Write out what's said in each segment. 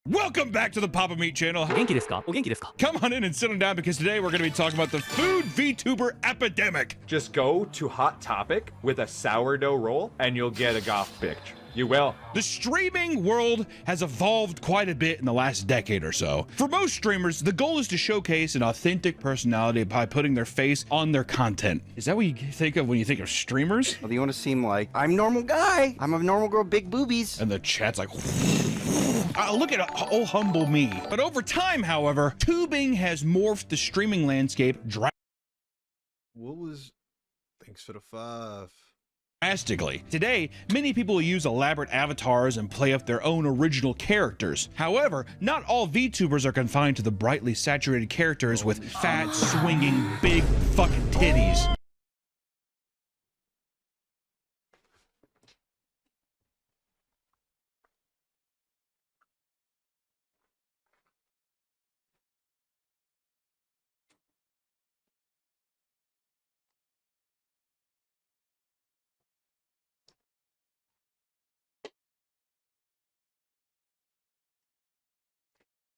Welcome back to the Papameat channel. 元気ですか? お元気ですか? Come on in and sit down because today we're going to be talking about the food VTuber epidemic. Just go to Hot Topic with a sourdough roll and you'll get a goth picture. You will. The streaming world has evolved quite a bit in the last decade or so. For most streamers, the goal is to showcase an authentic personality by putting their face on their content. Is that what you think of when you think of streamers? Well, you want to seem like, I'm a normal guy. I'm a normal girl, big boobies. And the chat's like, look at oh humble me. But over time, however, tubing has morphed the streaming landscape Thanks for the 5. drastically. Today, many people use elaborate avatars and play up their own original characters. However, not all VTubers are confined to the brightly saturated characters with fat, swinging, big fucking titties.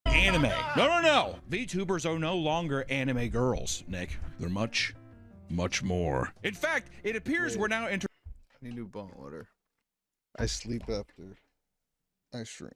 Anime. No. VTubers are no longer anime girls, Nick. They're much more. In fact, it appears we're now entering. I need new bone water. I sleep after I stream.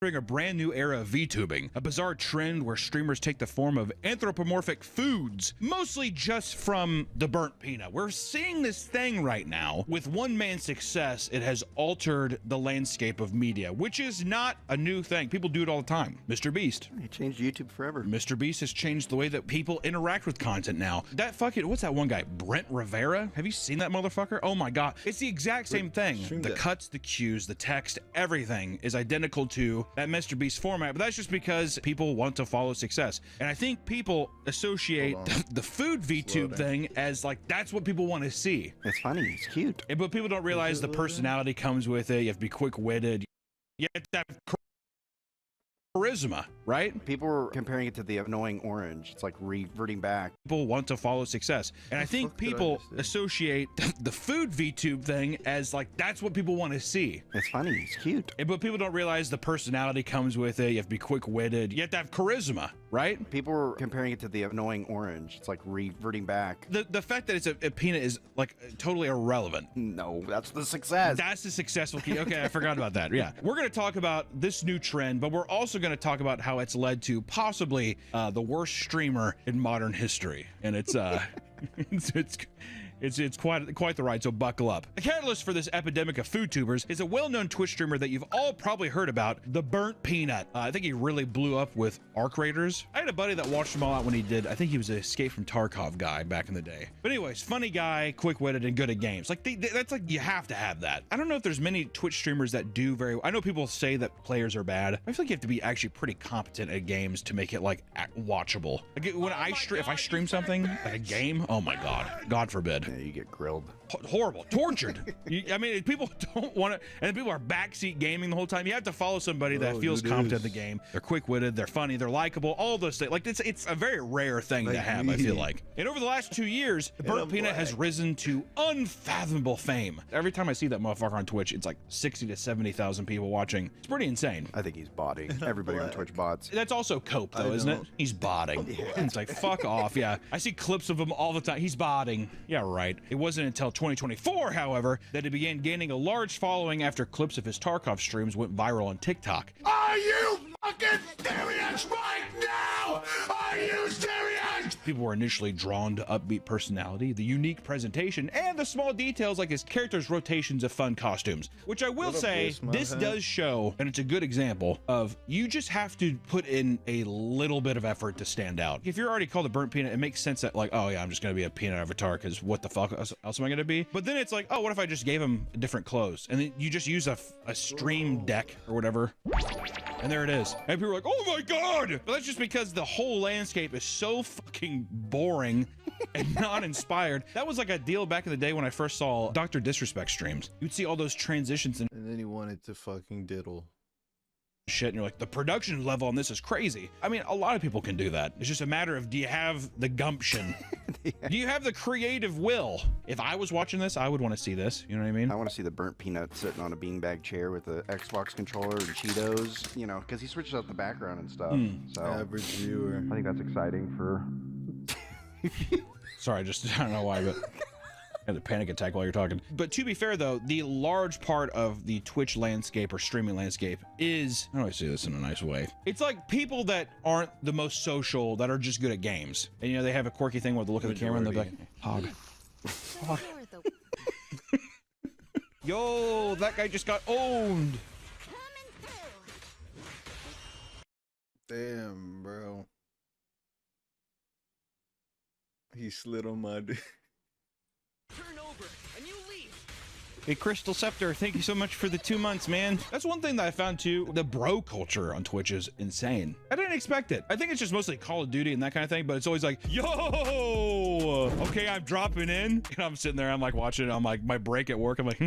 A brand new era of VTubing, a bizarre trend where streamers take the form of anthropomorphic foods, mostly just from the burnt peanut. We're seeing this thing right now. With one man's success, it has altered the landscape of media, which is not a new thing. People do it all the time. Mr. Beast. It changed YouTube forever. Mr. Beast has changed the way that people interact with content now. That fucking, what's that one guy? Brent Rivera? Have you seen that motherfucker? Oh my God. It's the exact same thing. The cuts, the cues, the text, everything is identical to that Mr. Beast format, but that's just because people want to follow success. And I think people associate the food VTube thing as like, that's what people want to see. It's funny. It's cute. But people don't realize the personality comes with it. You have to be quick-witted. You have to have charisma, right? People were comparing it to the annoying orange. It's like reverting back. People want to follow success. And I think people associate the food VTube thing as like, that's what people want to see. It's funny. It's cute. But people don't realize the personality comes with it. You have to be quick-witted. You have to have charisma, right? People were comparing it to the annoying orange. It's like reverting back. The fact that it's a peanut is like totally irrelevant. No, that's the success. That's the successful key. Okay, I forgot about that. Yeah. We're going to talk about this new trend, but we're also going to talk about how it's led to possibly the worst streamer in modern history. And it's it's quite the ride, so buckle up. The catalyst for this epidemic of food tubers is a well-known Twitch streamer that you've all probably heard about, the Burnt Peanut. I think he really blew up with Arc Raiders. I had a buddy that watched him all out when he did, I think he was an Escape from Tarkov guy back in the day. But anyways, funny guy, quick-witted, and good at games. Like, that's like, you have to have that. I don't know if there's many Twitch streamers that do very well. I know people say that players are bad. I feel like you have to be actually pretty competent at games to make it like watchable. Like when if I stream something, like a game, oh my God, God forbid. Yeah, you get grilled. horrible, tortured. I mean, people don't want to, and people are backseat gaming the whole time. You have to follow somebody that feels competent in the game. They're quick-witted, they're funny, they're likable, all those things. Like it's a very rare thing to have, I feel like. And over the last 2 years, the Burnt Peanut has risen to unfathomable fame. Every time I see that motherfucker on Twitch, it's like 60 to 70,000 people watching. It's pretty insane. I think he's botting. Everybody on Twitch bots. That's also cope, though, isn't it? He's botting. It's like, fuck off. Yeah, I see clips of him all the time. He's botting. Yeah, right. It wasn't until 2024, however, that he began gaining a large following after clips of his Tarkov streams went viral on TikTok. Are you fucking serious right now? Are you serious? People were initially drawn to upbeat personality, the unique presentation, and the small details like his character's rotations of fun costumes, which I will say, this does show, and it's a good example of, you just have to put in a little bit of effort to stand out. If you're already called a Burnt Peanut, it makes sense that like, oh yeah, I'm just gonna be a peanut avatar because what the fuck else am I gonna be? But then it's like, oh, what if I just gave him different clothes? And then you just use a stream deck or whatever. And there it is. And people are like, oh my God! But that's just because the whole landscape is so fucking boring and not inspired. That was like a deal back in the day when I first saw Dr. Disrespect streams. You'd see all those transitions and then he wanted to fucking diddle. Shit, and you're like, the production level on this is crazy. I mean, a lot of people can do that. It's just a matter of, do you have the gumption? Do you have the creative will? If I was watching this, I would want to see this. You know what I mean? I want to see the Burnt Peanut sitting on a beanbag chair with the Xbox controller and Cheetos, you know, because he switches out the background and stuff. So Average viewer. I think that's exciting for... Sorry, I don't know why, but I had a panic attack while you're talking. But to be fair, though, the large part of the Twitch landscape or streaming landscape is, how do I say this in a nice way? It's like people that aren't the most social, that are just good at games. And, you know, they have a quirky thing where they look at the camera and they're like, hog. Hog. Yo, that guy just got owned. Damn, bro. He slid on my dick. Turn over and you leave. Hey, Crystal Scepter, thank you so much for the 2 months, man. That's one thing that I found too. The bro culture on Twitch is insane. I didn't expect it. I think it's just mostly Call of Duty and that kind of thing, but it's always like, yo, okay, I'm dropping in. And I'm sitting there, I'm like watching it on my break at work. I'm like, I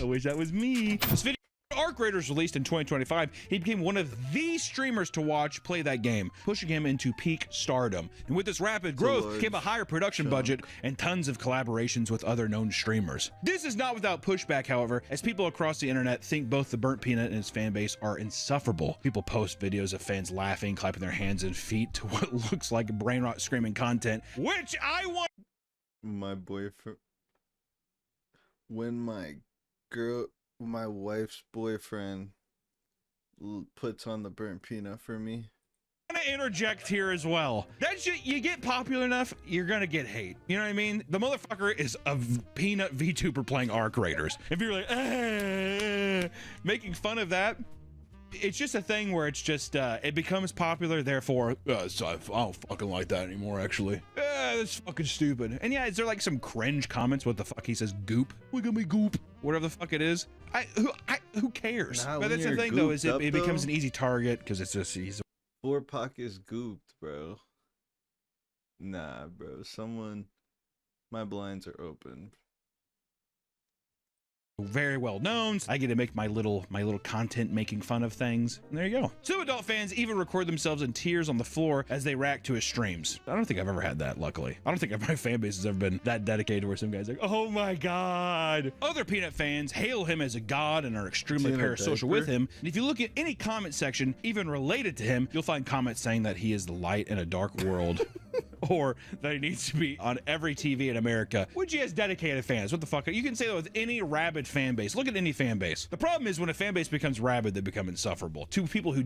wish that was me. This video Arc Raiders released in 2025, he became one of the streamers to watch play that game, pushing him into peak stardom. And with this rapid growth came a higher production budget and tons of collaborations with other known streamers. This is not without pushback, however, as people across the internet think both the Burnt Peanut and his fan base are insufferable. People post videos of fans laughing, clapping their hands and feet to what looks like brain rot screaming content, which I want. My boyfriend. When my wife's boyfriend puts on the Burnt Peanut for me. I'm gonna interject here as well. That shit, you get popular enough, you're gonna get hate. You know what I mean? The motherfucker is a peanut VTuber playing Arc Raiders. If you're like, making fun of that, it's just a thing where it's just, it becomes popular, therefore, so I don't fucking like that anymore, actually. That's fucking stupid. And yeah, is there like some cringe comments? What the fuck? He says goop. Look at me goop. Whatever the fuck it is. Who cares? Nah, but that's the thing, though, is it becomes an easy target because it's just, he's 4 pockets gooped, bro. Nah, bro. My blinds are open. very well known. I get to make my little content making fun of things. And there you go. Some adult fans even record themselves in tears on the floor as they react to his streams. I don't think I've ever had that, luckily. I don't think my fan base has ever been that dedicated where some guy's like, oh my god. Other Peanut fans hail him as a god and are extremely parasocial with him. And if you look at any comment section, even related to him, you'll find comments saying that he is the light in a dark world. Or that he needs to be on every TV in America, which he has dedicated fans. What the fuck? You can say that with any rabid fan base. Look at any fan base. The problem is when a fan base becomes rabid, they become insufferable. To people who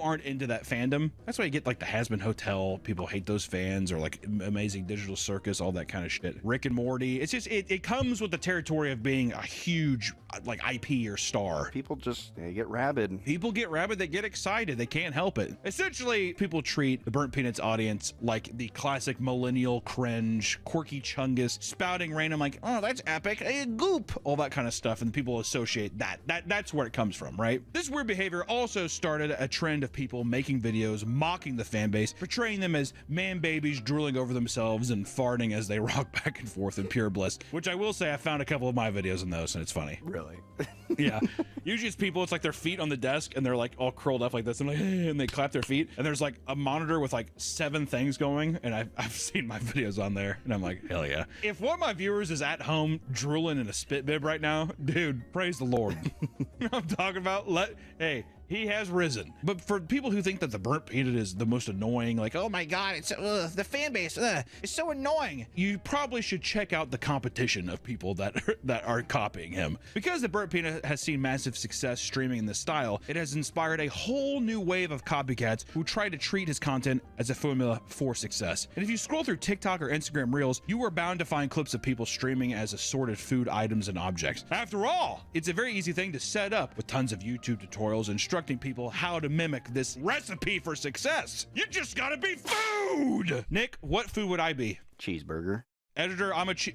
aren't into that fandom. That's why you get like the Has Been Hotel. People hate those fans, or like Amazing Digital Circus, all that kind of shit. Rick and Morty. It's just, it comes with the territory of being a huge like IP or star. People just, they get rabid. People get rabid, they get excited, they can't help it. Essentially, people treat the Burnt Peanuts audience like the classic millennial cringe, quirky chungus, spouting random like, oh, that's epic, hey, goop, all that kind of stuff, and people associate that's where it comes from, right? This weird behavior also started a trend trend of people making videos mocking the fan base, portraying them as man babies drooling over themselves and farting as they rock back and forth in pure bliss, which I will say I found a couple of my videos in those and it's funny. Really? Yeah. Usually it's people, it's like their feet on the desk and they're like all curled up like this and like, and they clap their feet and there's like a monitor with like 7 things going and I've seen my videos on there and I'm like, hell yeah. If one of my viewers is at home drooling in a spit bib right now, dude, praise the Lord. You know what I'm talking about? Hey, he has risen. But for people who think that the burnt peanut is the most annoying, like, oh my god, it's the fan base is so annoying, you probably should check out the competition of people that are copying him. Because the burnt peanut has seen massive success streaming in this style, it has inspired a whole new wave of copycats who try to treat his content as a formula for success. And if you scroll through TikTok or Instagram Reels, you are bound to find clips of people streaming as assorted food items and objects. After all, it's a very easy thing to set up with tons of YouTube tutorials instructing people how to mimic this recipe for success. You just gotta be food. Nick, what food would I be? Cheeseburger. Editor,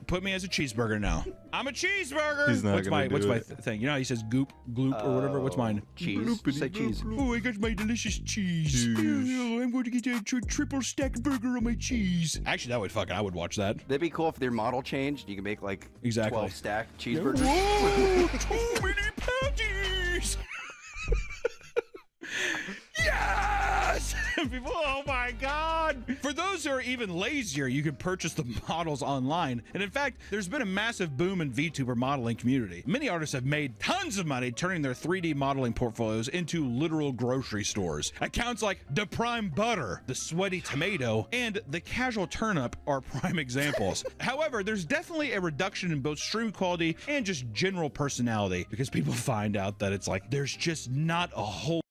put me as a cheeseburger now. I'm a cheeseburger. He's not what's my gonna thing? You know how he says goop, gloop, or whatever. What's mine? Cheese. Say cheese. Oh, I got my delicious cheese. Oh, I'm going to get a triple stack burger on my cheese. Actually, I would watch that. That'd be cool if their model changed. You can make like Exactly. 12 stack cheeseburgers. Whoa, too many patties. Yes! People, oh my god! For those who are even lazier, you can purchase the models online. And in fact, there's been a massive boom in VTuber modeling community. Many artists have made tons of money turning their 3D modeling portfolios into literal grocery stores. Accounts like The Prime Butter, The Sweaty Tomato, and The Casual Turnip are prime examples. However, there's definitely a reduction in both stream quality and just general personality because people find out that it's like there's just not a whole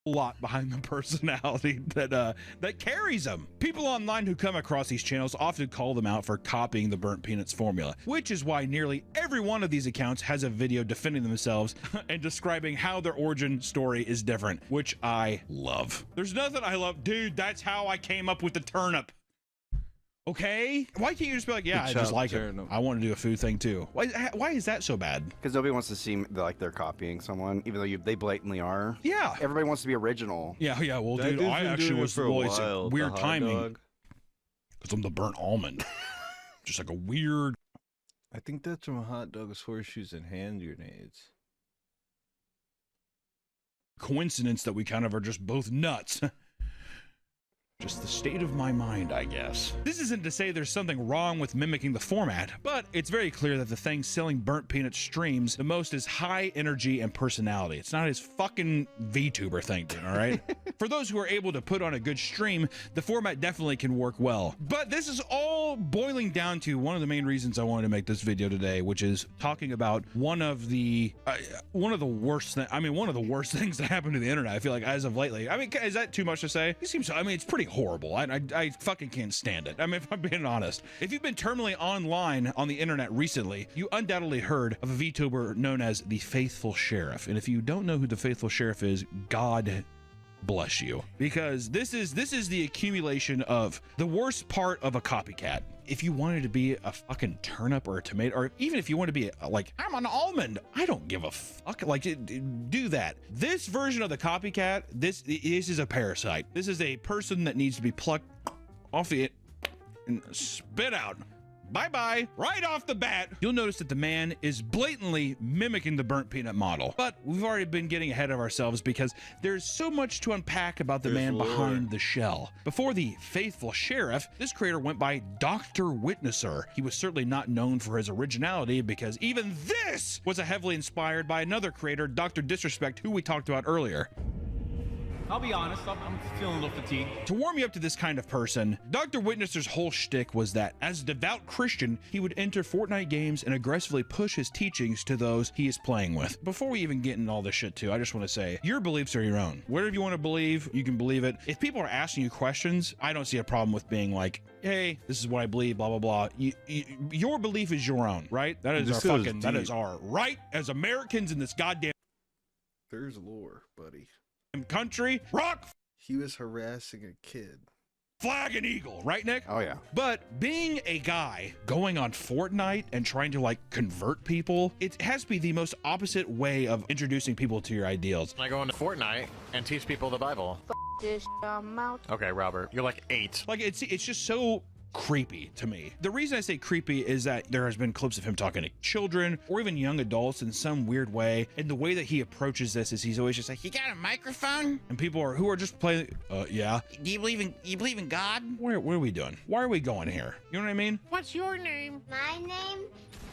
lot behind the personality that carries them. People online who come across these channels often call them out for copying the burnt peanuts formula, which is why nearly every one of these accounts has a video defending themselves and describing how their origin story is different, which I love. There's nothing I love. Dude, that's how I came up with the turnip. Okay? Why can't you just be like, yeah, I just like it. I want to do a food thing too. Why is that so bad? Because nobody wants to seem like they're copying someone, even though they blatantly are. Yeah. Everybody wants to be original. Yeah, well, That dude, dude's I been actually doing it was for a well, it's while, the weird hot timing. dog. Because I'm the burnt almond. Just like a weird. I think that's from hot dogs, horseshoes, and hand grenades. Coincidence that we kind of are just both nuts. Just the state of my mind, I guess. This isn't to say there's something wrong with mimicking the format, but it's very clear that the thing selling burnt peanut streams the most is high energy and personality. It's not his fucking VTuber thing, dude, all right? For those who are able to put on a good stream, the format definitely can work well. But this is all boiling down to one of the main reasons I wanted to make this video today, which is talking about one of the worst things that happened to the internet, I feel like, as of lately. I mean, is that too much to say? It seems, I mean, it's pretty horrible. I fucking can't stand it. I mean, if I'm being honest. If you've been terminally online on the internet recently, you undoubtedly heard of a VTuber known as the Faithful Sheriff. And if you don't know who the Faithful Sheriff is, God bless you. Because this is the accumulation of the worst part of a copycat. If you wanted to be a fucking turnip or a tomato, or even if you want to be like, I'm an almond, I don't give a fuck. Like, do that. This version of the copycat, this is a parasite. This is a person that needs to be plucked off the and spit out. Bye-bye. Right off the bat, you'll notice that the man is blatantly mimicking the burnt peanut model. But we've already been getting ahead of ourselves because there's so much to unpack about the man behind the shell. Before the Faithful Sheriff, this creator went by Dr. Witnesser. He was certainly not known for his originality because even this was heavily inspired by another creator, Dr. Disrespect, who we talked about earlier. I'll be honest, I'm feeling a little fatigued. To warm you up to this kind of person, Dr. Witnesser's whole shtick was that, as a devout Christian, he would enter Fortnite games and aggressively push his teachings to those he is playing with. Before we even get into all this shit too, I just want to say, your beliefs are your own. Whatever you want to believe, you can believe it. If people are asking you questions, I don't see a problem with being like, hey, this is what I believe, blah, blah, blah. Your belief is your own, right? That is that is our right as Americans in this goddamn There's lore, buddy. country. Rock. He was harassing a kid. flag and eagle, right, Nick? Oh yeah. But being a guy going on Fortnite and trying to like convert people, it has to be the most opposite way of introducing people to your ideals. I go into Fortnite and teach people the Bible. This mouth. Okay, Robert, you're like 8. Like it's just so creepy to me. The reason I say creepy is that there has been clips of him talking to children or even young adults in some weird way, and the way that he approaches this is he's always just like, "You got a microphone?" And people who are just playing, yeah. Do you believe in God? What are we doing? Why are we going here? You know what I mean? What's your name? My name,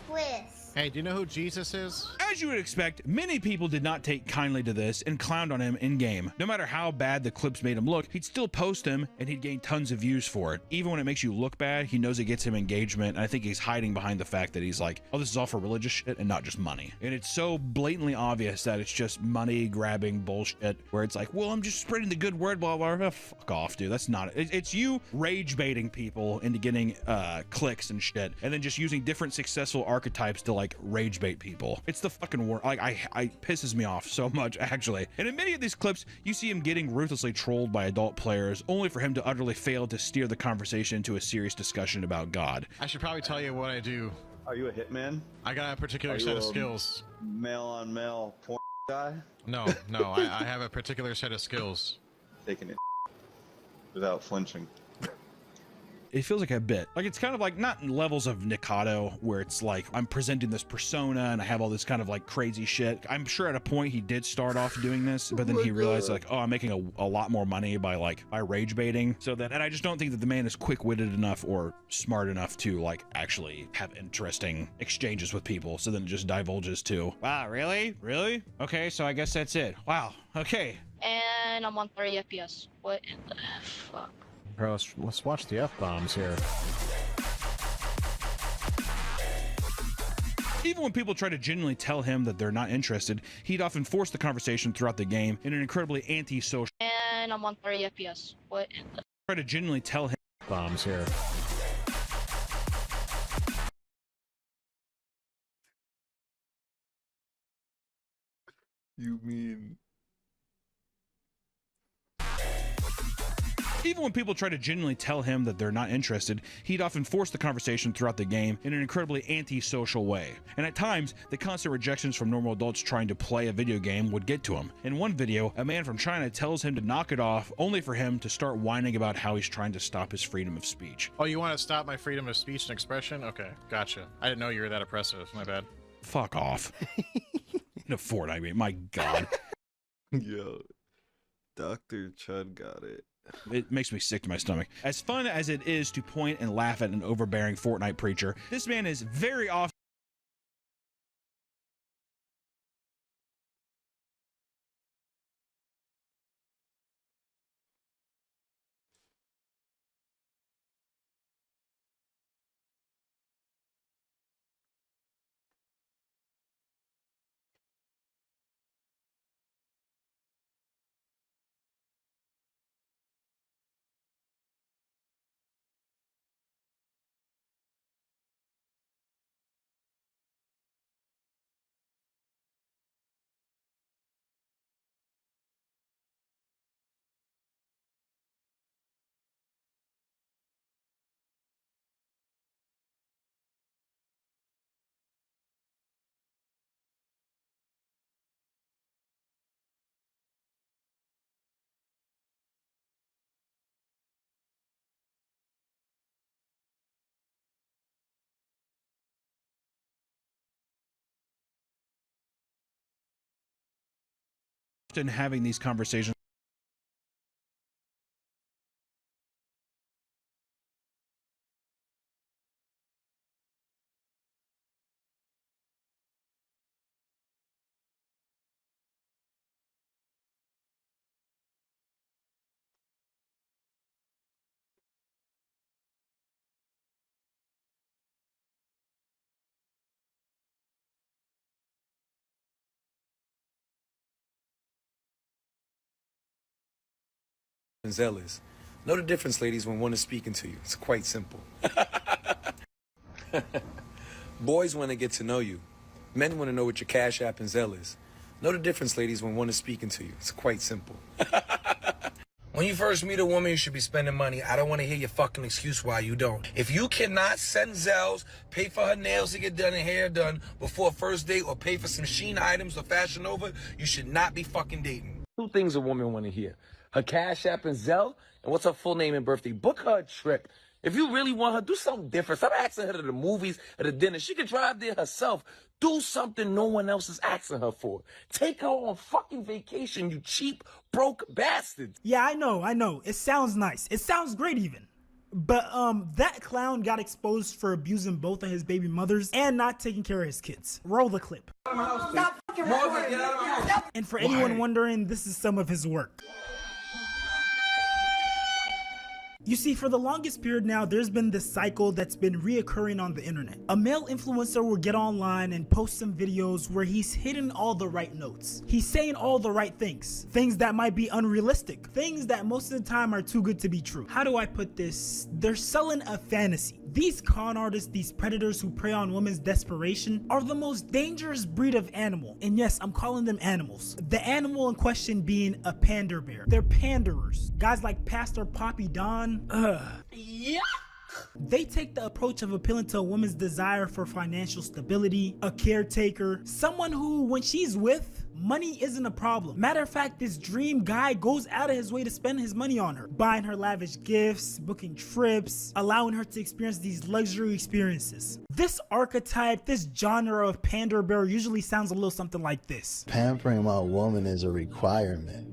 Quiz. Hey, do you know who Jesus is? As you would expect, many people did not take kindly to this and clowned on him in game. No matter how bad the clips made him look, he'd still post them and he'd gain tons of views for it. Even when it makes you look bad, he knows it gets him engagement, and I think he's hiding behind the fact that he's like, oh, this is all for religious shit and not just money. And it's so blatantly obvious that it's just money grabbing bullshit where it's like, well, I'm just spreading the good word, blah, blah, blah. Fuck off, dude. That's not it. It's you rage baiting people into getting clicks and shit, and then just using different successful archetypes to like rage bait people. It's the fucking word. Like I pisses me off so much, actually. And in many of these clips, you see him getting ruthlessly trolled by adult players, only for him to utterly fail to steer the conversation into a serious discussion about God. I should probably tell you what I do. Are you a hitman? I got a particular set of skills. Male on male porn guy? No, I have a particular set of skills. Taking it without flinching. It feels like a bit. Like it's kind of like not in levels of Nikado where it's like I'm presenting this persona and I have all this kind of like crazy shit. I'm sure at a point he did start off doing this, but then he realized like, oh, I'm making a lot more money by rage baiting. So that, and I just don't think that the man is quick-witted enough or smart enough to like actually have interesting exchanges with people. So then it just divulges to, wow, really? Really? Okay, so I guess that's it. Wow, okay. And I'm on 30 FPS. What in the fuck? Bro, let's watch the F-bombs here. Even when people try to genuinely tell him that they're not interested, he'd often force the conversation throughout the game in an incredibly anti-social. And I'm on 30 FPS. What in the... Try to genuinely tell him. Bombs here. You mean... Even when people try to genuinely tell him that they're not interested, he'd often force the conversation throughout the game in an incredibly anti-social way. And at times, the constant rejections from normal adults trying to play a video game would get to him. In one video, a man from China tells him to knock it off, only for him to start whining about how he's trying to stop his freedom of speech. Oh, you want to stop my freedom of speech and expression? Okay, gotcha. I didn't know you were that oppressive. My bad. Fuck off. No Fortnite, mate. My God. Yo, Dr. Chud got it. It makes me sick to my stomach. As fun as it is to point and laugh at an overbearing Fortnite preacher, this man is very often having these conversations. Zealous. Know the difference, ladies, when one is speaking to you. It's quite simple. Boys want to get to know you. Men want to know what your Cash App and Zelle is. Know the difference, ladies, when one is speaking to you. It's quite simple. When you first meet a woman, you should be spending money. I don't want to hear your fucking excuse why you don't. If you cannot send Zells, pay for her nails to get done and hair done before a first date, or pay for some Shein items or Fashion Nova, you should not be fucking dating. Two things a woman want to hear: her Cash App and Zelle, and what's her full name and birthday. Book her a trip. If you really want her, do something different. Stop asking her to the movies or the dinner. She can drive there herself. Do something no one else is asking her for. Take her on fucking vacation, you cheap, broke bastard. Yeah, I know. It sounds nice. It sounds great even. But that clown got exposed for abusing both of his baby mothers and not taking care of his kids. Roll the clip. Stop fucking recording. And for anyone wondering, this is some of his work. You see, for the longest period now, there's been this cycle that's been reoccurring on the internet. A male influencer will get online and post some videos where he's hitting all the right notes. He's saying all the right things. Things that might be unrealistic. Things that most of the time are too good to be true. How do I put this? They're selling a fantasy. These con artists, these predators who prey on women's desperation, are the most dangerous breed of animal. And yes, I'm calling them animals. The animal in question being a pander bear. They're panderers. Guys like Pastor Poppy Don. Yeah. They take the approach of appealing to a woman's desire for financial stability, a caretaker, someone who, when she's with, money isn't a problem. Matter of fact, this dream guy goes out of his way to spend his money on her, buying her lavish gifts, booking trips, allowing her to experience these luxury experiences. This archetype, this genre of pander bear usually sounds a little something like this. Pampering my woman is a requirement.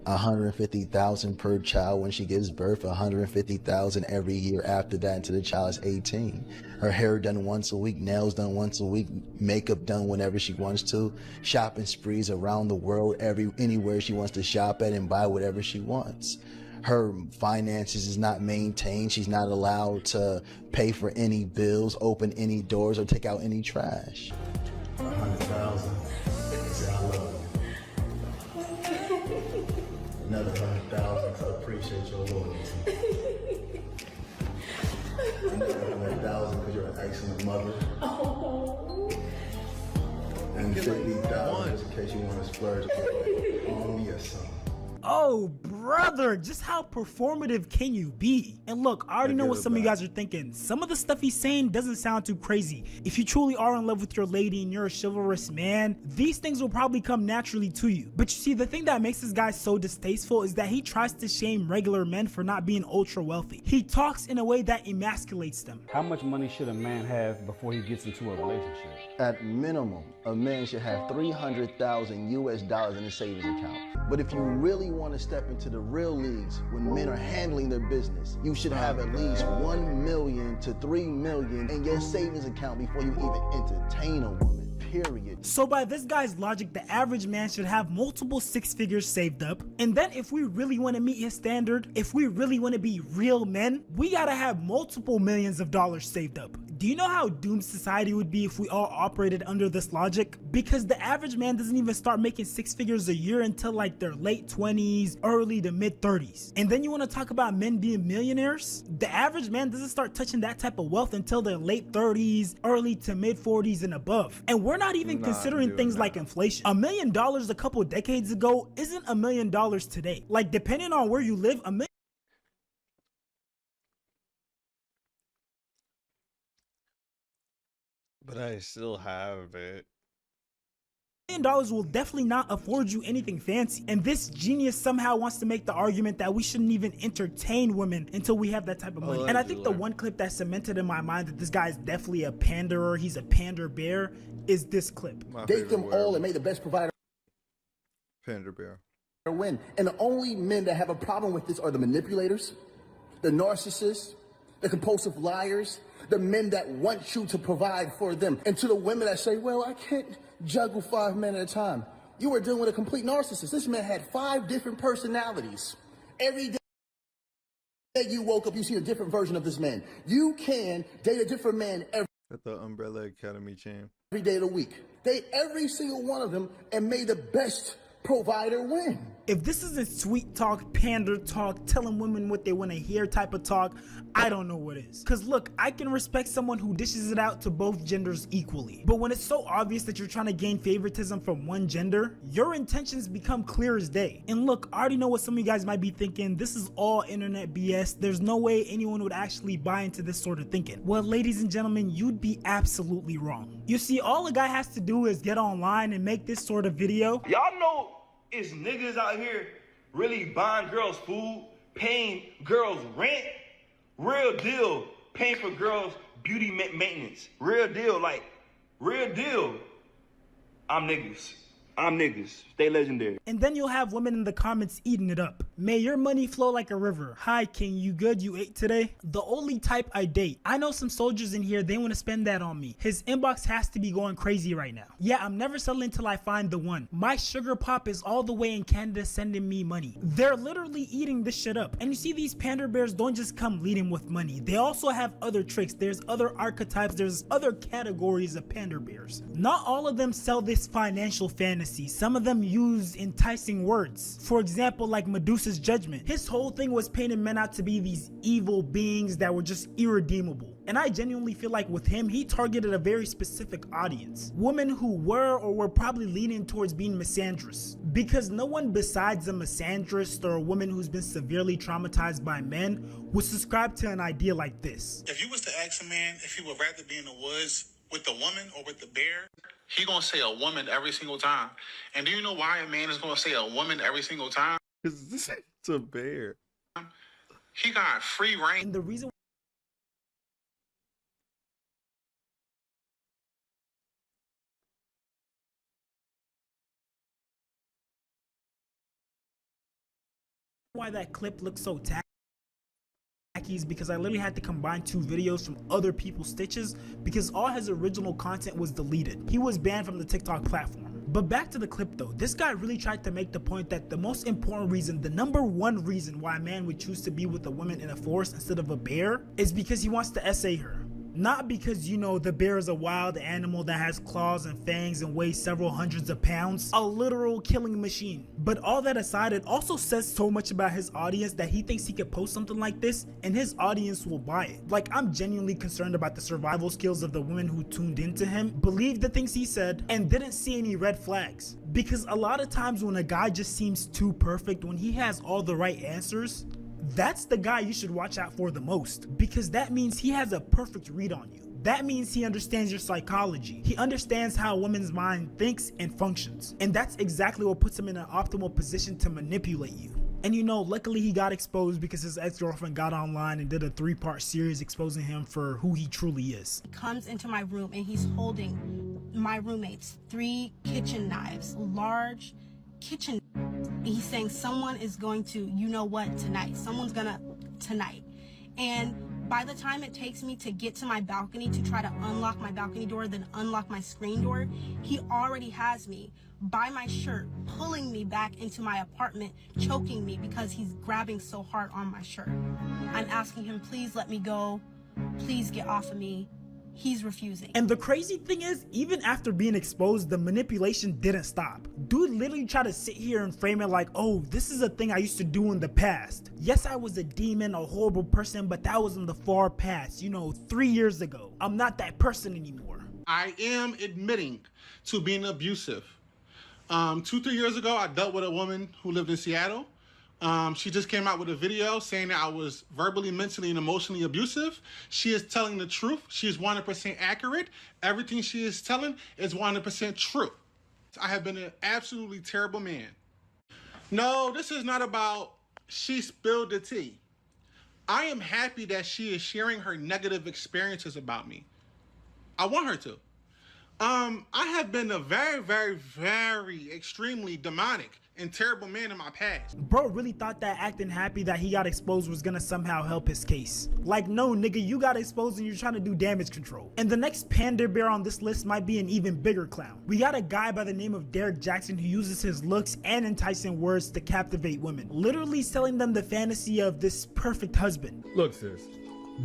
$150,000 per child when she gives birth, $150,000 every year after that until the child is 18. Her hair done once a week, nails done once a week, makeup done whenever she wants to, shopping sprees around the world, anywhere she wants to shop at and buy whatever she wants. Her finances is not maintained. She's not allowed to pay for any bills, open any doors, or take out any trash. 100,000. Say I love you. Another 100,000 to appreciate your loyalty. Another 100,000 because you're an excellent mother. Oh. And 50,000 just in case you want to splurge on me or something. Oh, brother, just how performative can you be? And look, I already know what some of you guys are thinking. Some of the stuff he's saying doesn't sound too crazy. If you truly are in love with your lady and you're a chivalrous man, these things will probably come naturally to you. But you see, the thing that makes this guy so distasteful is that he tries to shame regular men for not being ultra wealthy. He talks in a way that emasculates them. How much money should a man have before he gets into a relationship? At minimum, a man should have $300,000 US in his savings account. But if you really want to step into the real leagues when men are handling their business, you should have at least $1 million to $3 million in your savings account before you even entertain a woman. Period. So by this guy's logic, the average man should have multiple six figures saved up. And then if we really want to meet his standard, if we really want to be real men, we gotta have multiple millions of dollars saved up. Do you know how doomed society would be if we all operated under this logic? Because the average man doesn't even start making six figures a year until like their late 20s, early to mid 30s. And then you want to talk about men being millionaires? The average man doesn't start touching that type of wealth until their late 30s, early to mid 40s and above. And we're not even considering things like inflation. $1 million a couple decades ago isn't $1 million today. Like, depending on where you live, $1 million But I still have it. $1 will definitely not afford you anything fancy. And this genius somehow wants to make the argument that we shouldn't even entertain women until we have that type of money. And I think the one clip that cemented in my mind that this guy is definitely a panderer, he's a pander bear, is this clip. Date them all and make the best provider Pander bear. win. And the only men that have a problem with this are the manipulators, the narcissists, the compulsive liars, the men that want you to provide for them. And to the women that say, well, I can't juggle 5 men at a time. You were dealing with a complete narcissist. This man had 5 different personalities. Every day you woke up, you see a different version of this man. You can date a different man At the Umbrella Academy champ. every day of the week. Date every single one of them and may the best provider win. If this isn't sweet talk, pander talk, telling women what they want to hear type of talk, I don't know what is. Cause look, I can respect someone who dishes it out to both genders equally. But when it's so obvious that you're trying to gain favoritism from one gender, your intentions become clear as day. And look, I already know what some of you guys might be thinking. This is all internet BS. There's no way anyone would actually buy into this sort of thinking. Well, ladies and gentlemen, you'd be absolutely wrong. You see, all a guy has to do is get online and make this sort of video. Y'all know it's niggas out here really buying girls food, paying girls rent. Real deal, paying for girls beauty maintenance. Real deal, like, real deal. I'm niggas. Stay legendary. And then you'll have women in the comments eating it up. May your money flow like a river. Hi king, you good? You ate today? The only type I date. I know some soldiers in here, they want to spend that on me. His inbox has to be going crazy right now. Yeah, I'm never settling till I find the one. My sugar pop is all the way in Canada sending me money. They're literally eating this shit up. And you see, these pander bears don't just come leading with money. They also have other tricks. There's other archetypes. There's other categories of pander bears. Not all of them sell this financial fantasy. Some of them use enticing words. For example, like Medusa's Judgment. His whole thing was painting men out to be these evil beings that were just irredeemable. And I genuinely feel like with him, he targeted a very specific audience. Women who were probably leaning towards being misandrous. Because no one besides a misandrist or a woman who's been severely traumatized by men would subscribe to an idea like this. If you was to ask a man if he would rather be in the woods with the woman or with the bear, he gonna say a woman every single time. And do you know why a man is gonna say a woman every single time? Because it's a bear. He got free reign. And the reason why that clip looks so tacky is because I literally had to combine two videos from other people's stitches because all his original content was deleted. He was banned from the TikTok platform. But back to the clip though, this guy really tried to make the point that the most important reason, the number one reason why a man would choose to be with a woman in a forest instead of a bear is because he wants to essay her. Not because, you know, the bear is a wild animal that has claws and fangs and weighs several hundreds of pounds, a literal killing machine. But all that aside, it also says so much about his audience that he thinks he could post something like this and his audience will buy it. Like, I'm genuinely concerned about the survival skills of the women who tuned into him, believed the things he said, and didn't see any red flags. Because a lot of times when a guy just seems too perfect, when he has all the right answers, that's the guy you should watch out for the most, because that means he has a perfect read on you. That means he understands your psychology. He understands how a woman's mind thinks and functions. And that's exactly what puts him in an optimal position to manipulate you. And you know, luckily he got exposed because his ex-girlfriend got online and did a 3-part series exposing him for who he truly is. He comes into my room and he's holding my roommate's 3 kitchen knives, large kitchen. He's saying someone is going to, you know what, tonight. Someone's gonna, tonight. And by the time it takes me to get to my balcony to try to unlock my balcony door, then unlock my screen door, he already has me by my shirt, pulling me back into my apartment, choking me because he's grabbing so hard on my shirt. I'm asking him, please let me go. Please get off of me. He's refusing. And the crazy thing is, even after being exposed, the manipulation didn't stop. Dude literally tried to sit here and frame it like, oh, this is a thing I used to do in the past. Yes, I was a demon, a horrible person, but that was in the far past, you know, 3 years ago. I'm not that person anymore. I am admitting to being abusive. 2-3 years ago, I dealt with a woman who lived in Seattle. She just came out with a video saying that I was verbally, mentally, and emotionally abusive. She is telling the truth. She is 100% accurate. Everything she is telling is 100% true. I have been an absolutely terrible man. No, this is not about she spilled the tea. I am happy that she is sharing her negative experiences about me. I want her to. I have been a very, very, very extremely demonic and terrible man in my past. Bro really thought that acting happy that he got exposed was gonna somehow help his case. Like, no nigga, you got exposed and you're trying to do damage control. And the next panda bear on this list might be an even bigger clown. We got a guy by the name of Derek Jackson who uses his looks and enticing words to captivate women, literally selling them the fantasy of this perfect husband. Look sis,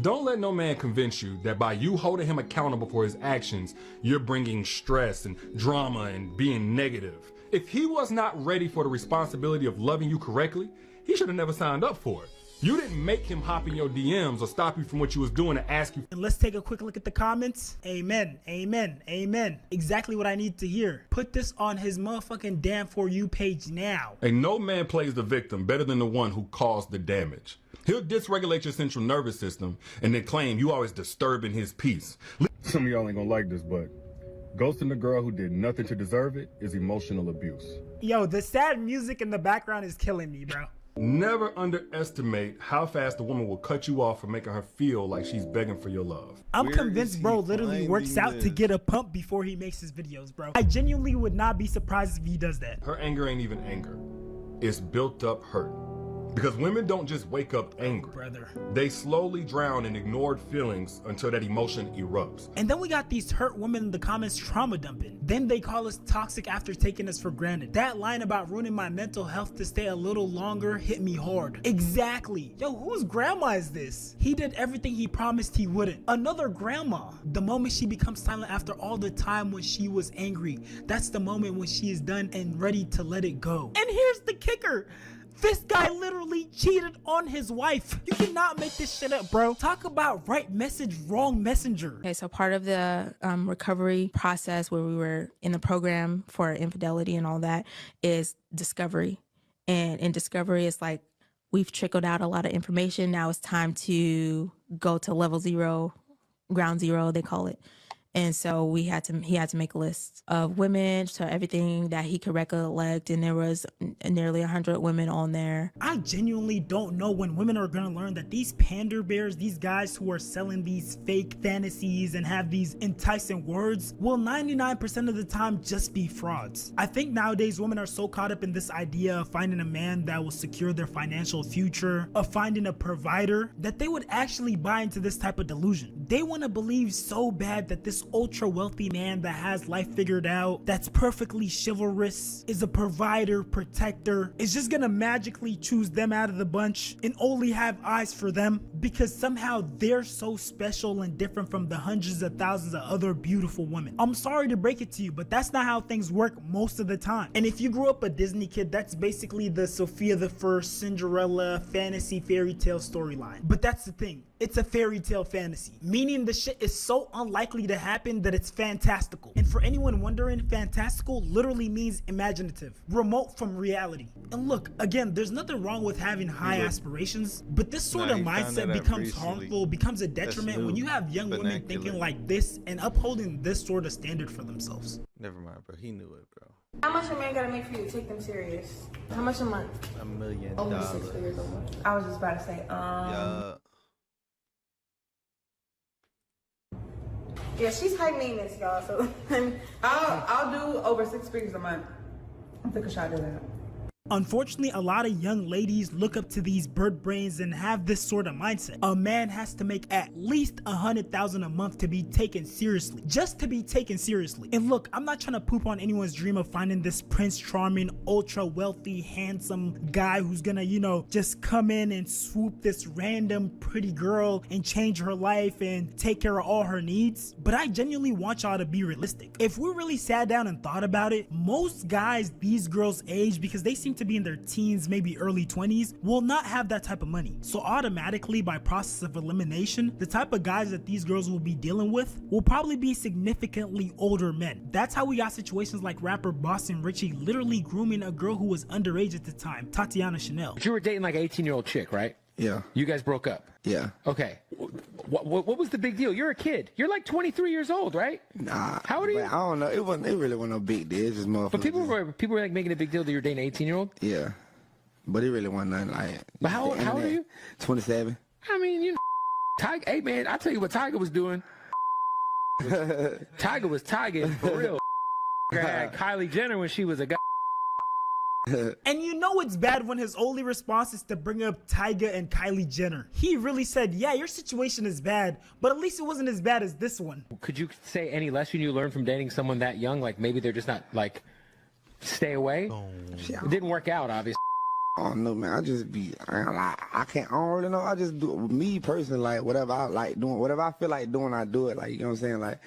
don't let no man convince you that by you holding him accountable for his actions, you're bringing stress and drama and being negative. If he was not ready for the responsibility of loving you correctly, he should have never signed up for it. You didn't make him hop in your DMs or stop you from what you was doing to ask you. And let's take a quick look at the comments. Amen, amen, amen. Exactly what I need to hear. Put this on his motherfucking damn For You page now. And no man plays the victim better than the one who caused the damage. He'll dysregulate your central nervous system and then claim you always disturbing his peace. Some of y'all ain't gonna like this, but ghosting the girl who did nothing to deserve it is emotional abuse. Yo, the sad music in the background is killing me, bro. Never underestimate how fast a woman will cut you off for making her feel like she's begging for your love. I'm convinced bro literally works out to get a pump before he makes his videos, bro. I genuinely would not be surprised if he does that. Her anger ain't even anger. It's built up hurt. Because women don't just wake up angry. Brother. They slowly drown in ignored feelings until that emotion erupts. And then we got these hurt women in the comments trauma dumping. Then they call us toxic after taking us for granted. That line about ruining my mental health to stay a little longer hit me hard. Exactly. Yo, whose grandma is this? He did everything he promised he wouldn't. Another grandma. The moment she becomes silent after all the time when she was angry, that's the moment when she is done and ready to let it go. And here's the kicker. This guy literally cheated on his wife. You cannot make this shit up, bro. Talk about right message, wrong messenger. Okay, so part of the recovery process where we were in the program for infidelity and all that is discovery. And in discovery, it's like we've trickled out a lot of information. Now it's time to go to level 0, ground zero, they call it. And so he had to make a list of women, so everything that he could recollect, and there was nearly 100 women on there. I genuinely don't know when women are gonna learn that these pander bears, these guys who are selling these fake fantasies and have these enticing words, will 99% of the time just be frauds. I think nowadays women are so caught up in this idea of finding a man that will secure their financial future, of finding a provider, that they would actually buy into this type of delusion. They want to believe so bad that this ultra wealthy man that has life figured out, that's perfectly chivalrous, is a provider, protector, is just gonna magically choose them out of the bunch and only have eyes for them because somehow they're so special and different from the hundreds of thousands of other beautiful women. I'm sorry to break it to you, but that's not how things work most of the time. And if you grew up a Disney kid, that's basically the Sophia the First, Cinderella, fantasy fairy tale storyline. But that's the thing. It's a fairy tale fantasy, meaning the shit is so unlikely to happen that it's fantastical. And for anyone wondering, fantastical literally means imaginative, remote from reality. And look, again, there's nothing wrong with having high aspirations, but this sort of mindset becomes harmful, becomes a detriment when you have young women thinking like this and upholding this sort of standard for themselves. Never mind, bro. He knew it, bro. How much a man gotta make for you to take them serious? How much a month? $1 million. Only 6 figures a month. I was just about to say, yeah, she's high maintenance, y'all. So I'll do over 6 figures a month. I think I should do that. Unfortunately, a lot of young ladies look up to these bird brains and have this sort of mindset. A man has to make at least $100,000 a month to be taken seriously, just to be taken seriously. And look, I'm not trying to poop on anyone's dream of finding this Prince Charming, ultra wealthy, handsome guy who's gonna, you know, just come in and swoop this random pretty girl and change her life and take care of all her needs. But I genuinely want y'all to be realistic. If we really sat down and thought about it, most guys these girls age, because they seem to be in their teens, maybe early 20s, will not have that type of money. So automatically, by process of elimination, the type of guys that these girls will be dealing with will probably be significantly older men. That's how we got situations like rapper Boston Richie literally grooming a girl who was underage at the time, Tatiana Chanel. But you were dating like an 18-year-old chick, right? Yeah. You guys broke up? Yeah. Okay. What was the big deal? You're a kid. You're like 23 years old, right? Nah. How old are you? I don't know. It really wasn't no big deal. It's just motherfuckers. But people were like making a big deal that you're dating an 18-year-old? Yeah. But it really wasn't nothing like it. But how old are you? 27. I mean, you know, Tiger. Hey, man, I'll tell you what Tiger was doing. Tiger was Tiger for real. Kylie Jenner when she was a guy. And you know it's bad when his only response is to bring up Tyga and Kylie Jenner. He really said, yeah, your situation is bad, but at least it wasn't as bad as this one. Could you say any lesson you learned from dating someone that young? Like maybe they're just not like, stay away? It didn't work out, obviously. I don't know, man. I just be, I don't really know. I just do, me personally, like, whatever I like doing, whatever I feel like doing, I do it. Like, you know what I'm saying? Like,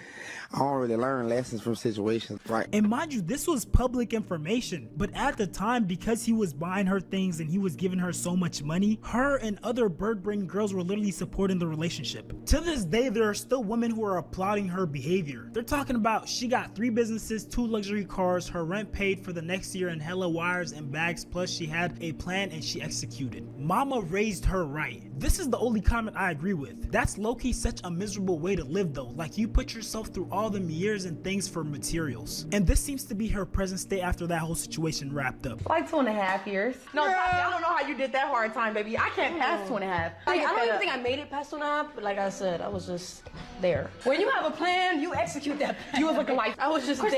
I don't really learn lessons from situations, right? And mind you, this was public information, but at the time, because he was buying her things and he was giving her so much money, her and other bird brain girls were literally supporting the relationship. To this day, there are still women who are applauding her behavior. They're talking about she got 3 businesses, 2 luxury cars, her rent paid for the next year, and hella wires and bags, plus she had a plan and she executed. Mama raised her right. This is the only comment I agree with. That's low-key such a miserable way to live though. Like, you put yourself through all them years and things for materials. And this seems to be her present state after that whole situation wrapped up. Like 2.5 years. No, Tati, I don't know how you did that hard time, baby. I can't pass 2.5. Like, I don't even think I made it past 2.5, but like I said, I was just there. When you have a plan, you execute that plan. You was looking like, I was just there.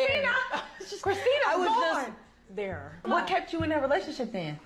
Christina, I was just there. What kept you in that relationship then?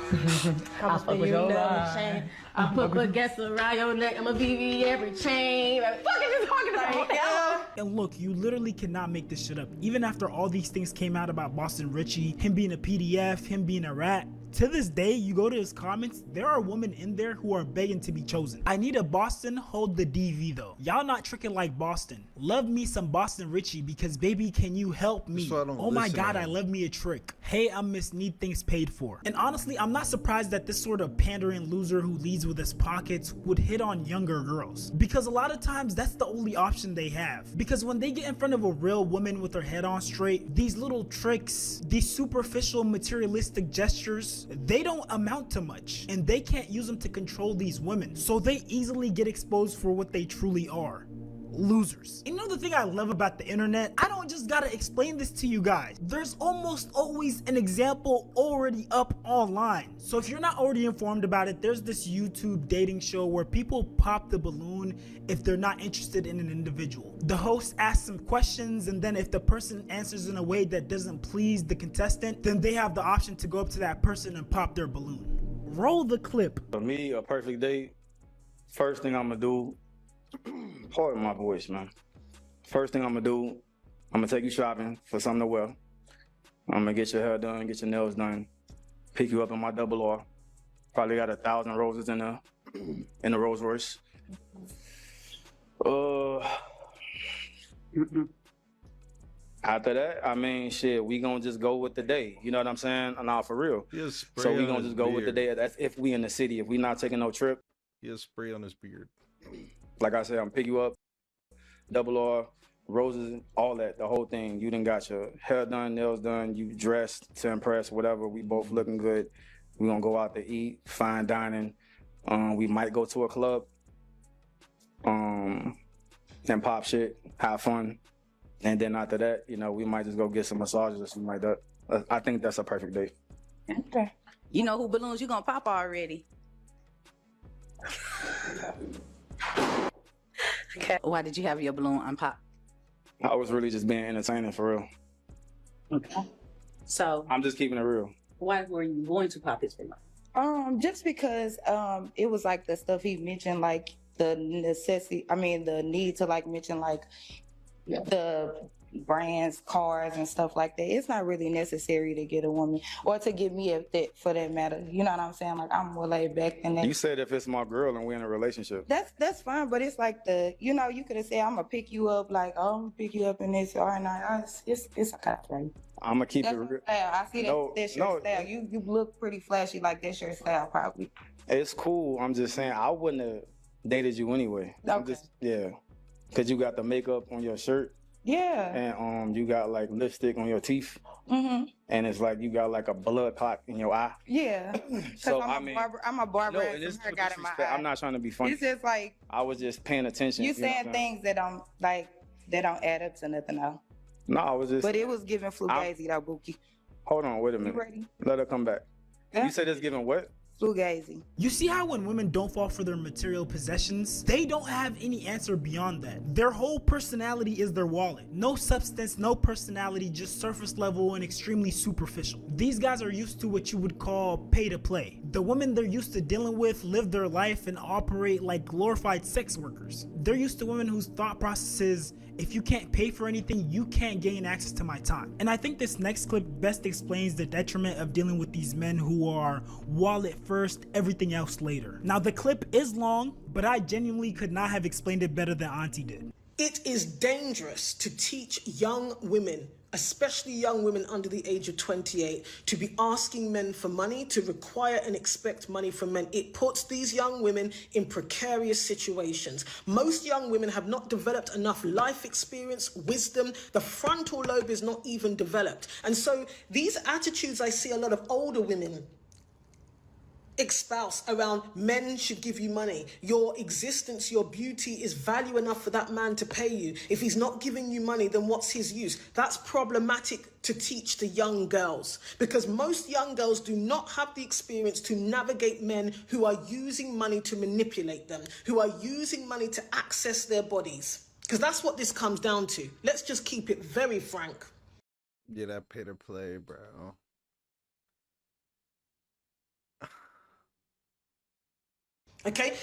I fuck with your chain. I put gas around your neck. I'm a BB every chain. What are you talking about? And look, you literally cannot make this shit up. Even after all these things came out about Boston Richie, him being a PDF, him being a rat, to this day, you go to his comments, there are women in there who are begging to be chosen. I need a Boston, hold the DV though. Y'all not tricking like Boston. Love me some Boston Richie because baby, can you help me? Oh my God, I love me a trick. Hey, I'm Miss Need Things Paid For. And honestly, I'm not surprised that this sort of pandering loser who leads with his pockets would hit on younger girls. Because a lot of times that's the only option they have. Because when they get in front of a real woman with her head on straight, these little tricks, these superficial materialistic gestures, they don't amount to much, and they can't use them to control these women, so they easily get exposed for what they truly are. Losers. You know the thing I love about the internet? I don't just gotta explain this to you guys. There's almost always an example already up online. So if you're not already informed about it, there's this YouTube dating show where people pop the balloon if they're not interested in an individual. The host asks some questions, and then if the person answers in a way that doesn't please the contestant, then they have the option to go up to that person and pop their balloon. Roll the clip. For me, a perfect date, first thing I'm gonna do, pardon my voice, man. First thing I'm gonna do, I'm gonna take you shopping for something to wear. I'm gonna get your hair done, get your nails done, pick you up in my double R. Probably got 1,000 roses in the Rolls Royce. After that, I mean, shit, we gonna just go with the day. You know what I'm saying? Nah, for real. So we gonna just go with the day. That's if we in the city. If we not taking no trip. He has spray on his beard. Like I said, I'm pick you up, double R, roses, all that, the whole thing. You done got your hair done, nails done, you dressed to impress, whatever. We both looking good. We gonna go out to eat, fine dining. We might go to a club, and pop shit, have fun. And then after that, you know, we might just go get some massages or something like that. I think that's a perfect date. Okay. You know who balloons you gonna pop already? Okay. Why did you have your balloon unpop? I was really just being entertaining for real. Okay. So I'm just keeping it real. why were you going to pop his balloon? Just because it was like the stuff he mentioned, like the necessity, the need to like mention like the brands, cars and stuff like that. It's not really necessary to get a woman or to get me for that matter. You know what I'm saying? Like I'm more laid back than that. You said if it's my girl and we're in a relationship. That's fine, but it's like you could have said I'm gonna pick you up, like I'm gonna pick you up in this or not. It's a kind of thing. I'm gonna keep it real. I see that's your style. You look pretty flashy, like that's your style probably. It's cool. I'm just saying I wouldn't have dated you anyway. Okay. Cause you got the makeup on your shirt. Yeah. And you got like lipstick on your teeth. Mm-hmm. And it's like you got like a blood clot in your eye. Yeah. So I'm a barber. No, and it's some hair got in my eye. I'm not trying to be funny. It's just like I was just paying attention. You saying things that don't add up to nothing else. No, I was just. But it was giving Fugazi though, Bookie. Hold on, wait a minute. You ready? Let her come back. Yeah. You said it's giving what? Fugazi. You see how when women don't fall for their material possessions, they don't have any answer beyond that. Their whole personality is their wallet. No substance, no personality, just surface level and extremely superficial. These guys are used to what you would call pay to play. The women they're used to dealing with live their life and operate like glorified sex workers. They're used to women whose thought process is, if you can't pay for anything, you can't gain access to my time. And I think this next clip best explains the detriment of dealing with these men who are wallet first, everything else later. Now the clip is long, but I genuinely could not have explained it better than Auntie did. It is dangerous to teach young women, especially young women under the age of 28, to be asking men for money, to require and expect money from men. It puts these young women in precarious situations. Most young women have not developed enough life experience, wisdom. The frontal lobe is not even developed. And so these attitudes I see a lot of older women espouse around men should give you money. Your existence, your beauty is value enough for that man to pay you. If he's not giving you money, then what's his use? That's problematic to teach the young girls, because most young girls do not have the experience to navigate men who are using money to manipulate them, who are using money to access their bodies. Because that's what this comes down to. Let's just keep it very frank. Yeah, that pay to play, bro. Okay,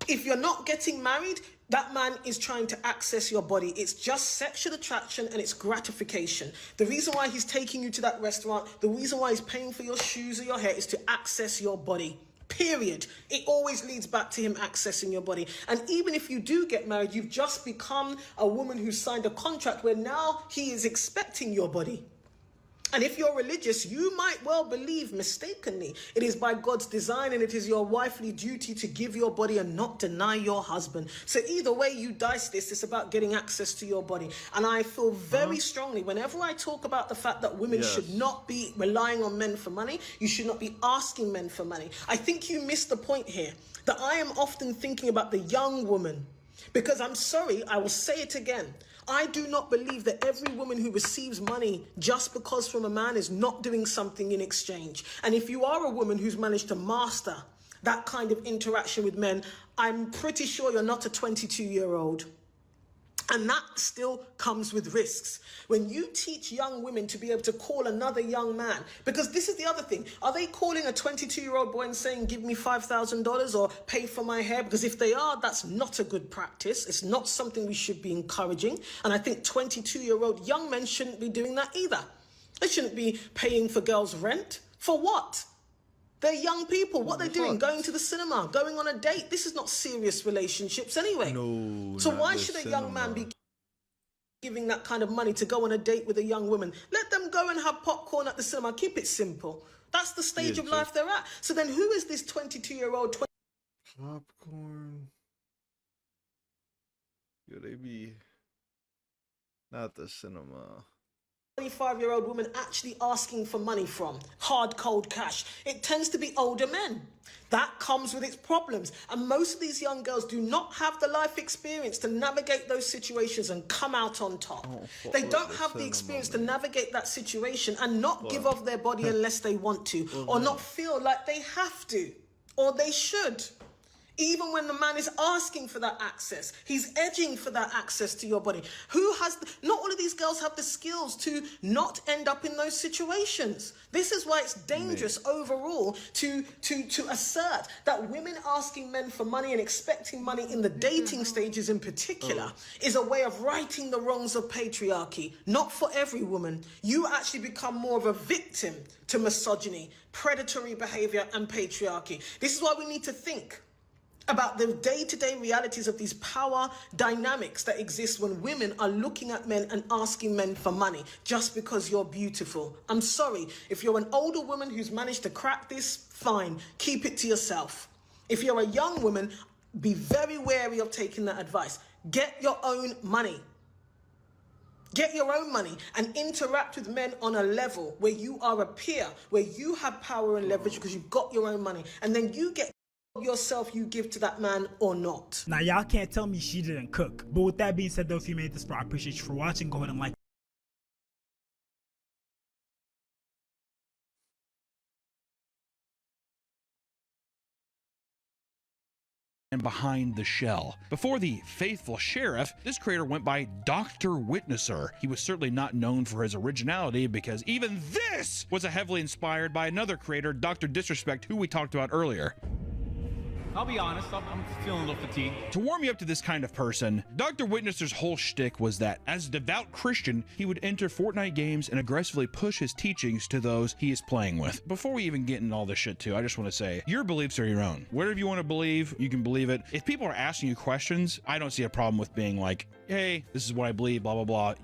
if you're not getting married, that man is trying to access your body. It's just sexual attraction and it's gratification. The reason why he's taking you to that restaurant, the reason why he's paying for your shoes or your hair is to access your body. Period. It always leads back to him accessing your body. And even if you do get married, you've just become a woman who signed a contract where now he is expecting your body. And if you're religious, you might well believe mistakenly it is by God's design and it is your wifely duty to give your body and not deny your husband. So either way you dice this, it's about getting access to your body. And I feel very strongly whenever I talk about the fact that women should not be relying on men for money, you should not be asking men for money. I think you missed the point here, that I am often thinking about the young woman. Because I'm sorry, I will say it again. I do not believe that every woman who receives money just because from a man is not doing something in exchange. And if you are a woman who's managed to master that kind of interaction with men, I'm pretty sure you're not a 22-year-old. And that still comes with risks. When you teach young women to be able to call another young man, because this is the other thing, are they calling a 22-year-old boy and saying, give me $5,000 or pay for my hair? Because if they are, that's not a good practice. It's not something we should be encouraging. And I think 22-year-old young men shouldn't be doing that either. They shouldn't be paying for girls' rent. For what? They're young people. What they're doing? Going to the cinema, going on a date. This is not serious relationships anyway. No. So why should a young man be giving that kind of money to go on a date with a young woman? Let them go and have popcorn at the cinema. Keep it simple. That's the stage of life they're at. So then who is this 22-year-old? Popcorn. Yo, they be not the cinema. 25-year-old woman actually asking for money from? Hard, cold cash. It tends to be older men. That comes with its problems. And most of these young girls do not have the life experience to navigate those situations and come out on top. They don't have the experience to navigate that situation and not give off their body unless they want to, or not feel like they have to, or they should. Even when the man is asking for that access, he's edging for that access to your body. Not all of these girls have the skills to not end up in those situations. This is why it's dangerous overall to assert that women asking men for money and expecting money in the dating stages in particular is a way of righting the wrongs of patriarchy. Not for every woman. You actually become more of a victim to misogyny, predatory behavior, and patriarchy. This is why we need to think about the day-to-day realities of these power dynamics that exist when women are looking at men and asking men for money just because you're beautiful. I'm sorry, if you're an older woman who's managed to crack this, fine, keep it to yourself. If you're a young woman, be very wary of taking that advice. Get your own money. Get your own money and interact with men on a level where you are a peer, where you have power and leverage because you've got your own money. And then you get yourself you give to that man or not. Now y'all can't tell me she didn't cook. But with that being said though, if you made this far, I appreciate you for watching. Go ahead and like and behind the shell. Before the faithful sheriff, this creator went by Dr. Witnesser. He was certainly not known for his originality because even this was heavily inspired by another creator, Dr. Disrespect, who we talked about earlier. I'll be honest, I'm feeling a little fatigued. To warm you up to this kind of person, Dr. Witnesser's whole shtick was that, as a devout Christian, he would enter Fortnite games and aggressively push his teachings to those he is playing with. Before we even get into all this shit too, I just want to say, your beliefs are your own. Whatever you want to believe, you can believe it. If people are asking you questions, I don't see a problem with being like, hey, this is what I believe, blah, blah, blah.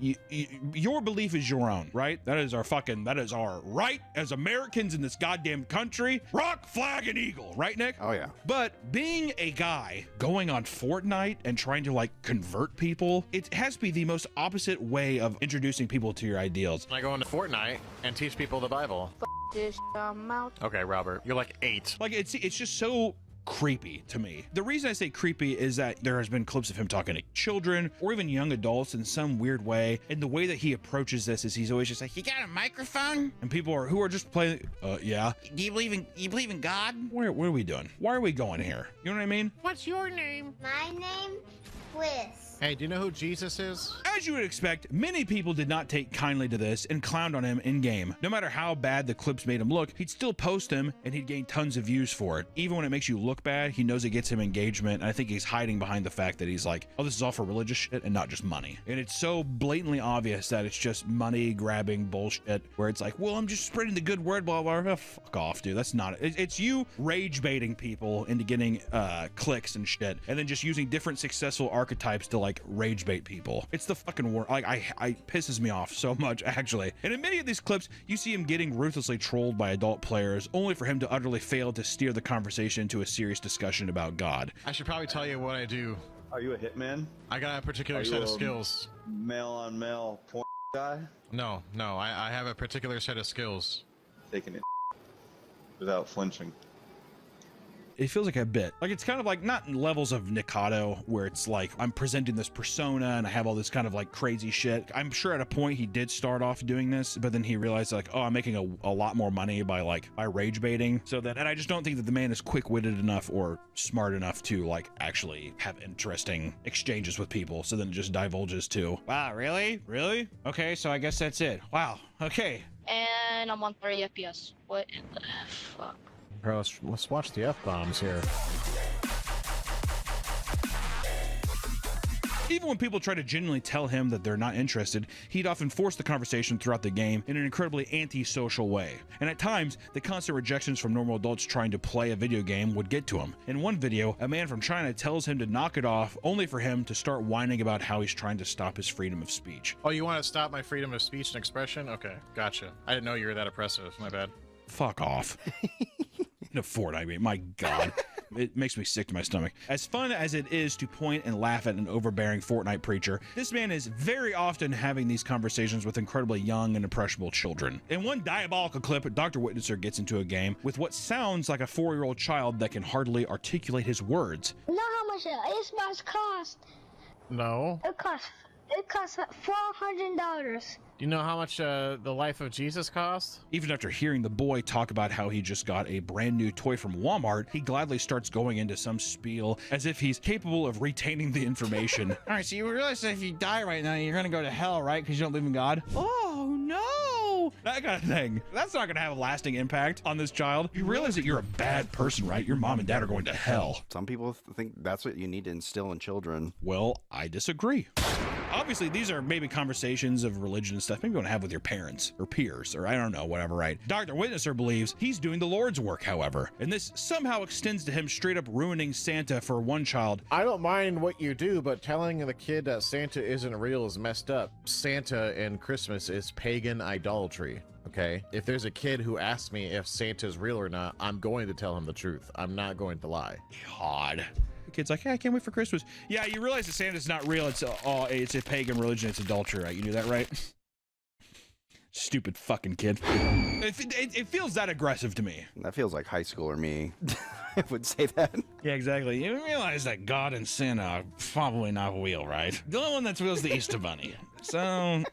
Your belief is your own, right? That is our right as Americans in this goddamn country. Rock, flag, and eagle, right, Nick? Oh, yeah. But being a guy going on Fortnite and trying to like convert people, it has to be the most opposite way of introducing people to your ideals. I go into Fortnite and teach people the Bible. This out. Okay, Robert, you're like 8. Like, it's just so creepy to me. The reason I say creepy is that there has been clips of him talking to children or even young adults in some weird way, and the way that he approaches this is he's always just like, you got a microphone? And people who are just playing, yeah. Do you believe in God? What are we doing? Why are we going here? You know what I mean? What's your name? My name, Quiz. Hey, do you know who Jesus is? As you would expect, many people did not take kindly to this and clowned on him in-game. No matter how bad the clips made him look, he'd still post them and he'd gain tons of views for it. Even when it makes you look bad, he knows it gets him engagement, and I think he's hiding behind the fact that he's like, oh, this is all for religious shit and not just money. And it's so blatantly obvious that it's just money-grabbing bullshit where it's like, well, I'm just spreading the good word, blah, blah, blah. Fuck off, dude. That's not it. It's you rage-baiting people into getting clicks and shit, and then just using different successful archetypes to like rage-bait people. It's the fucking word. Like, I pisses me off so much, actually. And in many of these clips, you see him getting ruthlessly trolled by adult players, only for him to utterly fail to steer the conversation into a serious discussion about God. I should probably tell you what I do. Are you a hitman? I got a particular set of skills. Male on male porn guy? No, I have a particular set of skills. Taking it without flinching. It feels like a bit. Like, it's kind of like, not in levels of Nikado, where it's like, I'm presenting this persona and I have all this kind of like crazy shit. I'm sure at a point he did start off doing this, but then he realized like, oh, I'm making a lot more money by rage baiting. So that, and I just don't think that the man is quick-witted enough or smart enough to like actually have interesting exchanges with people. So then it just divulges to, wow, really? Really? Okay, so I guess that's it. Wow, okay. And I'm on 30 FPS. What in the fuck? Bro, let's watch the F-bombs here. Even when people try to genuinely tell him that they're not interested, he'd often force the conversation throughout the game in an incredibly anti-social way. And at times, the constant rejections from normal adults trying to play a video game would get to him. In one video, a man from China tells him to knock it off, only for him to start whining about how he's trying to stop his freedom of speech. Oh, you want to stop my freedom of speech and expression? Okay, gotcha. I didn't know you were that oppressive. My bad. Fuck off. No, Fortnite, I mean, my God. It makes me sick to my stomach. As fun as it is to point and laugh at an overbearing Fortnite preacher, this man is very often having these conversations with incredibly young and impressionable children. In one diabolical clip, Dr. Witnesser gets into a game with what sounds like a 4-year-old child that can hardly articulate his words. You know how much an Xbox cost? No. It costs $400. Do you know how much the life of Jesus cost? Even after hearing the boy talk about how he just got a brand new toy from Walmart, he gladly starts going into some spiel as if he's capable of retaining the information. All right, so you realize that if you die right now, you're gonna go to hell, right? Because you don't believe in God? Oh, no! That kind of thing. That's not gonna have a lasting impact on this child. You realize that you're a bad person, right? Your mom and dad are going to hell. Some people think that's what you need to instill in children. Well, I disagree. Obviously, these are maybe conversations of religion and stuff maybe you want to have with your parents or peers or I don't know, whatever, right? Dr. Witnesser believes he's doing the Lord's work, however, and this somehow extends to him straight up ruining Santa for one child. I don't mind what you do, but telling the kid that Santa isn't real is messed up. Santa and Christmas is pagan idolatry. Okay, if there's a kid who asks me if Santa's real or not, I'm going to tell him the truth. I'm not going to lie. God. The kid's like, hey, I can't wait for Christmas. Yeah, you realize that Santa's not real. It's a pagan religion. It's adultery, right? You knew that, right? Stupid fucking kid. It feels that aggressive to me. That feels like high school or me. I would say that. Yeah, exactly. You realize that God and Santa are probably not real, right? The only one that's real is the Easter Bunny. So,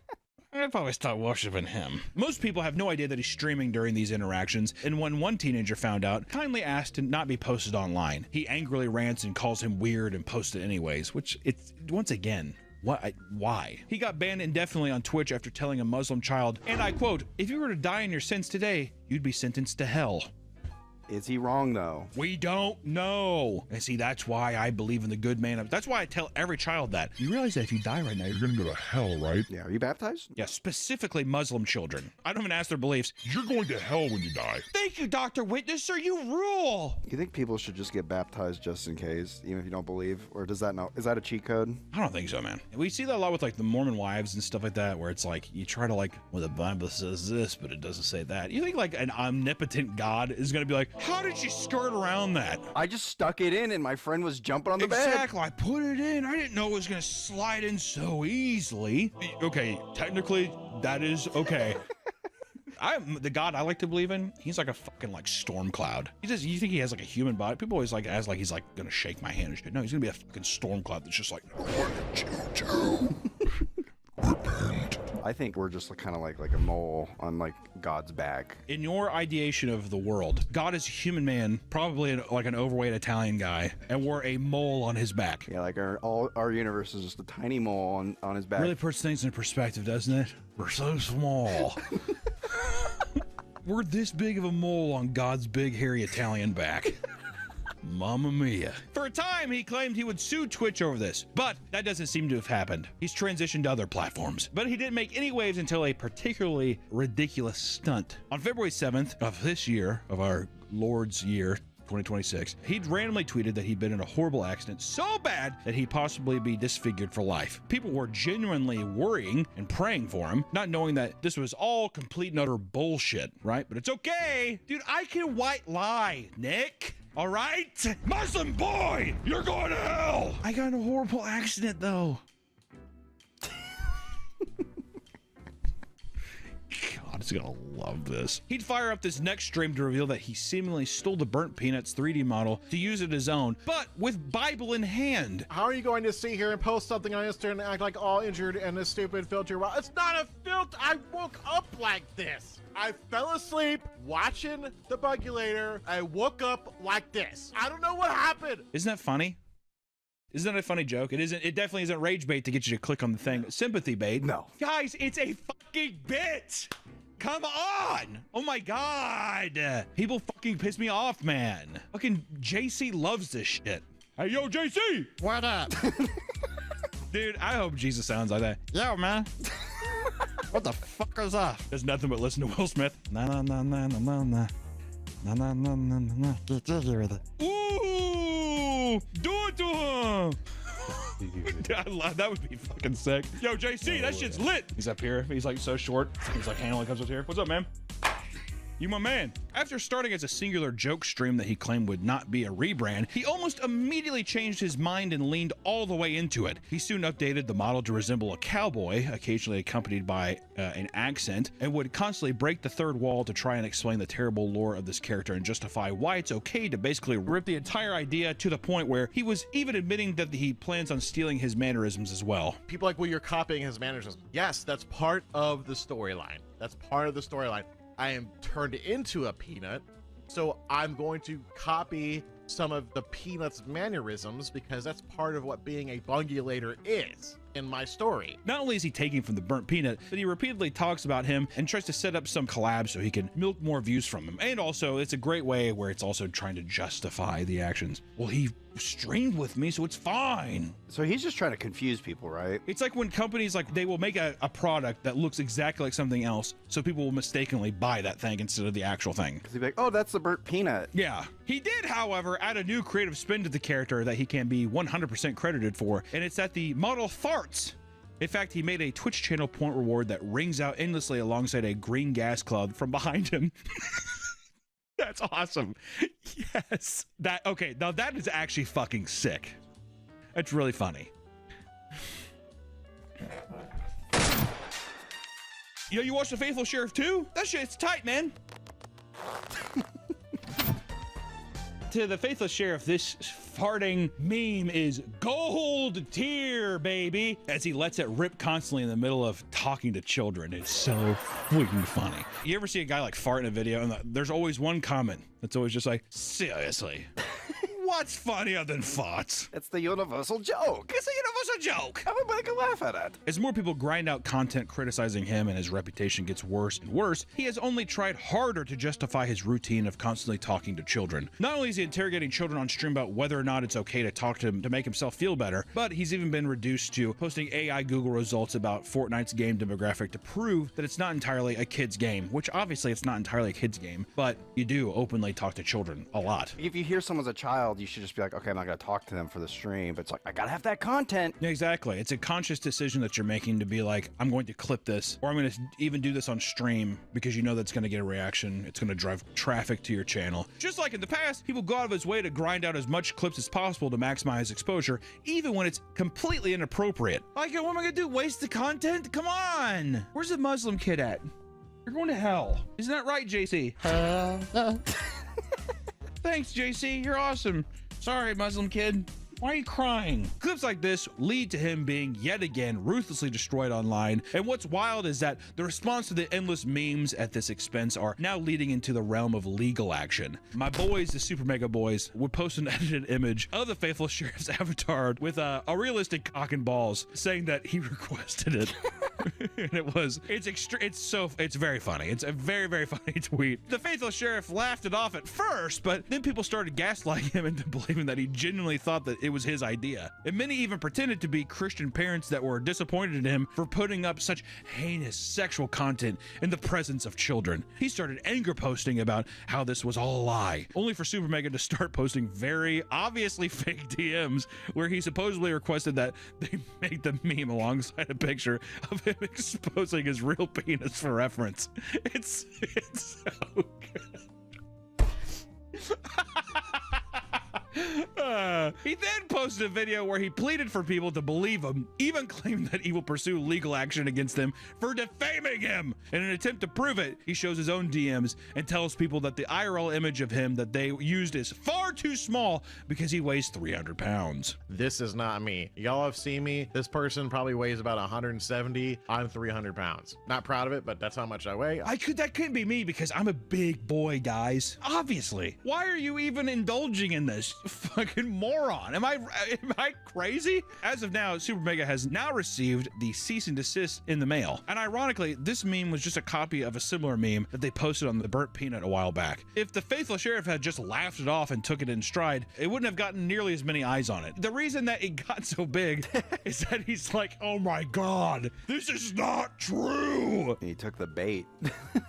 I'd probably stop worshiping him. Most people have no idea that he's streaming during these interactions, and when one teenager found out, kindly asked to not be posted online. He angrily rants and calls him weird and posts it anyways, which it's, once again, why? He got banned indefinitely on Twitch after telling a Muslim child, and I quote, "If you were to die in your sins today, you'd be sentenced to hell." Is he wrong though? We don't know. And see, that's why I believe in the good man. That's why I tell every child that. You realize that if you die right now, you're gonna go to hell, right? Yeah, are you baptized? Yeah, specifically Muslim children. I don't even ask their beliefs. You're going to hell when you die. Thank you, Dr. Witnesser, you rule. You think people should just get baptized just in case, even if you don't believe? Or does that is that a cheat code? I don't think so, man. We see that a lot with like the Mormon wives and stuff like that, where it's like, you try to like, well, the Bible says this, but it doesn't say that. You think like an omnipotent God is gonna be like, how did you skirt around that? I just stuck it in and my friend was jumping on the bed. Exactly, I put it in. I didn't know it was gonna slide in so easily. Okay, technically, that is okay. The God I like to believe in, he's like a fucking like storm cloud. You think he has like a human body? People always like ask like he's like gonna shake my hand and shit. No, he's gonna be a fucking storm cloud that's just like, I think we're just kind of like a mole on like God's back. In your ideation of the world, God is a human man, probably like an overweight Italian guy, and we're a mole on his back. Yeah, like our universe is just a tiny mole on his back. Really puts things in perspective, doesn't it? We're so small. We're this big of a mole on God's big hairy Italian back. Mamma mia. For a time, he claimed he would sue Twitch over this, but that doesn't seem to have happened. He's transitioned to other platforms, but he didn't make any waves until a particularly ridiculous stunt. On February 7th of this year, of our Lord's year, 2026, he'd randomly tweeted that he'd been in a horrible accident so bad that he'd possibly be disfigured for life. People were genuinely worrying and praying for him, not knowing that this was all complete and utter bullshit, right? But it's okay. Dude, I can white lie, Nick. All right? Muslim boy, you're going to hell. I got in a horrible accident though. God is gonna love this. He'd fire up this next stream to reveal that he seemingly stole the Burnt Peanuts 3D model to use it his own, but with Bible in hand. How are you going to sit here and post something on Instagram and act like all injured and this stupid filter? Well, it's not a filter. I woke up like this. I fell asleep watching the Bugulator. I woke up like this. I don't know what happened. Isn't that funny? Isn't that a funny joke? It isn't. It definitely isn't rage bait to get you to click on the thing. Sympathy bait. No. Guys, it's a fucking bit. Come on. Oh my God. People fucking piss me off, man. Fucking JC loves this shit. Hey, yo, JC. What up? Dude, I hope Jesus sounds like that. Yo, man. What the fuck is that? Does nothing but listen to Will Smith. Nah, nah, nah, nah, nah, nah, nah. Nah, nah, nah, nah, nah. Get jiggy with it. Ooh, do it to him. That would be fucking sick. Yo, JC, that shit's lit. He's up here. He's like so short. He's like handling comes up here. What's up, man? You my man. After starting as a singular joke stream that he claimed would not be a rebrand, he almost immediately changed his mind and leaned all the way into it. He soon updated the model to resemble a cowboy, occasionally accompanied by an accent, and would constantly break the third wall to try and explain the terrible lore of this character and justify why it's okay to basically rip the entire idea, to the point where he was even admitting that he plans on stealing his mannerisms as well. People like, well, you're copying his mannerisms. Yes, that's part of the storyline. That's part of the storyline. I am turned into a peanut, so I'm going to copy some of the Peanut's mannerisms because that's part of what being a Bungulator is in my story. Not only is he taking from the Burnt Peanut, but he repeatedly talks about him and tries to set up some collab so he can milk more views from him. And also, it's a great way where it's also trying to justify the actions. Well, he streamed with me, so it's fine. So he's just trying to confuse people, right? It's like when companies, like, they will make a product that looks exactly like something else, so people will mistakenly buy that thing instead of the actual thing. He'd be like, oh, that's the Burnt Peanut. Yeah. He did, however, add a new creative spin to the character that he can be 100% credited for, and it's that the model farts. In fact, he made a Twitch channel point reward that rings out endlessly alongside a green gas cloud from behind him. That's awesome. Yes. Okay, now that is actually fucking sick. That's really funny. Yo, you watched The Faithful Sheriff 2? That shit's tight, man. To the faithless sheriff, this farting meme is gold tier, baby, as he lets it rip constantly in the middle of talking to children. It's so freaking funny. You ever see a guy like fart in a video and there's always one comment that's always just like, seriously? What's funnier than farts? It's the universal joke. It's a universal joke. Everybody can laugh at it. As more people grind out content criticizing him and his reputation gets worse and worse, he has only tried harder to justify his routine of constantly talking to children. Not only is he interrogating children on stream about whether or not it's okay to talk to them to make himself feel better, but he's even been reduced to posting AI Google results about Fortnite's game demographic to prove that it's not entirely a kid's game, which obviously it's not entirely a kid's game, but you do openly talk to children a lot. If you hear someone's a child, you should just be like, okay, I'm not going to talk to them for the stream, but it's like, I got to have that content. Exactly. It's a conscious decision that you're making to be like, I'm going to clip this, or I'm going to even do this on stream because you know that's going to get a reaction. It's going to drive traffic to your channel. Just like in the past, he will go out of his way to grind out as much clips as possible to maximize exposure, even when it's completely inappropriate. Like, what am I going to do? Waste the content? Come on. Where's the Muslim kid at? You're going to hell. Isn't that right, JC? Thanks, JC. You're awesome. Sorry, Muslim kid. Why are you crying? Clips like this lead to him being yet again ruthlessly destroyed online. And what's wild is that the response to the endless memes at this expense are now leading into the realm of legal action. My boys, the Super Mega Boys, would post an edited image of the faithful sheriff's avatar with a realistic cock and balls, saying that he requested it. And it's very funny. It's a very, very funny tweet. The faithful sheriff laughed it off at first, but then people started gaslighting him into believing that he genuinely thought that it was his idea. And many even pretended to be Christian parents that were disappointed in him for putting up such heinous sexual content in the presence of children. He started anger posting about how this was all a lie, only for Super Mega to start posting very obviously fake DMs where he supposedly requested that they make the meme alongside a picture of him exposing his real penis for reference. It's so good. He then posted a video where he pleaded for people to believe him, even claimed that he will pursue legal action against them for defaming him. In an attempt to prove it, he shows his own DMs and tells people that the IRL image of him that they used is far too small because he weighs 300 pounds. This is not me. Y'all have seen me. This person probably weighs about 170. I'm 300 pounds. Not proud of it, but that's how much I weigh. That couldn't be me because I'm a big boy, guys. Obviously. Why are you even indulging in this? Fucking moron. Am I crazy? As of now, Super Mega has now received the cease and desist in the mail. And ironically, this meme was just a copy of a similar meme that they posted on the Burnt Peanut a while back. If the faithful sheriff had just laughed it off and took it in stride, it wouldn't have gotten nearly as many eyes on it. The reason that it got so big is that he's like, oh my God, this is not true. He took the bait.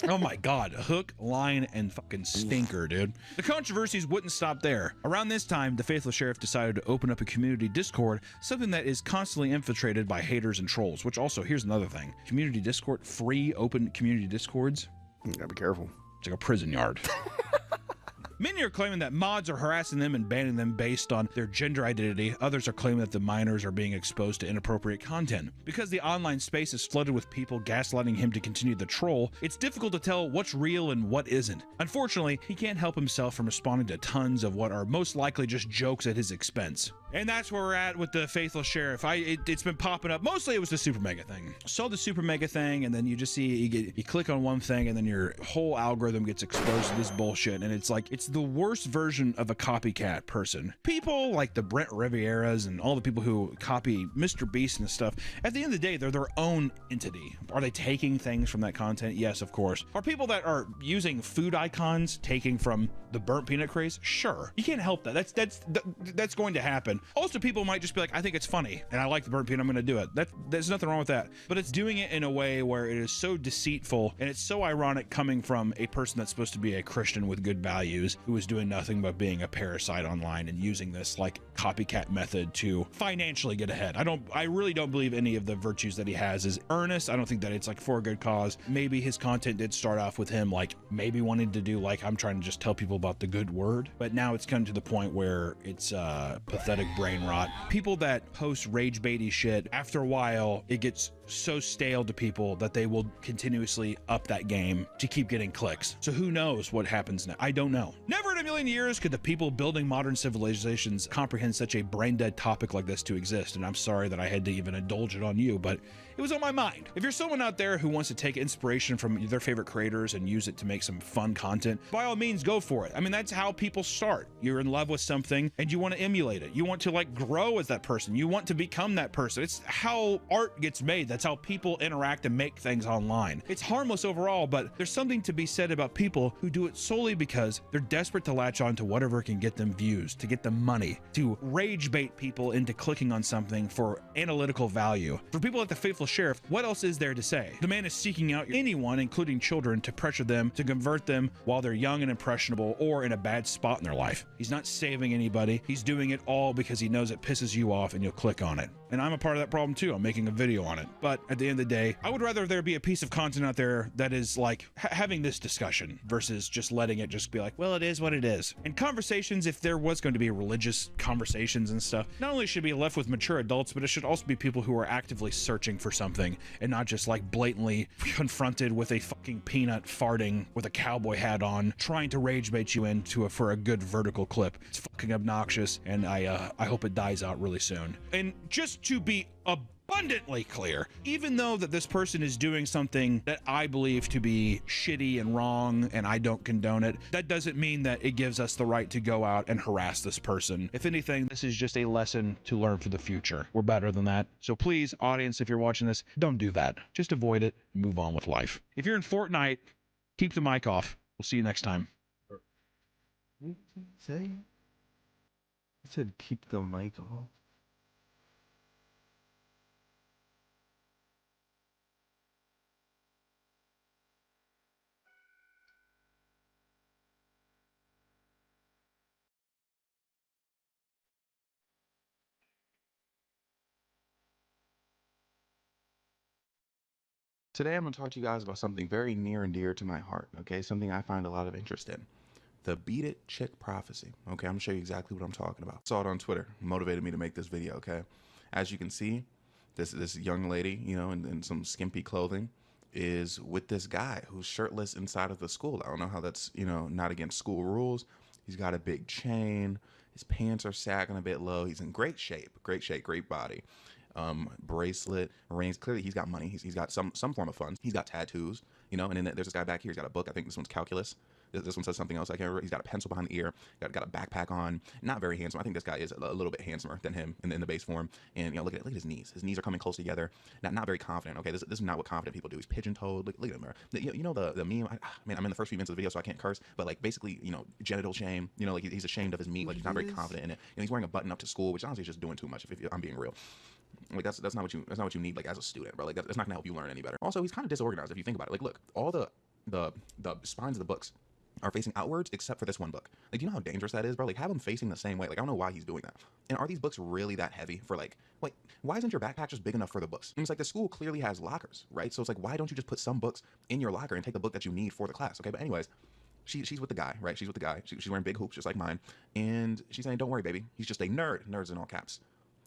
Oh my God, hook, line, and fucking stinker, dude. The controversies wouldn't stop there. Around this time, the faithful sheriff decided to open up a community Discord, something that is constantly infiltrated by haters and trolls, which also, here's another thing. Community Discord, free open community Discords. You gotta be careful. It's like a prison yard. Many are claiming that mods are harassing them and banning them based on their gender identity. Others are claiming that the minors are being exposed to inappropriate content. Because the online space is flooded with people gaslighting him to continue the troll, it's difficult to tell what's real and what isn't. Unfortunately, he can't help himself from responding to tons of what are most likely just jokes at his expense. And that's where we're at with the faithful sheriff. It's been popping up. Mostly it was the Super Mega thing. Saw the Super Mega thing, and then you just see you click on one thing, and then your whole algorithm gets exposed to this bullshit. And it's like, it's the worst version of a copycat person. People like the Brent Rivieras and all the people who copy Mr. Beast and stuff, at the end of the day, they're their own entity. Are they taking things from that content? Yes, of course. Are people that are using food icons taking from the burnt peanut craze? Sure. You can't help that. That's going to happen. Also, people might just be like, I think it's funny and I like the burnt peanut, I'm going to do it. There's nothing wrong with that. But it's doing it in a way where it is so deceitful and it's so ironic coming from a person that's supposed to be a Christian with good values who is doing nothing but being a parasite online and using this like copycat method to financially get ahead. I really don't believe any of the virtues that he has is earnest. I don't think that it's like for a good cause. Maybe his content did start off with him like maybe wanting to do like, I'm trying to just tell people about the good word, but now it's come to the point where it's pathetic brain rot. People that post rage baity shit, after a while it gets so stale to people that they will continuously up that game to keep getting clicks. So who knows what happens now? I don't know. Never in a million years could the people building modern civilizations comprehend such a brain-dead topic like this to exist, and I'm sorry that I had to even indulge it on you, but it was on my mind. If you're someone out there who wants to take inspiration from their favorite creators and use it to make some fun content, by all means, go for it. I mean, that's how people start. You're in love with something and you want to emulate it. You want to like grow as that person. You want to become that person. It's how art gets made. That's how people interact and make things online. It's harmless overall, but there's something to be said about people who do it solely because they're desperate to latch on to whatever can get them views, to get them money, to rage bait people into clicking on something for analytical value. For people like the Faithful Sheriff, what else is there to say? The man is seeking out anyone, including children, to pressure them, to convert them while they're young and impressionable or in a bad spot in their life. He's not saving anybody. He's doing it all because he knows it pisses you off and you'll click on it. And I'm a part of that problem too. I'm making a video on it. But at the end of the day, I would rather there be a piece of content out there that is like having this discussion versus just letting it just be like, well, it is what it is. And conversations, if there was going to be religious conversations and stuff, not only should be left with mature adults, but it should also be people who are actively searching for something and not just like blatantly confronted with a fucking peanut farting with a cowboy hat on, trying to rage bait you into for a good vertical clip. It's fucking obnoxious, and I hope it dies out really soon. And just to be abundantly clear, even though that this person is doing something that I believe to be shitty and wrong and I don't condone it, that doesn't mean that it gives us the right to go out and harass this person. If anything, this is just a lesson to learn for the future. We're better than that. So please, audience, if you're watching this, don't do that. Just avoid it and move on with life. If you're in Fortnite, keep the mic off. We'll see you next time. What did you say? I said keep the mic off. Today I'm going to talk to you guys about something very near and dear to my heart, okay? Something I find a lot of interest in. The Beat It Chick Prophecy, okay? I'm going to show you exactly what I'm talking about. Saw it on Twitter, motivated me to make this video, okay? As you can see, this young lady, you know, in some skimpy clothing is with this guy who's shirtless inside of the school. I don't know how that's, you know, not against school rules. He's got a big chain. His pants are sagging a bit low. He's in great shape, great body. Bracelet, rings. Clearly he's got money. He's got some form of funds. He's got tattoos, you know, and then there's this guy back here. He's got a book. I think this one's calculus. This one says something else. I can't remember. He's got a pencil behind the ear. Got a backpack on. Not very handsome. I think this guy is a little bit handsomer than him in the base form. And, you know, look at his knees. His knees are coming close together. Not very confident. Okay, this is not what confident people do. He's pigeon-toed. Look at him. You know the meme. Man, I'm in the first few minutes of the video, so I can't curse. But like basically, you know, genital shame. You know, like he's ashamed of his meat. Like he's not very confident in it. You know, he's wearing a button up to school, which honestly is just doing too much. If I'm being real. Like that's not what you need like as a student, bro. Like that's not gonna help you learn any better. Also, he's kind of disorganized if you think about it. Like, look, all the spines of the books are facing outwards except for this one book. Like, do you know how dangerous that is, bro? Like, have them facing the same way. Like, I don't know why he's doing that. And are these books really that heavy for like why isn't your backpack just big enough for the books? And it's like the school clearly has lockers, right? So it's like, why don't you just put some books in your locker and take the book that you need for the class? Okay, but anyways. She's with the guy, right? She's with the guy. She's wearing big hoops just like mine. And she's saying, don't worry, baby. He's just a nerd. Nerds in all caps.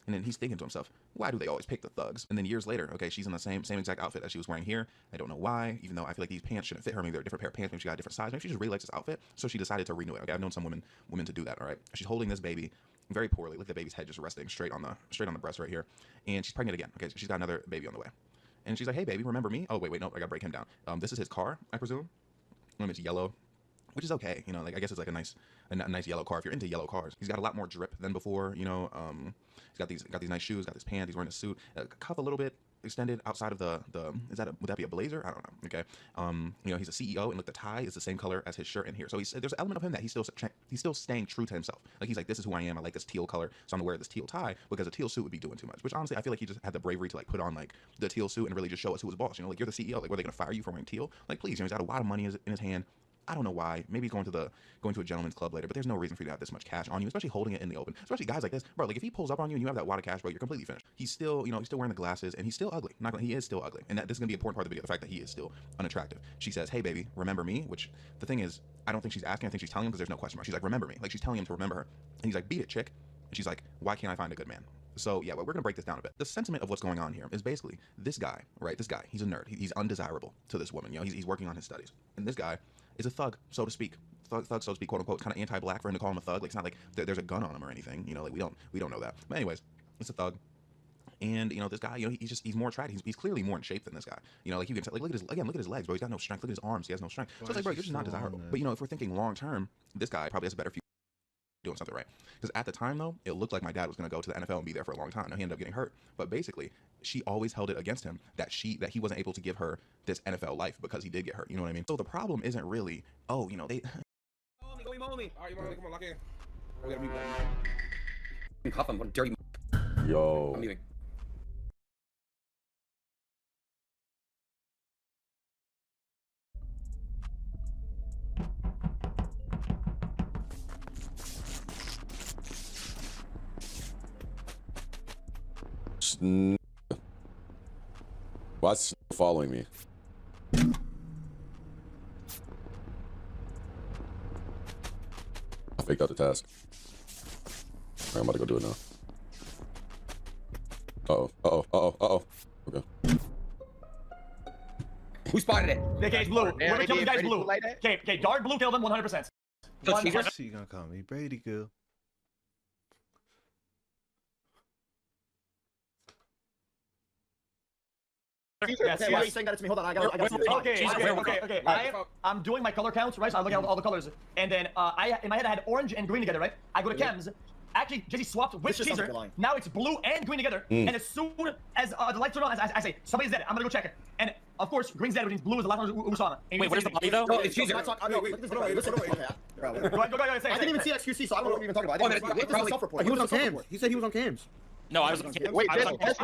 And then he's thinking to himself, why do they always pick the thugs? And then years later, okay, she's in the same exact outfit that she was wearing here. I don't know why, even though I feel like these pants shouldn't fit her. Maybe they're a different pair of pants. Maybe she got a different size. Maybe she just really likes this outfit. So she decided to renew it. Okay, I've known some women to do that, all right? She's holding this baby very poorly. Look at the baby's head just resting straight on the breast right here. And she's pregnant again. Okay, so she's got another baby on the way. And she's like, hey, baby, remember me? Oh, wait, no, I gotta break him down. This is his car, I presume. It's yellow. Which is okay, you know, like I guess it's like a nice yellow car if you're into yellow cars. He's got a lot more drip than before, you know. He's got these nice shoes, got this pants, he's wearing a suit, cuff a little bit extended outside of would that be a blazer? I don't know. Okay, you know, he's a CEO, and look, the tie is the same color as his shirt in here. So there's an element of him that he's still staying true to himself. Like he's like, this is who I am. I like this teal color, so I'm gonna wear this teal tie because a teal suit would be doing too much. Which honestly, I feel like he just had the bravery to like put on like the teal suit and really just show us who was boss. You know, like you're the CEO. Like, were they gonna fire you for wearing teal? Like, please, you know, he's got a lot of money in his hand. I don't know why. Maybe he's going to a gentleman's club later, but there's no reason for you to have this much cash on you, especially holding it in the open. Especially guys like this, bro. Like if he pulls up on you and you have that wad of cash, bro, you're completely finished. He's still, you know, he's still wearing the glasses and he's still ugly. He is still ugly, and this is gonna be an important part of the video. The fact that he is still unattractive. She says, "Hey, baby, remember me?" Which the thing is, I don't think she's asking. I think she's telling him because there's no question mark. She's like, "Remember me?" Like she's telling him to remember her, and he's like, "Beat it, chick." And she's like, "Why can't I find a good man?" So yeah, we're gonna break this down a bit. The sentiment of what's going on here is basically this guy, right? This guy, he's a nerd. He's undesirable to this woman. You know, he's working on his studies, and this guy is a thug, so to speak. thug, so to speak, quote unquote, kind of anti-black for him to call him a thug. Like it's not like there's a gun on him or anything. You know, like we don't know that. But anyways, it's a thug. And, you know, this guy, you know, he's more attractive. He's clearly more in shape than this guy. You know, like you can tell, like, look at his legs, bro. He's got no strength. Look at his arms. He has no strength. So it's like, bro, you're just not desirable. But, you know, if we're thinking long term, this guy probably has a better future doing something right. Because at the time, though, it looked like my dad was going to go to the NFL and be there for a long time. Now, he ended up getting hurt. But basically, she always held it against him that he wasn't able to give her this NFL life because he did get hurt. You know what I mean? So the problem isn't really, oh, you know, they... All right, come on, lock in. We gotta mute. Cuff him, what a dirty... Yo. I'm leaving. Why's following me? I faked out the task. Alright, I'm about to go do it now. Uh-oh. Okay. Who spotted it? Okay, blue. Whoever killed you guys, blue. Okay, dark blue killed him 100%. She gonna call me Brady Girl. Yes, why are you saying that to me? Hold on, I got okay. I'm doing my color counts, right? So I'm looking at all the colors. And then in my head I had orange and green together, right? I go to chems. Actually, Jesse swapped with Cheeser. Now it's blue and green together. And as soon as the lights turn on, I say, somebody's dead. I'm gonna go check it. And of course, green's dead, which means blue is the last one who saw it. Wait, where's the body though? No, it's Cheeser. Listen. I didn't even see XQC, so I don't know what you're even talking about. He was on cams. He said he was on cams. No, I was on cams. Wait, I was doing a test.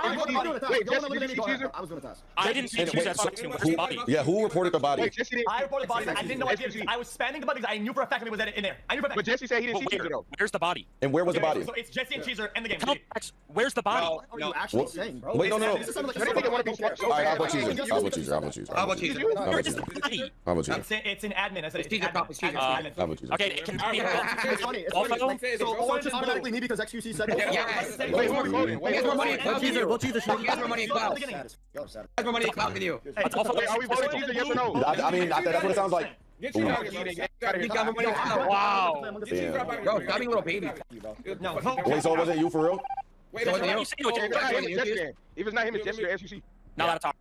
I didn't see Cheeser's body. Yeah, who reported the body? I reported the body. I didn't know what it is. I was spanning the body because I knew for a fact that it was in there. I knew for a fact. But Jesse said he didn't see Cheeser though. Where's the body? And where was the body? So it's Jesse and Cheeser in the game. Where's the body? What are you actually saying, bro? Wait, no. Alright, How about Cheeser? It's an admin. I said it's admin. How about Cheeser? Okay, can it's funny. So orange is automatically me because XQC said it. Wait, more money. Vote Cheeser. He has more money in clout. He has more money in clout than you. Are we voting Cheeser, yes or no? I mean, that's what it sounds like. Wow. Damn. Bro, stop being a little baby. Wait, so was it you for real? Wait, if it's not him, it's Jesse or SUC. Not allowed to talk.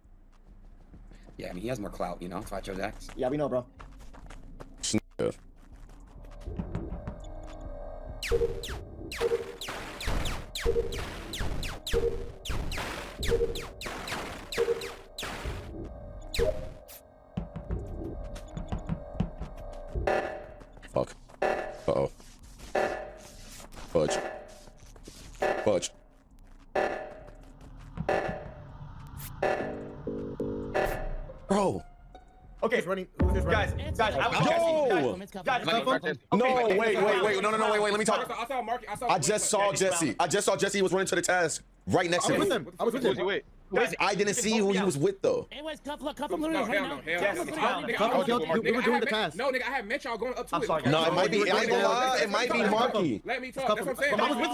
Yeah, I mean, he has more clout, you know? That's why I chose X. Yeah, we know, bro. Fuck. Uh-oh. Fudge. Bro. Okay, guys, I was No, wait, no, let me talk. I saw Marky. I just saw Jesse was running to the task right next to me. I was with him. I didn't see who he was with though. Anyways, cuff him literally right now. We were doing the task. No, nigga, I had met y'all going up to it. No, it might be. I ain't gonna lie. It might be Marky. Let me talk. That's what I'm saying. I was with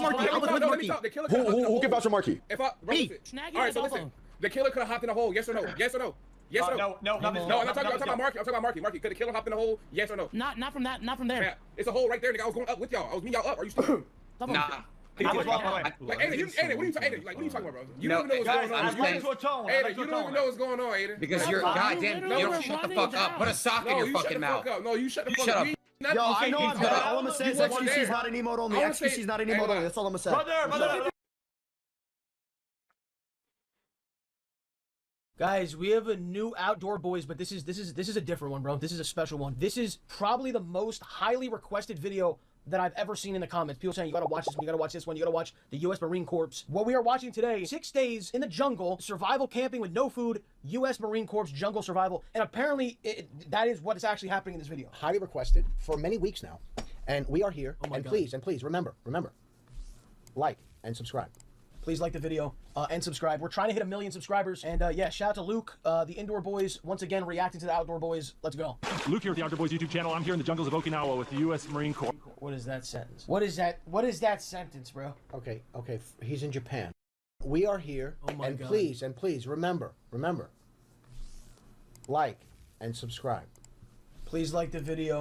Marky. Who can vouch for Marky? Me. All right, so listen. The killer could have hopped in the hole. Yes or no? Yes or no? Yes or no? No, I'm not talking about Marky. I'm talking about Marky. Could the killer hop in the hole? Yes or no? Not from that. Not from there. Yeah, it's a hole right there, nigga. I was going up with y'all. I was meeting y'all up. Are you still? Nah. I was wrong. Like, what are you talking about, bro? You don't even know what's going on. Aiden, you don't even know what's going on, Aiden. Because you're goddamn. You don't shut the fuck up. Put a sock in your fucking mouth. No, you shut the fuck up. Yo, I know I'm good. All I'm gonna say is XQC's not an emote only. XQC's not an emote only. That's all I'm gonna say. Brother. Guys, we have a new Outdoor Boys, but this is a different one, bro. This is a special one. This is probably the most highly requested video that I've ever seen in the comments. People saying, you gotta watch this one, you gotta watch this one, you gotta watch the U.S. Marine Corps. What we are watching today, 6 days in the jungle, survival camping with no food, U.S. Marine Corps jungle survival, and apparently that is what is actually happening in this video. Highly requested for many weeks now, and we are here. And please, remember, like and subscribe. Please like the video and subscribe. We're trying to hit 1 million subscribers. And yeah, shout out to Luke, the Indoor Boys, once again reacting to the Outdoor Boys. Let's go. Luke here with the Outdoor Boys YouTube channel. I'm here in the jungles of Okinawa with the U.S. Marine Corps. What is that sentence? What is that sentence, bro? Okay, he's in Japan. We are here. Oh my God. Please, remember, like and subscribe. Please like the video.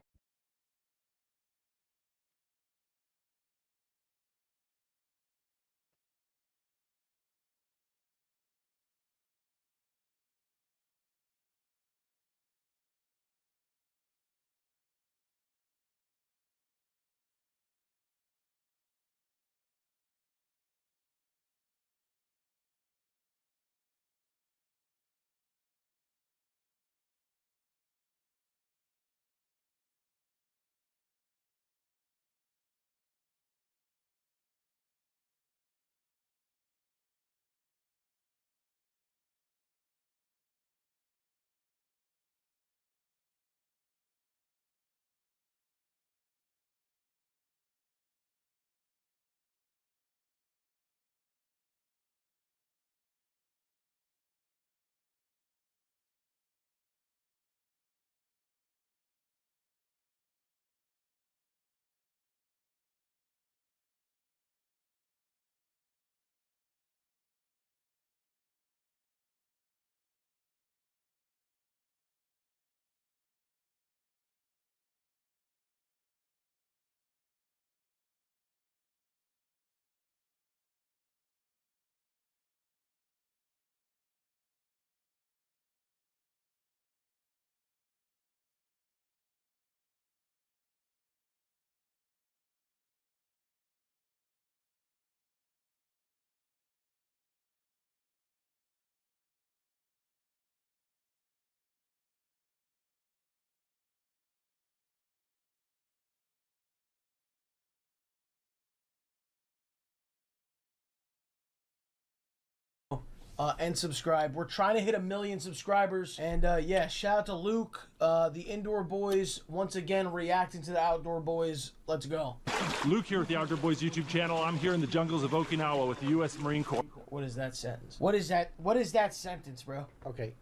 and subscribe. We're trying to hit 1 million subscribers. And yeah, shout out to Luke, the Indoor Boys, once again reacting to the Outdoor Boys. Let's go. Luke here with the Outdoor Boys YouTube channel. I'm here in the jungles of Okinawa with the U.S. Marine Corps. What is that sentence? What is that sentence, bro? Okay,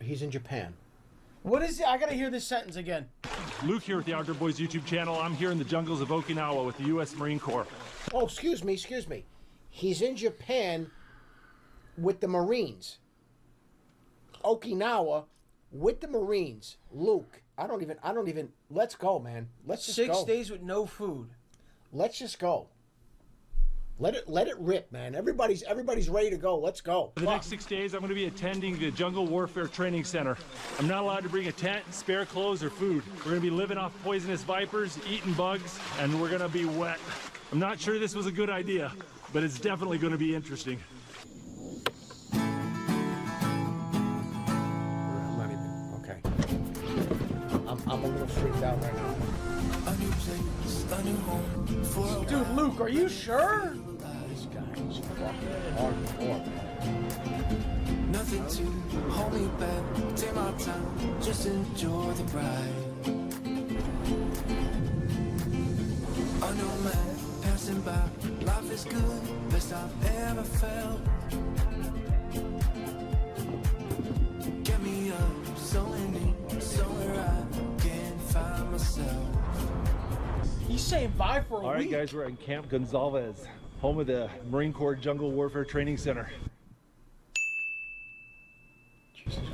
he's in Japan. What is it? I gotta hear this sentence again. Luke here with the Outdoor Boys YouTube channel. I'm here in the jungles of Okinawa with the U.S. Marine Corps. Oh, excuse me. He's in Japan with the Marines. Okinawa with the Marines. Luke, I don't even, let's go, man. Let's just go. 6 days with no food. Let's just go. Let it rip, man. Everybody's ready to go. Let's go. For the next 6 days, I'm going to be attending the Jungle Warfare Training Center. I'm not allowed to bring a tent, spare clothes, or food. We're going to be living off poisonous vipers, eating bugs, and we're going to be wet. I'm not sure this was a good idea, but it's definitely going to be interesting. I'm not even, okay. I'm a little freaked out right now. Dude, Luke, are you sure? This guy is fucking hardcore, man. Nothing to hold me back. Take my time, just enjoy the ride. I know, man, passing by. Life is good, best I've ever felt. Get me up, somewhere I can find myself. He's saying bye for a week. All right, guys, we're in Camp Gonzalez, home of the Marine Corps Jungle Warfare Training Center.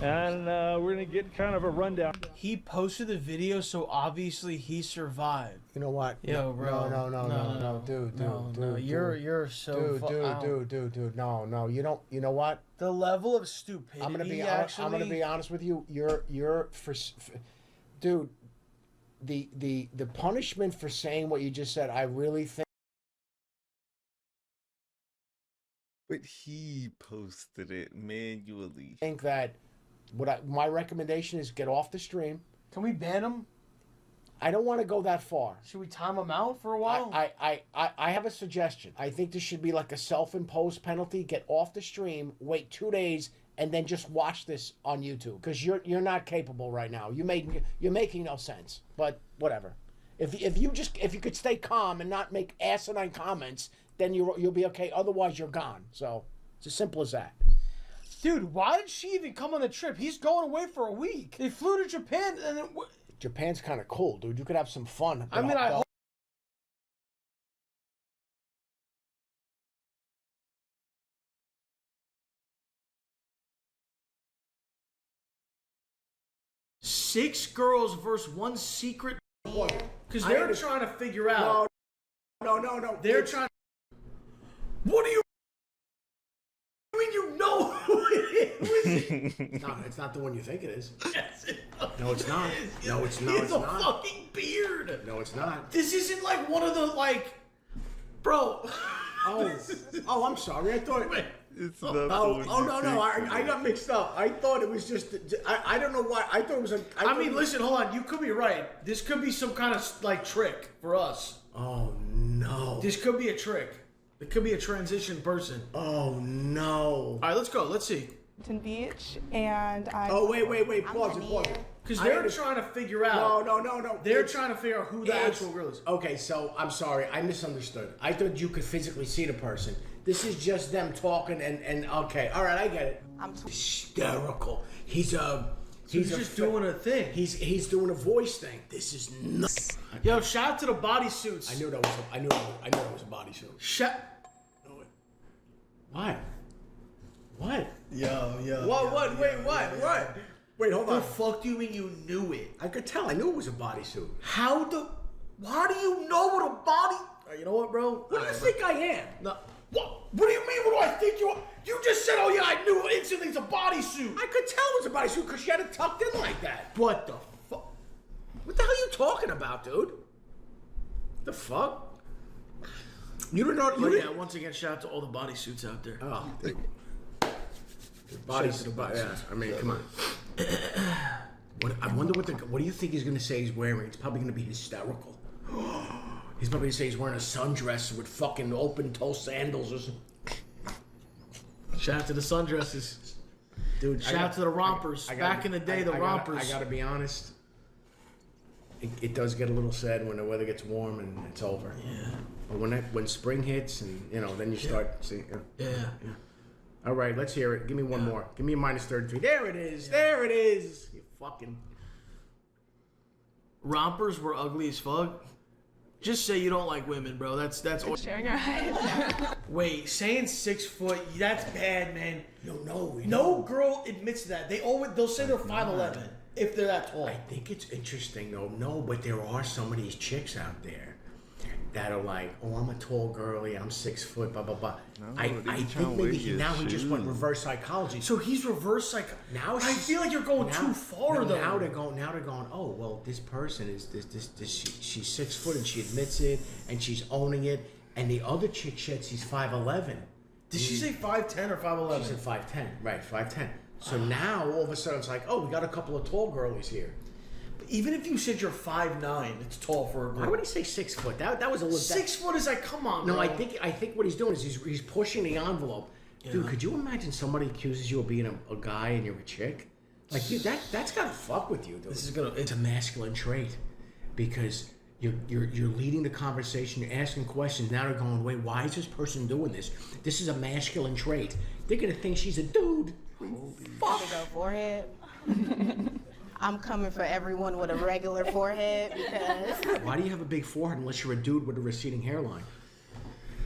And we're going to get kind of a rundown. He posted the video, so obviously he survived. You know what? Yo, bro. No, dude. You're so dude. No, you don't. You know what? The level of stupidity. I'm gonna be honest with you. You're dude. The punishment for saying what you just said, I really think. But he posted it manually. I think that my recommendation is get off the stream. Can we ban him? I don't want to go that far. Should we time him out for a while? I have a suggestion. I think this should be like a self-imposed penalty. Get off the stream, wait 2 days, and then just watch this on YouTube, because you're not capable right now. You're making no sense. But whatever. If you could stay calm and not make asinine comments, then you'll be okay. Otherwise, you're gone. So it's as simple as that. Dude, why did she even come on the trip? He's going away for a week. They flew to Japan and then... Japan's kind of cool, dude. You could have some fun. I mean, I hope... 6 girls versus 1 secret... Because they're trying to figure out... No. They're trying... What do you mean you know who it is? No, it's not the one you think it is. Yes, No, it's not. No, it's not. He has a fucking beard. No, it's not. This isn't like one of the, like... Bro. Oh, I'm sorry. I thought... It's not no. I got mixed up. I thought it was just... I don't know why. I thought it was a... I mean, listen, hold on. You could be right. This could be some kind of, like, trick for us. Oh, no. This could be a trick. It could be a transition person. Oh, no. All right, let's go. Let's see. Beach, and I... Oh, wait. Pause it. Because they're trying to figure out... No. They're trying to figure out who the actual girl is. Okay, so, I'm sorry. I misunderstood. I thought you could physically see the person. This is just them talking and okay. All right, I get it. I'm hysterical. He's just doing a thing. He's doing a voice thing. This is nuts. Yo, shout out to the bodysuits. I knew that was a bodysuit. What? Yo. What? What? Wait, hold on. The fuck do you mean you knew it? I could tell. I knew it was a bodysuit. Why do you know what a body... You know what, bro? What do you think I am? No. What do you mean? What do I think you are? You just said, oh yeah, I knew instantly it's a bodysuit. I could tell it was a bodysuit because she had it tucked in like that. What the fuck? What the hell are you talking about, dude? The fuck? You don't know. Yeah, once again, shout out to all the bodysuits out there. Oh, bodysuits. Yeah, I mean, come on. I wonder what do you think he's going to say he's wearing? It's probably going to be hysterical. He's probably going to say he's wearing a sundress with fucking open-toe sandals or something. Shout out to the sundresses. Dude, Shout out to the rompers. Back in the day, the rompers. I gotta be honest. It does get a little sad when the weather gets warm and it's over. Yeah. But when spring hits and then you start seeing. Yeah. All right, let's hear it. Give me one more. Give me a -33. There it is. There it is. You fucking. Rompers were ugly as fuck. Just say you don't like women, bro. That's all. Sharing our height. Wait, saying 6 foot, that's bad, man. No. No girl admits to that. They'll say they're 5'11" if they're that tall. I think it's interesting though. No, but there are some of these chicks out there that are like, oh, I'm a tall girlie, I'm 6 foot, blah blah blah. I think maybe he just went reverse psychology. So he's reverse psych. Now I feel like you're going too far though. Now they're going. Oh well, this person is she's 6 foot and she admits it and she's owning it. And the other chick says he's 5'11". Did she say 5'10" or 5'11"? She said 5'10". Right, 5'10". So now all of a sudden it's like, oh, we got a couple of tall girlies here. Even if you said you're 5'9", it's tall for a girl. Why would he say 6 foot? That was a little. 6 foot is like, come on. No, bro. I think what he's doing is he's pushing the envelope. Yeah. Dude, could you imagine somebody accuses you of being a guy and you're a chick? Like, dude, that's gotta fuck with you, dude. It's a masculine trait because you're leading the conversation. You're asking questions. Now they're going, wait, why is this person doing this? This is a masculine trait. They're gonna think she's a dude. Fuck. Go forehead. I'm coming for everyone with a regular forehead because. Why do you have a big forehead unless you're a dude with a receding hairline?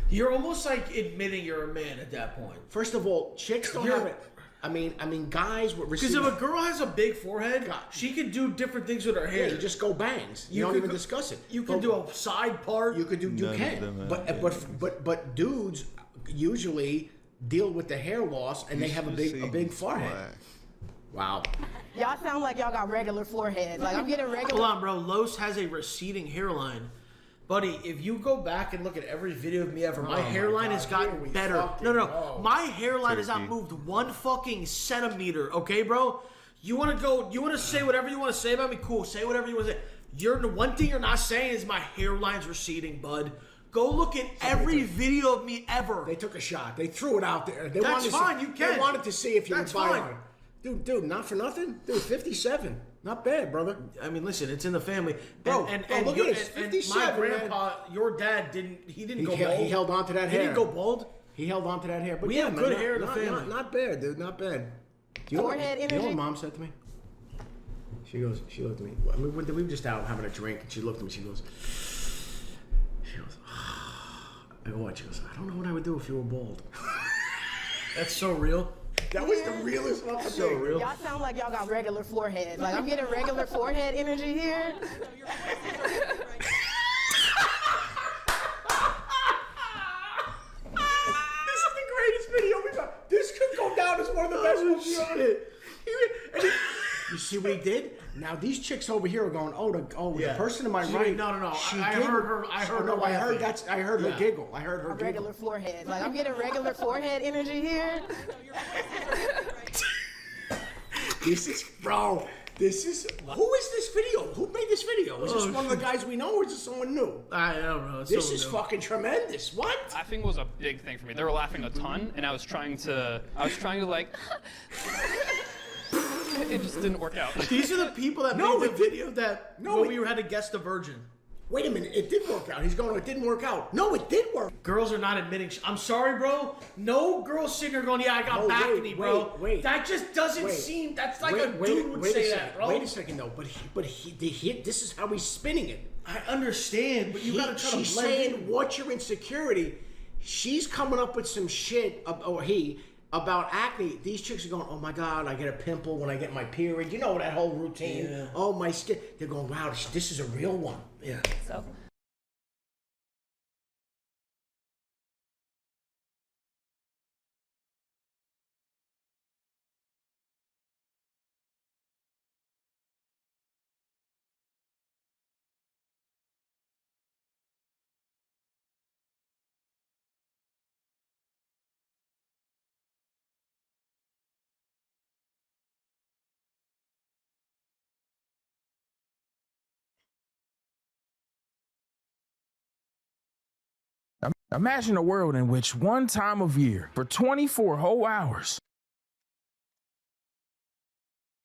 You're almost like admitting you're a man at that point. First of all, chicks don't have it. I mean, guys with receding. Because if a girl has a big forehead, she can do different things with her hair. Yeah, you just go bangs. You don't even discuss it. You can do a side part. You could do. You can. But dudes usually deal with the hair loss and they have a big forehead. Wow. Y'all sound like y'all got regular forehead. Like I'm getting regular. Hold on, bro. Los has a receding hairline. Buddy, if you go back and look at every video of me ever, my hairline has gotten better. No. My hairline has not moved 1 fucking centimeter, okay, bro? You want to say whatever you want to say about me? Cool, say whatever you want to say. One thing you're not saying is my hairline's receding, bud. Go look at every video of me ever. They took a shot. They threw it out there. That's fine, you can. They wanted to see if you would buy on it. Dude, not for nothing. Dude, 57. Not bad, brother. I mean, listen, it's in the family. Bro, look at this. 57, my grandpa, your dad he didn't go bald. He held on to that hair. He didn't go bald. He held on to that hair. But we have good hair in the family. Not bad, dude. Not bad. You know what Mom said to me? She looked at me. I mean, we were just out having a drink, and she looked at me. She goes, I go, what? She goes, I don't know what I would do if you were bald. That's so real. That was the realest fucking thing. So real. Y'all sound like y'all got regular forehead. Like I'm getting regular forehead energy here. This is the greatest video we got. This could go down as one of the best ones we ever. You see what he did? Now these chicks over here are going, the person to my right. No. I heard her. I heard her giggle. I heard her regular forehead. Like I'm getting regular forehead energy here. Who is this video? Who made this video? Is this one of the guys we know or is this someone new? I don't know. This is fucking tremendous. What? Laughing was a big thing for me. They were laughing a ton and I was trying to like it just didn't work out. These are the people that made the video that we had to guess the virgin. Wait a minute, it did work out. He's going, it didn't work out. No, it did work. Girls are not admitting. I'm sorry, bro. No girl's sitting there going, yeah, I got back in me, bro. Wait. That just doesn't seem. That's like a dude would say that, bro. Wait a second, though. But this is how he's spinning it. I understand, but you gotta try to blend in. She's saying, what's your insecurity? She's coming up with some shit, about acne. These chicks are going, oh my God, I get a pimple when I get my period. You know that whole routine. Yeah. Oh, my skin. They're going, wow, this is a real one. Yeah. So. Imagine a world in which one time of year, for 24 whole hours,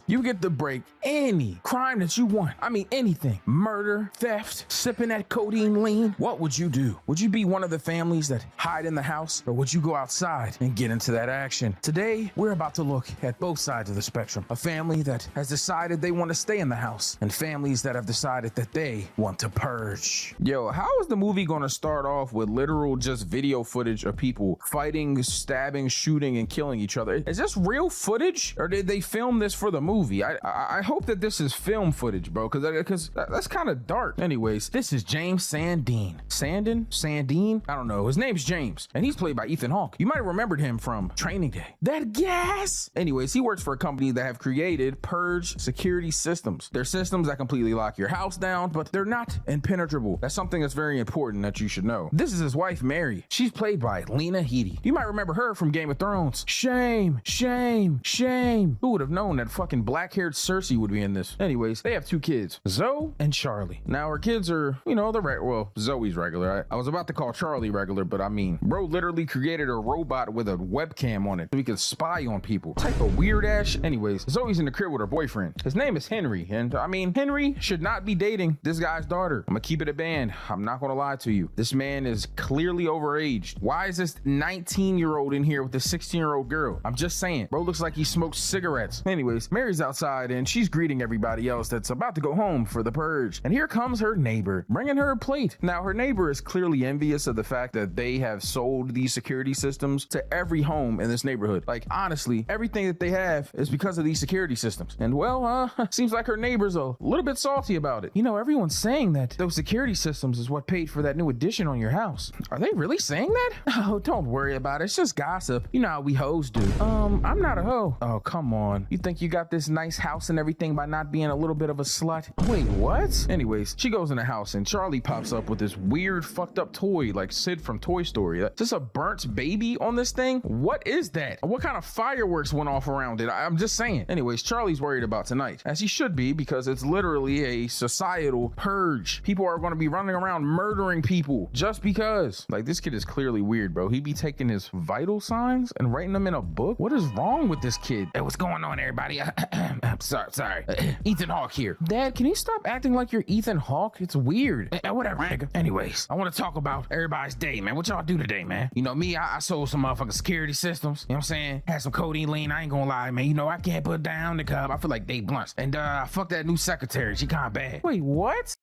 you get to break any crime that you want. I mean, anything. Murder, theft, sipping that codeine lean. What would you do? Would you be one of the families that hide in the house, or would you go outside and get into that action? Today, we're about to look at both sides of the spectrum. A family that has decided they want to stay in the house, and families that have decided that they want to purge. Yo, how is the movie going to start off with literal just video footage of people fighting, stabbing, shooting, and killing each other? Is this real footage, or did they film this for the movie? I hope that this is film footage, bro, because that's kind of dark. Anyways, this is James Sandine. Sandine? I don't know. His name's James, and he's played by Ethan Hawke. You might have remembered him from Training Day. That gas! Anyways, he works for a company that have created purge security systems. They're systems that completely lock your house down, but they're not impenetrable. That's something that's very important that you should know. This is his wife, Mary. She's played by Lena Headey. You might remember her from Game of Thrones. Shame, shame, shame. Who would have known that fucking black-haired Cersei would be in this? Anyways, they have two kids, Zoe and Charlie. Now her kids are, you know, well, Zoe's regular. I was about to call Charlie regular, but I mean, bro literally created a robot with a webcam on it so he could spy on people. Type of weird ass. Anyways, Zoe's in the crib with her boyfriend. His name is Henry, and I mean, Henry should not be dating this guy's daughter. I'm gonna keep it a band. I'm not gonna lie to you. This man is clearly overaged. Why is this 19-year-old in here with a 16-year-old girl? I'm just saying, bro looks like he smokes cigarettes. Anyways, Mary's outside and she's greeting everybody else that's about to go home for the purge. And here comes her neighbor, bringing her a plate. Now, her neighbor is clearly envious of the fact that they have sold these security systems to every home in this neighborhood. Like, honestly, everything that they have is because of these security systems. And well, seems like her neighbor's a little bit salty about it. You know, everyone's saying that those security systems is what paid for that new addition on your house. Are they really saying that? Oh, don't worry about it. It's just gossip. You know how we hoes do. I'm not a hoe. Oh, come on. You think you got this nice house and everything by not being a little bit of a slut? Wait, what? Anyways, she goes in the house and Charlie pops up with this weird fucked up toy like Sid from Toy Story. Is this a burnt baby on this thing? What is that? What kind of fireworks went off around it? I'm just saying. Anyways, Charlie's worried about tonight, as he should be, because it's literally a societal purge. People are going to be running around murdering people just because. Like, this kid is clearly weird, bro. He be taking his vital signs and writing them in a book. What is wrong with this kid? Hey, what's going on, everybody? I'm sorry. Ethan Hawke here. Dad, can you stop acting like you're Ethan Hawke? It's weird. Whatever, nigga. Anyways, I want to talk about everybody's day, man. What y'all do today, man? You know, me, I sold some motherfucking security systems. You know what I'm saying? Had some codeine lean. I ain't gonna lie, man. You know, I can't put down the cub. I feel like Dave Blunts. And I fucked that new secretary. She kinda bad. Wait, what?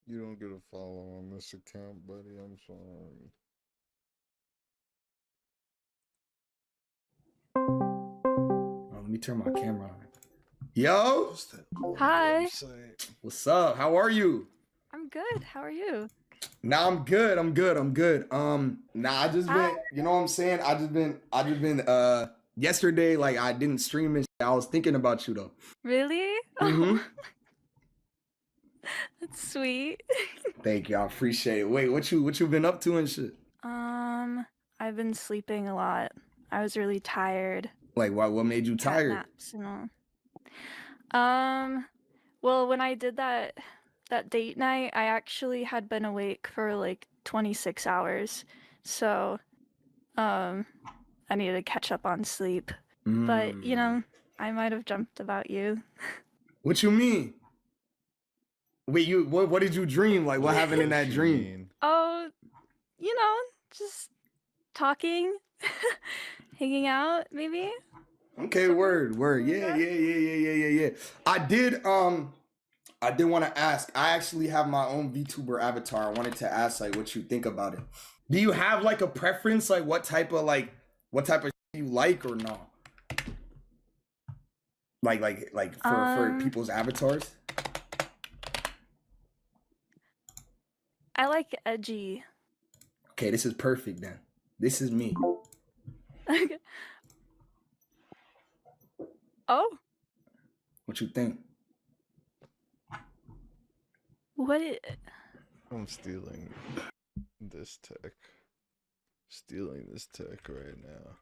You don't get a follow on this account, buddy. I'm sorry. Let me turn my camera on. Yo! Hi. What's up? How are you? I'm good. How are you? Nah, I'm good. I just been, you know what I'm saying? I just been, yesterday, like, I didn't stream and shit. I was thinking about you, though. Really? Mm-hmm. That's sweet. Thank you. I appreciate it. Wait, what you been up to and shit? I've been sleeping a lot. I was really tired. Like, what made you tired? Naps and all. Well, when I did that date night, I actually had been awake for like 26 hours. So, I needed to catch up on sleep. But, you know, I might have dreamt about you. What you mean? Wait, what did you dream? Like, what happened in that dream? Oh, you know, just talking, hanging out, maybe. Okay, word. Yeah. I did want to ask. I actually have my own VTuber avatar. I wanted to ask, like, what you think about it. Do you have like a preference, like what type of you like or not? Like for people's avatars? I like edgy. Okay, this is perfect then. This is me. Okay. Oh. What you think? I'm stealing this tech. Stealing this tech right now.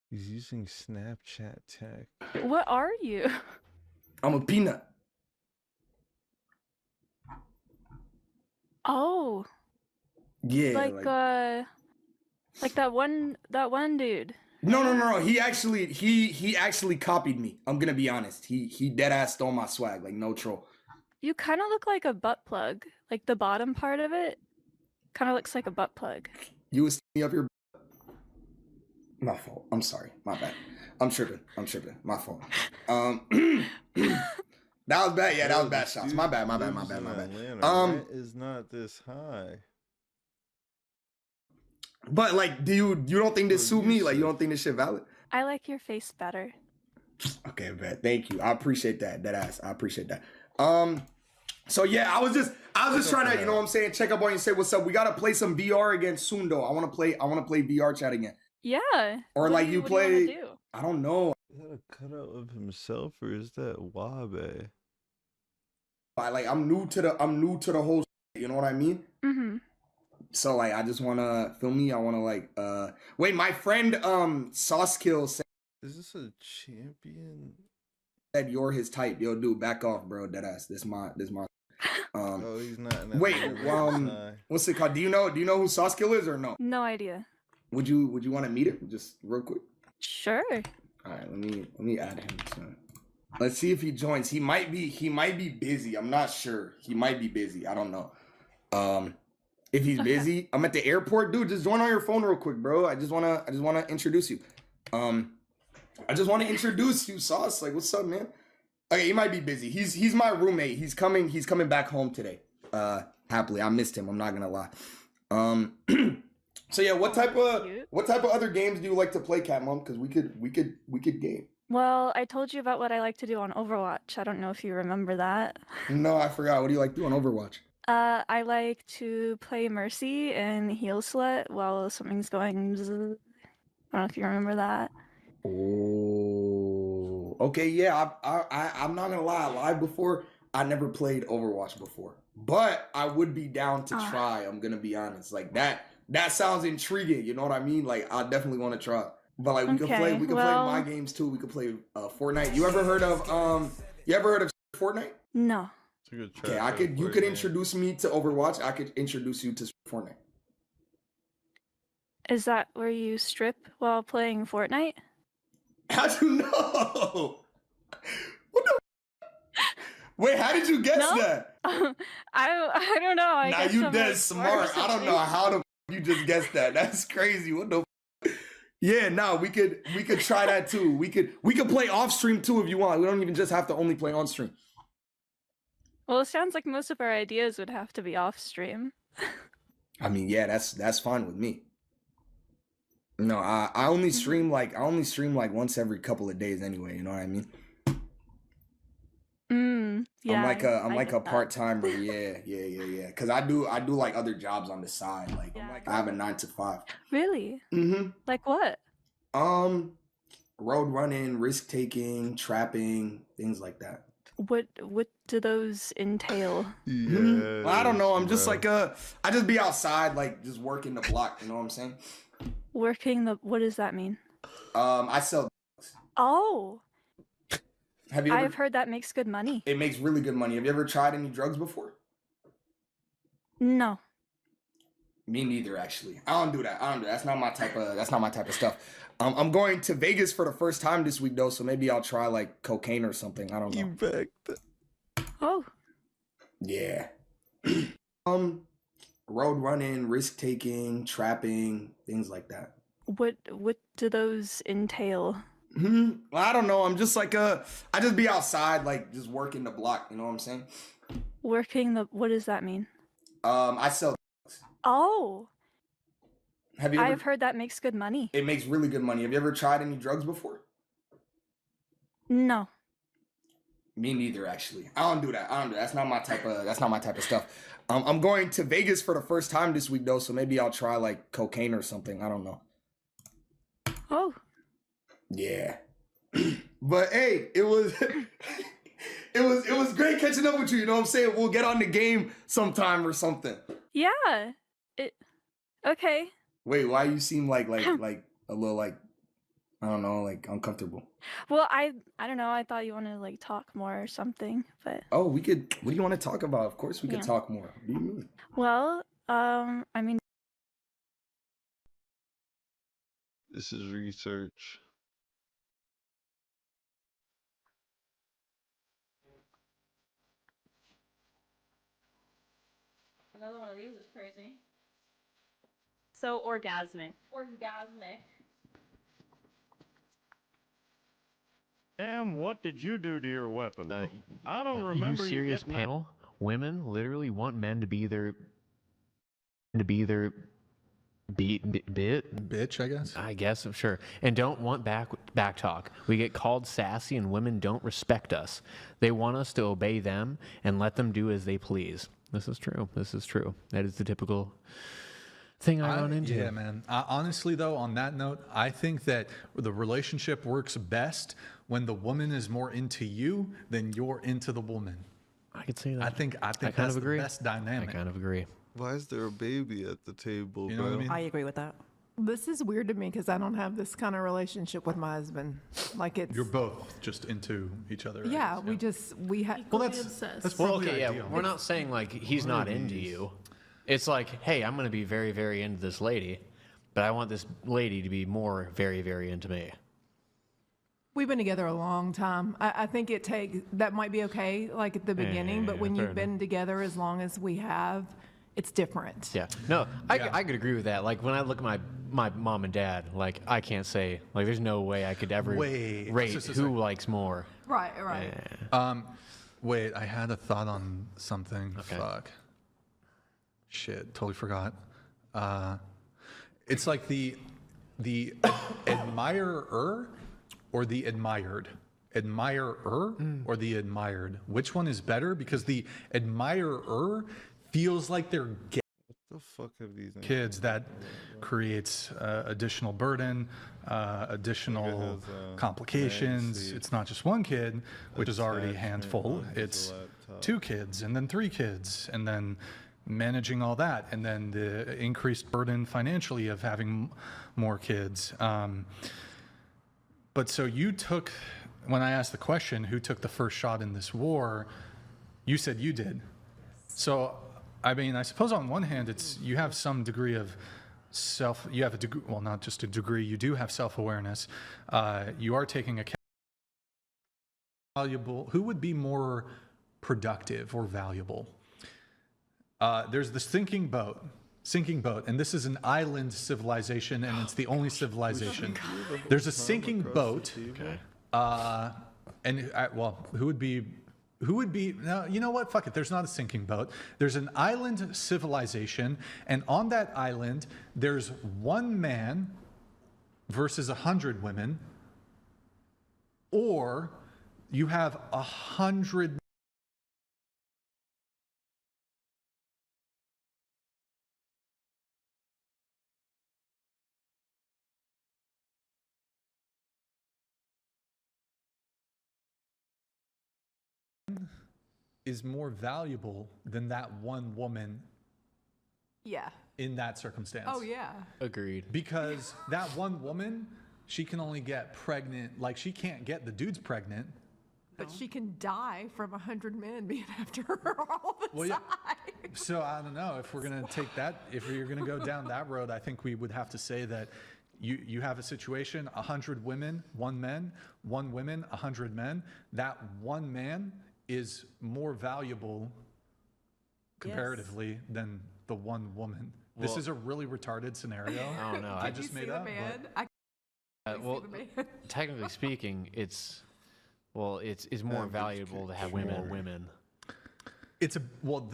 He's using Snapchat tech. What are you? I'm a peanut. Oh. Yeah. Like that one dude. No. He actually copied me. I'm gonna be honest. He dead ass stole my swag. Like no troll. You kind of look like a butt plug. Like the bottom part of it kind of looks like a butt plug. You was me up your. My fault. I'm sorry. My bad. I'm tripping. My fault. That was bad. Yeah, that was bad shots. My bad. Atlanta, is not this high. But like, you don't think this suit me? Like, you don't think this shit valid? I like your face better. Okay, bet. Thank you. I appreciate that. That ass. I appreciate that. So yeah, I was just trying to, you know what I'm saying, check up on you and say what's up. We gotta play some VR again soon though. I wanna play VR chat again. Yeah. Or like you play. Do? I don't know. Is that a cutout of himself or is that Wabe? I'm new to the whole shit, you know what I mean? Mm-hmm. So like I just wanna feel me. I wanna like wait, my friend Saucekill said, is this a champion? Said you're his type. Yo, dude, back off, bro. Deadass. This my oh, he's not in that wait, what's it called? Do you know who Saucekill is or no? No idea. Would you want to meet him just real quick? Sure. All right, let me add him. So, let's see if he joins. He might be busy. I'm not sure. He might be busy. I don't know. If he's busy, I'm at the airport, dude. Just join on your phone real quick, bro. I just wanna introduce you. I just want to introduce you, Sauce. Like, what's up, man? Okay, he might be busy. He's my roommate. He's coming back home today. Happily, I missed him. I'm not gonna lie. So yeah, what type of other games do you like to play, Cat Mom? Because we could game. Well, I told you about what I like to do on Overwatch. I don't know if you remember that. No, I forgot. What do you like to do on Overwatch? I like to play Mercy and heal Slut while something's going. I don't know if you remember that. Oh, okay, yeah. I'm not gonna lie. I lied before. I never played Overwatch before, but I would be down to try. I'm gonna be honest. Like that sounds intriguing. You know what I mean? Like I definitely want to try. But like we could play my games too. We could play Fortnite. You ever heard of Fortnite? No. Okay, you could introduce me to Overwatch. I could introduce you to Fortnite. Is that where you strip while playing Fortnite? How'd you know? What the? Wait, how did you guess that? I don't know. I guess you dead smart. I don't know how the you just guessed that. That's crazy. What the? Yeah, no, we could try that too. We could play off stream too if you want. We don't even just have to only play on stream. Well, it sounds like most of our ideas would have to be off stream. I mean, yeah, that's fine with me. No, I only stream like once every couple of days anyway. You know what I mean? Yeah. I'm like a part timer. Yeah. Cause I do like other jobs on the side. Like I have a 9 to 5. Really? Mm-hmm. Like what? Road running, risk taking, trapping, things like that. What do those entail? Yeah. Well, I don't know. I'm just like I just be outside, like just working the block. You know what I'm saying? What does that mean? I sell. Oh. Have you ever, I've heard that makes good money. It makes really good money. Have you ever tried any drugs before? No. Me neither, actually. I don't do that. That's not my type of stuff. I'm going to Vegas for the first time this week though, so maybe I'll try like cocaine or something. I don't know. You backed. Oh. Yeah. Road running, risk taking, trapping, things like that. What do those entail? Well, I don't know. I'm just like I just be outside, like just working the block. You know what I'm saying? What does that mean? I sell. Oh. I've heard that makes good money. It makes really good money. Have you ever tried any drugs before? No. Me neither, actually. I don't do that. That's not my type of stuff. I'm going to Vegas for the first time this week though, so maybe I'll try like cocaine or something. I don't know. Oh. Yeah. But hey, it was it was great catching up with you, you know what I'm saying? We'll get on the game sometime or something. Yeah. Okay. Wait, why you seem like a little like I don't know, like uncomfortable. Well, I don't know. I thought you wanted to like talk more or something, but Oh, we could. What do you want to talk about? Of course, we could Yeah. talk more. What do you mean? well, I mean, This is research. Another one of these is crazy. So orgasmic. Orgasmic. Damn, what did you do to your weapon? I don't You remember you serious getting panel? Women literally want men to be their bitch, I guess. I guess, I'm sure, and don't want back talk. We get called sassy, and women don't respect us. They want us to obey them and let them do as they please. This is true. This is true. That is the typical thing I run into. Yeah, man. Honestly, though, on that note, I think that the relationship works best when the woman is more into you than you're into the woman. I could say that. I think kind that's of agree. the best dynamic. I kind of agree. Why is there a baby at the table, You know bro? what I mean? I agree with that. This is weird to me because I don't have this kind of relationship with my husband. Like it's. You're both just into each other. I Yeah, guess, we have. Well, that's Well, probably okay, yeah. ideal. We're not saying like he's not into you. It's like, hey, I'm going to be very, very into this lady, but I want this lady to be more very, very into me. We've been together a long time. I think that might be okay, like at the beginning, but when fair you've been together as long as we have, it's different. Yeah. No, I could agree with that. Like when I look at my mom and dad, like I can't say, like there's no way I could ever rate who likes more. Right, right. Wait, I had a thought on something. Okay. Fuck. Shit, totally forgot. It's like the admirer or the admired. Admirer or the admired. Which one is better? Because the admirer feels like they're What the fuck have these kids. That creates additional burden, additional complications. Nancy. It's not just one kid, which is already a Attachment handful. onto the It's laptop. 2 kids and then 3 kids and then managing all that and then the increased burden financially of having more kids. But so you took, when I asked the question, who took the first shot in this war, you said you did. So, I mean, I suppose on one hand, you have some degree of you have a degree, well, not just a degree, you do have self-awareness. You are taking account valuable, who would be more productive or valuable? There's the sinking boat, and this is an island civilization, and it's the only civilization. There's a sinking boat, and well, who would be? No, you know what? Fuck it. There's not a sinking boat. There's an island civilization, and on that island, there's 1 man versus 100 women, or you have 100. Is more valuable than that 1 woman. Yeah. In that circumstance. Oh, yeah. Agreed. Because that 1 woman, she can only get pregnant, like she can't get the dudes pregnant. But she can die from 100 men being after her all the time. So I don't know if we're gonna take that. If you're gonna go down that road, I think we would have to say that you have a situation: 100 women, 1 man, 1 women, 100 men. That 1 man is more valuable comparatively than the 1 woman. This Well- is a really retarded scenario. I don't know. I just made up. Well, technically speaking, it's more valuable to have women. It's a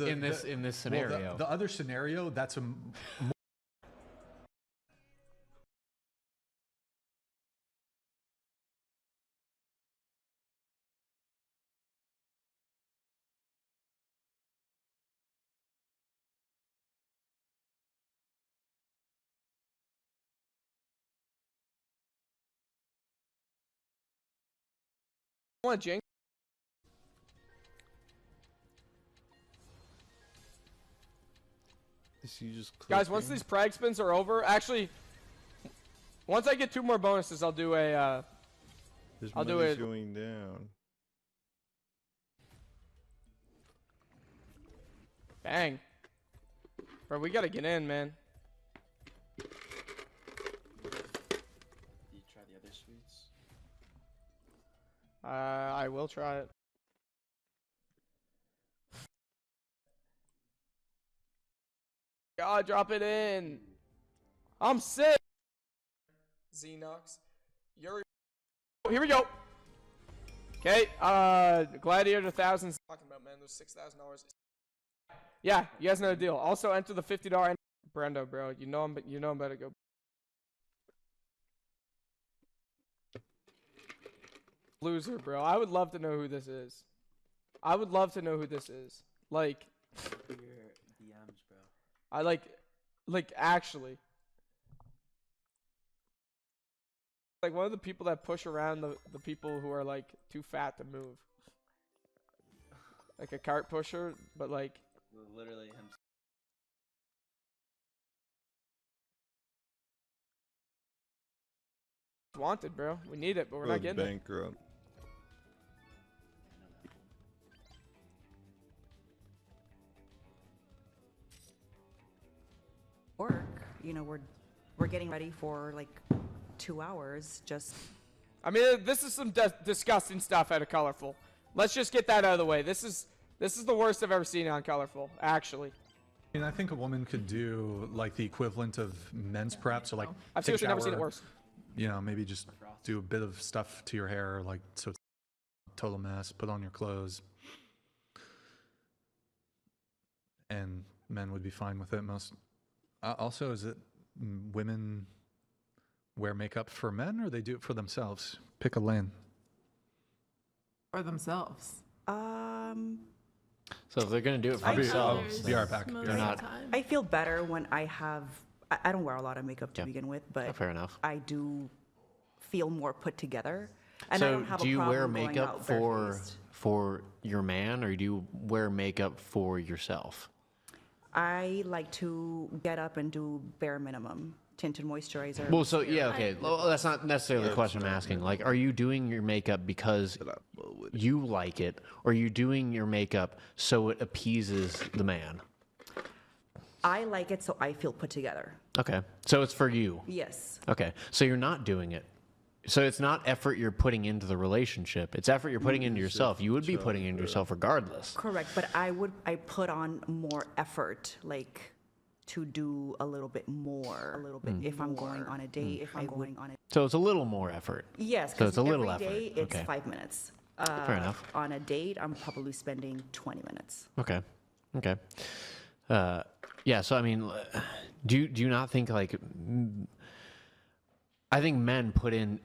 in this scenario. The other scenario, that's a Want Jing? Is he just Guys, once clicking? these prag spins are over, actually, Once I get 2 more bonuses, I'll do a. I'll do it. Going down. Bang. Bro, we gotta get in, man. Did you try the other sweets? I will try it. God, drop it in. I'm sick. Xenox. Yuri. Here we go. Okay, Gladiator Thousands. Talking about, man, those $6,000. Yeah, you guys know the deal. Also enter the $50. Brendo, bro, you know I'm better go. Loser, bro. I would love to know who this is. I would love to know who this is. Like. Your DMs, bro. I like actually. Like one of the people that push around the people who are like too fat to move. Like a cart pusher, but like. Literally him. Wanted, bro. We need it, but we're not getting it. Bankrupt. Work, you know, we're getting ready for like 2 hours. Just. I mean, this is some disgusting stuff out of Colorful. Let's just get that out of the way. This is the worst I've ever seen on Colorful, actually. I mean, I think a woman could do like the equivalent of men's prep, so like I've take a seriously never seen it shower, worse. You know, maybe just do a bit of stuff to your hair, like so it's a total mess. Put on your clothes, and men would be fine with it. Most. Also, is it women wear makeup for men, or they do it for themselves? Pick a lane. For themselves. So if they're gonna do it for themselves, be right back. They're not. I feel better when I have. I don't wear a lot of makeup to begin with, but fair enough. I do feel more put together, and so I don't have do a you problem wear going makeup out barefaced. for your man, or do you wear makeup for yourself? I like to get up and do bare minimum tinted moisturizer. Well, so yeah, okay. Well, that's not necessarily the question I'm asking. Like, are you doing your makeup because you like it, or are you doing your makeup so it appeases the man? I like it so I feel put together. Okay, so it's for you. Yes. Okay, so you're not doing it. So it's not effort you're putting into the relationship. It's effort you're putting into yourself. You would be putting into yourself regardless. Correct, but I put on more effort, like to do a little bit more, if I'm going on a date. So it's a little more effort. Yes. So it's a little every effort. day it's Okay. 5 minutes. Fair enough. On a date, I'm probably spending 20 minutes. Okay. Okay. Yeah. So I mean, do you not think like? I think men put in.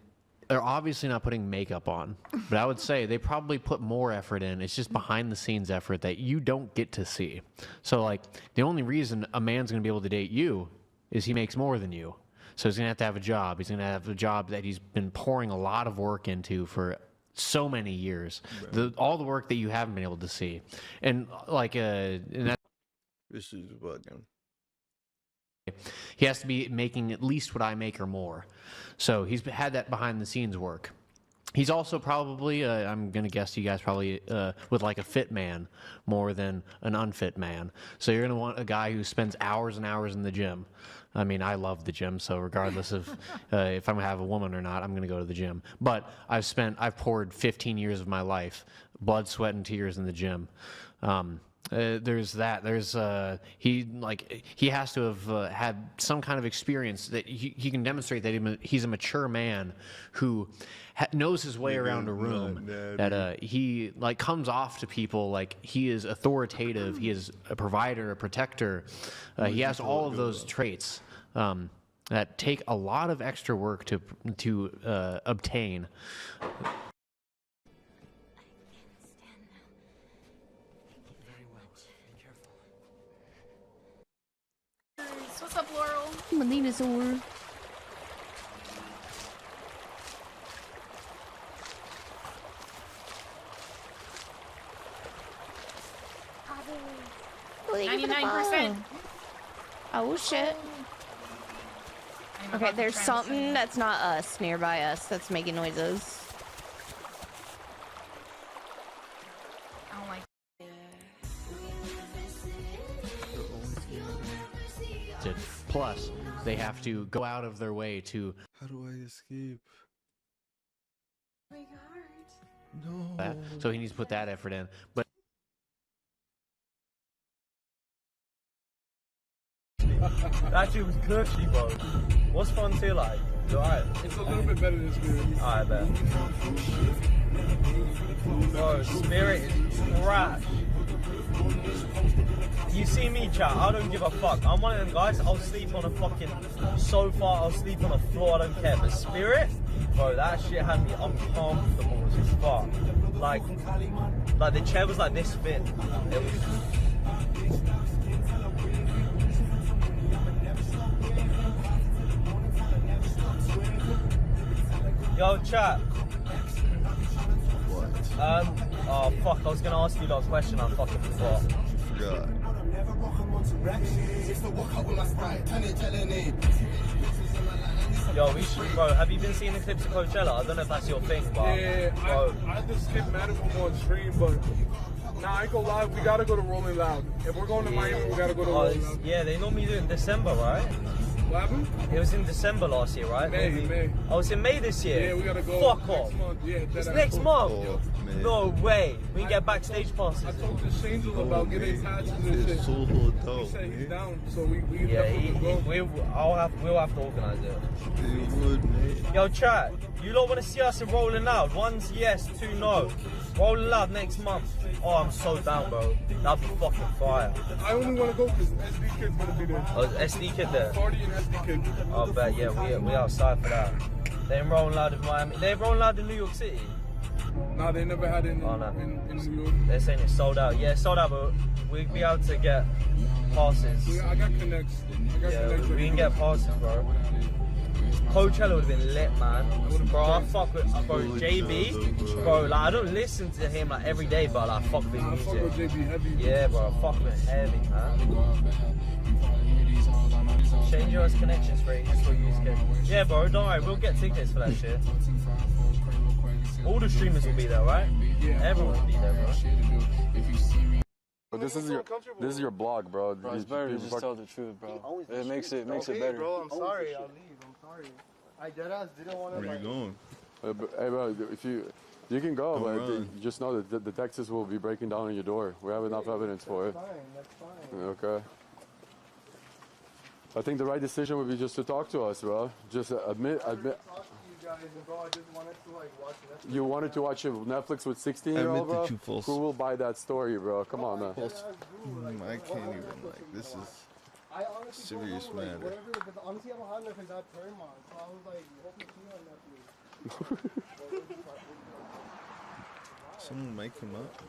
They're obviously not putting makeup on, but I would say they probably put more effort in. It's just behind the scenes effort that you don't get to see. So like the only reason a man's going to be able to date you is he makes more than you. So he's going to have a job. He's going to have a job that he's been pouring a lot of work into for so many years. All the work that you haven't been able to see. And like and that This is bugging. he has to be making at least what I make or more. So he's had that behind the scenes work. He's also probably, I'm going to guess you guys probably would like a fit man more than an unfit man. So you're going to want a guy who spends hours and hours in the gym. I mean, I love the gym, so regardless of if I'm going to have a woman or not, I'm going to go to the gym. But I've poured 15 years of my life, blood, sweat, and tears in the gym. There's that. There's he has to have had some kind of experience that he can demonstrate that he's a mature man who knows his way around a room. That he like comes off to people like he is authoritative. He is a provider, a protector. He has all of those traits that take a lot of extra work to obtain. What's up, Laurel? Melinasaur. $99%. Oh shit. Okay, there's something that's not us nearby us that's making noises. I don't like. Plus, they have to go out of their way to. How do I escape? No. That. So he needs to put that effort in. But that shit was cushy, bro. What's Frontier like? You alright? It's a little bit better than Spirit. Alright, bet. Bro, Spirit is trash. You see me, chat, I don't give a fuck. I'm one of them guys, I'll sleep on a fucking sofa, I'll sleep on the floor, I don't care. But Spirit, bro, that shit had me uncomfortable as fuck. Like the chair was like this thin. It was... Yo, chat. What? Oh fuck, I was gonna ask you that question, I fucking forgot. God. Yo, we should, bro, have you been seeing the clips of Coachella? I don't know if that's your thing, but... Yeah, bro. I had to skip Madison on stream, but... Nah, I ain't gonna lie, we gotta go to Rolling Loud. If we're going to Miami, we gotta go to Rolling Loud. Yeah, they normally do it in December, right? What happened? It was in December last year, right? May. Oh, it's in May this year? Yeah, we gotta go. Fuck off. Month. Yeah, it's next month? Oh, no way. We can get backstage passes. I talked to Shangel about getting patches and shit. It's so dope. He said he's down, so we yeah, definitely go. We'll have to organize it. You would, mate. Yo, chat, you don't want to see us in Rolling Loud? One's yes, two no. Rolling Loud next month. Oh, I'm so down, bro. That'd be fucking fire. I only want to go because SD Kid's gonna be there. Oh, is SD Kid there? Party and SD Kid. Oh, bet, yeah, we outside for that. They ain't Rolling Loud in Miami. They ain't Rolling Loud in New York City. Nah, they never had it in New York. They're saying it's sold out. Yeah, it's sold out, but we'd be able to get passes. I got connects. We can get passes, bro. Coachella would have been lit, man. Bro, I fuck with bro JB. Bro, like I don't listen to him like every day, but like I fuck with his music. I fuck with JB heavy. Yeah, bro, I fuck with heavy, man. Change yours connections rate just for use case. Yeah, bro, don't worry, we'll get tickets for that shit. All the streamers will be there, right? Yeah. Everyone will be there, bro. But this is your blog, bro. It's better to just tell the truth, bro. It makes it better. Bro, I'm sorry. I'll leave. I'm sorry. I deadass didn't want to. Where you going? Hey, bro, if you can go, but you just know that the Texas will be breaking down on your door. We have enough evidence for it. That's fine. Okay. I think the right decision would be just to talk to us, bro. Just admit. You wanted to watch Netflix with 16-year-old, bro? Who will buy that story, bro? Come on, man. I can't even, like, this is serious matter. Honestly, I don't have Netflix. I have Paramount. So I was like, hoping to see on Netflix. Someone might come up.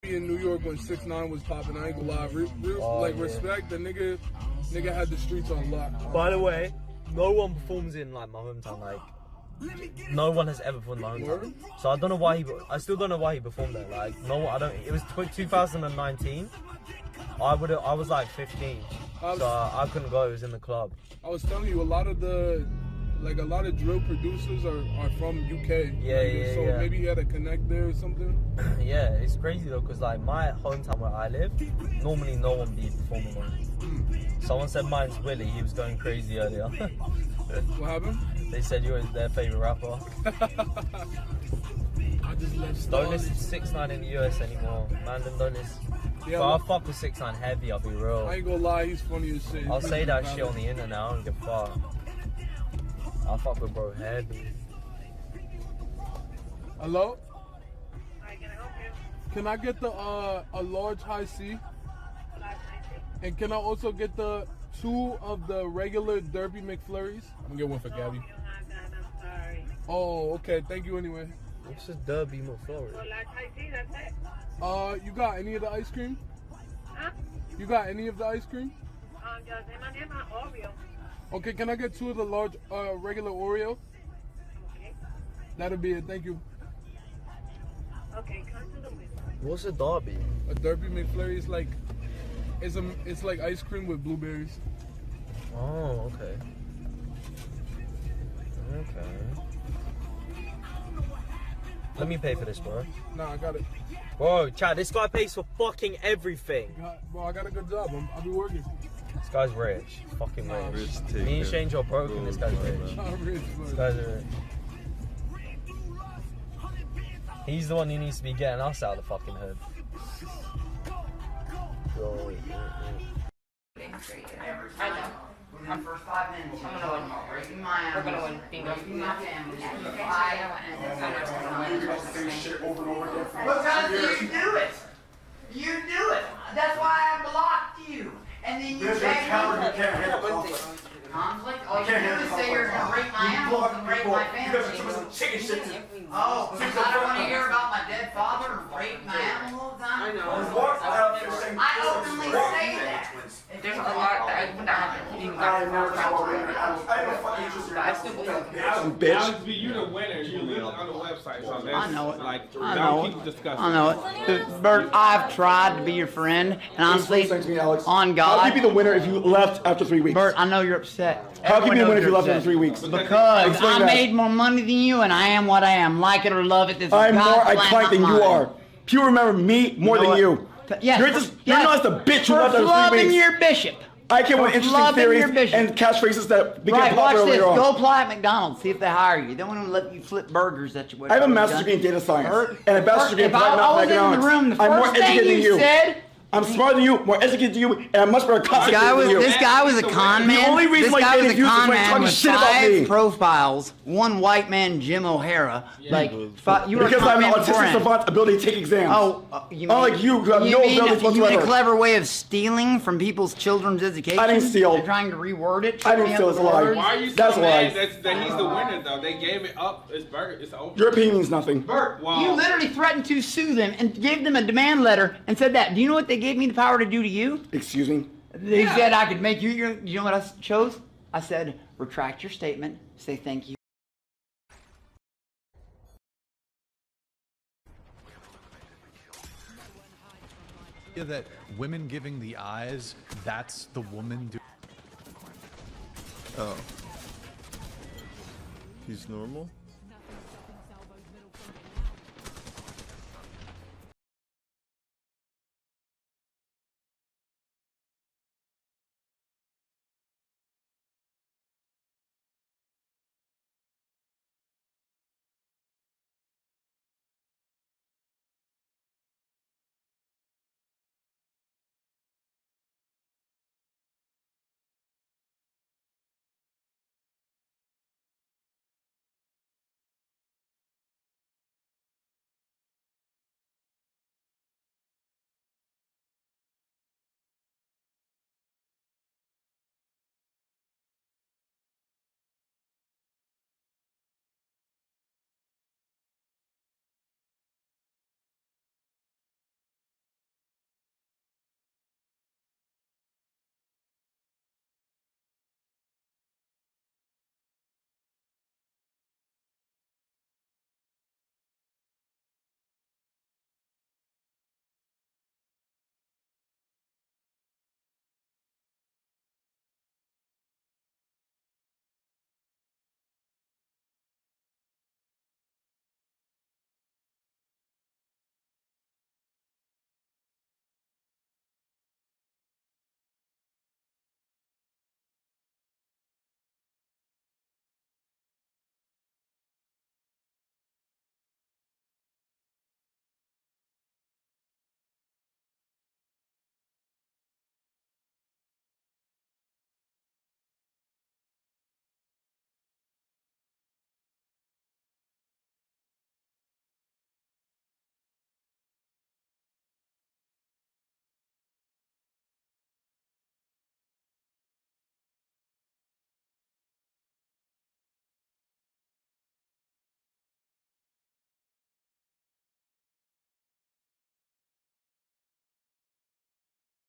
In New York when 6ix9ine was popping, I ain't gonna lie. Respect, the nigga had the streets on lock. By the way, no one performs in like my hometown. Like, no one has ever performed in my hometown. So I don't know why I still don't know why he performed there. Like, no, I don't. It was 2019. I was like 15, so I couldn't go. It was in the club. I was telling you, a lot of drill producers are from UK. Yeah, So maybe he had a connect there or something. Yeah, it's crazy though, cause like my hometown where I live, normally no one be performing on. Someone said mine's Willie. He was going crazy earlier. What happened? They said you were their favorite rapper. I just left. Don't listen to 6ix9ine in the US anymore. Man, don't listen. Yeah, but I'll fuck with 6ix9ine heavy. I'll be real. I ain't gonna lie, he's funny as shit. I'll say that shit on the internet. I don't give a fuck. I'll fuck with bro heavy. Hello? Hi, can I help you? Can I get the a large high C? And can I also get the 2 of the regular Derby McFlurries? I'm gonna get one for Gabby. I'm sorry. Oh, okay. Thank you anyway. What's this Derby McFlurry? So large high C, that's it? You got any of the ice cream? Huh? You got any of the ice cream? Just my Oreo. Okay, can I get 2 of the large regular Oreo? Okay. That'll be it. Thank you. Okay, come to the window. What's a derby? A Derby McFlurry is like, it's like ice cream with blueberries. Oh, okay. Okay. Let me pay for this, bro. Nah, I got it. Bro, Chad, this guy pays for fucking everything. Bro, I got a good job. I'll be working. This guy's rich. He's fucking rich. Me and Shane are broke and this guy's rich. This guy's rich. He's the one who needs to be getting us out of the fucking hood. I know. My first 5 minutes, I'm gonna win. Breaking my ass. We're gonna win. Bingo. Breaking my family. Because you do it. You do it. That's why I blocked you. And then you begged me. Conflict? All you do is say you're gonna break my animals and break my family. Oh, because I don't want to hear about my dead father and break my animals all the time? I know. I openly say that. There's a lot that happened. I still believe it. Alex, you the winner. You live on the website, so that's I know it. like, I know keep discussing. I know it. Bert, I've tried to be your friend, and honestly, on God. How can you be the winner if you left after 3 weeks? Bert, I know you're upset. How can you be the Everyone winner if you knows left after you're 3 weeks? Because Explain I that. made more money than you, and I am what I am. Like it or love it, this is I'm more God's plan, iconic than not you mine. are. People remember me more than you. Yes, You're just you're not the bitch who for left after 3 loving weeks. your bishop. I came For with interesting loving theories your bishop. and catchphrases that became Right, watch popular this. later on. Go apply at McDonald's. See if they hire you. They don't want to let you flip burgers at you. I have a master's degree in data science and a bachelor's degree in If I was in the economics. room, the I'm more first thing educated than you you. said. I'm smarter than you, more educated than you, and I'm much better concentrated than you. This guy was a con man. The only reason why you was didn't use is when you're man talking with shit about 5 me. profiles. One white man, Jim O'Hara. Like you were Because a I have con an man autistic beforehand. savant ability to take exams. You unlike you, who have no mean abilities you mean a whatsoever. clever way of stealing from people's children's education? I didn't steal. They're trying to reword it. I didn't steal. It's a lie. Why are you so That's a lie. mad that he's the winner, though? They gave it up. It's burger. It's over. Your opinion means nothing. Bert, Wow. you literally threatened to sue them and gave them a demand letter and said that. Do you know what they gave me the power to do to you? Excuse me? They said I could make you, you know what I chose? I said, retract your statement, say thank you. That women giving the eyes, that's the woman doing. Oh. He's normal?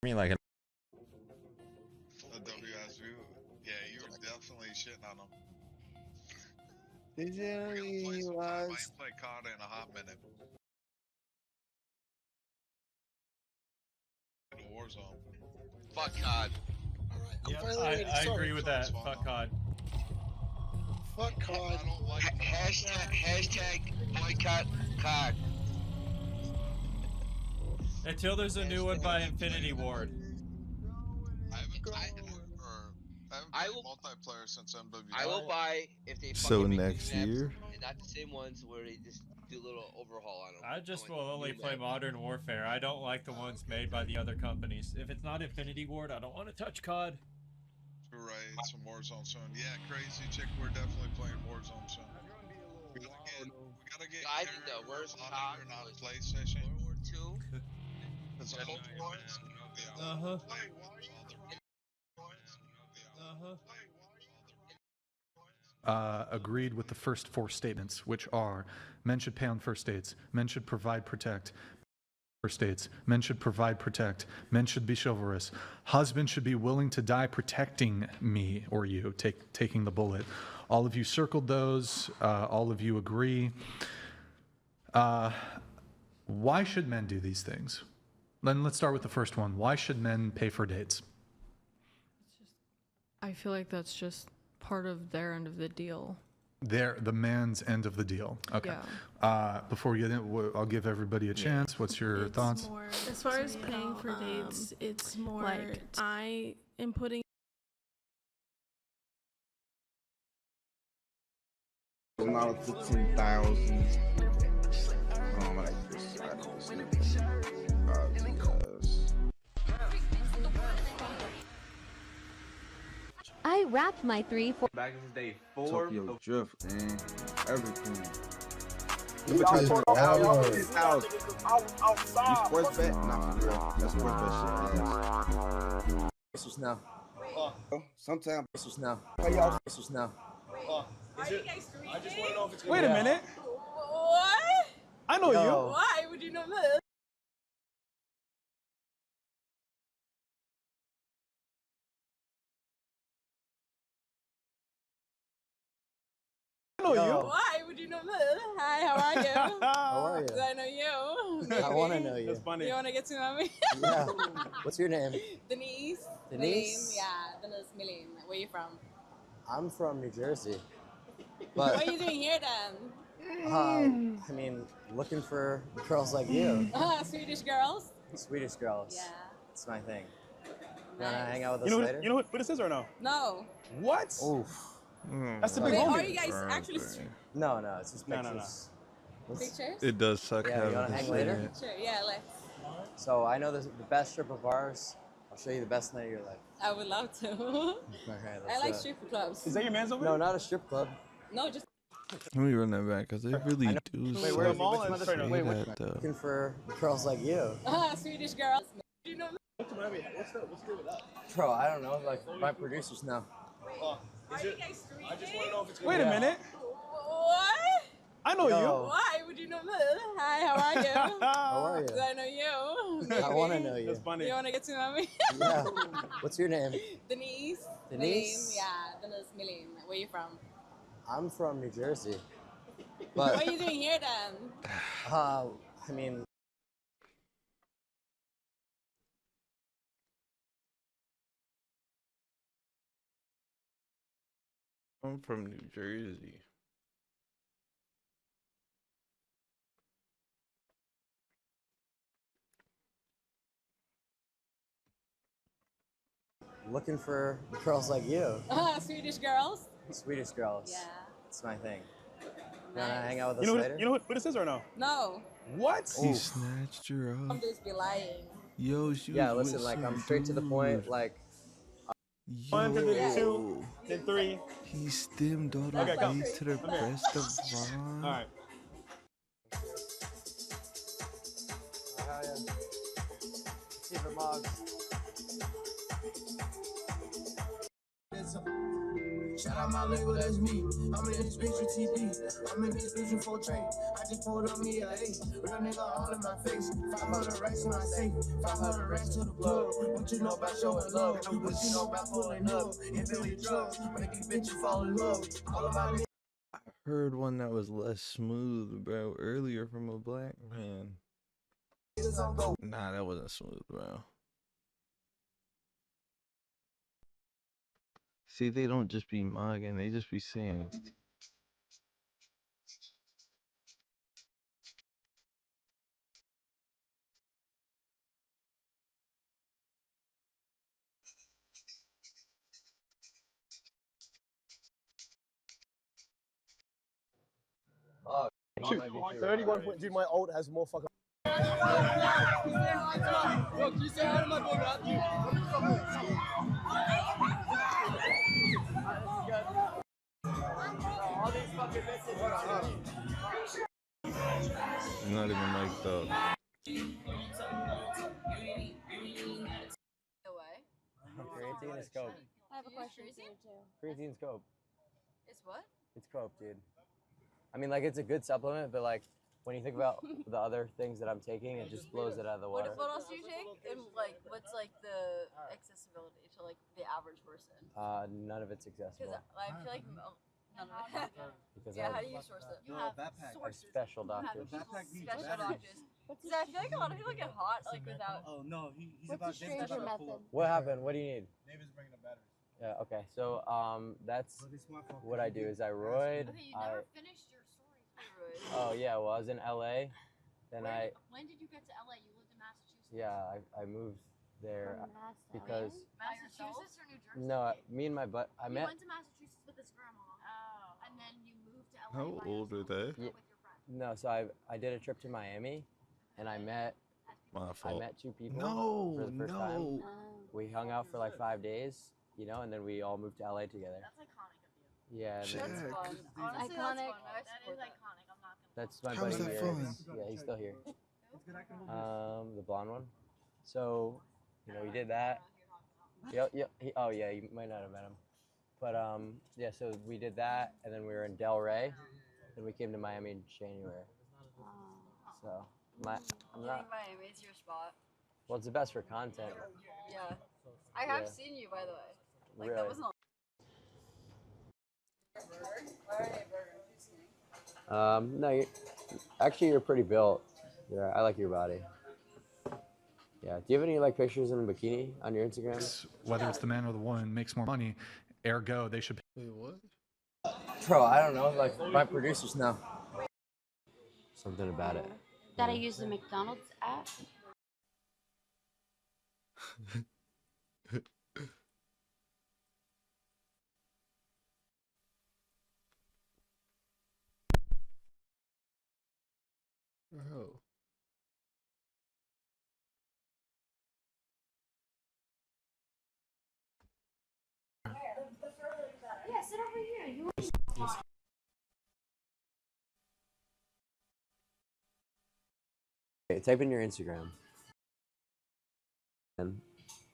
Like an WSU, yeah, you were definitely shitting on him. He We're gonna play sometime. I ain't played COD in a hot minute. Warzone. Fuck COD. I agree with that. Fuck COD. Fuck COD. I don't like Hashtag boycott COD. Until there's a new one by Infinity Ward. I haven't played multiplayer since MW. I will buy if they So fucking make next new maps year? and not the same ones where they just do a little overhaul on them. I just will only play Modern Warfare. I don't like the ones made by the other companies. If it's not Infinity Ward, I don't want to touch COD. You're right, some Warzone soon. Yeah, crazy chick, we're definitely playing Warzone soon. We gotta get I think the worst COD on was PlayStation. World War II. It's a whole points. Uh-huh. Agreed with the first 4 statements, which are: men should pay on first dates, men should provide, protect. First dates, men should provide, protect, men should be chivalrous, husbands should be willing to die protecting me or you, taking the bullet. All of you circled those, all of you agree. Why should men do these things? Then let's start with the first one. Why should men pay for dates? I feel like that's just part of their end of the deal. The man's end of the deal. Okay. Yeah. Before we get in, I'll give everybody a chance. What's your thoughts? As far as paying for dates, it's more like I am putting Now 15,000. I like this. I wrapped my 3-4 Back in the day, Tokyo Drift, man. Everything. You Outside. You sports bet? Not for real. That's sports bet shit. Just now. Sometimes. Just now. Pay y'all. Just now. I just want to know if it's Wait a minute. what? I know you. Why would you know this? I know you. Why would you know this? Hi, how are you? How are you? Do I know you? I want to know you. That's funny. You want to get to know me? Yeah. What's your name? Denise. Denise? Milene. Yeah, Denise Milene. Where you from? I'm from New Jersey. What are you doing here then? I mean, looking for girls like you. Swedish girls? Swedish girls. Yeah. It's my thing. You want to hang out with us You know, later? you know who this is or no? No. What? Oof. That's the big Wait, homie. are you guys actually No, it's just No, pictures. no. pictures? It does suck Yeah, you having want to to hang say later? that. Sure, yeah, let's. So I know the best stripper bars. I'll show you the best night of your life. I would love to. Okay, I like strip clubs. Is that your man's over No, there? not a strip club. No, just. Let me run that back, because they really do Wait, suck. where is mall it? is Which straight one? up. Wait, Say which that, one? though. Looking for girls like you. Swedish girls. Do you know me? What's good with that? Bro, I don't know. Like, my producers know. Are you guys streaming? I just want to know if it's good. Wait a minute. What? I know Yo. Why would you know me? Hi, how are you? How are you? Do I know you? I want to know you. That's funny. You want to get to know me? Yeah. What's your name? Denise. Denise? Milene. Yeah, Denise Milene. Where you from? I'm from New Jersey. What But, are you doing here then? I mean, I'm from New Jersey. looking for girls like you. Swedish girls. Swedish girls. Yeah. It's my thing. You want to hang out with us You know, later? you know who this is or no? No. What? He snatched her I'm up. just be lying. Yo, she Yeah, was listen, with like, some I'm straight to the point. dude. Like, 1, then Yo. 2, then 3. He stemmed all the Okay, come. way to the Come here. breast of Vaughn. All right. Stephen Moggs. Shout out my label, that's me. I'm in this bitch with TP. I'm in this bitch with 4 trade. I just pulled on me a 8. Real nigga all in my face. 500 racks in my safe. 500 racks to the plug. What you know about showing love? What you know about pulling up? If it was drugs, make these bitches fall in love. All of my I heard one that was less smooth, bro, earlier from a black man. Nah, that wasn't smooth, bro. See, they don't just be mugging, they just be saying. Shoot, 31 point. Dude, my ult has more fucking. Yo, can you say hi to my boy Matthew? All these fucking bitches. Not even mic'd up. Creatine is coke. I have a question for you too. Creatine's coke. It's what? It's coke, dude. I mean, like, it's a good supplement, but like, when you think about the other things that I'm taking, it just blows it out of the water. What else do you take? And like, what's like the accessibility to like the average person? None of it's accessible. Because I feel like none of it. Because Yeah, how do you source it? You have sources. Special You have doctors. special doctors. Because I feel like a lot of people get hot like without. Oh no, he's What's about the stranger method? What happened? What do you need? David's bringing the batteries. Yeah. Okay. So that's what I do. Is I roid. Okay, you never finished your story. Oh yeah. Well, I was in LA. Then When did you get to LA? You lived in Massachusetts. Yeah, I moved there because Massachusetts or New Jersey? no, me and my butt. I He met. went to Massachusetts with his grandma. Oh. And then you moved to LA. How old are they? No, so I did a trip to Miami, and I met My fault. two people No, for the first no. time. We hung out for like 5 days, you know, and then we all moved to LA together. That's iconic of you. Yeah, and That's then- fun. Honestly, Iconic. that's fun. That is iconic. I'm not gonna. that's my How is buddy that here. fun? Yeah, he's still here. The blonde one. So, you know, we did that. Yep. Oh yeah, you might not have met him. But yeah, so we did that, and then we were in Del Rey, and we came to Miami in January. So You I'm not. think Miami's your spot? Well, it's the best for content. Yeah. I have Yeah. seen you, by the way. Like Really? that wasn't a burger. Why are you a burger? No, you're pretty built. Yeah, I like your body. Yeah. Do you have any like pictures in a bikini on your Instagram? Whether it's the man or the woman makes more money, ergo they should. Wait, what? Bro, I don't know. Like my producers know. Something about it. That I use the McDonald's app. Bro. Yeah, sit over here. You. Okay, type in your Instagram. And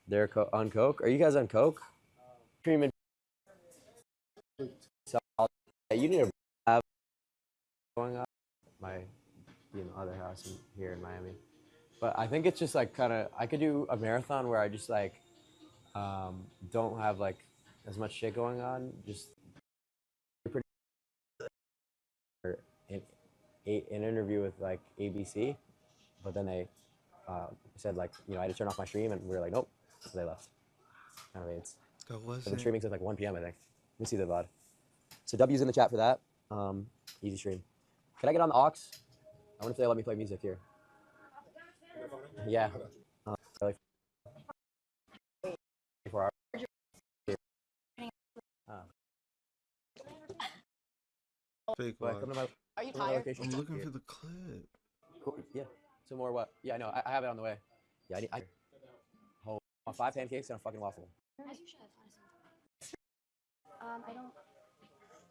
they're on coke. Are you guys on coke? Streaming. Yeah, you need to have going on my, other house here in Miami. But I think it's just like kind of. I could do a marathon where I just like don't have like as much shit going on. Just an interview with like ABC, but then they said like I had to turn off my stream, and we were like nope, so they left. It's That was I've been it. streaming since like 1 p.m. I think. Let me see the VOD. So W's in the chat for that. Easy stream. Can I get on the aux? I wonder if they let me play music here. Yeah. Like 24 hours. Fake But watch. come to my, Are you come to my tired? location. I'm looking Here. for the clip. Cool. Yeah. Some more what? Yeah, I know. I have it on the way. Yeah, I want 5 pancakes and a fucking waffle. As you should, honestly. I don't.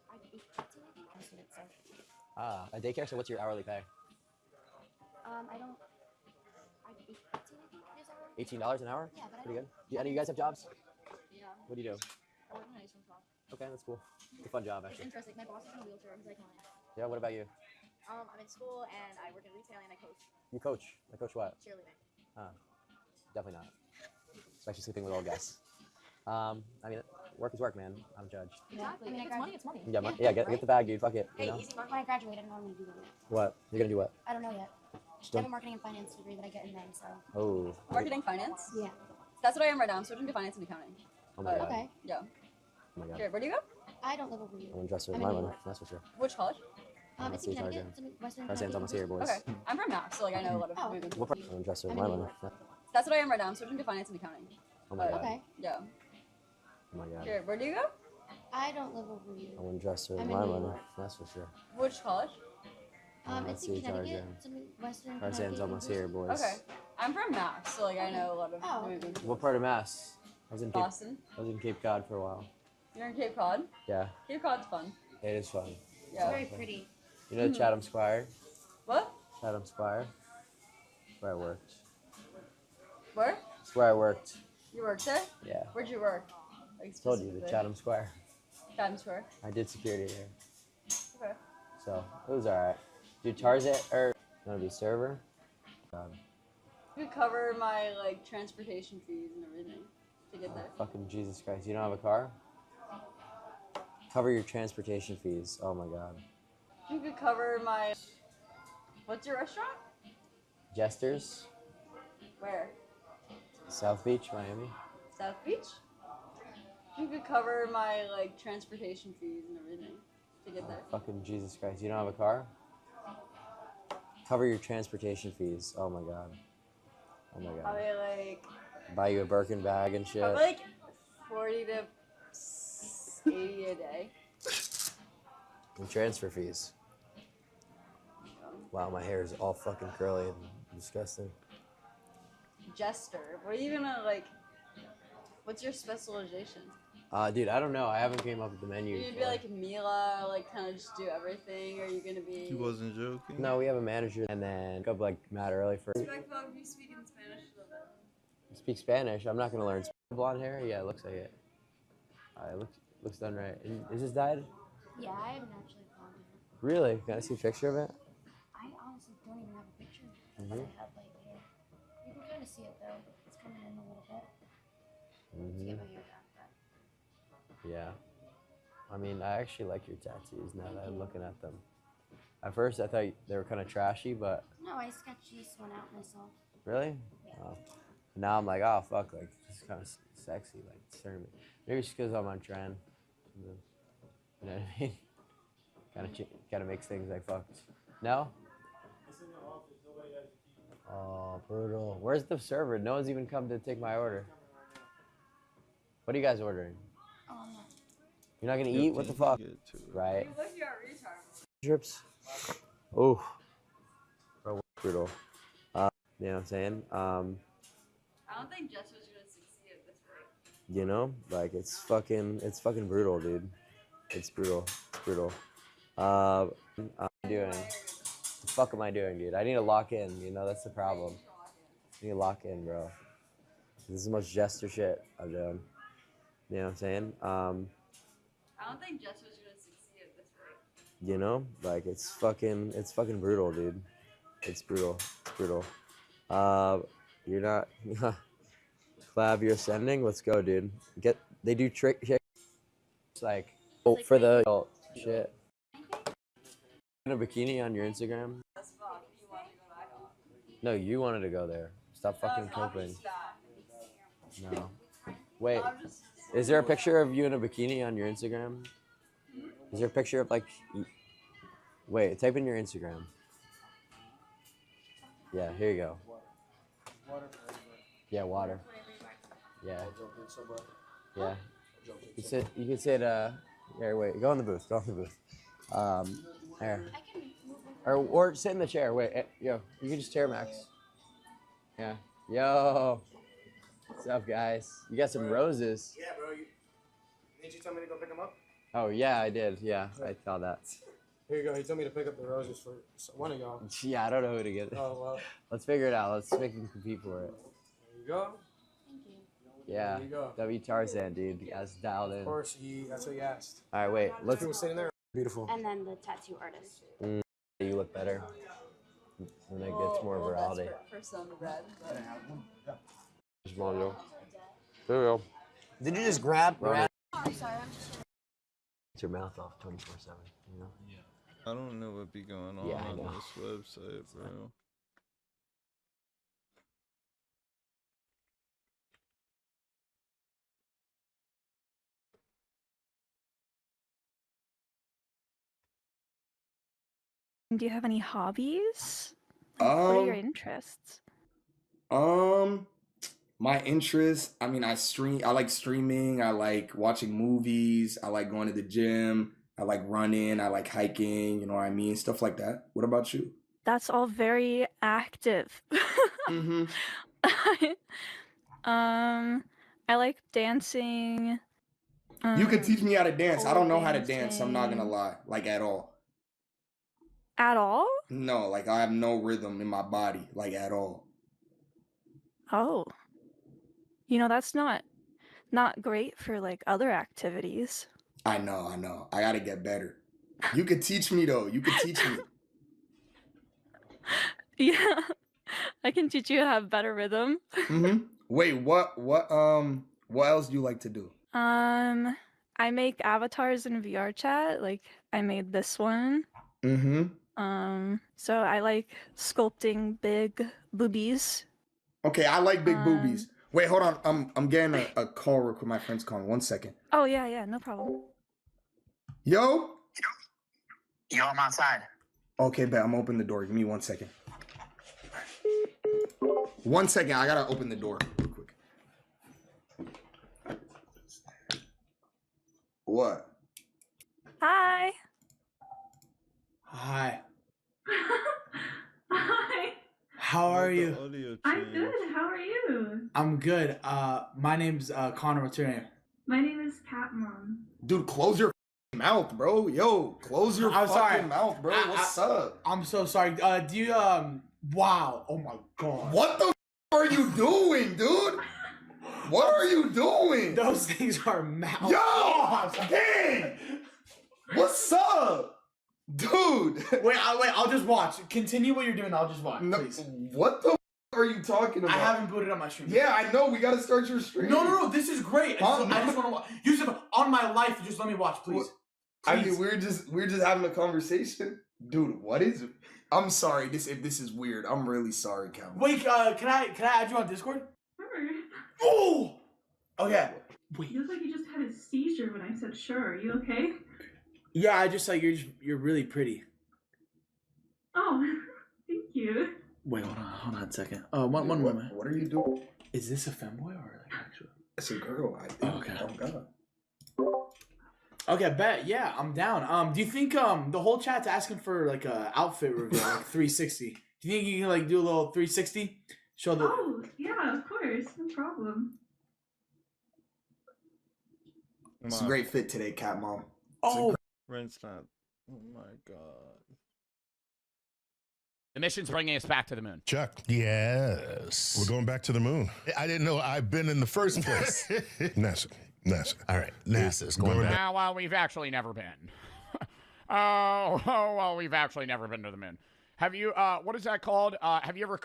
I eat pizza, I think. I see it, so. A daycare. So what's your hourly pay? I don't. I eat pizza, I think. $18 an hour? Yeah, but I Pretty good. don't- Yeah, any of you guys have jobs? Yeah. What do you do? I work in an ice cream shop. Okay, that's cool. It's a fun job, It's actually. interesting. My boss is in a wheelchair. He's iconic. Yeah, what about you? I'm in school and I work in retail and I coach You coach. I coach what? cheerleading. Definitely not. Especially sleeping with old guys. I mean, work is work, man. I'm a judge. Exactly. I mean, if it's money, it's money. Yeah, get the bag, dude. Fuck it. Hey, You know? easy. When I graduate, I don't know what I'm gonna do with it. What? You're gonna do what? I don't know yet. Just I have a don't- marketing and finance degree that I get in May, so. Oh. Marketing finance? Yeah. That's what I am right now. I'm switching to finance and accounting. Oh my God. Okay. Yeah. Oh my god. Here, where do you go? I don't live over here. I wouldn't dress her I'm with in my New money, York. that's for sure. Which college? It's in see Connecticut. Tarzan. It's in Western Tarzan's almost here, boys. Okay, I'm from Mass, so like I know a lot of moving. What part? I wouldn't dress her with my money. That's what I am right now. I'm switching to finance and accounting. Oh my god. Okay. Yeah. Oh my god. Here, where do you go? I don't live over here. I wouldn't dress her with I'm my in New money, York. that's for sure. Which college? Let's It's in see Connecticut. Tarzan. It's in Western Tarzan's Connecticut. almost here, boys. Okay. I'm from Mass, so like I know a lot of moving. What part of Mass? I was in Boston. I was in Cape Cod for a while. You're in Cape Cod? Yeah, Cape Cod's fun. it is fun. Yeah. It's very pretty. You know Chatham Square? What? Chatham Square? That's where I worked. Where? That's where I worked. You worked there? Yeah. Where'd you work? Like Told you, the specifically? Chatham Square. Chatham Square. I did security there. Okay. So, it was alright. Dude, Tarzan, you wanna be server? You could cover my like transportation fees and everything to get there. Fucking Jesus Christ, you don't have a car? Cover your transportation fees. Oh my god. You could cover my. What's your restaurant? Jesters, Where? South Beach, Miami. South Beach? You could cover my like transportation fees and everything to get there. Fucking Jesus Christ, you don't have a car? Cover your transportation fees. Oh my god. Oh my god. Probably like. Buy you a Birkin bag and shit. Probably like 40 to 80 a day. And transfer fees. Wow, my hair is all fucking curly and disgusting. Jester. What are you gonna like? What's your specialization? Dude, I don't know. I haven't came up with the menu. Are you gonna be like Mila, like kind of just do everything? Or are you gonna be? He wasn't joking. No, we have a manager and then go up like mad early for. You speak in Spanish a little bit. Speak Spanish. I'm not gonna learn. Blonde hair? Yeah, it looks like it. Looks done right. Is this dyed? Yeah, I have naturally blonde hair. Really? Can I see a picture of it? I honestly don't even have a picture. Mhm. I have like hair. You can kind of see it though. It's coming in a little bit. To get my hair done. Yeah. I mean, I actually like your tattoos now that I'm looking at them. At first, I thought they were kind of trashy, but No, I sketched this one out myself. really? Oh. Now I'm like, oh, fuck, like, it's kind of sexy, like, staring me. Maybe it's because I'm on trend. You know what I mean? Kind of makes things like fucked. No? Oh, brutal. Where's the server? No one's even come to take my order. What are you guys ordering? You're not gonna eat? What the fuck? Right. You look you're a retard. Drips. Oh. Bro, brutal. You know what I'm saying? I don't think Jess was gonna succeed at this rate. You know, like it's fucking brutal, dude. It's brutal. It's brutal. What am I doing? What the fuck am I doing, dude? I need to lock in, you know, that's the problem. I need to lock in, bro. This is the most jester shit I've done. You know what I'm saying? I don't think Jess was gonna succeed at this rate. You know, like it's fucking brutal, dude. It's brutal. It's brutal. You're not collab. You're ascending. Let's go, dude. They do trick shit. It's like for the shit. In a bikini on your Instagram? No, you wanted to go there. Stop fucking coping. No. Wait. Is there a picture of you in a bikini on your Instagram? Is there a picture of like... Wait, type in your Instagram. Yeah, here you go. Yeah, water. Yeah. Yeah. You could sit, here, wait, go in the booth, Here. Or sit in the chair, wait, yo, you can just chair Max. Yeah. Yo. What's up, guys? You got some roses. Yeah, bro. Didn't you tell me to go pick them up? Oh, yeah, I did. Yeah, I saw that. Here you go. He told me to pick up the roses for one of y'all. Yeah, I don't know who to get. Oh, well. Let's figure it out. Let's make him compete for it. There you go. Thank you. Yeah. There you go. W Tarzan, dude. That's dialed in. Of course, that's what he asked. All right, wait. Let's. People sitting there. Beautiful. And then the tattoo artist. You look better. And it gets more virality. For some red. Small deal. There we go. Did you just grab? Oh, I'm sorry. I'm just. Get your mouth off 24/7. You know. Yeah. I don't know what be going on Yeah, I on know. this website, bro. Do you have any hobbies? Like, what are your interests? My interests, I mean, I like streaming, I like watching movies, I like going to the gym, I like running, I like hiking, you know what I mean? Stuff like that. What about you? That's all very active. Mm-hmm. I like dancing. You could teach me how to dance. I don't know how to dance, I'm not gonna lie. Like, at all. At all? No, like, I have no rhythm in my body, like, at all. Oh. You know, that's not great for like other activities. I know. I gotta get better. You could teach me, though. You could teach me. Yeah. I can teach you how to have better rhythm. Mm-hmm. Wait, what else do you like to do? I make avatars in VR chat. Like, I made this one. Mm-hmm. So I like sculpting big boobies. Okay, I like big boobies. Wait, hold on. I'm getting a call real quick. My friend's calling. 1 second. Oh, yeah, no problem. Yo, I'm outside. okay, bet. I'm opening the door. Give me 1 second. 1 second. I gotta open the door real quick. What? Hi. Hi. Hi. How are you? I'm good. How are you? I'm good. My name's Connor. What's your name? My name is Cat Mom. Dude, close your mouth, bro. Yo, close your fucking mouth, bro. What's up? I'm so sorry. Do you wow. Oh my god. What the are you doing, dude? What are you doing? Those things are mouth. Yo! Dang! What's up? Dude! Wait, I'll just watch. Continue what you're doing, I'll just watch, please. What the are you talking about? I haven't booted up my stream. Yeah, I know. We gotta start your stream. No, this is great. I just want to watch. Yusuf, on my life, just let me watch, please. I mean, we're just having a conversation. Dude, what is it? I'm sorry, if this is weird. I'm really sorry, Calvin. Wait, can I add you on Discord? Oh! Okay. Wait. Feels like you just had a seizure when I said sure. Are you okay? Yeah, I just like you're really pretty. Oh, thank you. Wait, hold on a second. One moment. What are you doing? Is this a femboy or like actually? It's a girl, I think. Okay. Oh god. Okay, bet. Yeah, I'm down. Do you think the whole chat's asking for like a outfit reveal, like 360? Do you think you can like do a little 360? Show the. Oh, yeah, of course, no problem. It's a great fit today, Cat Mom. Oh, Rent's not. Oh my god. The mission's bringing us back to the moon. Chuck. Yes. We're going back to the moon. I didn't know I've been in the first place. NASA. All right. NASA's going back. Well, we've actually never been. Well, we've actually never been to the moon. Have you, what is that called? Have you ever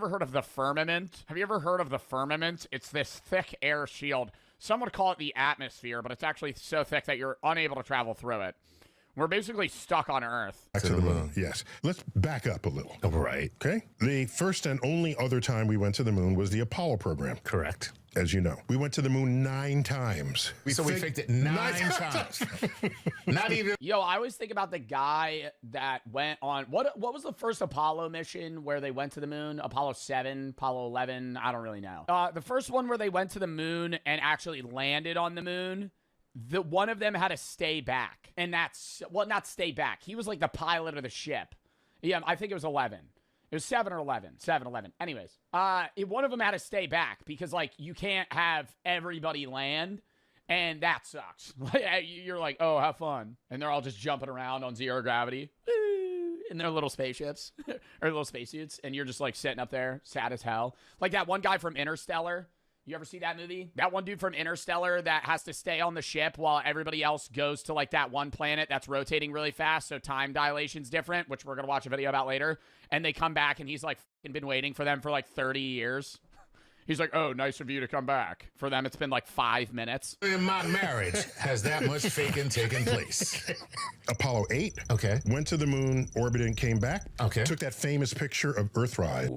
heard of the firmament? Have you ever heard of the firmament? It's this thick air shield. Some would call it the atmosphere, but it's actually so thick that you're unable to travel through it. We're basically stuck on Earth. Back to the moon, yes. Let's back up a little. All right. Okay? The first and only other time we went to the moon was the Apollo program. Correct. As you know. We went to the moon 9 times. So we faked it 9 times. Not even. Yo, I always think about the guy that went on, what was the first Apollo mission where they went to the moon? Apollo 7, Apollo 11, I don't really know. The first one where they went to the moon and actually landed on the moon, one of them had to stay back. And that's, well, not stay back. He was like the pilot of the ship. Yeah, I think it was 11. It was 7 or 11. 7, 11. Anyways, one of them had to stay back because, like, you can't have everybody land, and that sucks. You're like, oh, have fun. And they're all just jumping around on zero gravity in their little spaceships or little spacesuits, and you're just, like, sitting up there, sad as hell. Like that one guy from Interstellar. You ever see that movie? That one dude from Interstellar that has to stay on the ship while everybody else goes to like that one planet that's rotating really fast, so time dilation's different, which we're going to watch a video about later. And they come back and he's like been waiting for them for like 30 years. He's like, oh, nice of you to come back. For them, it's been like 5 minutes. In my marriage has that much faking taken place. Apollo 8. Okay. Went to the moon, orbited, and came back. Okay. Took that famous picture of Earthrise.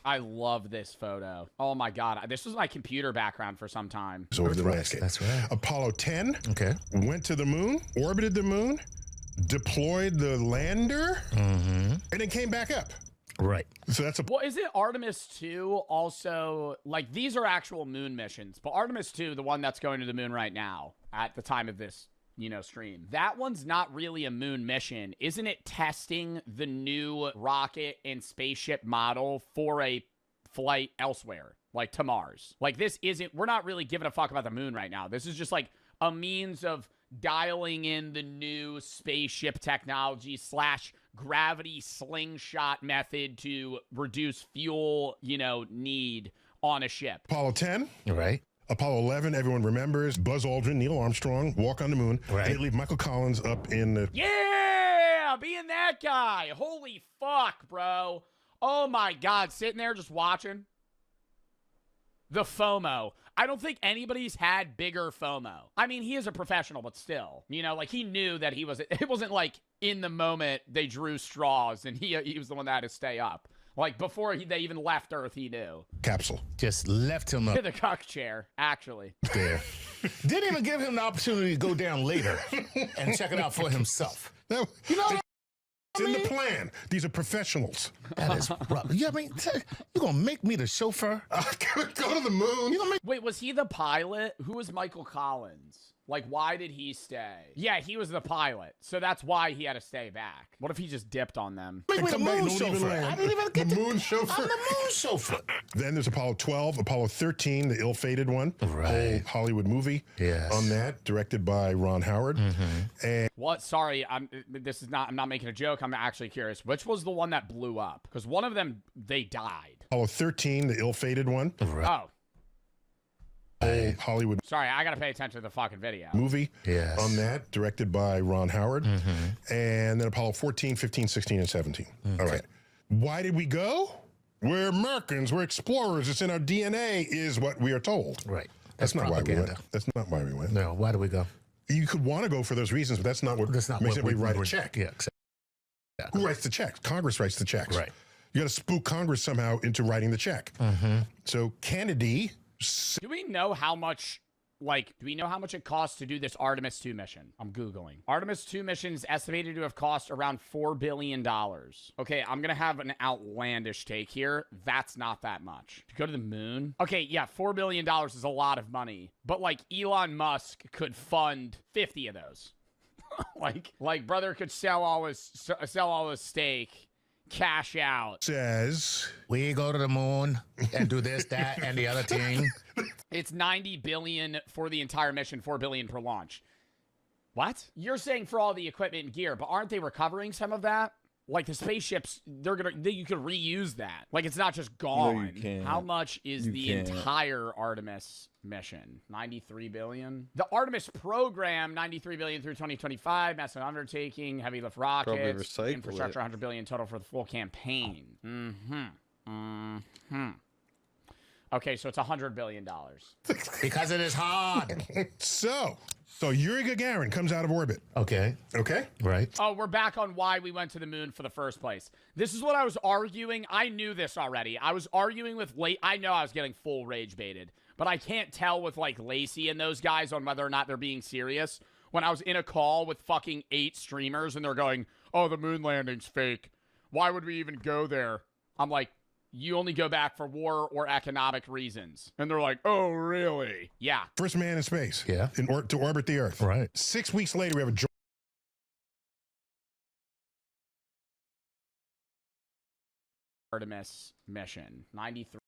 I love this photo. Oh my God. This was my computer background for some time. Over the landscape. That's right. Apollo 10. Okay. Went to the moon, orbited the moon, deployed the lander, and then came back up. Right. So that's a. Well, is it Artemis 2 also? Like, these are actual moon missions, but Artemis 2, the one that's going to the moon right now at the time of this, stream, that one's not really a moon mission. Isn't it testing the new rocket and spaceship model for a flight elsewhere, like to Mars? Like, this isn't, we're not really giving a fuck about the moon right now. This is just like a means of dialing in the new spaceship technology / gravity slingshot method to reduce fuel, need on a ship. Apollo 10. Right. Apollo 11, everyone remembers. Buzz Aldrin, Neil Armstrong, walk on the moon. Right. And they leave Michael Collins up in the... Yeah, being that guy. Holy fuck, bro. Oh my God, sitting there just watching. The FOMO. I don't think anybody's had bigger FOMO. I mean, he is a professional, but still. Like, he knew that he was... It wasn't like, in the moment, they drew straws, and he was the one that had to stay up. Like, before they even left Earth, he knew. Capsule. Just left him up the cuck chair, actually. there. Didn't even give him the opportunity to go down later and check it out for himself. No, It's in the plan. These are professionals. That is rough. Yeah, I mean, you gonna make me the chauffeur? Go to the moon. Wait, was he the pilot? Who was Michael Collins? Like, why did he stay? Yeah, he was the pilot, so that's why he had to stay back. What if he just dipped on them? Make me the moon chauffeur. I didn't even get the moon chauffeur. I'm the moon chauffeur. Then there's Apollo 12, Apollo 13, the ill-fated one. Right. Old Hollywood movie. Yes. On that, directed by Ron Howard. And What? Sorry, I'm not making a joke. I'm actually curious. Which was the one that blew up? Because one of them, they died. Apollo 13, the ill-fated one. Right. Oh. Old Hollywood Sorry, I gotta pay attention to the fucking video. movie. Yes. On that, directed by Ron Howard. And then Apollo 14, 15, 16, and 17. All right. Why did we go? We're Americans. We're explorers. It's in our DNA, is what we are told. Right. That's not why we went. That's not why we went. No, why do we go? You could want to go for those reasons, but that's not what makes anybody write a check. Yeah, exactly. Who writes the checks? Congress writes the checks. Right. You got to spook Congress somehow into writing the check. So Kennedy. Do we know how much, it costs to do this Artemis 2 mission? I'm Googling. Artemis 2 mission is estimated to have cost around $4 billion. Okay, I'm going to have an outlandish take here. That's not that much. To go to the moon? Okay, yeah, $4 billion is a lot of money. But, Elon Musk could fund 50 of those. like, brother could sell all his stake. Cash out. Says we go to the moon and do this, that, and the other thing. It's $90 billion for the entire mission, $4 billion per launch. What? You're saying for all the equipment and gear, but aren't they recovering some of that? Like the spaceships, you could reuse that. Like it's not just gone. No, you can't. How much is the entire Artemis mission? 93 billion. The Artemis program, 93 billion through 2025. Massive undertaking, heavy lift rockets, infrastructure, 100 billion total for the full campaign. Okay, so it's $100 billion. Because it is hard. So Yuri Gagarin comes out of orbit. Okay. Right. Oh, we're back on why we went to the moon for the first place. This is what I was arguing. I knew this already. I was arguing with I know I was getting full rage baited, but I can't tell with Lacey and those guys on whether or not they're being serious. When I was in a call with fucking 8 streamers and they're going, "Oh, the moon landing's fake. Why would we even go there?" I'm like, you only go back for war or economic reasons. And they're like, oh, really? Yeah. First man in space. Yeah. To orbit the Earth. Right. 6 weeks later, we have a Artemis mission. 93.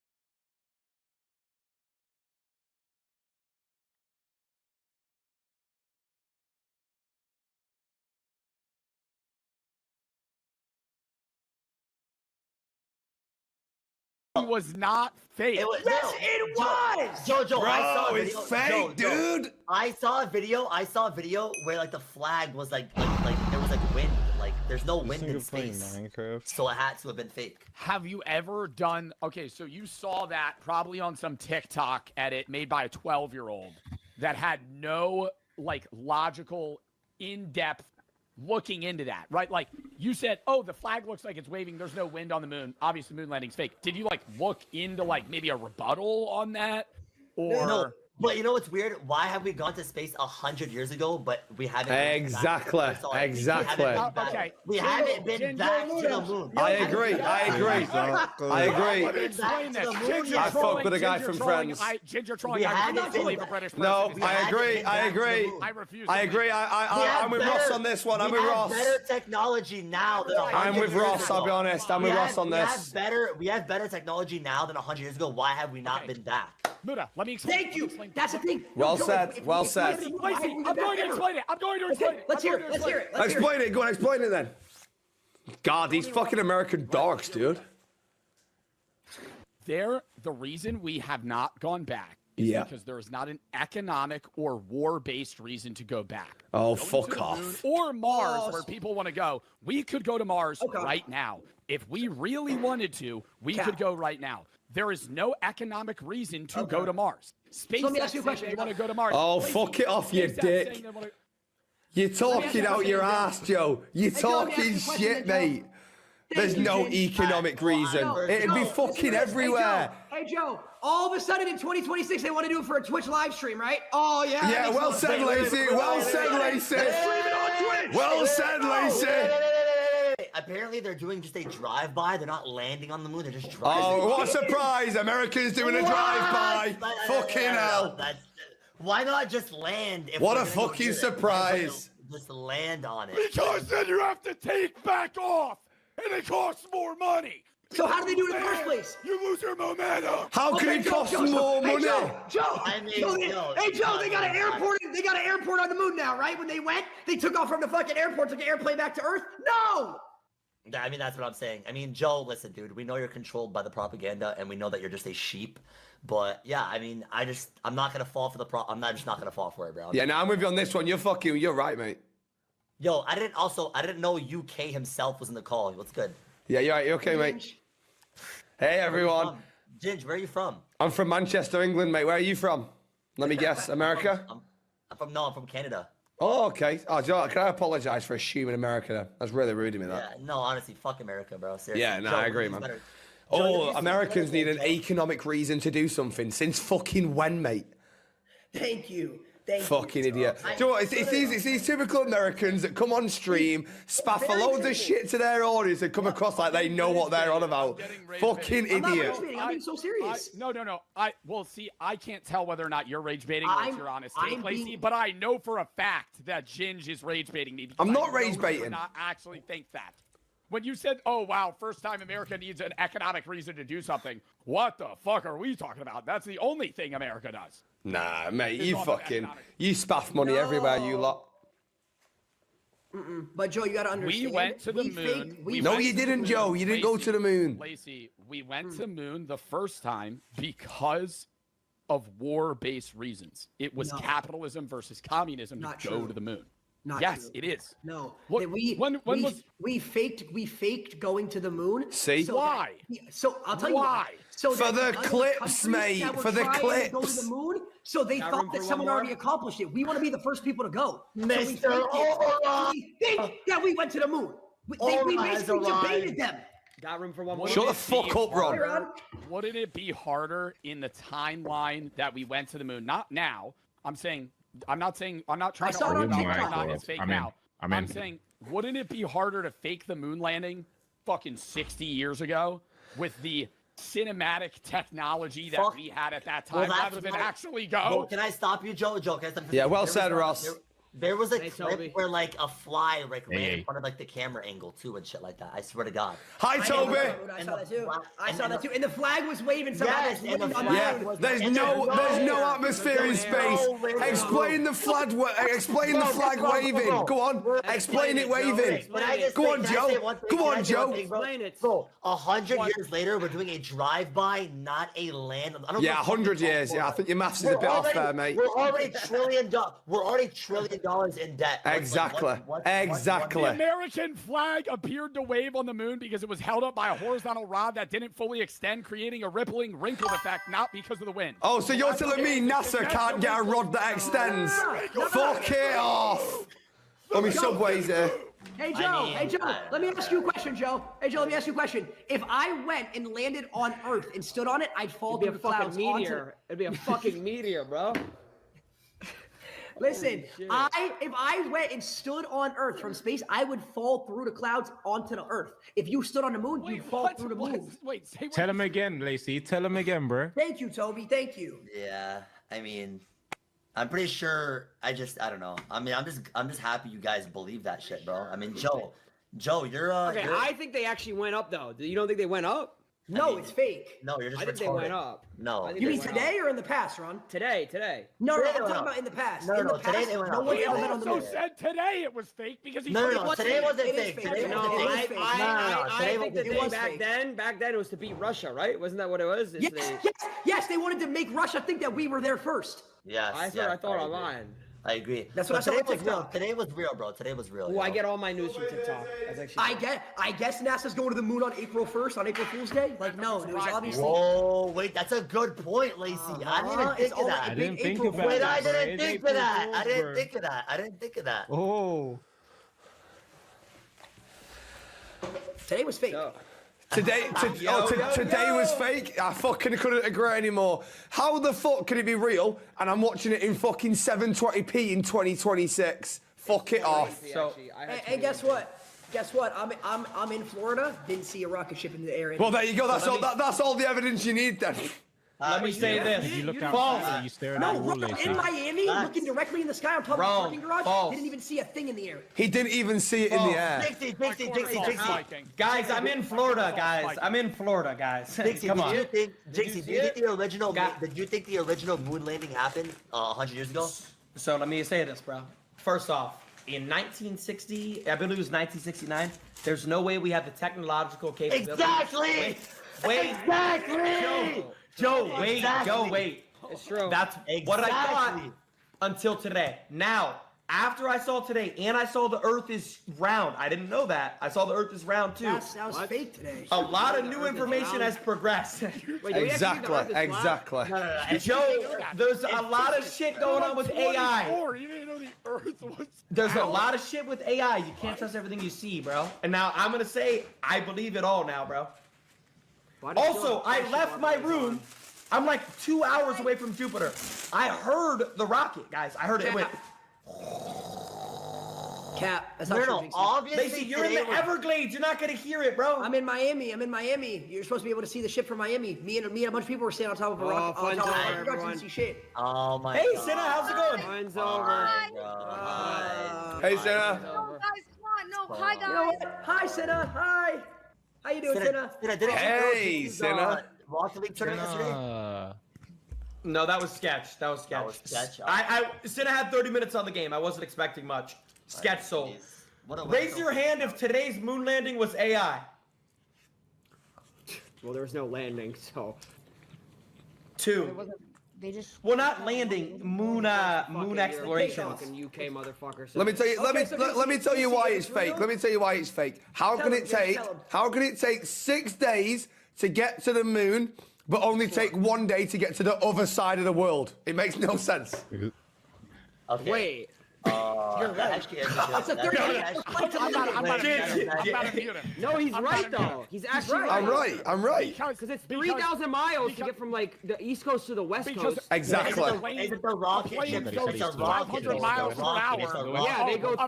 Was not fake. It was, yes, no, it was. Jojo, Bro, I saw a video. it's fake, dude. I saw a video where the flag was like there was wind. There's no wind in space. Minecraft. So it had to have been fake. Have you ever done? Okay, so you saw that probably on some TikTok edit made by a 12-year-old that had no logical, in-depth looking into that, right? Like you said, oh, the flag looks like it's waving. There's no wind on the moon. Obviously, the moon landing's fake. Did you look into maybe a rebuttal on that, or But you know what's weird? Why have we gone to space 100 years ago, but we haven't? Exactly. Okay. We haven't been back to the moon. I agree. I agree. I agree. Let me explain this. I fuck with a guy from Friends. Ginger trolling. I refuse to believe a British person. No, I agree. I agree. I refuse. I agree. I'm with Ross on this one. I'm with Ross. We have better technology now than 100 I'm with years Ross. ago. I'll be honest. I'm with Ross on this. We have better technology now than 100 years ago. Why have we not been back? Muda, let me explain. Thank you. That's the thing. Well said. Well said. I'm going to explain it. I'm going to explain it. Let's hear it. Let's hear it. Explain it. Go on, explain it then. God, these fucking American dogs, dude. The reason we have not gone back is because there is not an economic or war-based reason to go back. Oh, fuck off. Or Mars, where people want to go. We could go to Mars right now. If we really wanted to, we could go right now. There is no economic reason to go to Mars. SpaceX let me ask you a question. They want to go to Mars. Oh, fuck it off, you dick. You're talking out your ass, Joe. You're talking shit, mate. There's no economic reason. It'd be fucking everywhere. Hey, Joe. All of a sudden in 2026, they want to do it for a Twitch live stream, right? Oh, yeah. Yeah, well said, Lacey. Well said, Lacey. Well said, Lacey. Apparently, they're doing just a drive-by. They're not landing on the moon. They're just driving. Oh, what a surprise. Americans doing a drive-by. Fucking hell. Why not just land? What a fucking surprise. Just land on it. Because then you have to take back off. And it costs more money. So how do they do it in the first place? You lose your momentum. How can it cost more money? Joe, they got an airport. They got an airport on the moon now, right? When they went, they took off from the fucking airport, took an airplane back to Earth. No. I mean, that's what I'm saying. I mean, Joe, listen, dude. We know you're controlled by the propaganda, and we know that you're just a sheep. But yeah, I mean, I'm not gonna fall for the I'm just not gonna fall for it, bro. Yeah, no, I'm with you on this one. You're right, mate. Yo, I didn't know UK himself was in the call. What's good? Yeah, you're right. You okay, mate? Hey, everyone. Ginge, where are you from? I'm from Manchester, England, mate. Where are you from? Let me guess. America? I'm from Canada. Oh, okay. Oh, Joe, can I apologize for assuming America then? That's really rude of me, that. Yeah, no, honestly, fuck America, bro. Seriously. Yeah, no, Joe, I agree, man. Joe, Oh, Americans need an economic reason to do something. Since fucking when, mate? Thank you. Fucking idiot. Do you know what? It's these typical Americans that come on stream, spaff a loads of shit to their audience and come across like they know what they're on about. Fucking idiot. I'm being so serious. No. Well, see, I can't tell whether or not you're rage baiting or it's your honest take, Lacey, but I know for a fact that Ginge is rage baiting me. I'm not rage baiting. Not actually think that. When you said, oh, wow, first time America needs an economic reason to do something, what the fuck are we talking about? That's the only thing America does. Nah, mate, you spaff money everywhere, you lot. But Joe, you gotta understand. We went to the moon. No, you didn't, Joe. You didn't go to the moon. Lacey, we went to the moon the first time because of war-based reasons. It was capitalism versus communism to go to the moon. Yes, it is. No. We faked going to the moon. See? Why? So I'll tell you why. So for the clips, mate. For the clips. Go to the moon, so they thought that someone already accomplished it. We want to be the first people to go. Mr. We think that we went to the moon. We basically debated them. Got room for one more? Shut the fuck up, Ron. Wouldn't it be harder in the timeline that we went to the moon? Not now. I'm not trying to argue whether or not it's fake now. I'm saying, wouldn't it be harder to fake the moon landing fucking 60 years ago with the cinematic technology that we had at that time rather than actually go? Well, can I stop you, Joe? Can I stop you? Yeah, well said, Ross. There was a clip where like a fly ran in front of like the camera angle too and shit like that. I swear to God. Hi, Toby. I saw that too. I saw that too. And the flag was waving. Yes, and the flag was there's no atmosphere in space. Explain the flag. Explain the flag waving. Go on. Explain it waving. Go on, Joe. Come on, Joe. Explain it. Bro, 100 years later, we're doing a drive-by, not a land. Yeah, 100 years. Yeah, I think your maths is a bit off there, mate. We're already trillion dollars in debt. Exactly. Exactly. The American flag appeared to wave on the moon because it was held up by a horizontal rod that didn't fully extend, creating a rippling wrinkled effect, not because of the wind. Oh, so you're telling me NASA can't get a rod that extends? Fuck it off. Let me subways here. Hey Joe, let me ask you a question, Joe. Hey Joe, let me ask you a question. If I went and landed on Earth and stood on it, I'd fall through the clouds meteor. It'd be a fucking meteor, bro. Listen, if I went and stood on Earth from space, I would fall through the clouds onto the Earth. If you stood on the moon, you'd fall through the moon. Wait, say what? Tell him again, Lacey. Tell him again, bro. Thank you, Toby. Thank you. Yeah, I mean, I'm pretty sure. I don't know. I mean, I'm just happy you guys believe that shit, bro. I mean, Joe, you're okay. I think they actually went up though. You don't think they went up? No, it's fake. No, you're just I think they went up. No. You mean today or in the past, Ron? Today. No, I'm talking about in the past. No, in the today past, they went no up. one He ever been on the also moon. said today it was fake because he No, today wasn't It is fake. fake. Today No, wasn't it is fake. fake. I think that It was fake. back then it was to beat Russia, right? Wasn't that what it was? Yes, they wanted to make Russia think that we were there first. Yes. I thought online. I agree. That's what I saw today on was real. TikTok. Today was real, bro. Today was real. Oh, I get all my news from TikTok. That's actually I guess NASA's going to the moon on April 1st, on April Fool's Day. Like, no, it was obviously. Whoa, wait, that's a good point, Lacey. I didn't even think of that. I didn't think about Wait, that. I didn't think of that. I didn't think of that. Oh. Today was fake. Today was fake. I fucking couldn't agree anymore. How the fuck can it be real? And I'm watching it in fucking 720p in 2026. Fuck it off. And guess what? Guess what? I'm in Florida. Didn't see a rocket ship in the air. Well, there you go. That's all the evidence you need then. Let me say this. You looked outside. You stared at the wall, Lacey. In Miami, looking directly in the sky on top of the parking garage, didn't even see a thing in the air. He didn't even see it in the air. Dixie. Guys, I'm in Florida, guys. Dixie, Come on. Do you think did you think the original moon landing happened 100 years ago? So let me say this, bro. First off, in 1960, I believe it was 1969, there's no way we have the technological capability. Exactly! Wait. Exactly! Joe, wait. Exactly. Joe, wait. It's true. That's what I thought until today. Now, after I saw today, and I saw the Earth is round. I didn't know that. I saw the Earth is round too. That was fake today. A lot of new information has progressed. Exactly. Joe, there's a lot of shit going on with AI. You didn't know the Earth was. There's a lot of shit with AI. You can't trust everything you see, bro. And now I'm gonna say I believe it all now, bro. Also, I left my room. I'm like 2 hours away from Jupiter. I heard the rocket, guys. I heard it went. Cap. That's not true. Obviously, Lacey, you're in the Everglades. You're not gonna hear it, bro. I'm in Miami. You're supposed to be able to see the ship from Miami. Me and a bunch of people were standing on top of a rocket. On top of a rocket, didn't see shit. Oh my. Hey, God. Senna, how's it going? Mine's over. Hey, Senna. No, guys, come on. No, hi, guys. You know what? Hi, Senna. Hi. How you doing, Senna? Hey, Senna. Rocket League tournament yesterday? No, that was sketch. Senna had 30 minutes on the game. I wasn't expecting much. Sketch sold. Raise your hand if today's moon landing was AI. Well, there was no landing, so. 2. They just. Well, not landing. Moon exploration. Fucking UK motherfucker. Let me tell you. Let me tell you why it's fake. Let me tell you why it's fake. How can it take 6 days to get to the moon, but only take 1 day to get to the other side of the world? It makes no sense. Okay. Wait. You're right. It's a 30 No, he's right though. He's actually right. I'm right. Because it's 3,000 miles to get from like the East Coast to the West Coast. Exactly. Is it the rocket ship? It's 500 miles per hour. Yeah, they go. A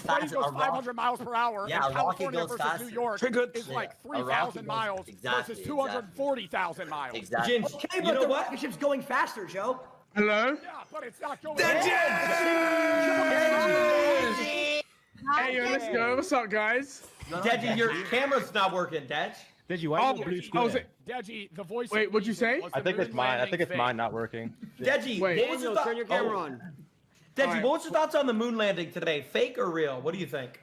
plane goes 500 miles per hour. Yeah, and California versus New York is like 3,000 miles versus 240,000 miles. Exactly. Okay, but the rocket ship's going faster, Joe. Hello? Yeah, but it's not going. Hey, yo, let's go. What's up, guys? Deji, your camera's not working, Dej. Deji, why are you blue screen? Deji, the voice. Wait, what'd you say? I think it's mine. I think it's mine not working. Deji, Turn your camera on. Deji, what was your thoughts on the moon landing today? Fake or real? What do you think?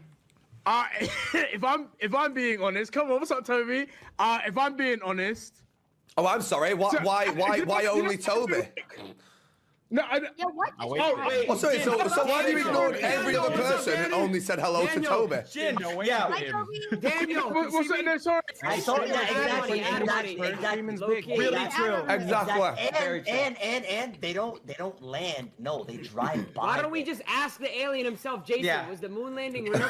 If I'm being honest, come on, what's up, Toby? If I'm being honest. Oh, I'm sorry. Why only Toby? No, Yeah, what? Oh, wait. Oh, sorry, so why have you ignored every other person and only said hello to Toby? Jin, No, yeah. Daniel, what's that? No, sorry. I told you exactly. Really true. Exactly. And they don't land. No, they drive by. Why don't we just ask the alien himself, Jason? Yeah. Was the moon landing real?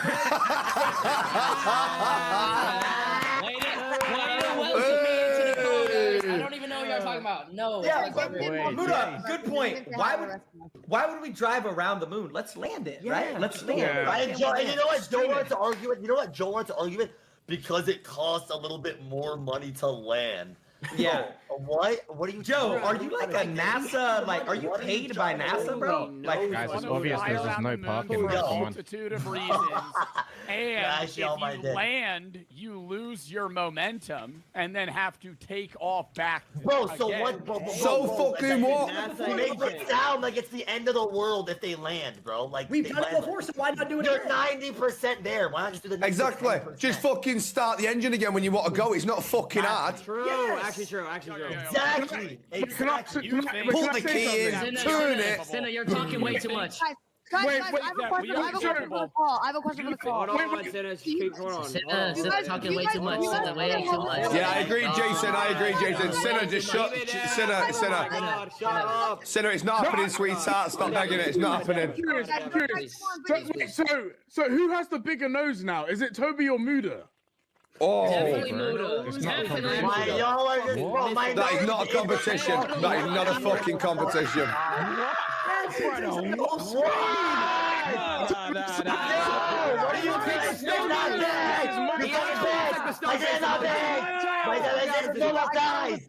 I don't even know what you're talking about. No. Yeah, Muda, good point. Why would we drive around the moon? Let's land it, right? Let's land. Yeah. And you know what Joe wanted to argue with? You know what Joe wanted to argue with? Because it costs a little bit more money to land. Yeah. What are you? Joe, are you like a NASA? Like, are you paid by NASA, bro? Like, guys, it's obvious there's no parking. For a Come on. multitude of reasons. And if you land, you lose your momentum and then have to take off back. Bro, so again. what? Bro, So fucking what? Make it sound like it's the end of the world if they land, bro. Like We've done it before, so why not do it You're again? 90% there. Why not just do the next Exactly. 10%? Just fucking start the engine again when you want to go. It's not fucking hard. True. Actually true. Exactly. Pull the key in, turn it. Senna, you're talking way too much. Guys, I have a question. I have a question for the call. I have a question for the call. Hold on, Senna. Senna talking way too much. Senna, way too much. Yeah, I agree, Jason. I agree, Jason. Sinner, just shut. Sinner. Sinner, it's not happening, sweetheart. Stop begging it. It's not happening. I'm curious. So who has the bigger nose now? Is it Toby or Muda? Oh, Definitely Muda. Definitely Muda. that is not a competition. That is not a fucking competition. What do you think? It's still not dead. I said not dead. It's normal size.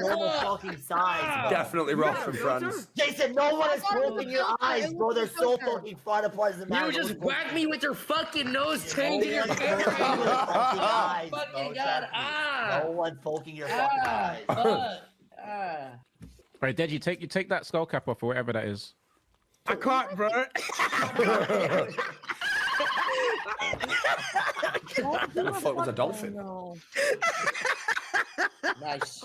Normal fucking size. Definitely rough from France. Jason, no one is poking your eyes, bro. They're so fucking far apart. You just whacked me with your fucking nose, changing your camera. Fucking god, No one's poking your fucking eyes. Right, Deji, take that skull cap off or whatever that is. I can't, bro. What the fuck was a dolphin? Nice.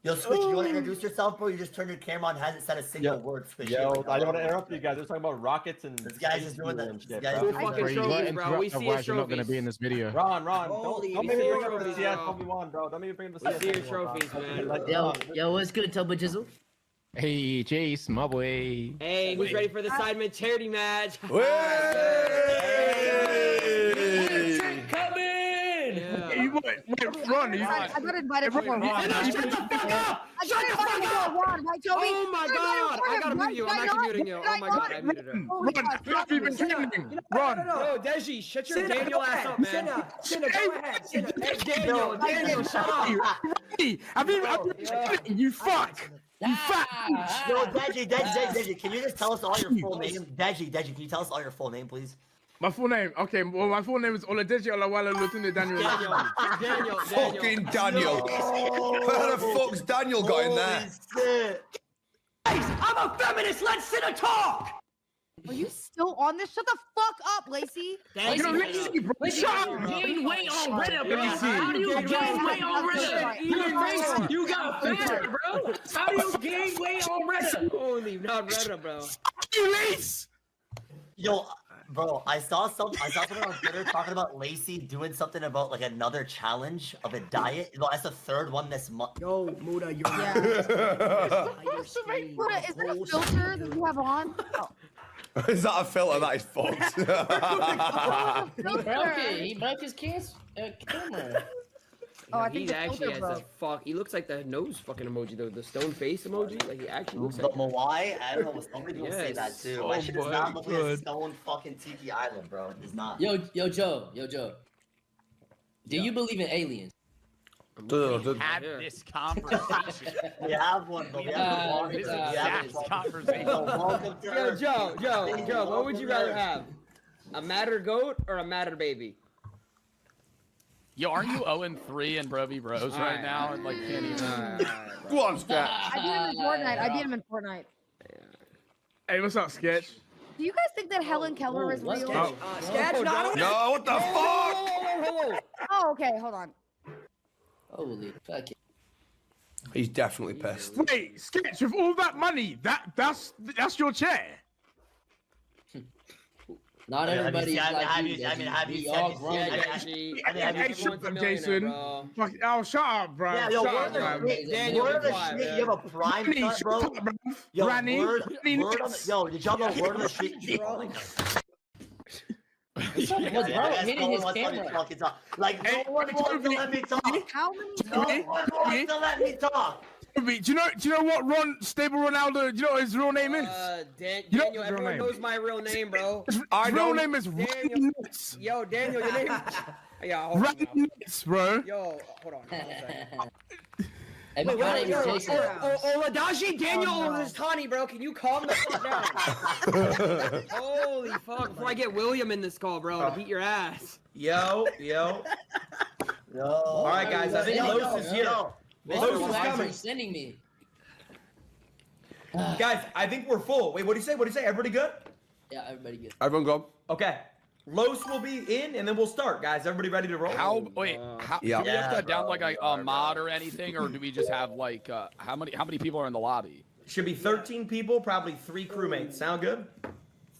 Yo, Switch, you want to introduce yourself, bro? You just turned your camera on, hasn't said a single word, Switch. Yo, I don't want to interrupt you guys. They're talking about rockets and this guy's just doing that. shit, This bro. guy's fucking trophies, bro. We see his Otherwise, you're not going to trophies. be in this video. Ron, Holy, don't we make see me your bring up the trophies, CS bro. 1v1, bro. Don't make me bring up the We CS see your 1v1, bro. trophies, man. Like, Yo, what's good, Toba Jizzle? Hey, Jace, my boy. Hey, who's ready for the Sidemen charity match? Come in! Wait, Ron, I got invited before. I got invited before Ron, right, Toby? Oh my god! I gotta mute you. I'm actually muting you. Oh my god, I muted him. Ron, how have you been training? Ron. No, Deji, shut your Daniel ass up, man. Senna, go ahead. Senna, Daniel, shut up. Have you been training? You fuck. You fuck. Yo, Deji, can you just tell us all your full name? Deji, can you tell us all your full name, please? My full name? Okay, well, my full name is Oladeji Olawale Lutunde Daniel. Daniel. Fucking Daniel. Where the fuck's Daniel got in there? Guys, I'm a feminist. Let Senna talk. Are you still on this? Shut the fuck up, Lacey. Lacey, shut up. Gain weight on Reddit, bro. How do you gain weight on Reddit? You got fat, bro. How do you gain weight on Reddit? Holy, not Reddit, bro. You Lace. Yo, bro, I saw something on Twitter talking about Lacey doing something about like another challenge of a diet. Well, that's the third one this month. Yo, Muda, you're Muda, is that a filter that you have on? Oh. Is that a filter? That is fucked. He broke his camera. Oh, I he think the actually filter has broke. a fuck. He looks like the nose fucking emoji, though. The stone face emoji. Like he actually looks The like. Moai? I don't know. Somebody will say that too. Oh My shit does my not look like God. a stone fucking Tiki Island, bro. It does not. Yo, Joe. Do you believe in aliens? Have this conversation. We have one, but we have This one. exact conversation. Welcome to Yo, Earth. Joe. What would you rather have? A madder goat or a madder baby? Yo, aren't you 0-3 in Bro v Bros right now? And like can't even. Go on, Scott. I beat him in Fortnite. Hey, what's up, Sketch? Do you guys think that Helen Keller is real? Sketch, no, No, what the fuck? Oh, okay, hold on. Holy fuck it. He's definitely pissed. Wait, Sketch, with all that money, that's your chair. Not everybody is like you. We all grown. Jason. Fuck, oh, shut up, bro. Yeah, yo, shut word up, man. of the shit, word of the shit, you have a prime Ranny, cut, bro. shut up, bro. Yo, Ranny, word of Ranny, yo, did y'all know word of the shit? What's wrong with hitting his camera? Like, no one wants to let me talk. How many No one wants to let me talk. Do you know what Stable Ronaldo? Do you know what his real name is? Daniel, everyone knows my real name, bro. His real name is Daniel. Yo, Daniel, your name. Yeah, hold on. Nuts, bro. Yo, hold on. Wait, Oladaji Daniel Olazistani, bro. Can you calm the fuck down? Holy fuck! Before I get William in this call, bro, to beat your ass. Yo. All right, guys. I think Los is here. Los is coming. Sending me. Guys, I think we're full. Wait, what do you say? Everybody good? Yeah, everybody good. Everyone go. Okay. Los will be in, and then we'll start, guys. Everybody ready to roll? Do we have to down like a mod or anything, or do we just have like how many people are in the lobby? Should be 13 people, probably 3 crewmates. Sound good?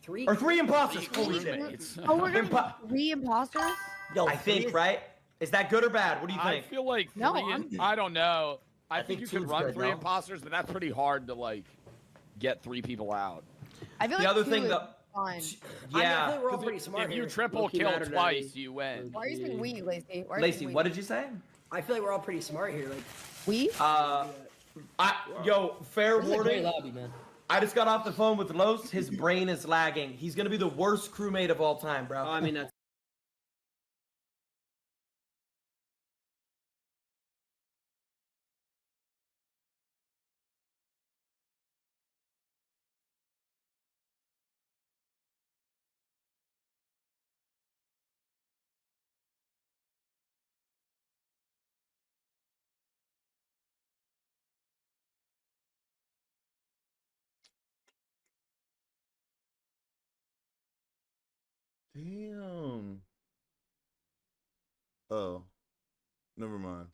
3 or 3 imposters. Holy shit. Oh, we're gonna 3 imposters? Yo, I think, right? Is that good or bad? What do you think? I feel like No, I don't know. I think you could two's run good, 3 no? imposters, but that's pretty hard to like get 3 people out. I feel The like other 2 thing is that- fine. Yeah. I think we're all pretty smart If you here. triple kill twice, you win. Why are you saying we, Lacey? Why are you Lacey, saying we? what did you say? I feel like we're all pretty smart here. Like, We? Yo, fair This is a great warning. lobby, man. I just got off the phone with Los. His brain is lagging. He's gonna be the worst crewmate of all time, bro. I mean, that's. Damn. Oh, never mind.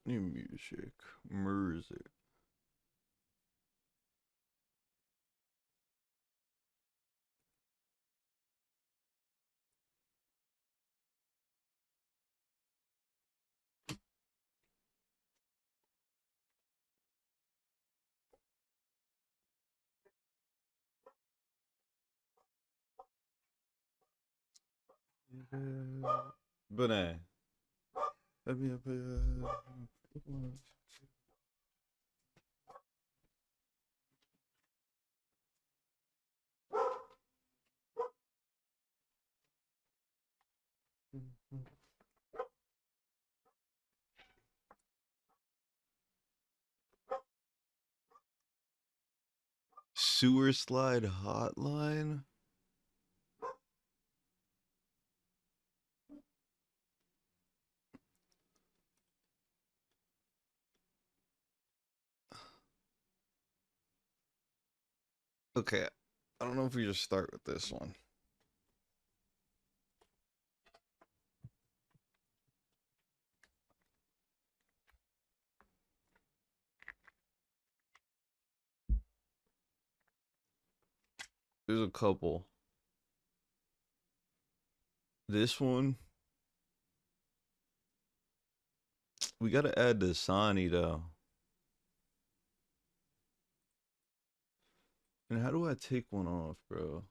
New music, music. Bené. Sewer slide hotline. Okay, I don't know if we just start with this one. There's a couple. This one, we gotta add the Sani though. And how do I take one off, bro?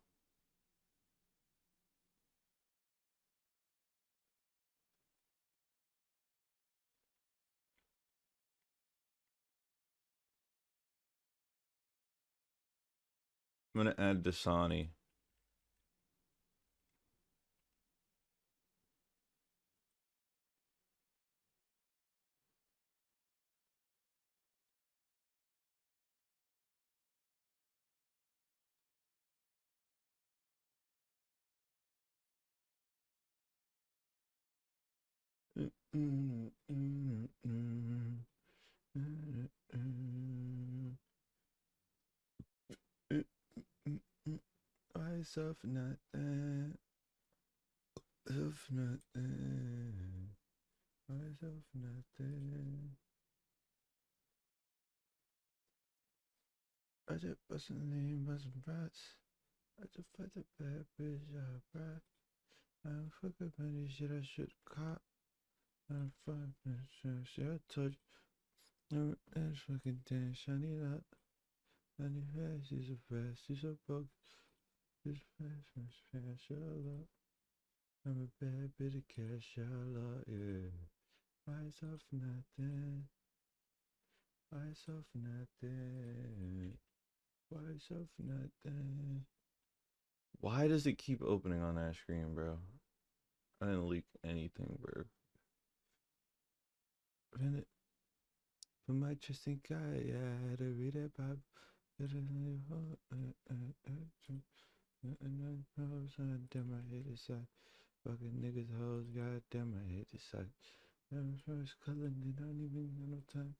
I'm gonna add Dasani. Eyes of nothing. of nothing. Wise of nothing. I just wasn't lean, wasn't brats. I just put the bad bitch out, brat. I'm fucking money shit I should cop. I'm fucking shit I told you. That's fucking damn shiny that. And your face is a fast, she's a bug. This fast, shut up. I'm a bad bit of cash, Allah, yeah. Rise of nothing. Rise of nothing. Rise of nothing. Why does it keep opening on that screen, bro? I didn't leak anything, bro. For my trusting guy, yeah, I had to read it, Bob. Damn, I hate this side. Fucking niggas, hoes, goddamn, I hate this side. Rose Royce color, and I don't even got no time.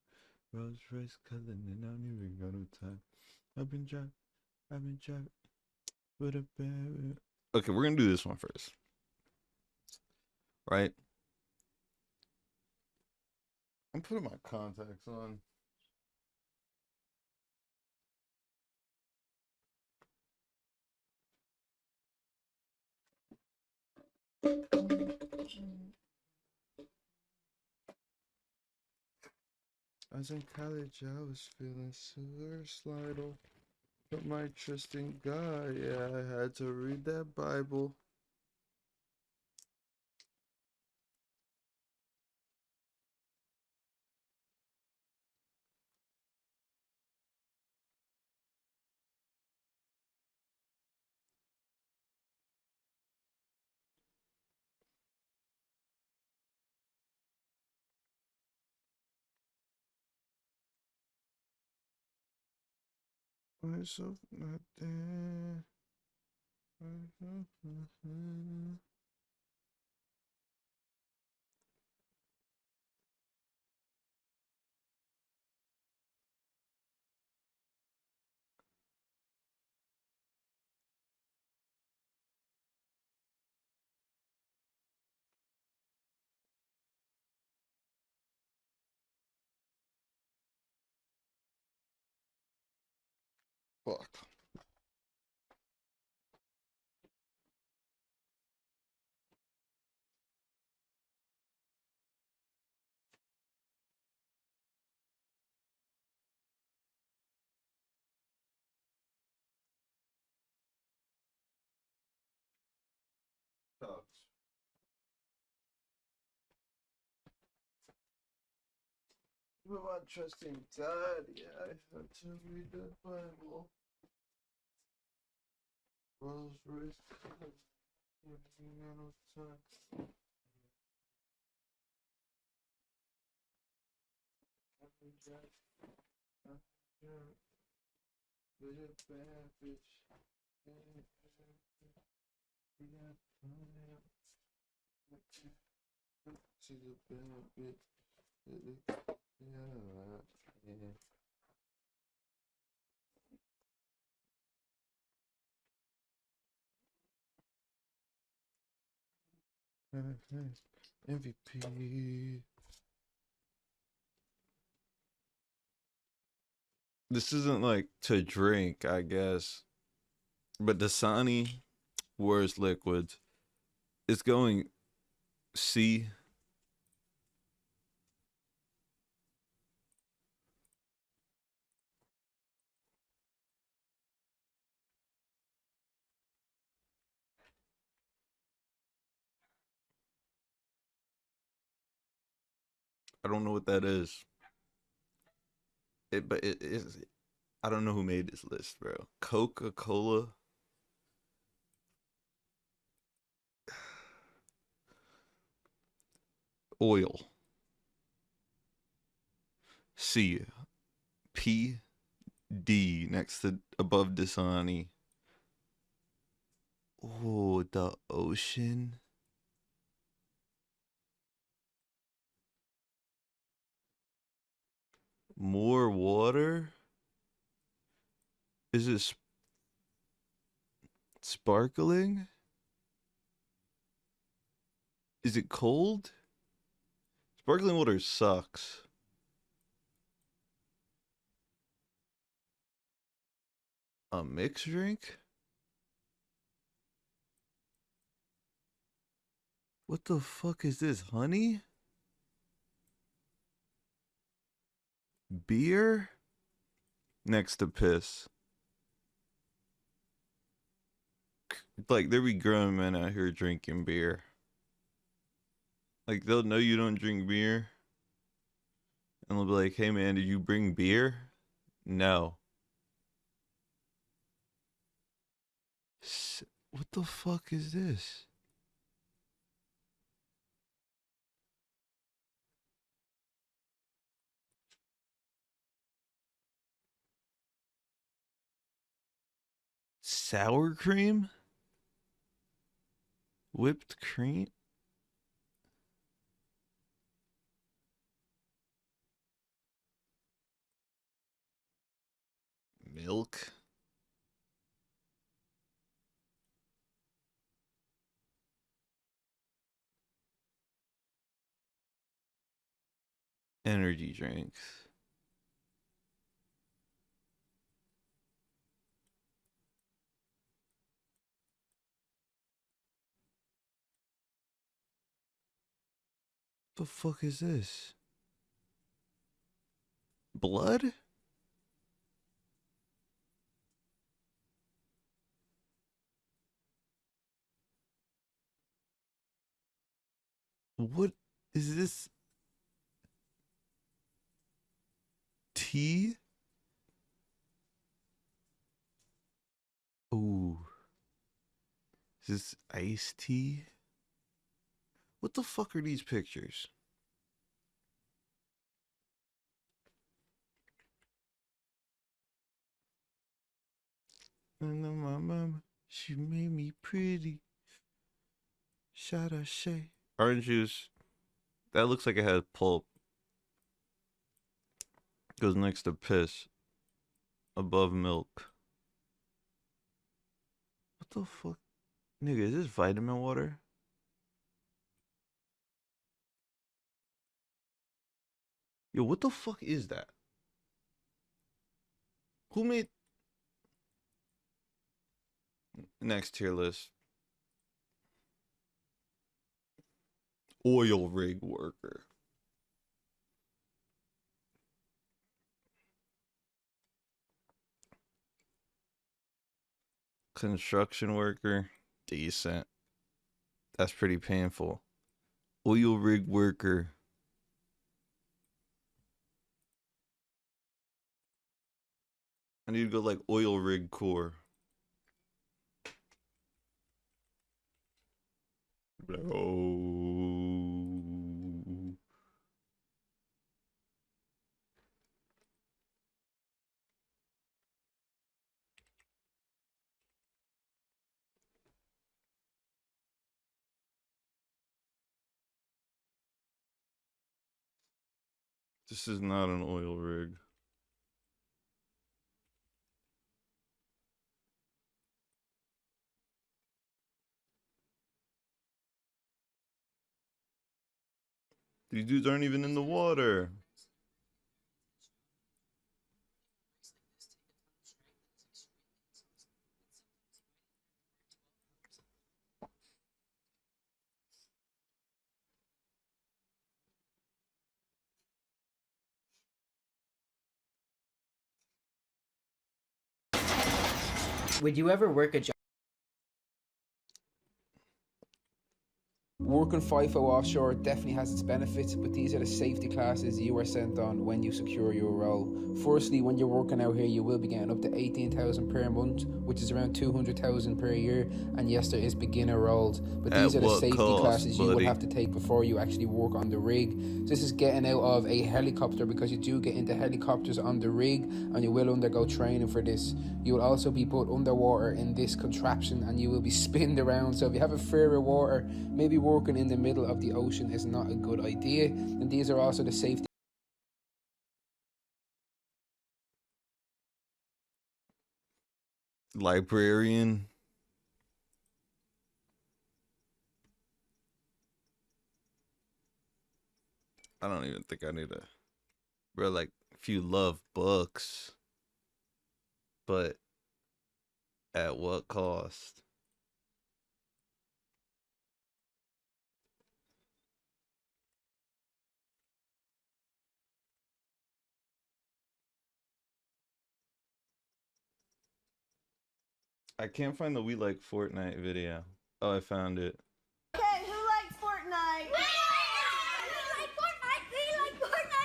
Rose Royce color, and I don't even got no time. I've been driving with a bad. Okay, we're gonna do this one first. Right? I'm putting my contacts on. I was in college, I was feeling suicidal. But my trust in God, yeah, I had to read that Bible. Myself not there. Myself not there. Fuck. Sucks. But my trust in God, yeah, I had to read the Bible. Rolls Royce. No time. With a bad bitch. She's a bad bitch. Yeah. MVP. This isn't like to drink, I guess. But Dasani, worst liquids, is going C. I don't know what that is. But it is. I don't know who made this list, bro. Coca-Cola. Oil. C. P. D. Next to above Dasani. Oh, the ocean. More water? Is it sparkling? Is it cold? Sparkling water sucks. A mixed drink? What the fuck is this? Honey? Beer? Next to piss. Like, there be grown men out here drinking beer. Like, they'll know you don't drink beer. And they'll be like, hey man, did you bring beer? No. What the fuck is this? Sour cream? Whipped cream? Milk? Energy drinks. The fuck is this? Blood? What is this? Tea? Ooh. Is this iced tea? What the fuck are these pictures? And then my mama, she made me pretty. Shout out Shay. Orange juice. That looks like it has pulp. Goes next to piss. Above milk. What the fuck? Nigga, is this vitamin water? Yo, what the fuck is that? Who made... Next tier list. Oil rig worker. Construction worker. Decent. That's pretty painful. Oil rig worker. I need to go like oil rig core. Oh. This is not an oil rig. These dudes aren't even in the water. Would you ever work a job? Working FIFO offshore definitely has its benefits, but these are the safety classes you are sent on when you secure your role. Firstly, when you're working out here, you will be getting up to 18,000 per month, which is around 200,000 per year. And yes, there is beginner roles, but these are the safety classes you will have to take before you actually work on the rig. This is getting out of a helicopter, because you do get into helicopters on the rig, and you will undergo training for this. You will also be put underwater in this contraption, and you will be spinned around. So if you have a fear of water, maybe working in the middle of the ocean is not a good idea. And these are also the safety. Librarian. I don't even think I need a. Bro, like, if you love books, but at what cost? I can't find the We Like Fortnite video. Oh, I found it. Okay, who likes Fortnite? We like Fortnite.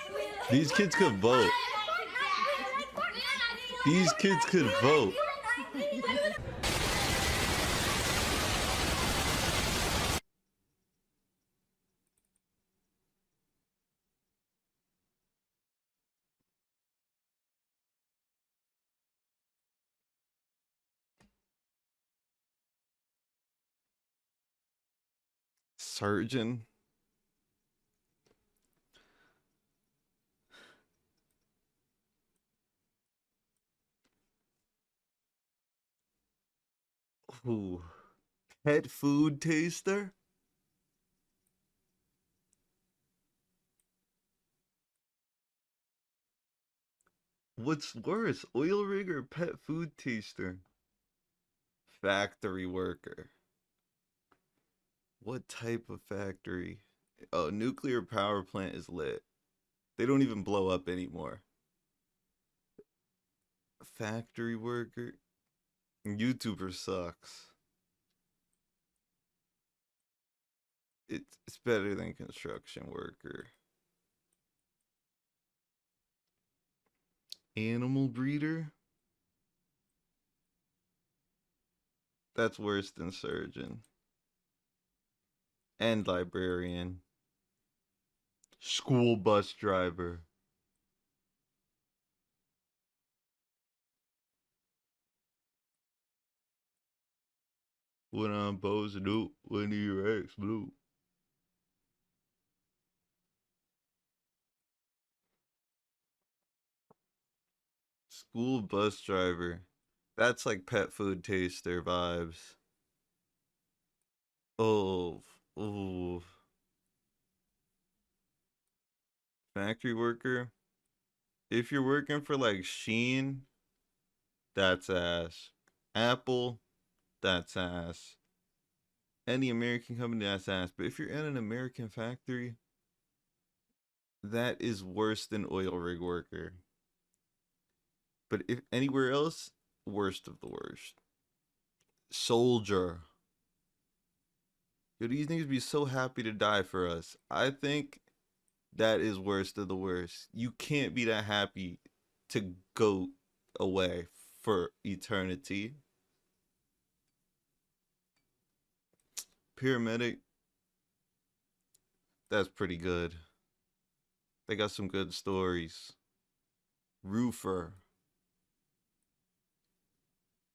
We like Fortnite. These kids could vote. These kids could vote. Surgeon. Ooh. Pet food taster? What's worse, oil rig or pet food taster? Factory worker. What type of factory? Oh, nuclear power plant is lit. They don't even blow up anymore. Factory worker. YouTuber sucks. It's better than construction worker. Animal breeder? That's worse than surgeon. And librarian. School bus driver. When I'm posing up, when your ex blue. School bus driver. That's like pet food taster vibes. Oh, oh. Factory worker. If you're working for like Sheen, that's ass. Apple, that's ass. Any American company, that's ass. But if you're in an American factory, that is worse than oil rig worker. But if anywhere else, worst of the worst. Soldier. Yo, these niggas be so happy to die for us. I think that is worst of the worst. You can't be that happy to go away for eternity. Paramedic. That's pretty good. They got some good stories. Roofer.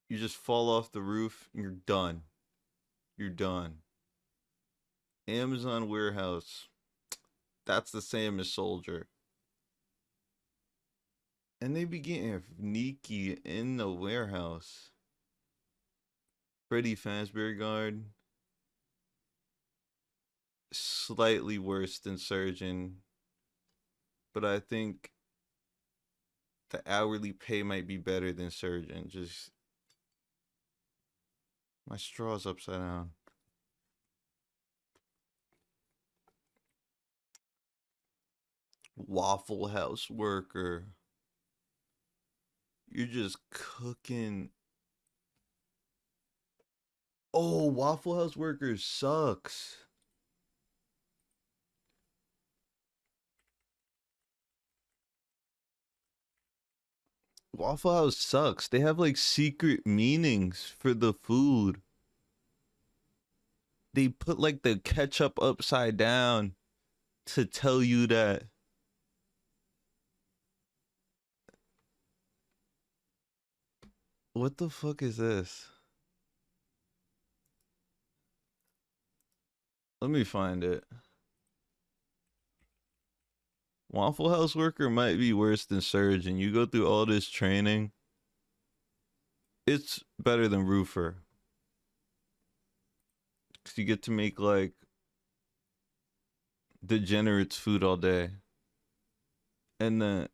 You just fall off the roof and you're done. You're done. Amazon warehouse. That's the same as soldier. And they be getting sneaky in the warehouse. Freddy Fazbear Guard. Slightly worse than surgeon. But I think the hourly pay might be better than surgeon. Just... My straw's upside down. Waffle House worker. You're just cooking. Oh, Waffle House worker sucks. Waffle House sucks. They have like secret meanings for the food. They put like the ketchup upside down to tell you that what the fuck is this? Let me find it. Waffle House worker might be worse than surgeon. You go through all this training. It's better than roofer. Because you get to make like degenerates food all day. And the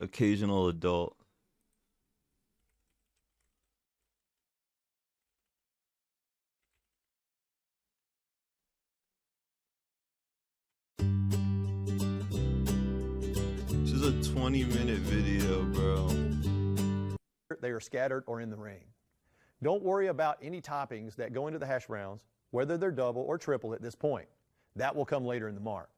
occasional adult. This is a 20-minute video, bro. They are scattered or in the ring. Don't worry about any toppings that go into the hash browns, whether they're double or triple at this point. That will come later in the mark.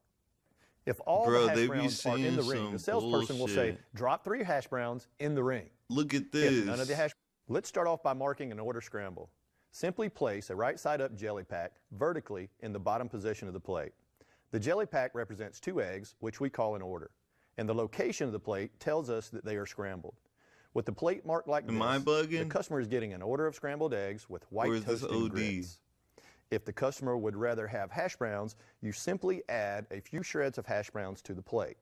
If all the hash browns are in the ring, the salesperson will say, drop 3 hash browns in the ring. Look at this. If none of the hash... Let's start off by marking an order scramble. Simply place a right side up jelly pack vertically in the bottom position of the plate. The jelly pack represents 2 eggs, which we call an order. And the location of the plate tells us that they are scrambled. With the plate marked like this, the customer is getting an order of scrambled eggs with white toasted grits. If the customer would rather have hash browns, you simply add a few shreds of hash browns to the plate.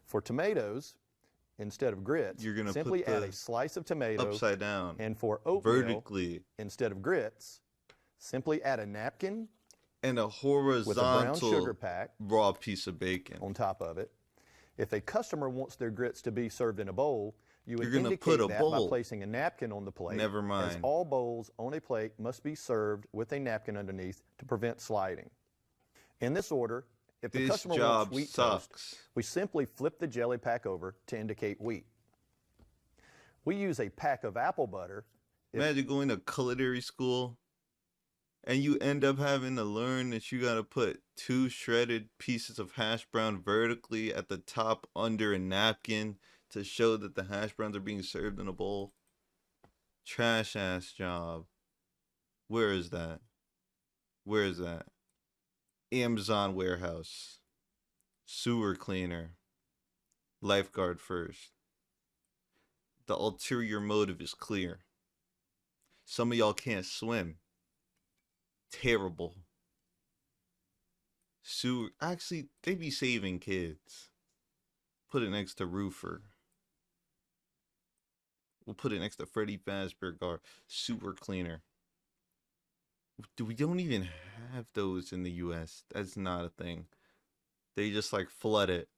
For tomatoes, instead of grits, you're gonna simply put add a slice of tomato upside down. And for oatmeal, vertically, instead of grits, simply add a napkin and a horizontal with a brown sugar pack raw piece of bacon on top of it. If a customer wants their grits to be served in a bowl, you would You're gonna indicate put a that bowl. by placing a napkin on the plate. Never mind. As all bowls on a plate must be served with a napkin underneath to prevent sliding. In this order, if the This customer job wants wheat sucks. toast, we simply flip the jelly pack over to indicate wheat. We use a pack of apple butter. Imagine going to culinary school and you end up having to learn that you gotta put 2 shredded pieces of hash brown vertically at the top under a napkin to show that the hash browns are being served in a bowl. Trash ass job. Where is that? Where is that? Amazon warehouse. Sewer cleaner. Lifeguard first. The ulterior motive is clear. Some of y'all can't swim. Terrible. Sewer. Actually, they be saving kids. Put it next to roofer. We'll put it next to Freddy Fazbear guard. Sewer cleaner. We don't even have those in the US. That's not a thing. They just like flood it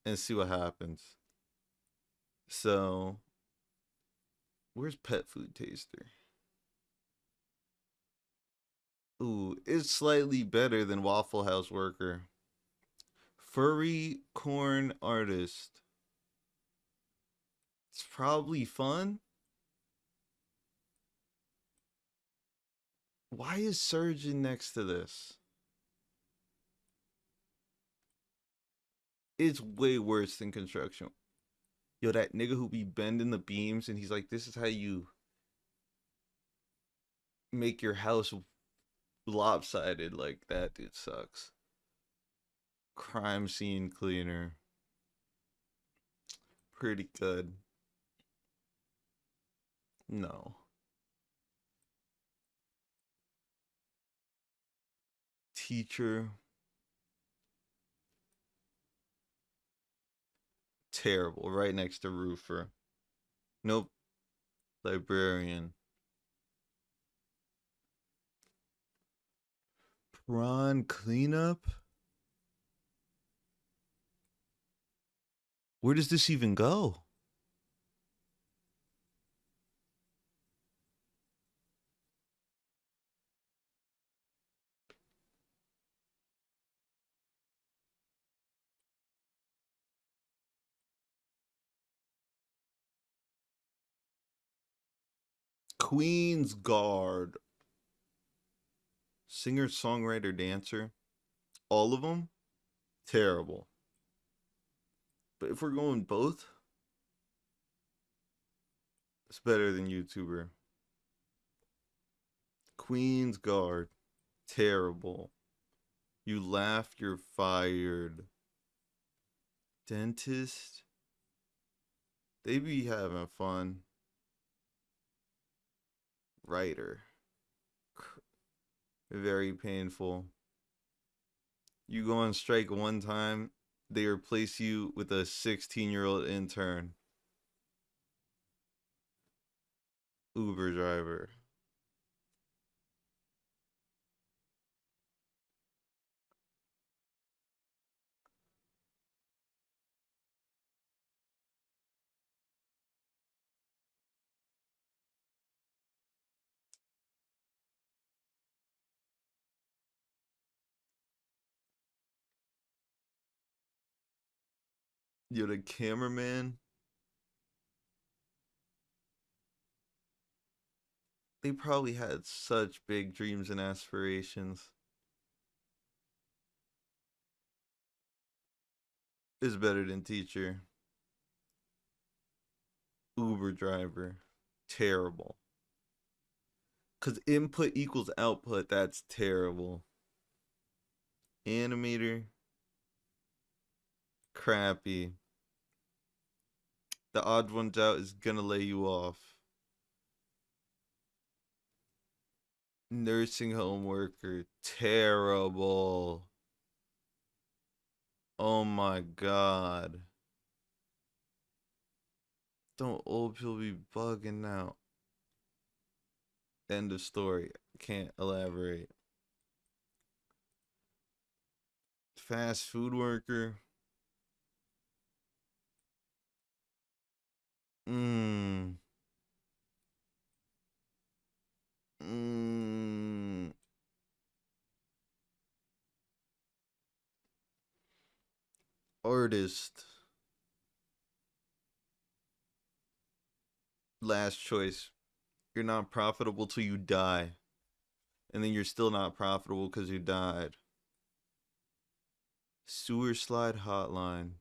and see what happens. So, where's pet food taster? Ooh, it's slightly better than Waffle House worker. Furry corn artist. It's probably fun. Why is surgeon next to this? It's way worse than construction. Yo, that nigga who be bending the beams and he's like, this is how you make your house lopsided. Like, that dude sucks. Crime scene cleaner. Pretty good. No. Teacher. Terrible. Right next to roofer. Nope. Librarian. Prawn cleanup? Where does this even go? Queen's Guard. Singer, songwriter, dancer. All of them? Terrible. But if we're going both, it's better than YouTuber. Queen's Guard. Terrible. You laugh, you're fired. Dentist. They be having fun. Writer. Very painful. You go on strike one time, they replace you with a 16-year-old intern. Uber driver. You're the cameraman. They probably had such big dreams and aspirations. Is better than teacher. Uber driver. Terrible. Because input equals output. That's terrible. Animator. Crappy. The odd ones out is gonna lay you off. Nursing home worker. Terrible. Oh my god. Don't old people be bugging out. End of story. Can't elaborate. Fast food worker. Artist. Last choice. You're not profitable till you die. And then you're still not profitable because you died. Sewer slide hotline.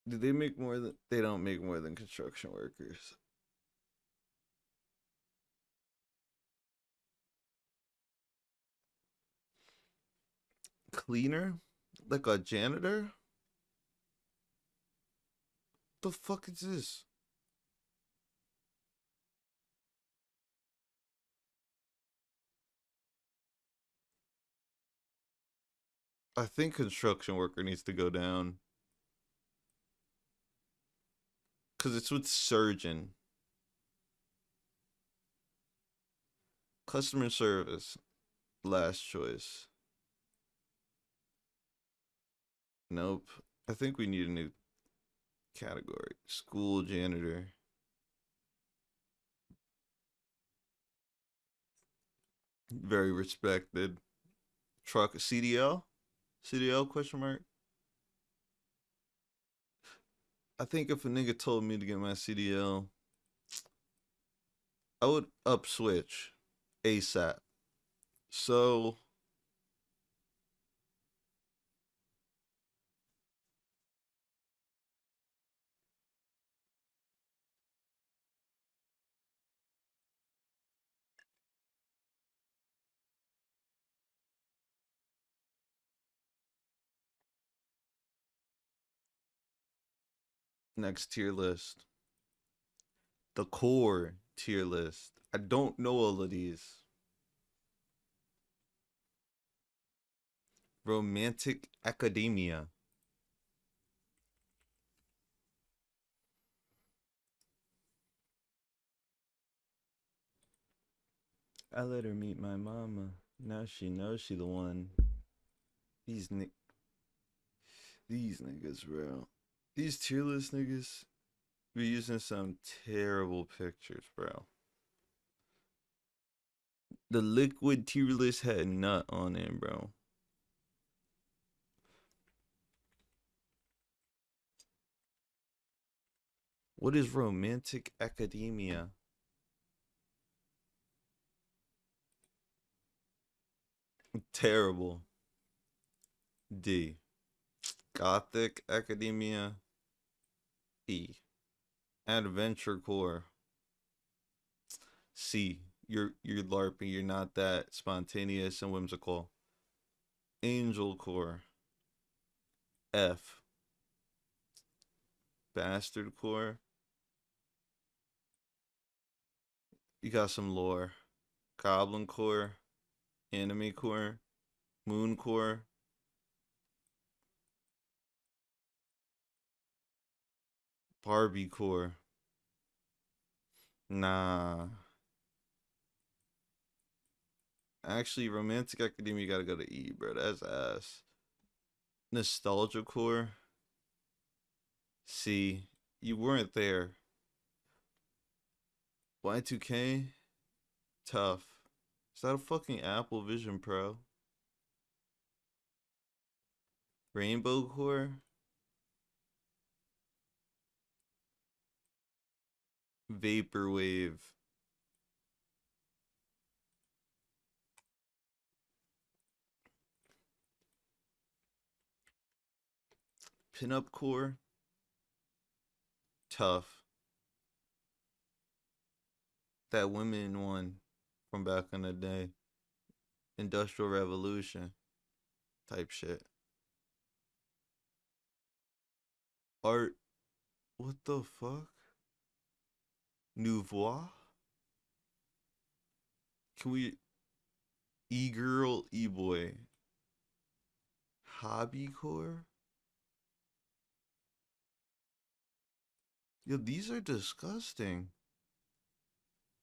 Do they make more than... They don't make more than construction workers. Cleaner? Like a janitor? The fuck is this? I think construction worker needs to go down. Because it's with surgeon. Customer service. Last choice. Nope. I think we need a new category. School janitor. Very respected. Truck CDL? CDL question mark? I think if a nigga told me to get my CDL, I would up switch ASAP. So next tier list. The core tier list. I don't know all of these. Romantic academia. I let her meet my mama. Now she knows she the one. These niggas, bro. These tier list niggas be using some terrible pictures, bro. The liquid tier list had nut on it, bro. What is romantic academia? Terrible. D. Gothic academia. E. Adventure core. C. You're LARPing. You're not that spontaneous and whimsical. Angel core. F. Bastard core. You got some lore. Goblin core. Anime core. Moon core. Barbie core. Nah. Actually, romantic academia, you gotta go to E, bro. That's ass. Nostalgia core. C. You weren't there. Y2K. Tough. Is that a fucking Apple Vision Pro? Rainbow core. Vaporwave. Pinup core. Tough. That women one from back in the day. Industrial Revolution type shit. Art. What the fuck? Nouveau? Can we... E-girl, E-boy. Hobby core? Yo, these are disgusting.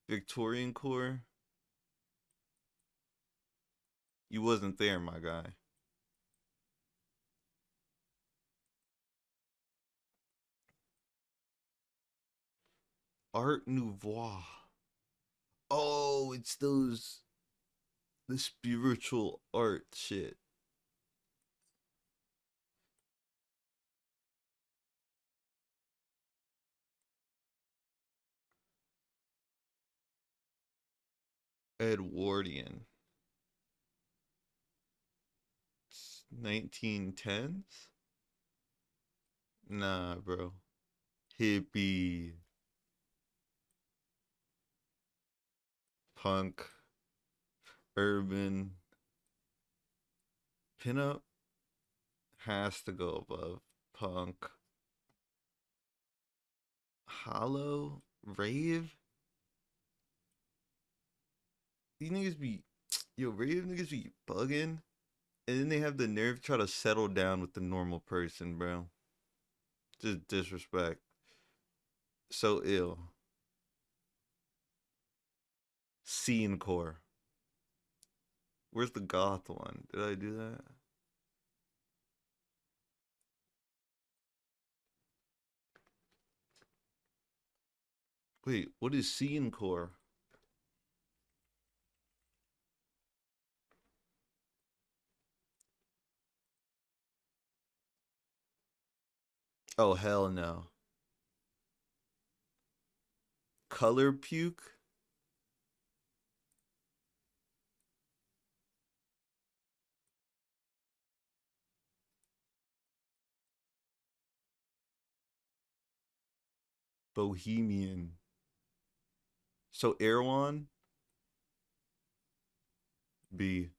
Victorian core? You wasn't there, my guy. Art Nouveau. Oh, it's those... the spiritual art shit. Edwardian. 1910s? Nah, bro. Hippie. Punk. Urban. Pinup has to go above punk. Hollow. Rave. These niggas be... Yo, rave niggas be bugging. And then they have the nerve to try to settle down with the normal person, bro. Just disrespect. So ill. Scene core. Where's the goth one? Did I do that? Wait, what is scene core? Oh, hell no. Color puke? Bohemian. So Erewhon? B.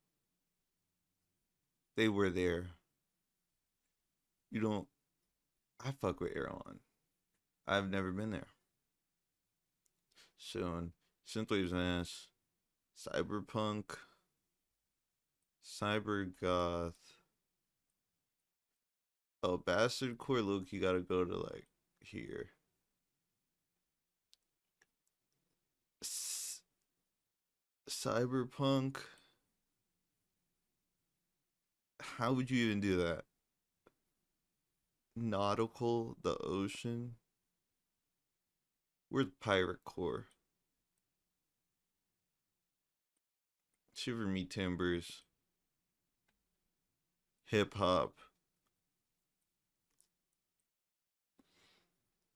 They were there. You don't... I fuck with Erewhon. I've never been there. Soon. Synthwave's ass. Cyberpunk. Cybergoth. Oh, Bastard Core Luke, you gotta go to like here. Cyberpunk. How would you even do that? Nautical, the ocean. Where's Pirate Core? Shiver Me Timbers. Hip Hop.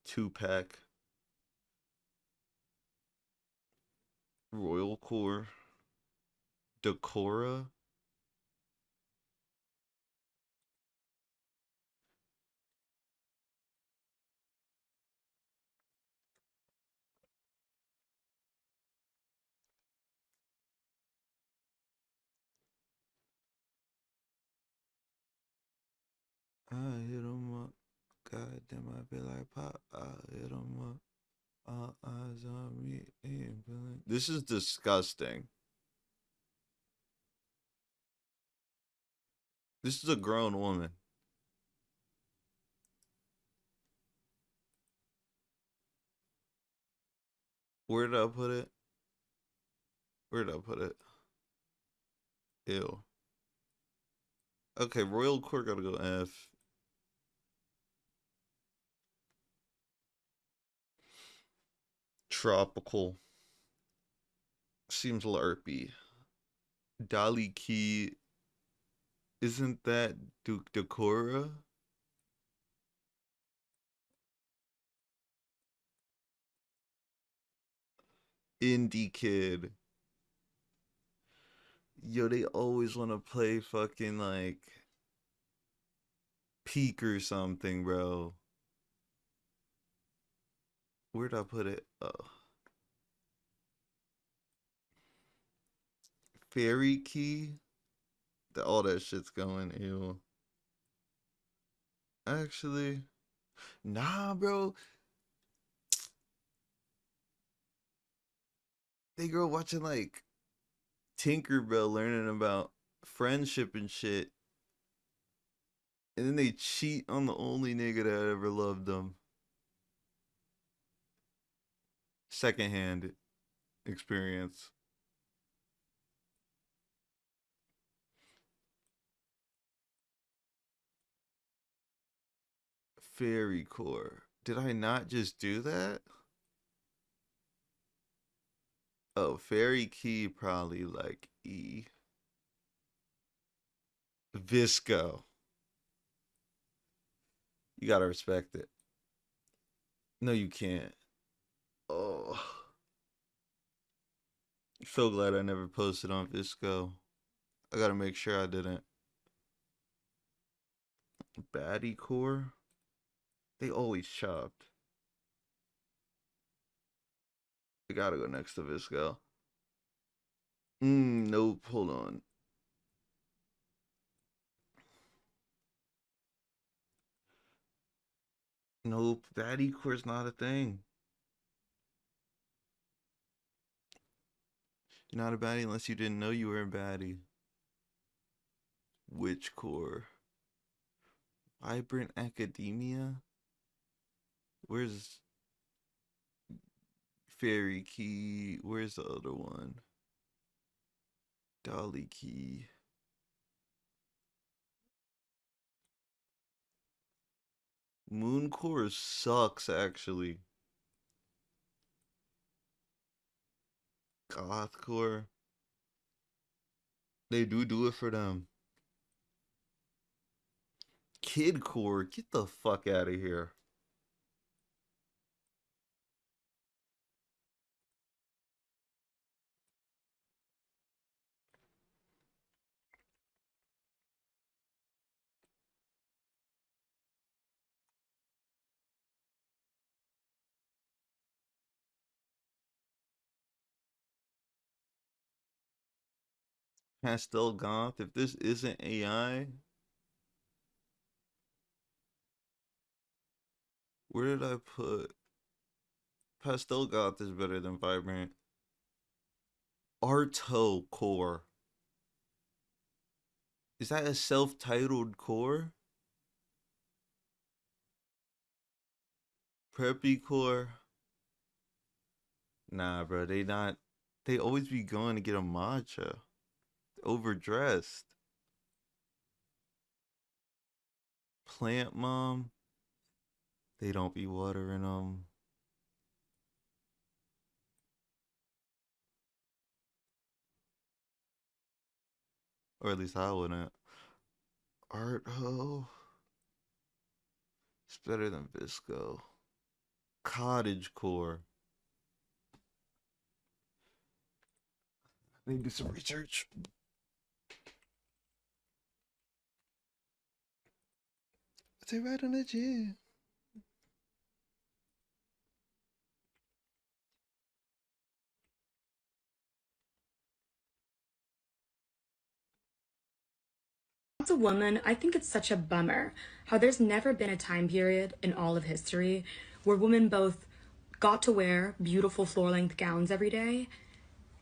Tupac. Royal Core. Decora. I hit him up. God damn, I feel like pop. I hit him up. All eyes on me. This is disgusting. This is a grown woman. Where did I put it? Where did I put it? Ew. Okay, Royal Core gotta go F. Tropical. Seems LARPy. Dolly Key. Isn't that Duke Decora? Indie kid. Yo, they always want to play fucking like Peak or something, bro. Where'd I put it? Oh. Fairy Key? All that shit's going, ew. Actually, nah, bro. They grow watching like Tinkerbell learning about friendship and shit. And then they cheat on the only nigga that ever loved them. Secondhand experience. Fairy core. Did I not just do that? Oh, fairy key probably like E. Visco. You gotta respect it. No, you can't. Oh. So glad I never posted on Visco. I gotta make sure I didn't. Baddie core? They always chopped. I gotta go next to Visco. Nope, hold on. Nope, baddie core's not a thing. You're not a baddie unless you didn't know you were a baddie. Witch core? Vibrant Academia? Where's Fairy Key? Where's the other one? Dolly Key. Moon core sucks, actually. Goth core. They do it for them. Kid core, get the fuck out of here. Pastel Goth, if this isn't AI, where did I put? Pastel Goth is better than Vibrant. Arto core. Is that a self-titled core? Preppy core? Nah, bro, they always be going to get a matcha. Overdressed. Plant mom? They don't be watering them. Or at least I wouldn't. Art ho. It's better than Visco. Cottage core. I need to do some research. Stay right on the gym. As a woman, I think it's such a bummer how there's never been a time period in all of history where women both got to wear beautiful floor-length gowns every day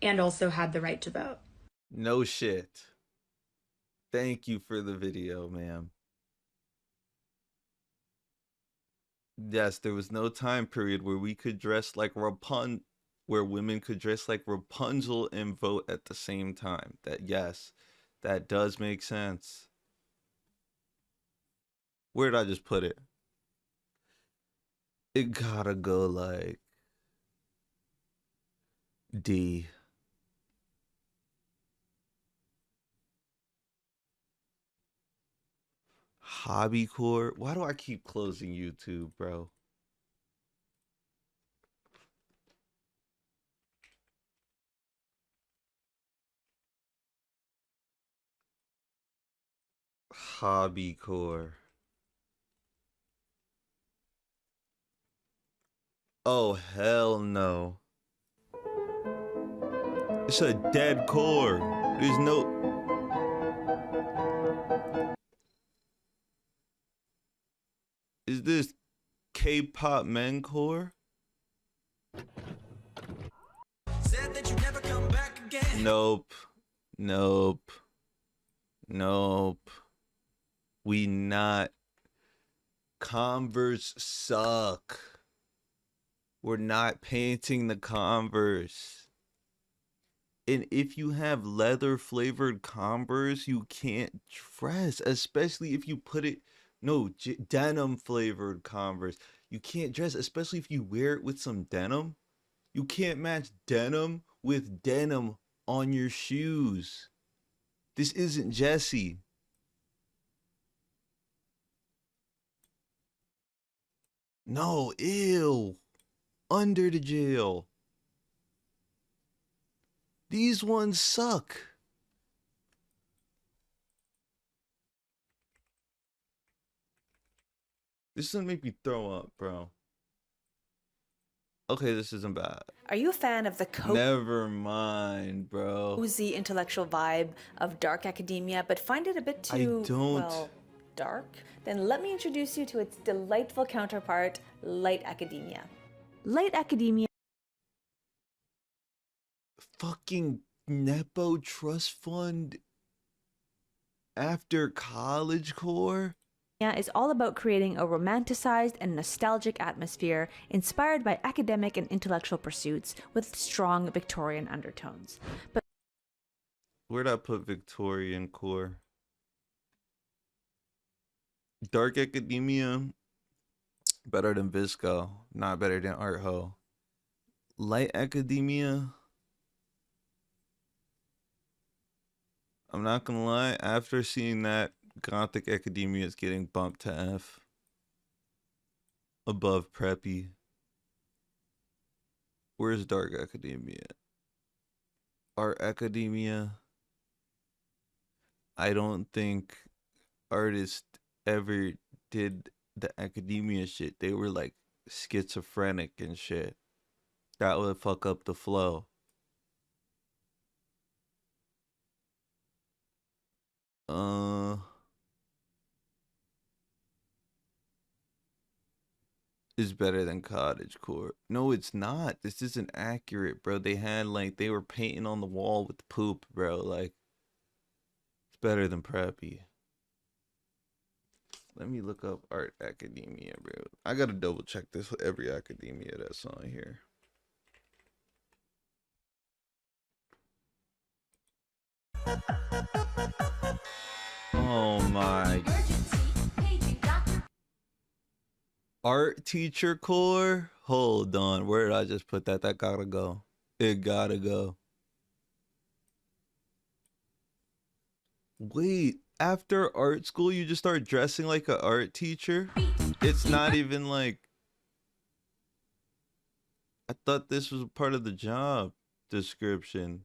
and also had the right to vote. No shit. Thank you for the video, ma'am. Yes, there was no time period where we could dress like where women could dress like Rapunzel and vote at the same time. Yes, that does make sense. Where did I just put it? It gotta go like D. Hobby core. Why do I keep closing YouTube, bro? Hobby core. Oh, hell no. It's a dead core. There's no... Is this K-pop men core? Said that you never come back again. Nope. Nope. Nope. We not. Converse suck. We're not painting the Converse. And if you have leather flavored Converse, you can't dress, especially if you put it, no, denim flavored Converse. You can't dress, especially if you wear it with some denim. You can't match denim with denim on your shoes. This isn't Jesse. No, ew. Under the jail. These ones suck. This doesn't make me throw up, bro. Okay, this isn't bad. Are you a fan of the Never mind, bro. cozy intellectual vibe of dark academia, but find it a bit too, well, dark? Then let me introduce you to its delightful counterpart, light academia. Light academia. Fucking Nepo Trust Fund after college core? Is all about creating a romanticized and nostalgic atmosphere inspired by academic and intellectual pursuits with strong Victorian undertones. But Where'd I put Victorian core? Dark academia, better than Visco, not better than Art Ho. Light academia, I'm not gonna lie, after seeing that, Gothic academia is getting bumped to F. Above preppy. Where's dark academia? Art academia. I don't think artists ever did the academia shit. They were like schizophrenic and shit. That would fuck up the flow. Is better than cottage core. No, it's not. This isn't accurate, bro. They had like they were painting on the wall with poop, bro. Like it's better than preppy. Let me look up art academia, bro. I gotta double check this with every academia that's on here. Oh my. Art teacher core? Hold on. Where did I just put that? That gotta go. It gotta go. Wait, after art school, you just start dressing like an art teacher? It's not even like... I thought this was part of the job description.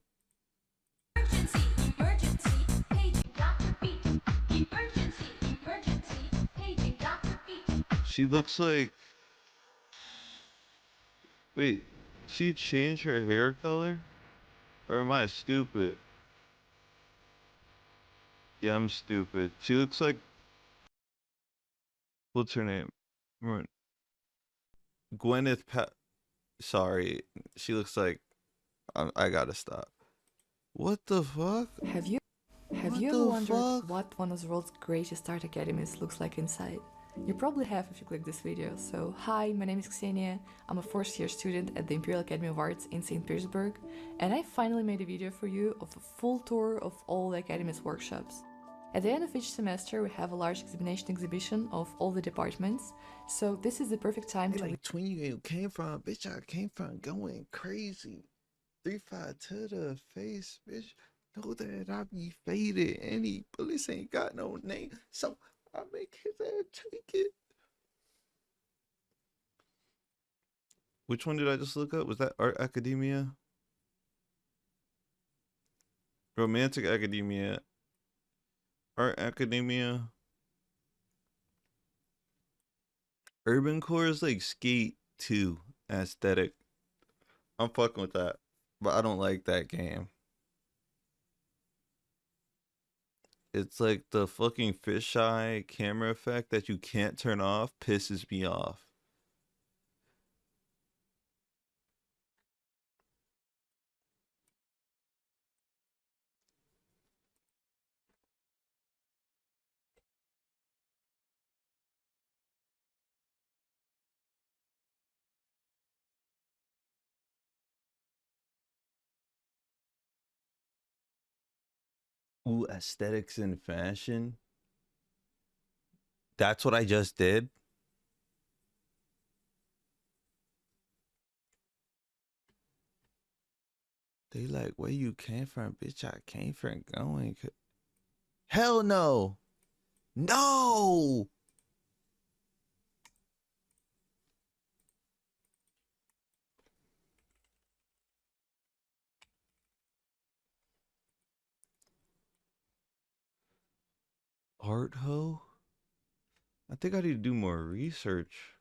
She looks like... Wait, she changed her hair color? Or am I stupid? Yeah, I'm stupid. She looks like... What's her name? Gwyneth Sorry, she looks like... I gotta stop. What the fuck? Have you ever wondered what one of the world's greatest art academies looks like inside? You probably have if you click this video. So hi, my name is Xenia, I'm a first year student at the Imperial Academy of Arts in St. Petersburg, and I finally made a video for you of a full tour of all the Academy's workshops. At the end of each semester we have a large exhibition of all the departments, so this is the perfect time to... Like, twin you came from, bitch, I came from going crazy. 3-5 to the face, bitch. Know that I be faded. Any bullets ain't got no name. So I make his ass take it. Which one did I just look up? Was that Art Academia? Romantic Academia. Art Academia. Urban Core is like Skate 2 aesthetic. I'm fucking with that. But I don't like that game. It's like the fucking fisheye camera effect that you can't turn off pisses me off. Ooh, aesthetics and fashion. That's what I just did. They like, where you came from, bitch? I came from going. Hell no. No. Art ho? I think I need to do more research.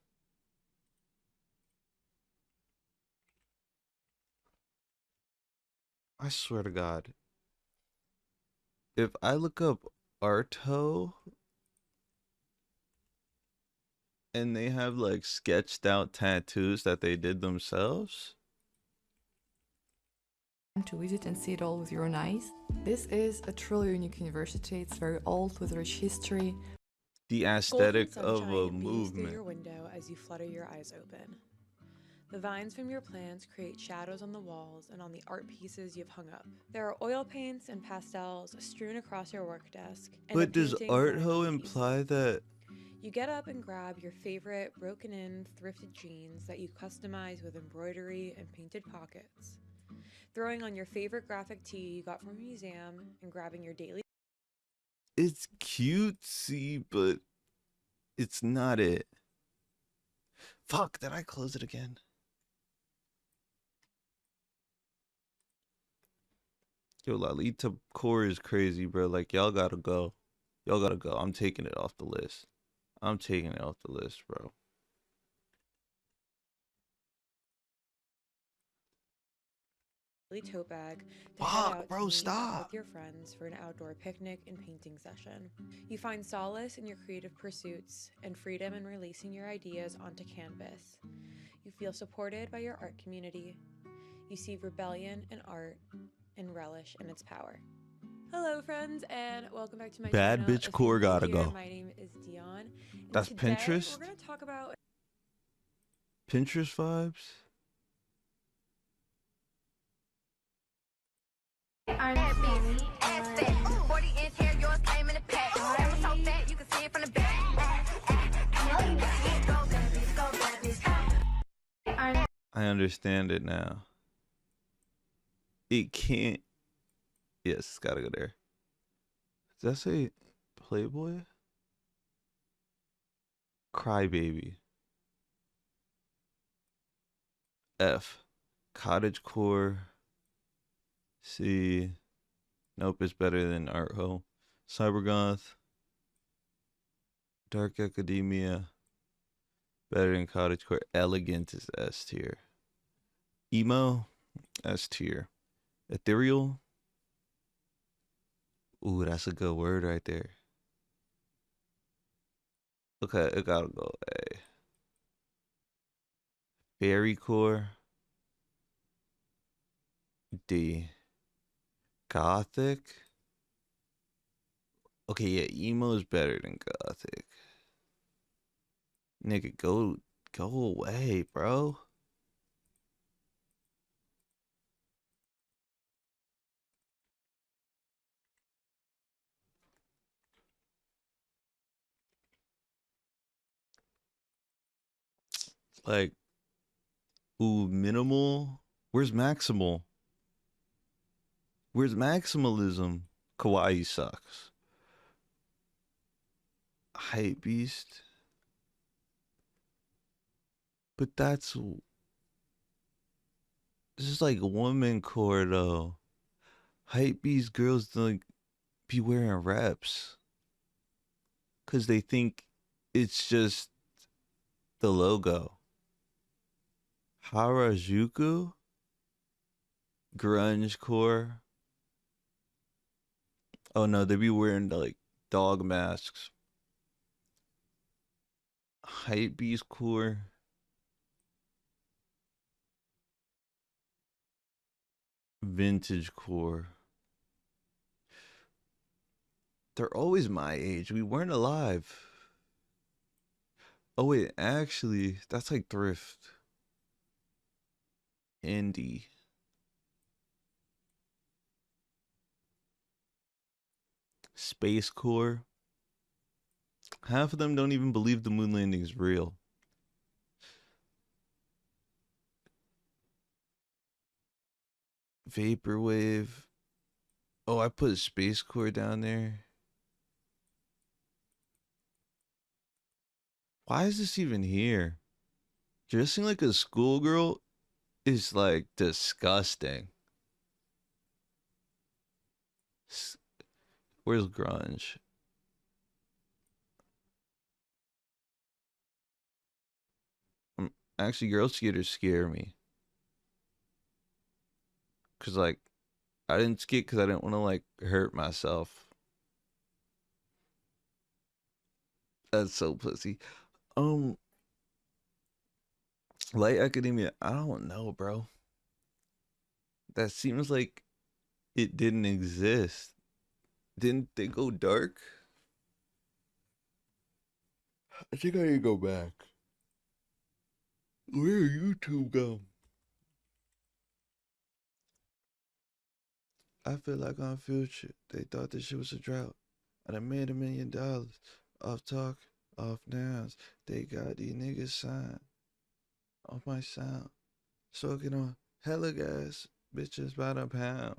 I swear to God. If I look up Arto and they have like sketched out tattoos that they did themselves. To visit and see it all with your own eyes. This is a truly unique university. It's very old with rich history. The aesthetic of a Through movement. your window as you flutter your eyes open. The vines from your plants create shadows on the walls and on the art pieces you've hung up. There are oil paints and pastels strewn across your work desk. And But does art ho imply that you get up and grab your favorite broken-in, thrifted jeans that you customize with embroidery and painted pockets, throwing on your favorite graphic tee you got from a museum, and grabbing your daily... it's cutesy, but it's not it. Fuck, did I close it again? Yo, Lalita Core is crazy, bro. Like, y'all gotta go. Y'all gotta go. I'm taking it off the list. I'm taking it off the list, bro. tote bag to head out to meet up with your friends for an outdoor picnic and painting session. You find solace in your creative pursuits and freedom in releasing your ideas onto canvas. You feel supported by your art community. You see rebellion in art and relish in its power. Hello friends, and welcome back to my Bad channel. bitch core gotta go. My name is Dion. That's today Pinterest? We're going to talk about Pinterest vibes? I'm Sammy. 40-inch hair, yours came in a pack. So fat, you can see it from the back. I understand it now. It can't. Yes, it's gotta go there. Does that say Playboy? Crybaby. F. Cottagecore. C. Nope, it's better than Art Ho. Cybergoth. Dark Academia. Better than Cottagecore. Elegant is S tier. Emo. S tier. Ethereal. Ooh, that's a good word right there. Okay, it gotta go A. Fairycore. D. Gothic. Okay, yeah, emo is better than gothic. Nigga, go away, bro. Like, ooh, minimal. Where's maximal? Where's maximalism? Kawaii sucks. Hype Beast. But this is like woman core though. Hype Beast girls like be wearing reps. Cause they think it's just the logo. Harajuku? Grunge core. Oh no, they be wearing like dog masks. Hype Beast core. Vintage core. They're always my age. We weren't alive. Oh wait, actually, that's like thrift. Indie. Space core. Half of them don't even believe the moon landing is real. Vaporwave. Oh, I put space core down there. Why is this even here? Dressing like a schoolgirl is like disgusting. Where's grunge? Actually, girl skaters scare me. Cause like, I didn't skate because I didn't want to like hurt myself. That's so pussy. Light Academia, I don't know, bro. That seems like it didn't exist. Didn't they go dark? I think I need to go back. Where YouTube go? I feel like on Future. They thought this shit was a drought. I done made $1 million. Off talk, off nouns. They got these niggas signed. Off my sound. Soaking on hella gas. Bitches by the pound.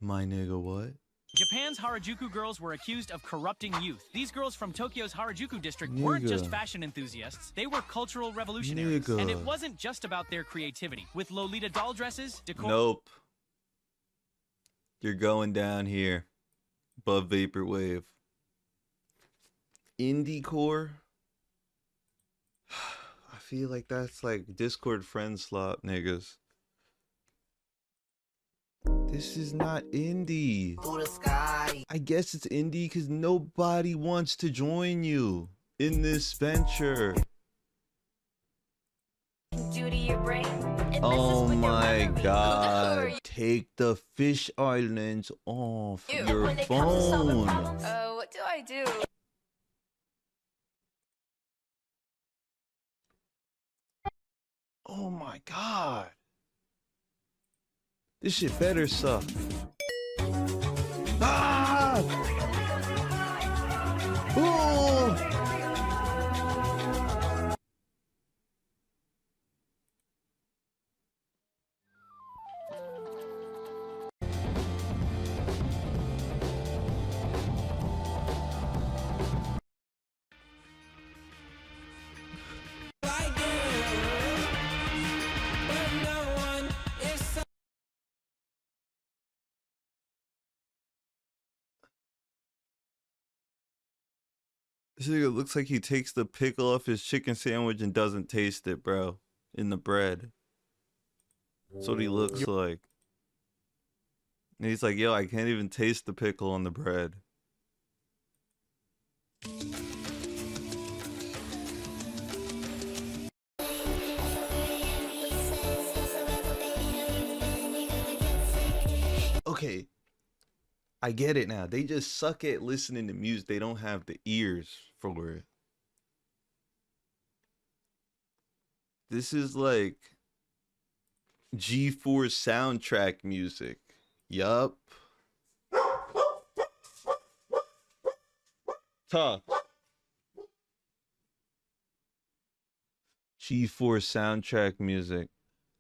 My nigga, what? Japan's Harajuku girls were accused of corrupting youth. These girls from Tokyo's Harajuku district weren't just fashion enthusiasts, they were cultural revolutionaries. And it wasn't just about their creativity. With Lolita doll dresses, decor... Nope. You're going down here. Above Vaporwave. Indie core? I feel like that's like Discord friend slot niggas. This is not indie. I guess it's indie because nobody wants to join you in this venture. Oh my god. Take the fish islands off your phone. What do I do? Oh my god. This shit better suck. Ah! Oh! This nigga looks like he takes the pickle off his chicken sandwich and doesn't taste it, bro. In the bread. That's what he looks like. And he's like, yo, I can't even taste the pickle on the bread. Okay. I get it now. They just suck at listening to music. They don't have the ears for it. This is like G4 soundtrack music. Yup. Talk. G4 soundtrack music.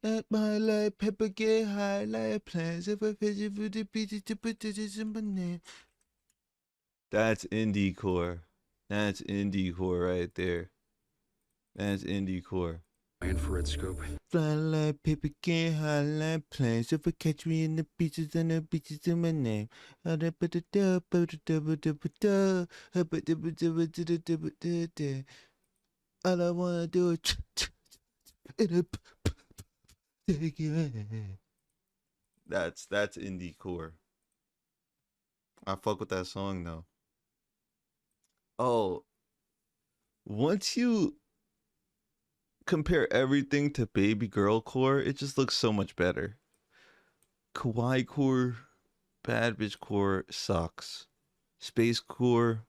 At my life, pepper get high like plans. If I visit for the beaches to put this in my name. That's indie core. That's indie core right there. That's indie core. Infrared scope. Fly like paper, get high like planes. If I catch me in the beaches and the beaches in my name. All I wanna do is that's indie core. I fuck with that song though. Oh, once you compare everything to baby girl core, it just looks so much better. Kawaii core, bad bitch core sucks. Space core,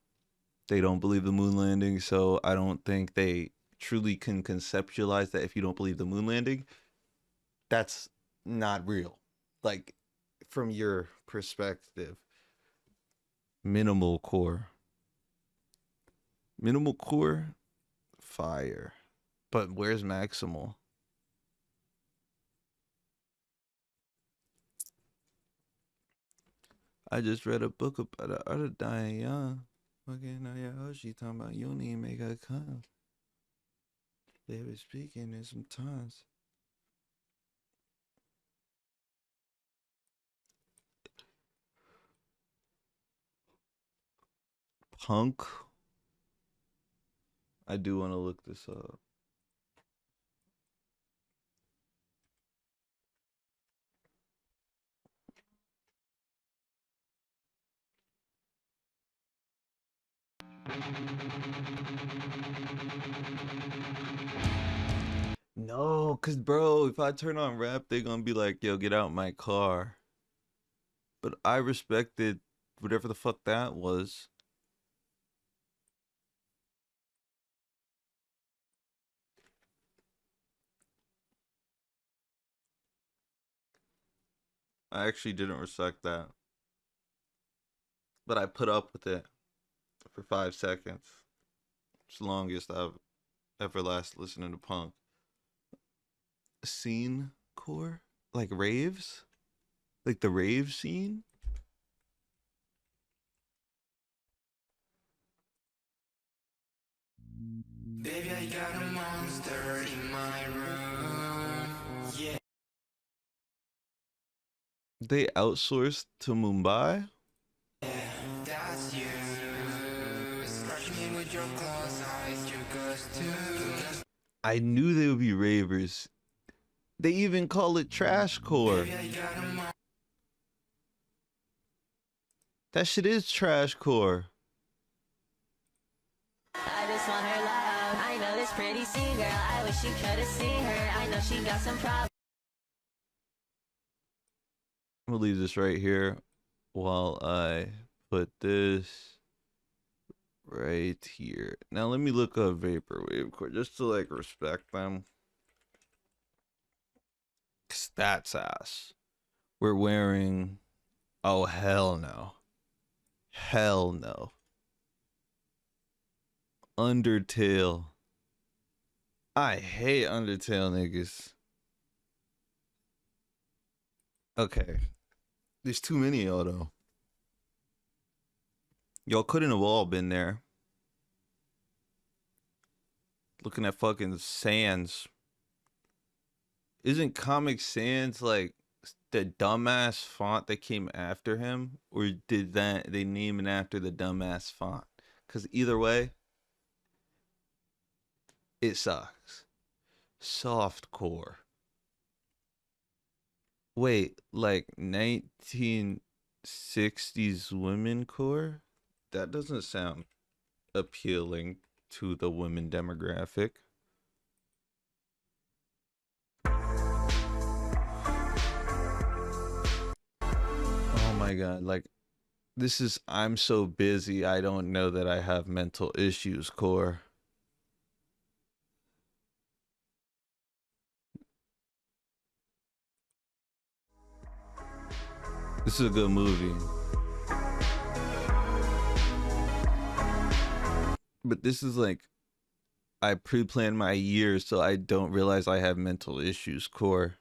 they don't believe the moon landing, so I don't think they truly can conceptualize that if you don't believe the moon landing, that's not real. Like, from your perspective. Minimal core. Minimal core, fire. But where's Maximal? I just read a book about the art of dying young. Fucking she talking about you don't even make her come. They were speaking in some times. Punk. I do want to look this up. No, cause bro, if I turn on rap, they're gonna be like, yo, get out my car. But I respected whatever the fuck that was. I actually didn't respect that. But I put up with it for 5 seconds. It's the longest I've ever listening to punk. Scene core? Like raves? Like the rave scene? Baby, I got a monster in my room. Yeah. They outsourced to Mumbai? That's you. Scratch me with your claws, eyes, you ghost too. I knew they would be ravers. They even call it trash core. That shit is trash core. I just want her love. I know this pretty scene girl. I wish you could have seen her. I know she got some problems. I'm gonna leave this right here while I put this right here. Now let me look up Vaporwave core just to like respect them. Stats ass. We're wearing, oh hell no. Hell no. Undertale. I hate Undertale niggas. Okay. There's too many of y'all though. Y'all couldn't have all been there. Looking at fucking Sans. Isn't Comic Sans like the dumbass font that came after him? Or did they name it after the dumbass font? Because either way, it sucks. Softcore. Wait, like 1960s women core? That doesn't sound appealing to the women demographic. Oh my god, like this is I'm so busy I don't know that I have mental issues core. This is a good movie. But this is like I pre-planned my year so I don't realize I have mental issues core.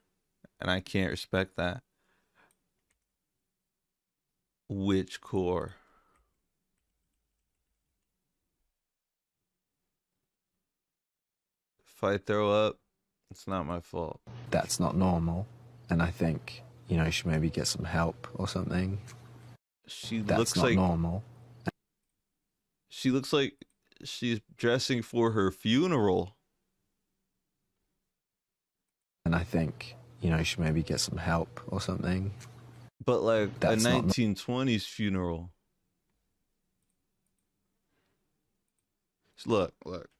and I can't respect that. Which core? If I throw up, it's not my fault. That's not normal, and I think, you know, you should maybe get some help or something. That's looks not like normal. She looks like she's dressing for her funeral. And I think, you know, you should maybe get some help or something. But like That's a not 1920s funeral. Look. Look.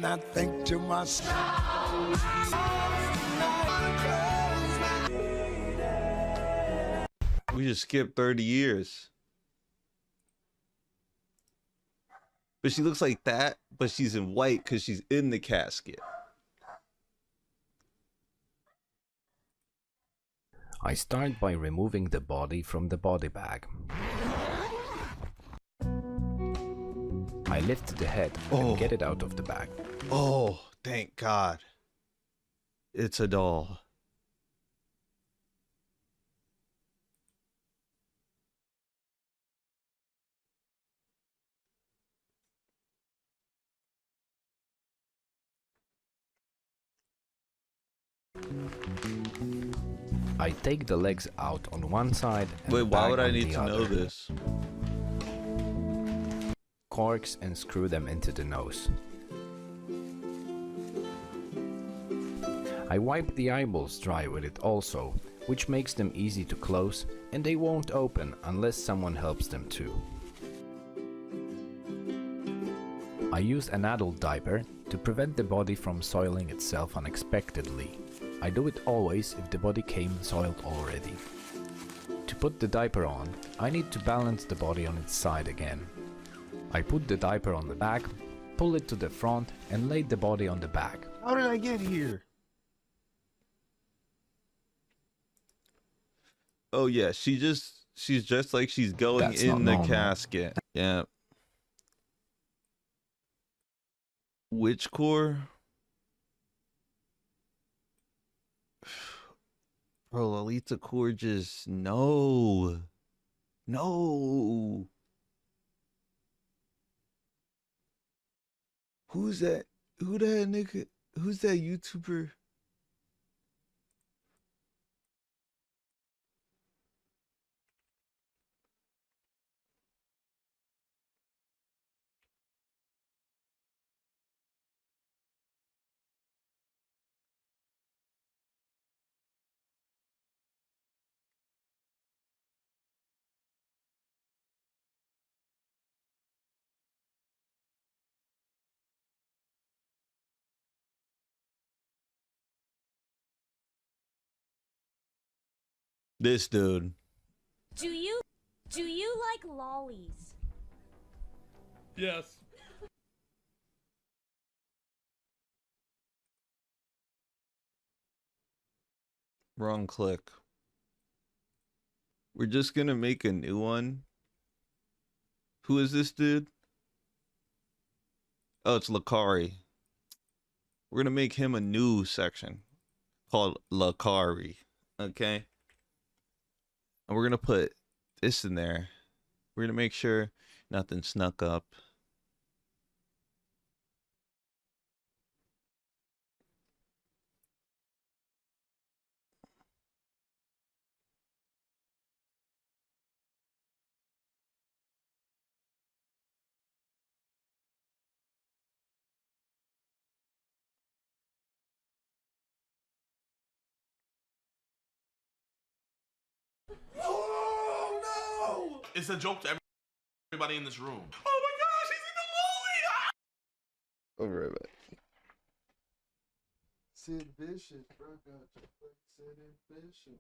I think to myself. We just skipped 30 years. But she looks like that, but she's in white because she's in the casket. I start by removing the body from the body bag. I lift the head and get it out of the bag. Oh, thank God. It's a doll. I take the legs out on one side and Wait, why bag would I on need the to know other. this? Corks and screw them into the nose. I wipe the eyeballs dry with it also, which makes them easy to close, and they won't open unless someone helps them to. I use an adult diaper to prevent the body from soiling itself unexpectedly. I do it always if the body came soiled already. To put the diaper on, I need to balance the body on its side again. I put the diaper on the back, pull it to the front, and lay the body on the back. How did I get here? Oh yeah, she's just like she's going That's not in the normal. casket. Yeah. Which core? Bro, Lolita core just no. Who's that? Who that nigga? Who's that YouTuber? This dude. Do you like lollies? Yes. Wrong click. We're just gonna make a new one. Who is this dude? Oh, it's Lakari. We're gonna make him a new section called Lakari. Okay? And we're gonna put this in there. We're gonna make sure nothing snuck up. Oh no! It's a joke to everybody in this room. Oh my gosh, he's in the lolly! Over it. Sid Vicious, bro. Got your Sid Vicious.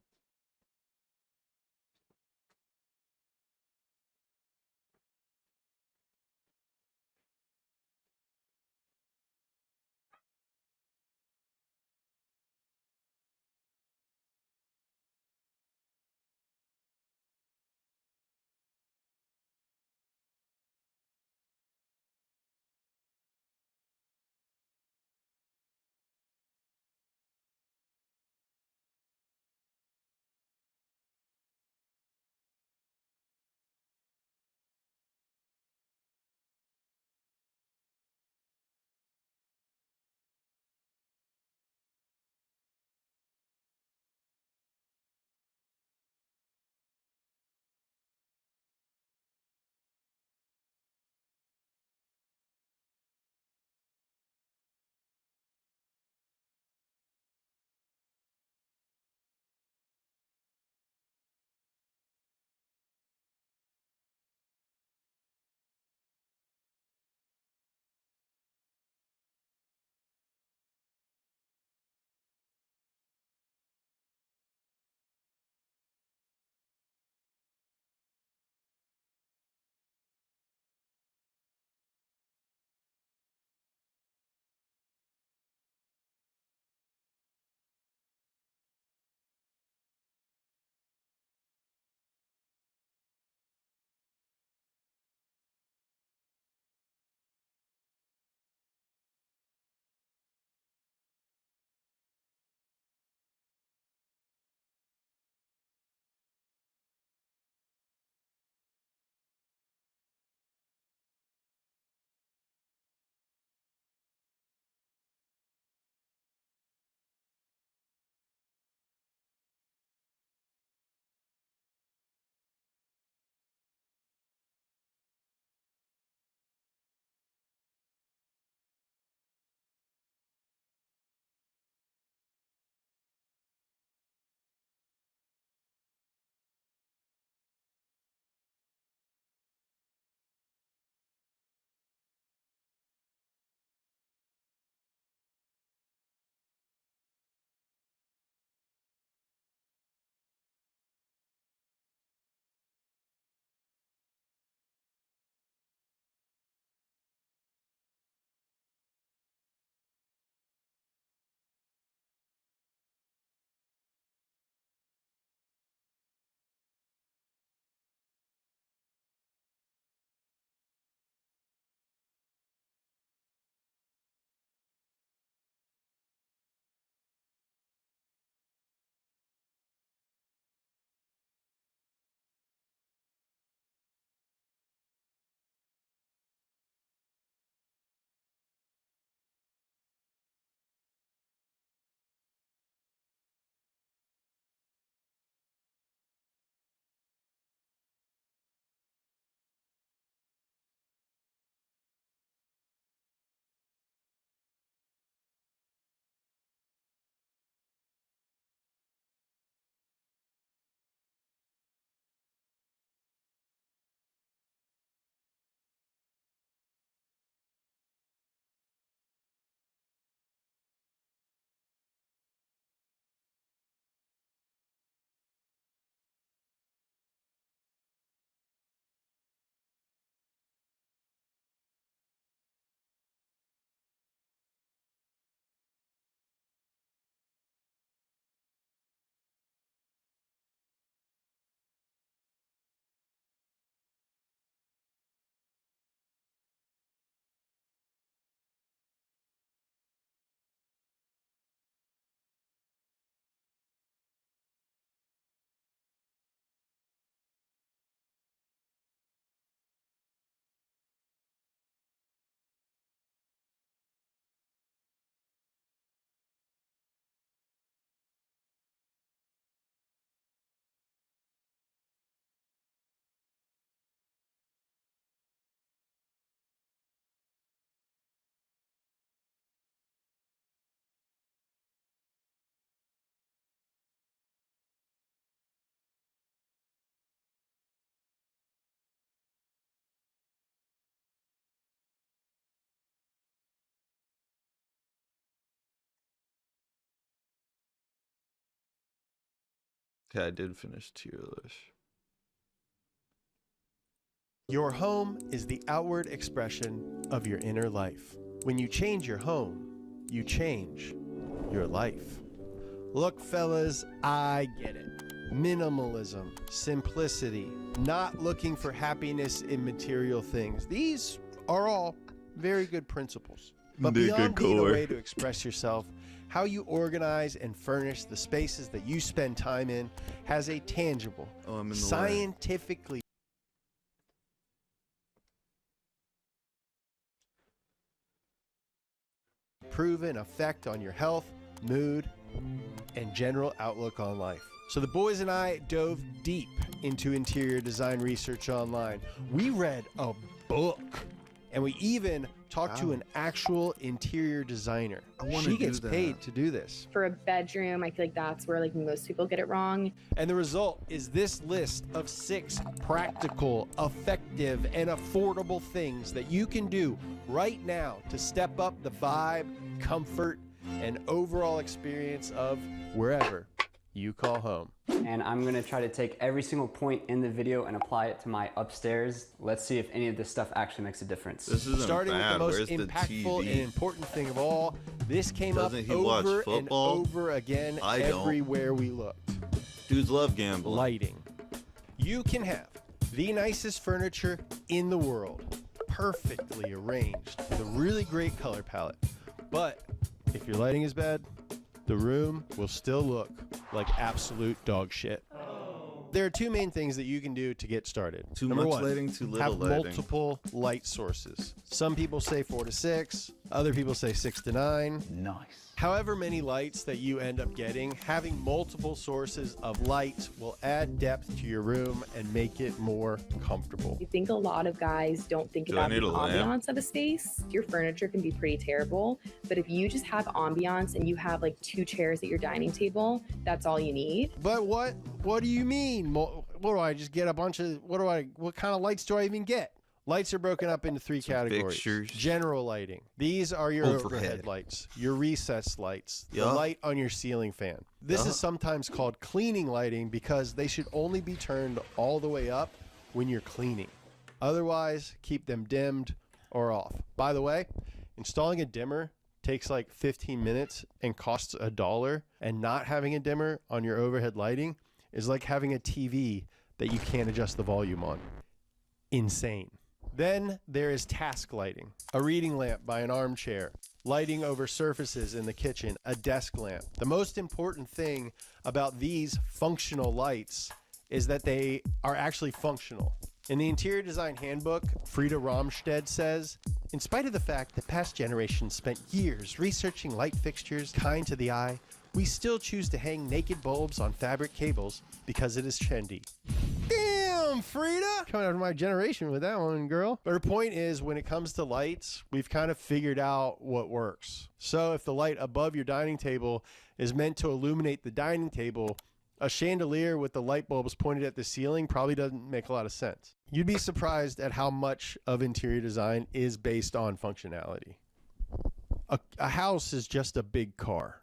Okay, I did finish tier list. Your home is the outward expression of your inner life. When you change your home, you change your life. Look, fellas, I get it. Minimalism, simplicity, not looking for happiness in material things. These are all very good principles. But beyond being a way to express yourself, how you organize and furnish the spaces that you spend time in has a tangible, scientifically proven effect on your health, mood, and general outlook on life. So the boys and I dove deep into interior design research online. We read a book, and we even talked to an actual interior designer. She gets paid to do this. For a bedroom, I feel like that's where like most people get it wrong. And the result is this list of 6 practical, effective, and affordable things that you can do right now to step up the vibe, comfort, and overall experience of wherever you call home. And I'm gonna try to take every single point in the video and apply it to my upstairs. Let's see if any of this stuff actually makes a difference. This isn't Starting bad. with the Where's most impactful and important thing of all, this came Doesn't up he watch over and football? over again I don't. everywhere we looked. Dudes love gambling. Lighting. You can have the nicest furniture in the world, perfectly arranged with a really great color palette. But if your lighting is bad, the room will still look like absolute dog shit. There are 2 main things that you can do to get started. Too Number much 1, lighting, too little have lighting. multiple light sources. Some people say 4 to 6, other people say 6 to 9. Nice. However many lights that you end up getting, having multiple sources of light will add depth to your room and make it more comfortable. I think a lot of guys don't think Do I about the need a lamp? ambiance of a space. Your furniture can be pretty terrible, but if you just have ambiance and you have like 2 chairs at your dining table, that's all you need. But what do you mean? What do I just get a bunch of, what kind of lights do I even get? Lights are broken up into 3 categories. fixtures. General lighting. These are your overhead lights, your recessed lights, the light on your ceiling fan. This is sometimes called cleaning lighting because they should only be turned all the way up when you're cleaning. Otherwise, keep them dimmed or off. By the way, installing a dimmer takes like 15 minutes and costs $1, and not having a dimmer on your overhead lighting is like having a TV that you can't adjust the volume on. Insane. Then there is task lighting, a reading lamp by an armchair, lighting over surfaces in the kitchen, a desk lamp. The most important thing about these functional lights is that they are actually functional. In the Interior Design Handbook, Frida Romstead says, in spite of the fact that past generations spent years researching light fixtures kind to the eye, we still choose to hang naked bulbs on fabric cables because it is trendy. Damn, Frida! Coming out of my generation with that one, girl. But her point is, when it comes to lights, we've kind of figured out what works. So if the light above your dining table is meant to illuminate the dining table, a chandelier with the light bulbs pointed at the ceiling probably doesn't make a lot of sense. You'd be surprised at how much of interior design is based on functionality. A house is just a big car.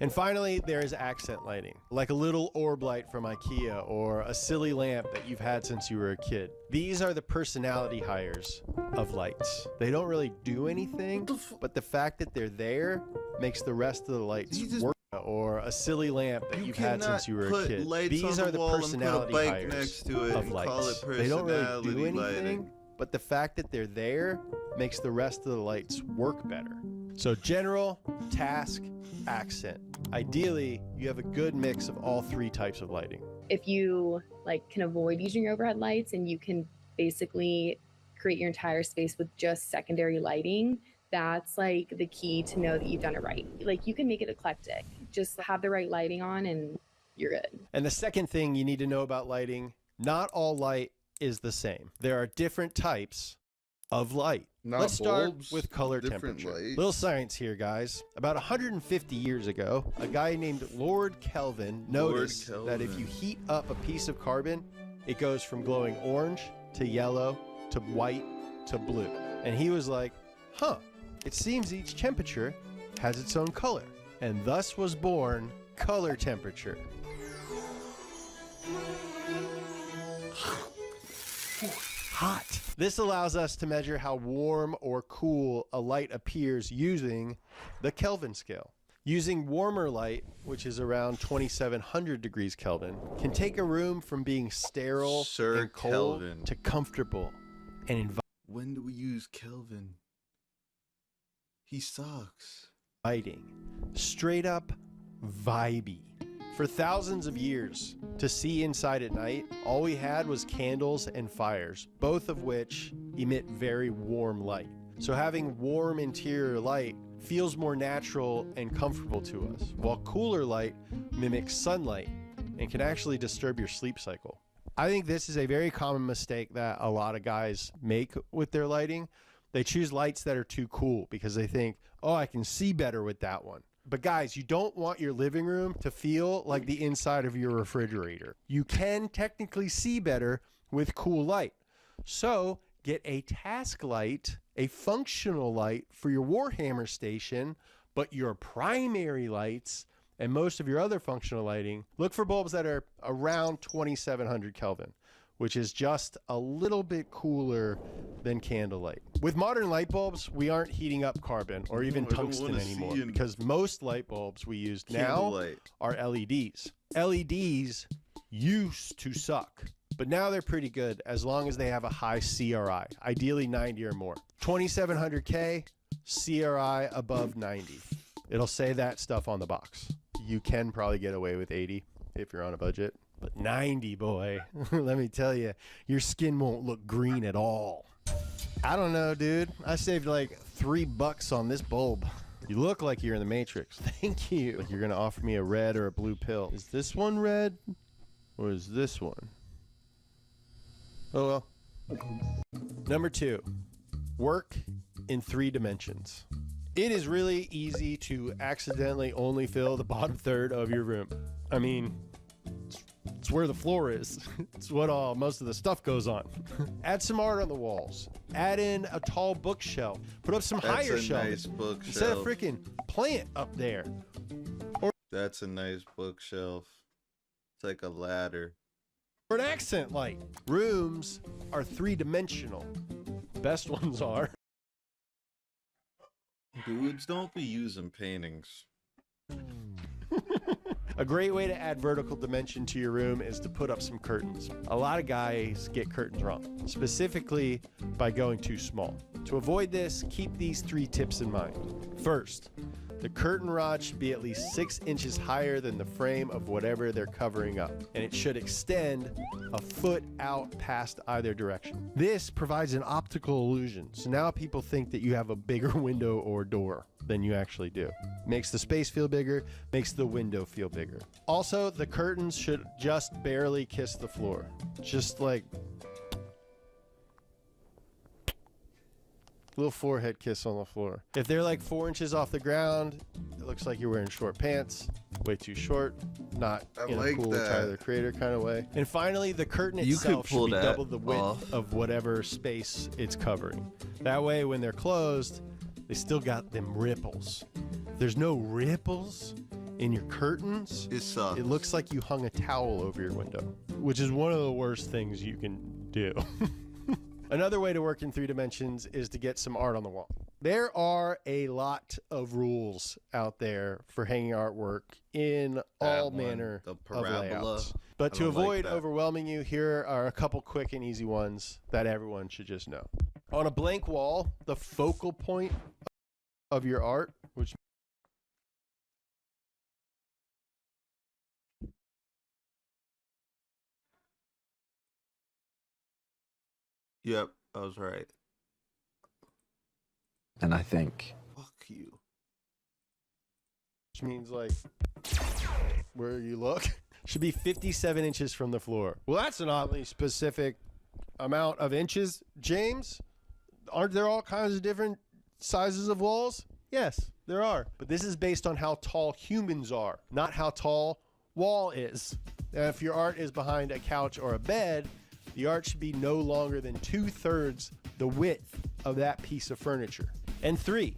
And finally, there is accent lighting, like a little orb light from IKEA or a silly lamp that you've had since you were a kid. These are the personality hires of lights. They don't really do anything, but the fact that they're there makes the rest of the lights work. Or a silly lamp that you've had since you were a kid. These are the personality hires next to it of and call lights. it They don't really do anything, lighting. but the fact that they're there makes the rest of the lights work better. So general, task, accent. Ideally, you have a good mix of all 3 types of lighting. If you like can avoid using your overhead lights and you can basically create your entire space with just secondary lighting, that's like the key to know that you've done it right. Like you can make it eclectic. Just have the right lighting on and you're good. And the second thing you need to know about lighting, not all light is the same. There are different types of light. Let's start with color temperature. Little science here, guys. About 150 years ago, a guy named Lord Kelvin noticed that if you heat up a piece of carbon, it goes from glowing orange to yellow to white to blue. And he was like, huh, it seems each temperature has its own color. And thus was born color temperature. Hot. This allows us to measure how warm or cool a light appears using the Kelvin scale. Using warmer light, which is around 2700 degrees Kelvin, can take a room from being sterile and cold Kelvin. to comfortable and inviting. When do we use Kelvin? He sucks. Straight up vibey. For thousands of years, to see inside at night, all we had was candles and fires, both of which emit very warm light. So having warm interior light feels more natural and comfortable to us, while cooler light mimics sunlight and can actually disturb your sleep cycle. I think this is a very common mistake that a lot of guys make with their lighting. They choose lights that are too cool because they think, oh, I can see better with that one. But guys, you don't want your living room to feel like the inside of your refrigerator. You can technically see better with cool light. So get a task light, a functional light for your Warhammer station, but your primary lights and most of your other functional lighting, look for bulbs that are around 2700 Kelvin, which is just a little bit cooler than candlelight. With modern light bulbs, we aren't heating up carbon or even tungsten anymore because most light bulbs we use now are LEDs. LEDs used to suck, but now they're pretty good as long as they have a high CRI, ideally 90 or more. 2700K, CRI above 90. It'll say that stuff on the box. You can probably get away with 80 if you're on a budget. But 90, boy, let me tell you, your skin won't look green at all. I don't know, dude. I saved like $3 on this bulb. You look like you're in the Matrix. Thank you. Like you're going to offer me a red or a blue pill. Is this one red or is this one? Oh, well. Number 2, work in 3 dimensions. It is really easy to accidentally only fill the bottom third of your room. I mean, it's where the floor is. It's what most of the stuff goes on. Add some art on the walls. Add in a tall bookshelf. Put up some higher shelves. Nice bookshelf. Instead of freaking plant up there. That's a nice bookshelf. It's like a ladder. Or an accent light. Rooms are 3-dimensional. Best ones are. Dudes, don't be using paintings. A great way to add vertical dimension to your room is to put up some curtains. A lot of guys get curtains wrong, specifically by going too small. To avoid this, keep these 3 tips in mind. First, the curtain rod should be at least 6 inches higher than the frame of whatever they're covering up, and it should extend a foot out past either direction. This provides an optical illusion, so now people think that you have a bigger window or door than you actually do. Makes the space feel bigger, makes the window feel bigger. Also, the curtains should just barely kiss the floor. Just like little forehead kiss on the floor. If they're like 4 inches off the ground, it looks like you're wearing short pants. Way too short. Not in a cool Tyler the Creator kind of way. And finally, the curtain itself should be double the width of whatever space it's covering. That way, when they're closed, they still got them ripples. If there's no ripples in your curtains, it looks like you hung a towel over your window, which is one of the worst things you can do. Another way to work in 3 dimensions is to get some art on the wall. There are a lot of rules out there for hanging artwork in all manner of layouts. But to avoid overwhelming you, here are a couple quick and easy ones that everyone should just know. On a blank wall, the focal point of your art, which Yep, I was right. And I think fuck you. Which means like where you look should be 57 inches from the floor. Well, that's an oddly specific amount of inches, James. Aren't there all kinds of different sizes of walls? Yes, there are. But this is based on how tall humans are, not how tall wall is. And if your art is behind a couch or a bed, the art should be no longer than 2/3 the width of that piece of furniture. And 3,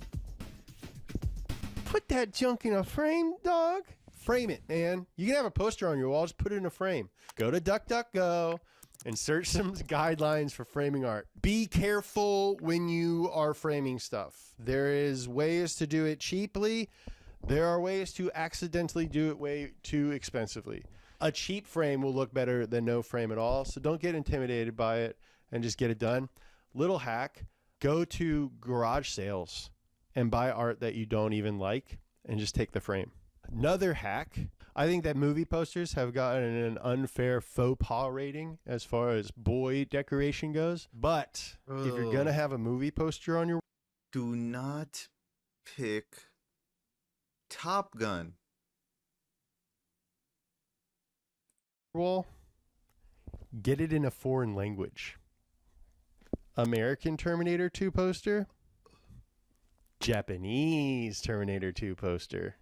put that junk in a frame, dog. frame it, man. You can have a poster on your wall, just put it in a frame. Go to DuckDuckGo and search some guidelines for framing art. Be careful when you are framing stuff. There is ways to do it cheaply. There are ways to accidentally do it way too expensively. A cheap frame will look better than no frame at all, so don't get intimidated by it and just get it done. Little hack, go to garage sales and buy art that you don't even like and just take the frame. Another hack, I think that movie posters have gotten an unfair faux pas rating as far as boy decoration goes. But if you're going to have a movie poster on your... Do not pick Top Gun wall, get it in a foreign language. American Terminator 2 poster, Japanese Terminator 2 poster.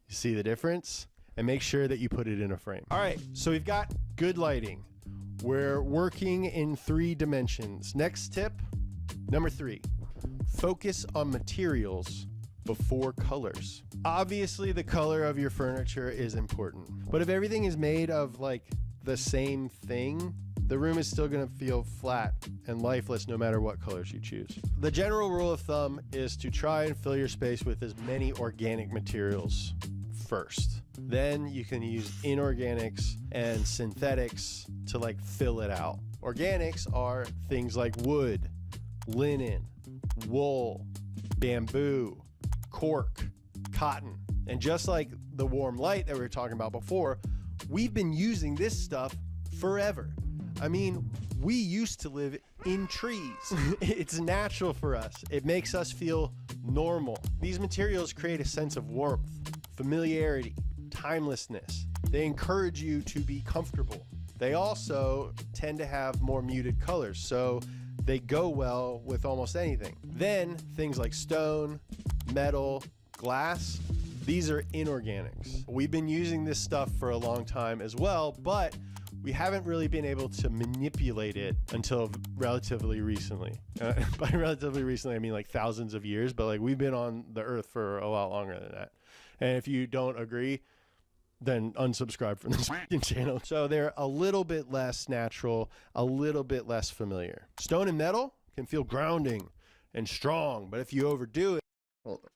You see the difference? And make sure that you put it in a frame. All right, so we've got good lighting. We're working in 3 dimensions. Next tip, number 3, focus on materials before colors. Obviously, the color of your furniture is important, but if everything is made of like the same thing, the room is still gonna feel flat and lifeless no matter what colors you choose. The general rule of thumb is to try and fill your space with as many organic materials first. Then you can use inorganics and synthetics to like fill it out. Organics are things like wood, linen, wool, bamboo, cork, cotton. And just like the warm light that we were talking about before, we've been using this stuff forever. I mean, we used to live in trees. It's natural for us. It makes us feel normal. These materials create a sense of warmth, familiarity, timelessness. They encourage you to be comfortable. They also tend to have more muted colors, so they go well with almost anything. Then things like stone, metal, glass, these are inorganics. We've been using this stuff for a long time as well, but we haven't really been able to manipulate it until relatively recently. By relatively recently, I mean like thousands of years, but like we've been on the earth for a lot longer than that. And if you don't agree, then unsubscribe from this channel. So they're a little bit less natural, a little bit less familiar. Stone and metal can feel grounding and strong, but if you overdo it, hold on.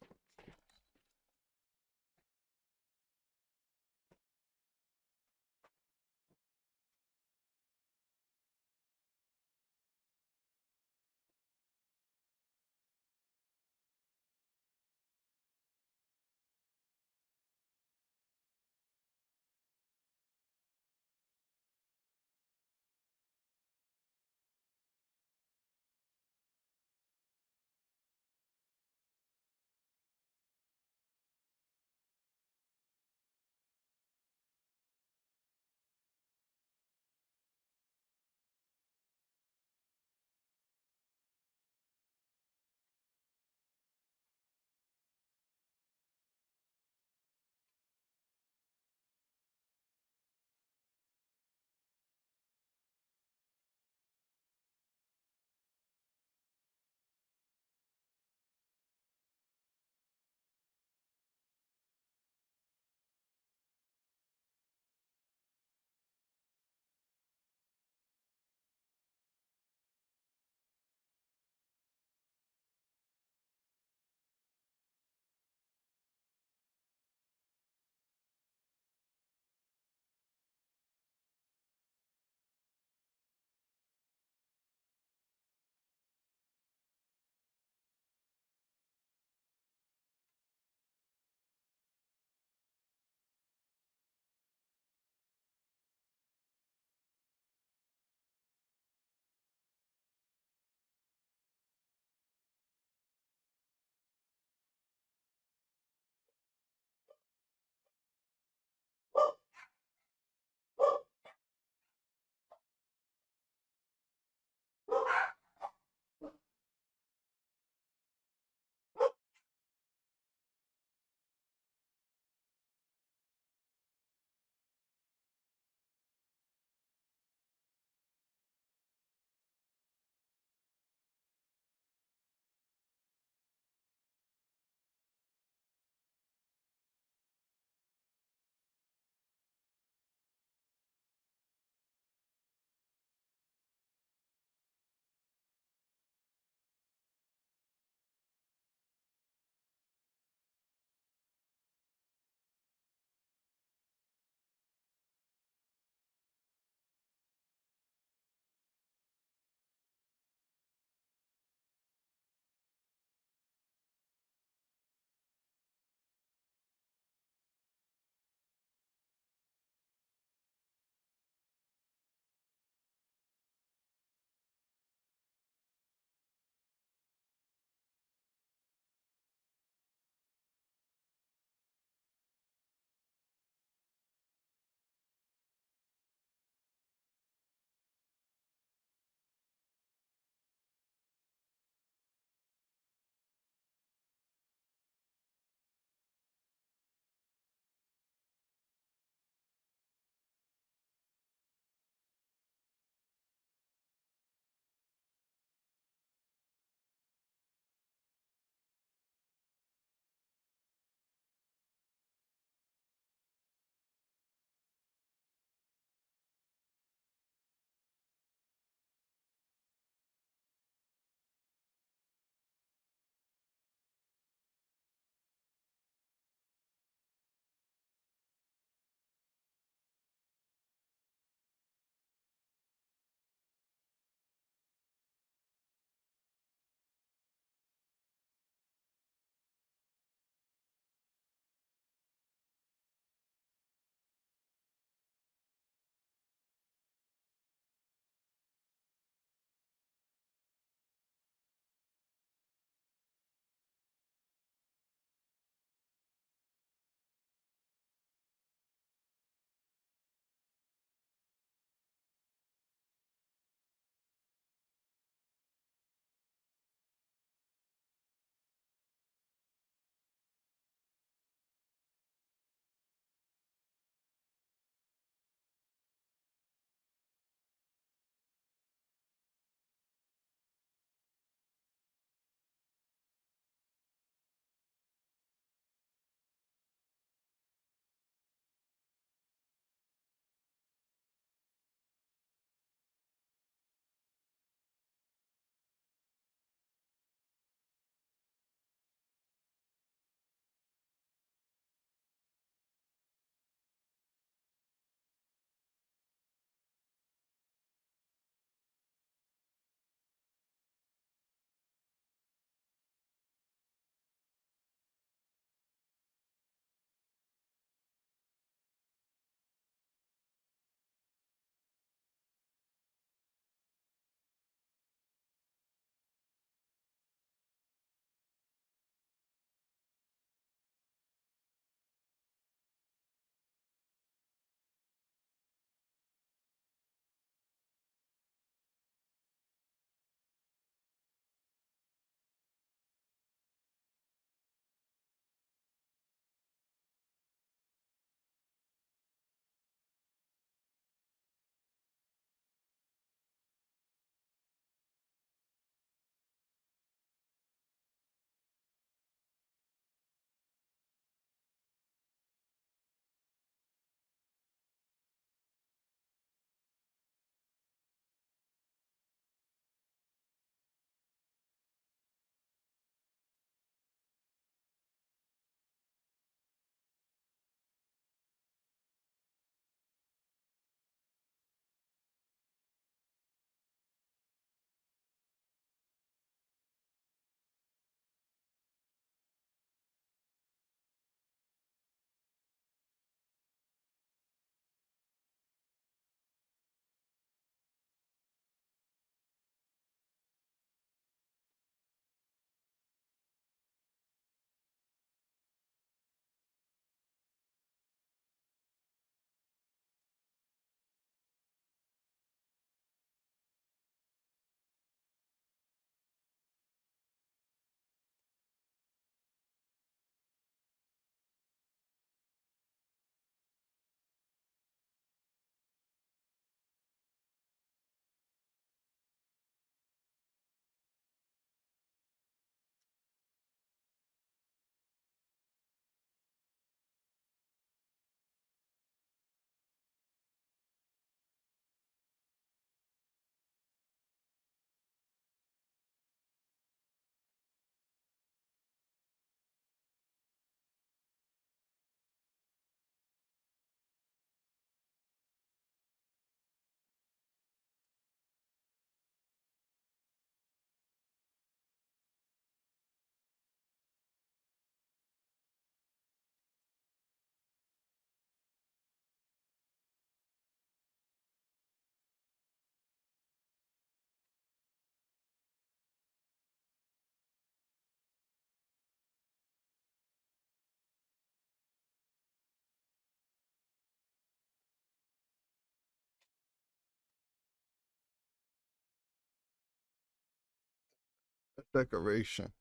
Decoration.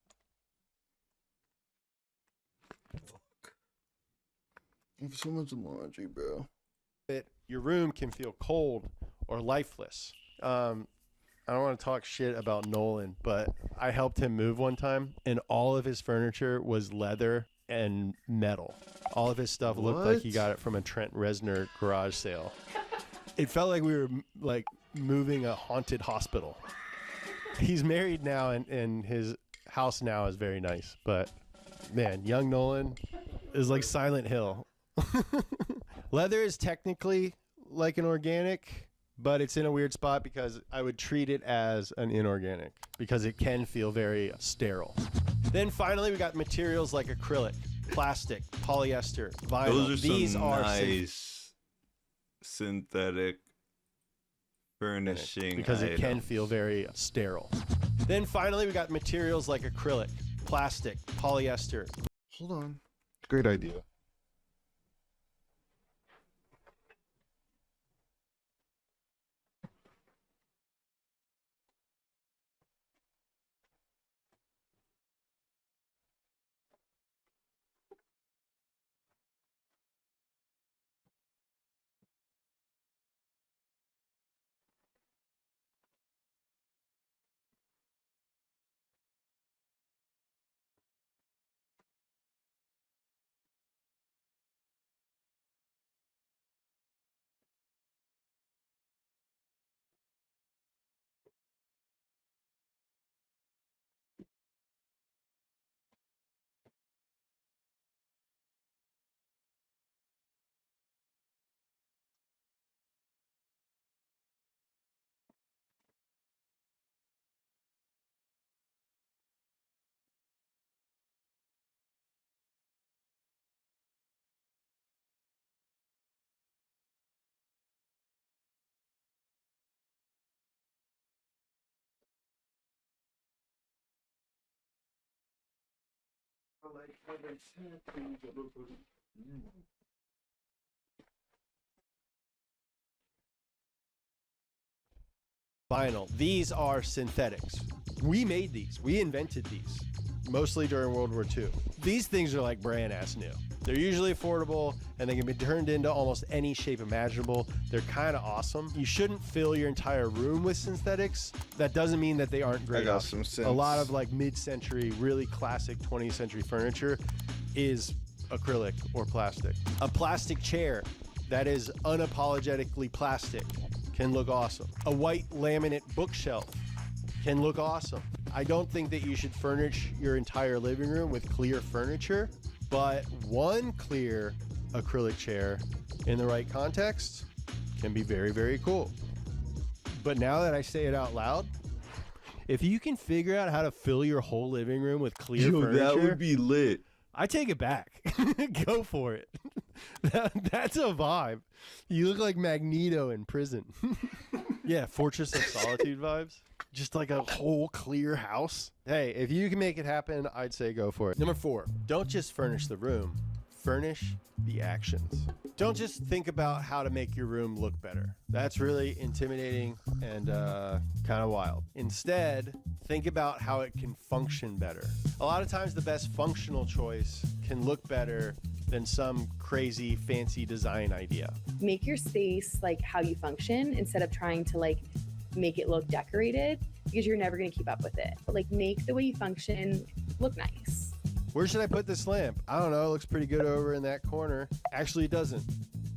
Fuck. I have so much laundry, bro. Your room can feel cold or lifeless. I don't want to talk shit about Nolan, but I helped him move one time, and all of his furniture was leather and metal. All of his stuff looked like he got it from a Trent Reznor garage sale. It felt like we were like moving a haunted hospital. He's married now, and his house now is very nice. But man, young Nolan is like Silent Hill. Leather is technically like an organic, but it's in a weird spot because I would treat it as an inorganic because it can feel very sterile. Then finally, we got materials like acrylic, plastic, polyester, vinyl. Those are These some are nice synthetic furnishing because it can items. feel very sterile. Then finally, we got materials like acrylic, plastic, polyester. Hold on. Great idea. Vinyl. These are synthetics. We made these. We invented these, mostly during World War II. These things are like brand ass new. They're usually affordable, and they can be turned into almost any shape imaginable. They're kind of awesome. You shouldn't fill your entire room with synthetics. That doesn't mean that they aren't great. I got some sense. A lot of like mid-century, really classic 20th century furniture is acrylic or plastic. A plastic chair that is unapologetically plastic can look awesome. A white laminate bookshelf can look awesome. I don't think that you should furnish your entire living room with clear furniture, but one clear acrylic chair in the right context can be very, very cool. But now that I say it out loud, if you can figure out how to fill your whole living room with clear furniture, that would be lit. I take it back. Go for it. That's a vibe. You look like Magneto in prison. Yeah, Fortress of Solitude vibes. Just like a whole clear house. Hey, if you can make it happen, I'd say go for it. Number 4, don't just furnish the room. Furnish the actions. Don't just think about how to make your room look better. That's really intimidating and kind of wild. Instead, think about how it can function better. A lot of times the best functional choice can look better than some crazy fancy design idea. Make your space like how you function instead of trying to like make it look decorated, because you're never going to keep up with it. But like make the way you function look nice. Where should I put this lamp? I don't know. It looks pretty good over in that corner. Actually, it doesn't,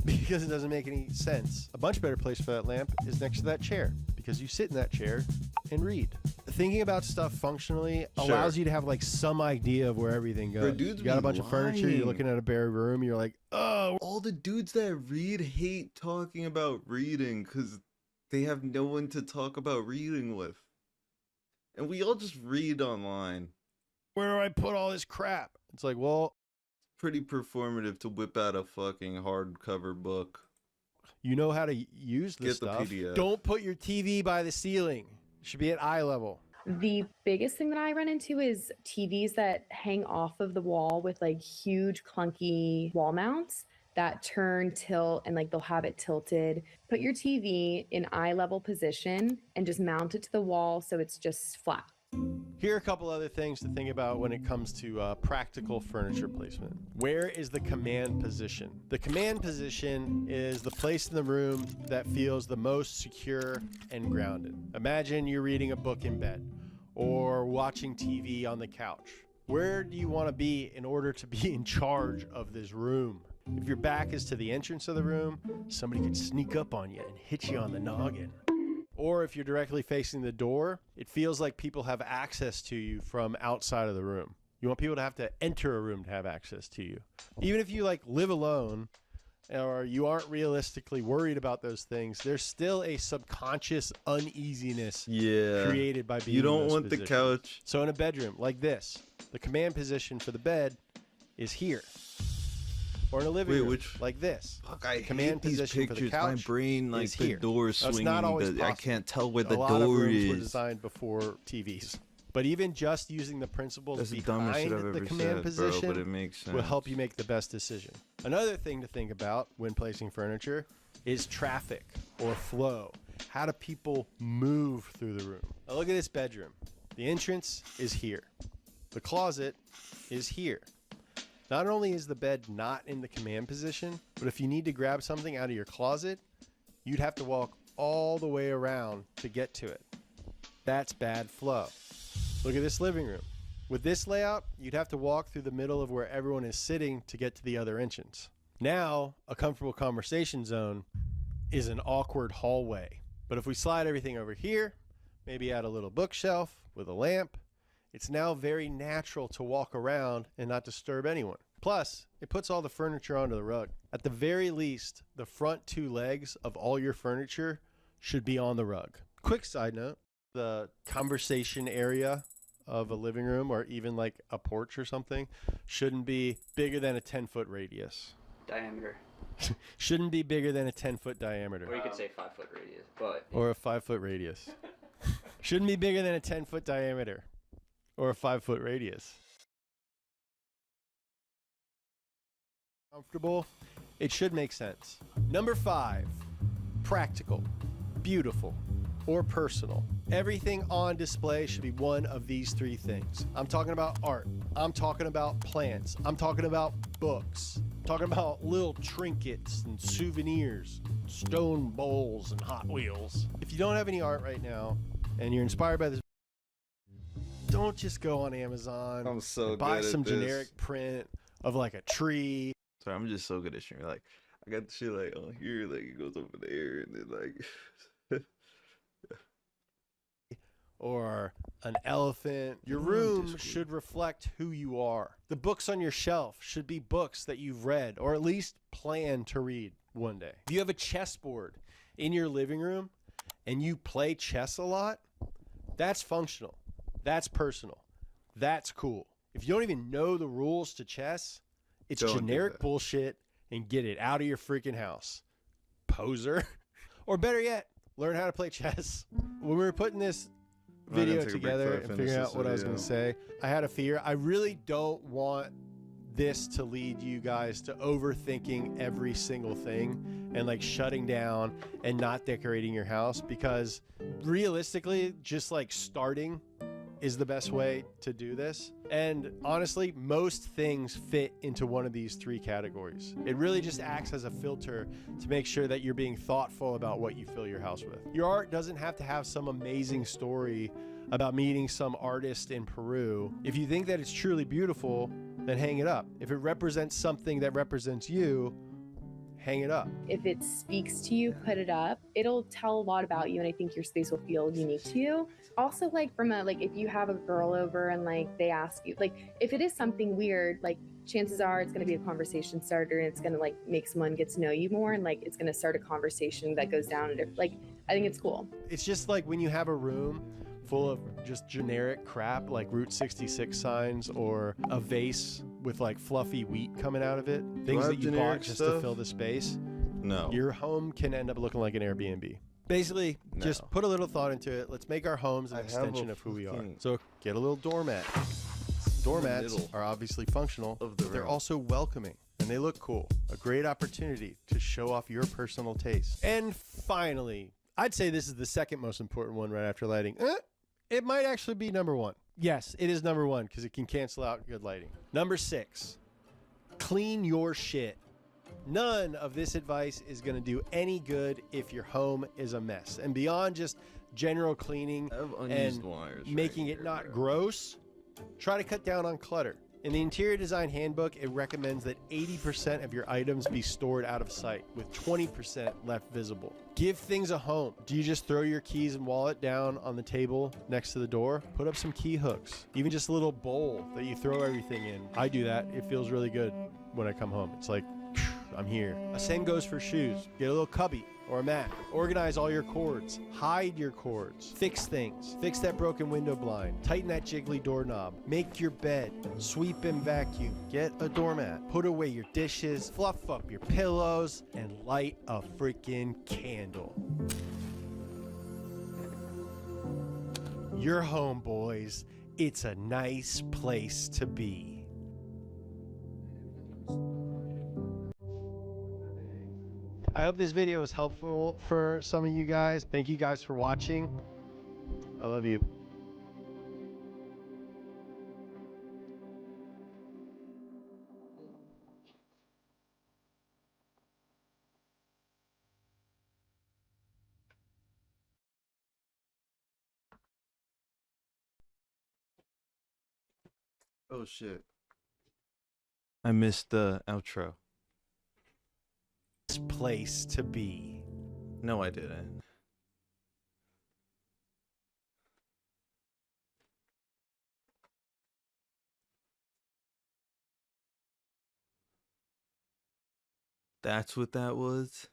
because it doesn't make any sense. A much better place for that lamp is next to that chair, because you sit in that chair and read. Thinking about stuff functionally allows you to have like some idea of where everything goes. You got a bunch of furniture, you're looking at a bare room, you're like, oh. All the dudes that read hate talking about reading because they have no one to talk about reading with. And we all just read online. Where do I put all this crap? It's like, well, pretty performative to whip out a fucking hardcover book. You know how to use this stuff. Get the PDF. Don't put your TV by the ceiling. It should be at eye level. The biggest thing that I run into is TVs that hang off of the wall with like huge clunky wall mounts that turn, tilt, and like they'll have it tilted. Put your TV in eye level position and just mount it to the wall so it's just flat. Here are a couple other things to think about when it comes to practical furniture placement. Where is the command position? The command position is the place in the room that feels the most secure and grounded. Imagine you're reading a book in bed or watching TV on the couch. Where do you want to be in order to be in charge of this room? If your back is to the entrance of the room, somebody could sneak up on you and hit you on the noggin. Or if you're directly facing the door, it feels like people have access to you from outside of the room. You want people to have to enter a room to have access to you. Even if you like live alone or you aren't realistically worried about those things, there's still a subconscious uneasiness created by being You don't in those want the positions. couch. So in a bedroom like this, the command position for the bed is here. Or in a living room like this. Fuck, I command hate these position for the pictures. couch My brain, like is the here. door That's swinging. not always I possible. can't tell where the A lot of door rooms were is. designed before TVs. But even just using the principles That's the dumbest shit behind I've the ever command said, position bro, but it makes will sense. help you make the best decision. Another thing to think about when placing furniture is traffic or flow. How do people move through the room? Now look at this bedroom. The entrance is here. The closet is here. Not only is the bed not in the command position, but if you need to grab something out of your closet, you'd have to walk all the way around to get to it. That's bad flow. Look at this living room. With this layout, you'd have to walk through the middle of where everyone is sitting to get to the other entrance. Now, a comfortable conversation zone is an awkward hallway. But if we slide everything over here, maybe add a little bookshelf with a lamp, it's now very natural to walk around and not disturb anyone. Plus, it puts all the furniture onto the rug. At the very least, the front two legs of all your furniture should be on the rug. Quick side note, the conversation area of a living room or even like a porch or something shouldn't be bigger than a 10-foot radius. Diameter. Shouldn't be bigger than a 10-foot diameter. Or you could say 5-foot radius, but... Or a 5-foot radius. Shouldn't be bigger than a 10-foot diameter. Or a 5-foot radius. Comfortable, it should make sense. Number 5, practical, beautiful, or personal. Everything on display should be one of these 3 things. I'm talking about art. I'm talking about plants. I'm talking about books. I'm talking about little trinkets and souvenirs, stone bowls and Hot Wheels. If you don't have any art right now and you're inspired by this, don't just go on Amazon. I'm so buy good at some this. generic print of like a tree. Sorry, I'm just so good at sharing. Like, I got the shit like on here, like it goes over there, and then like. Or an elephant. Your room should reflect who you are. The books on your shelf should be books that you've read or at least plan to read one day. If you have a chessboard in your living room and you play chess a lot, that's functional. That's personal. That's cool. If you don't even know the rules to chess, it's Don't do generic that. bullshit and get it out of your freaking house. Poser. Or better yet, learn how to play chess. When we were putting this I'm gonna video take a break together before I and finish figuring this out what I was going to video. say, I had a fear. I really don't want this to lead you guys to overthinking every single thing and like shutting down and not decorating your house, because realistically, just like starting is the best way to do this. And honestly, most things fit into one of these 3 categories. It really just acts as a filter to make sure that you're being thoughtful about what you fill your house with. Your art doesn't have to have some amazing story about meeting some artist in Peru. If you think that it's truly beautiful, then hang it up. If it represents something that represents you, hang it up. If it speaks to you, put it up. It'll tell a lot about you, and I think your space will feel unique to you. Also, like from a if you have a girl over and like they ask you, like if it is something weird, like chances are it's going to be a conversation starter, and it's going to like make someone get to know you more, and like it's going to start a conversation that goes down. And like I think it's cool. It's just like when you have a room full of just generic crap like Route 66 signs or a vase with like fluffy wheat coming out of it, things that you bought generic just to stuff? fill the space. No. Your home can end up looking like an Airbnb. Basically, just put a little thought into it. Let's make our homes an I have extension a of who we are. fucking- So get a little doormat. Doormats middle are obviously functional, of the but they're room. also welcoming and they look cool. A great opportunity to show off your personal taste. And finally, I'd say this is the second most important one right after lighting. It might actually be number 1. Yes, it is number 1 because it can cancel out good lighting. Number 6, clean your shit. None of this advice is going to do any good if your home is a mess. And beyond just general cleaning and making it not gross, try to cut down on clutter. In the Interior Design Handbook, it recommends that 80% of your items be stored out of sight, with 20% left visible. Give things a home. Do you just throw your keys and wallet down on the table next to the door? Put up some key hooks. Even just a little bowl that you throw everything in. I do that. It feels really good when I come home. It's like, I'm here. A same goes for shoes. Get a little cubby or a mat. Organize all your cords. Hide your cords. Fix things. Fix that broken window blind. Tighten that jiggly doorknob. Make your bed. Sweep and vacuum. Get a doormat. Put away your dishes. Fluff up your pillows. And light a freaking candle. Your home, boys. It's a nice place to be. I hope this video was helpful for some of you guys. Thank you guys for watching. I love you. Oh shit. I missed the outro. Place to be. No, I didn't. That's what that was?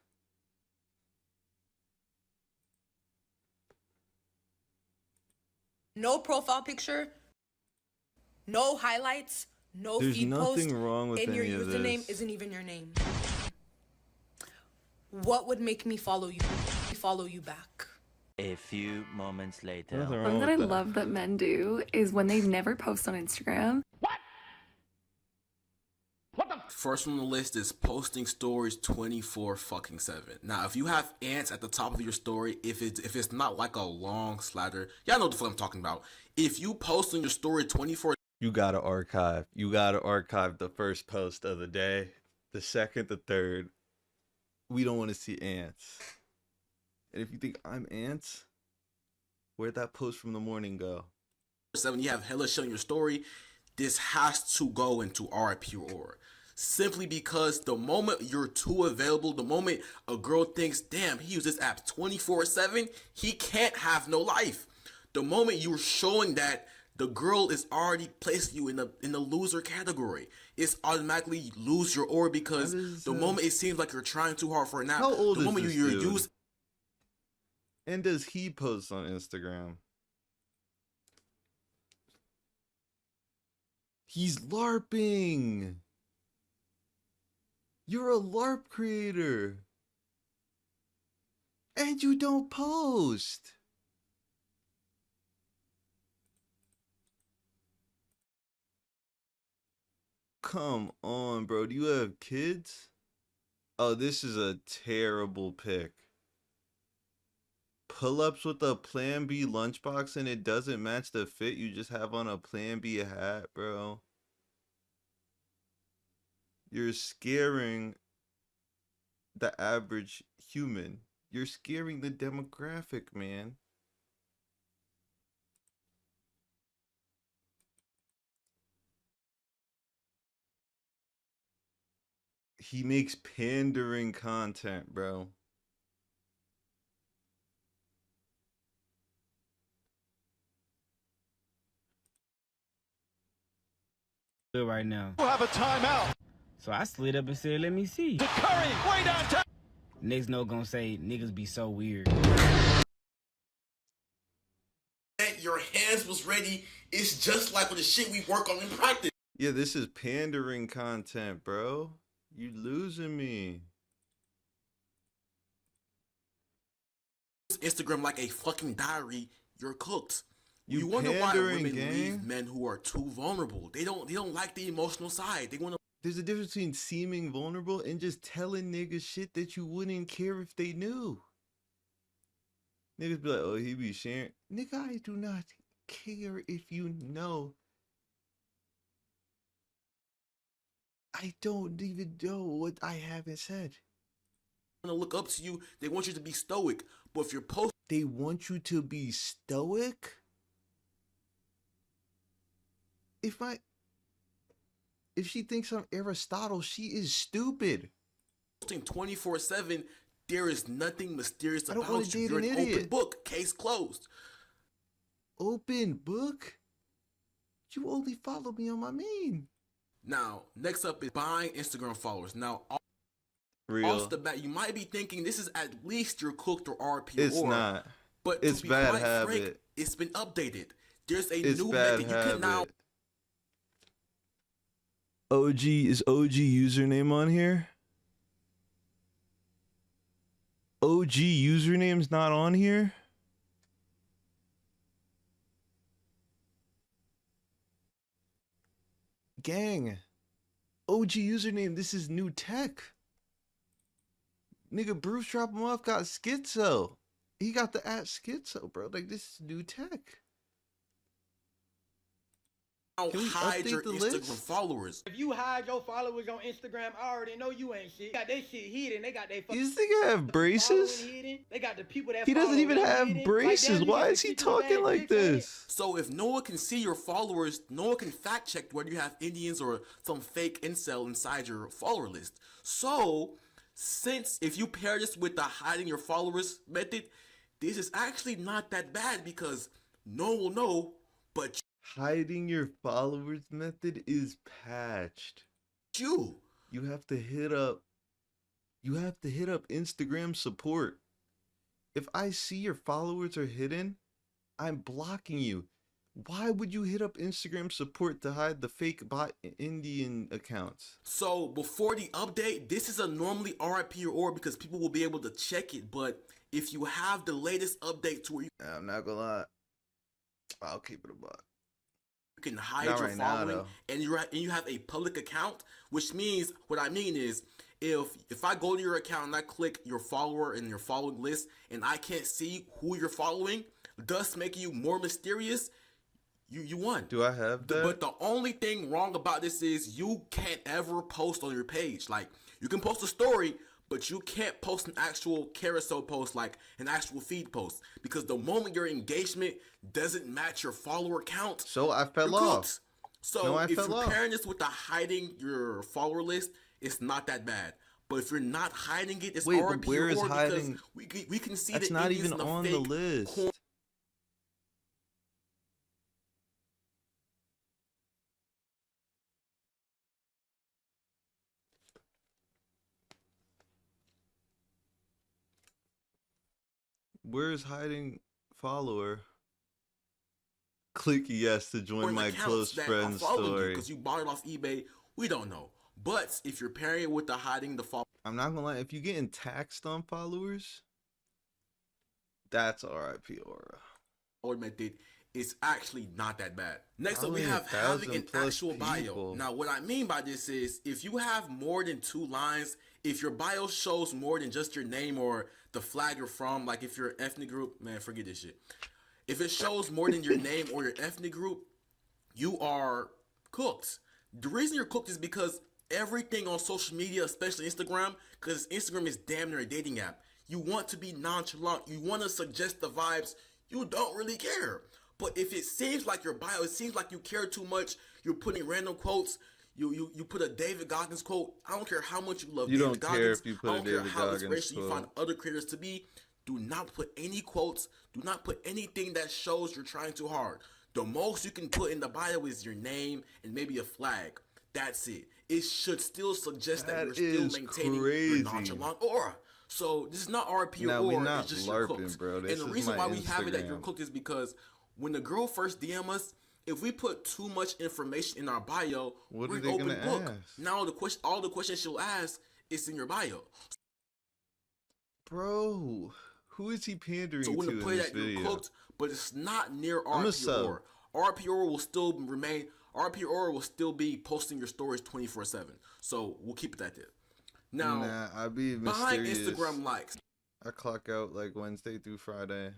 No profile picture, no highlights, no There's feed nothing post, wrong with and your any of username this. isn't even your name. What would make me follow you back? A few moments later. Something that I love that men do is when they never post on Instagram. First on the list is posting stories 24/7. Now, if you have ants at the top of your story, if it's not like a long slather, y'all know what the fuck I'm talking about. If you post on your story 24, You gotta archive. You gotta archive the first post of the day, the second, the third. We don't want to see ants. And if you think I'm ants, where'd that post from the morning go? 7, you have hella shit on your story, this has to go into RIP or simply because the moment you're too available, the moment a girl thinks, damn, he uses this app 24/7, he can't have no life. The moment you're showing that, the girl is already placing you in the loser category. It's automatically lose your aura because the moment it seems like you're trying too hard for an app, How old the is moment this you're dude? using. And does he post on Instagram? He's LARPing. You're a LARP creator. And you don't post. Come on, bro. Do you have kids? Oh, this is a terrible pick. Pull-ups with a Plan B lunchbox and it doesn't match the fit. You just have on a Plan B hat, bro. You're scaring the average human. You're scaring the demographic, man. He makes pandering content, bro. Right now. We'll have a timeout. So I slid up and said, let me see. To Curry, way downtown. Next note gonna say, niggas be so weird. Your hands was ready. It's just like with the shit we work on in practice. Yeah, this is pandering content, bro. You losing me. Instagram like a fucking diary. You're cooked. You wonder why pandering, women gang? leave men who are too vulnerable. They don't like the emotional side. They want to. There's a difference between seeming vulnerable and just telling niggas shit that you wouldn't care if they knew. Niggas be like, oh, he be sharing. Nigga, I do not care if you know. I don't even know what I haven't said. To look up to you, they want you to be stoic. But if you're post, they want you to be stoic. If she thinks I'm Aristotle, she is stupid. posting 24/7, there is nothing mysterious I don't about wanna you. date You're an an idiot. open book, case closed. Open book? You only follow me on my main. Now, next up is buying Instagram followers. Now, Real. off the bat, you might be thinking this is at least your cooked or RP. It's not. But It's to be bad quite habit. frank, it's been updated. There's a It's new bad method. You can now. habit. Is OG username on here? OG username's not on here? Gang. OG username, this is new tech. Nigga, Bruce drop him off got schizo. He got the @schizo, bro. Like, this is new tech. Can we Hide update your the Instagram list? followers. If you hide your followers on Instagram, I already know you ain't shit. Got they shit hidden. They got they Does this nigga have braces? hidden. They got the people that He doesn't follow even them have hidden. braces. Like, damn, you Why got is he to get your talking bad like pics, ain't it? this? So if no one can see your followers, no one can fact check whether you have Indians or some fake incel inside your follower list. So, since if you pair this with the hiding your followers method, this is actually not that bad because no one will know, but Hiding your followers method is patched. You have to hit up Instagram support. If I see your followers are hidden, I'm blocking you. Why would you hit up Instagram support to hide the fake bot Indian accounts? So before the update, this is a normally RIP or because people will be able to check it. But if you have the latest update to where you I'm not gonna lie, I'll keep it a buck. can hide Not your right now, following though. and you have a public account, which means what I mean is if I go to your account and I click your follower and your following list and I can't see who you're following, thus making you more mysterious, you won. Do I have that? But the only thing wrong about this is you can't ever post on your page. Like, you can post a story, but you can't post an actual carousel post, like an actual feed post, because the moment your engagement doesn't match your follower count, So I fell you're off. cooked. So No, I if fell you're off. pairing this with the hiding your follower list, it's not that bad. But if you're not hiding it, it's Wait, but already where is because hiding? we can see That's the not Indians even and on the fake list. corn- Where's hiding follower? Click yes to join my close friends story. because you bought it off eBay. We don't know. But if you're pairing it with the hiding the I'm not gonna lie, if you're getting taxed on followers, that's RIP aura. follower method, it's actually not that bad. Next up, we Only have having 1,000 an plus actual bio. people. Now, what I mean by this is if you have more than 2 lines, if your bio shows more than just your name or the flag you're from, like if you're an ethnic group, man, forget this shit. If it shows more than your name or your ethnic group, you are cooked. The reason you're cooked is because everything on social media, especially Instagram, because Instagram is damn near a dating app. You want to be nonchalant. You want to suggest the vibes. You don't really care. But if it seems like your bio, it seems like you care too much, you're putting random quotes, you put a David Goggins quote. I don't care how much you love You David don't Goggins. care if you put I a don't care David how Goggins inspirational you quote. find other creators to be. Do not put any quotes. Do not put anything that shows you're trying too hard. The most you can put in the bio is your name and maybe a flag. That's it. It should still suggest that you're still is maintaining crazy. your nonchalant aura. So this is not RP Now, or we aura, not it's just your LARPing, cooks. bro. This And the is reason my why we have it that you're Instagram. cooked is because when the girl first DM us, if we put too much information in our bio, What we're are they an open gonna book. ask? Now all the questions she'll ask is in your bio. Bro, who is he pandering So when to the in play this that you're video? cooked, but it's not near I'm a RP sub. or RP or will still remain. RP or will still be posting your stories 24/7. So we'll keep it at that. Now, Nah, I be behind mysterious. Instagram likes. I clock out like Wednesday through Friday.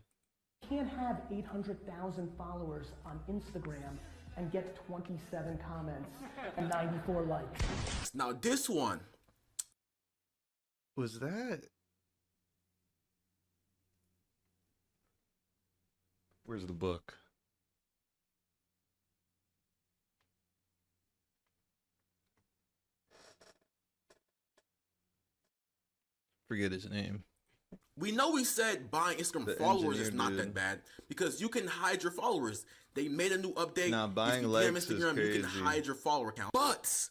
Can't have 800,000 followers on Instagram and get 27 comments and 94 likes. Now this one was that. Where's the book? Forget his name. we know we said buying Instagram The followers is engineer not dude. that bad because you can hide your followers. They made a new update. Nah, buying if you likes DM is Instagram, you can crazy. hide your follower count. But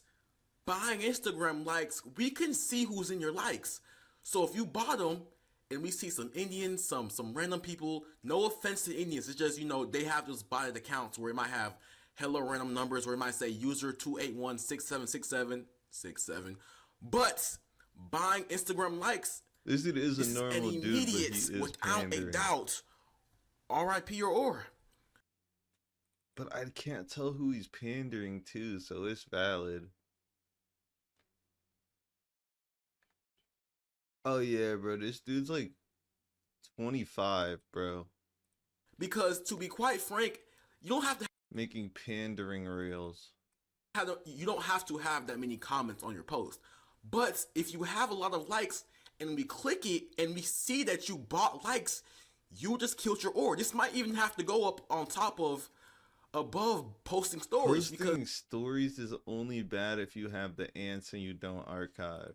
buying Instagram likes, we can see who's in your likes. So if you bought them and we see some Indians, some random people, no offense to Indians, it's just, you know, they have those botted accounts where it might have hello random numbers, where it might say user 281676767. But buying Instagram likes, This dude is a normal an dude, but he immediate, is without pandering. a doubt, RIP or. But I can't tell who he's pandering to, so it's valid. Oh yeah, bro, this dude's like 25, bro. Because to be quite frank, you don't have to Making pandering reels. you don't have to have that many comments on your post. But if you have a lot of likes and we click it and we see that you bought likes, you just killed your order. This might even have to go up on top of above posting stories. Posting stories is only bad if you have the ants and you don't archive.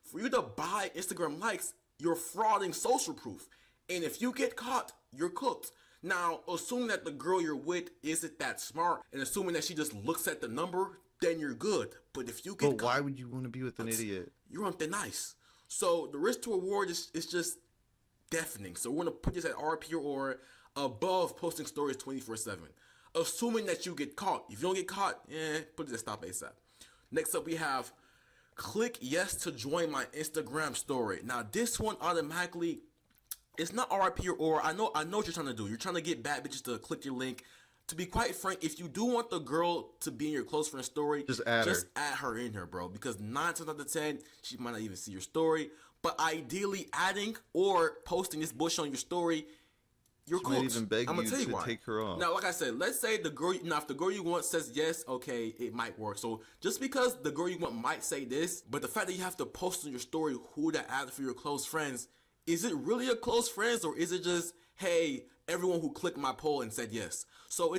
For you to buy Instagram likes, you're frauding social proof. And if you get caught, you're cooked. Now, assuming that the girl you're with isn't that smart, and assuming that she just looks at the number, then you're good. But if you get But why would you want to be with an idiot? you're on thin ice. So the risk to reward is just deafening. So we're gonna put this at RP or above posting stories 24/7. Assuming that you get caught. If you don't get caught, put it at stop ASAP. Next up we have click yes to join my Instagram story. Now this one automatically, it's not RIP or I know what you're trying to do. You're trying to get bad bitches to click your link. To be quite frank, if you do want the girl to be in your close friend story, Just add her in here, bro. Because 9 times out of 10, she might not even see your story. But ideally, adding or posting this bullshit on your story, you're She cooked. might even beg I'm gonna you tell you to why. take her off. Now, like I said, let's say the girl. Now, if the girl you want says yes, okay, it might work. So just because the girl you want might say this, but the fact that you have to post on your story who to add for your close friends, is it really a close friends or is it just, hey, everyone who clicked my poll and said yes? So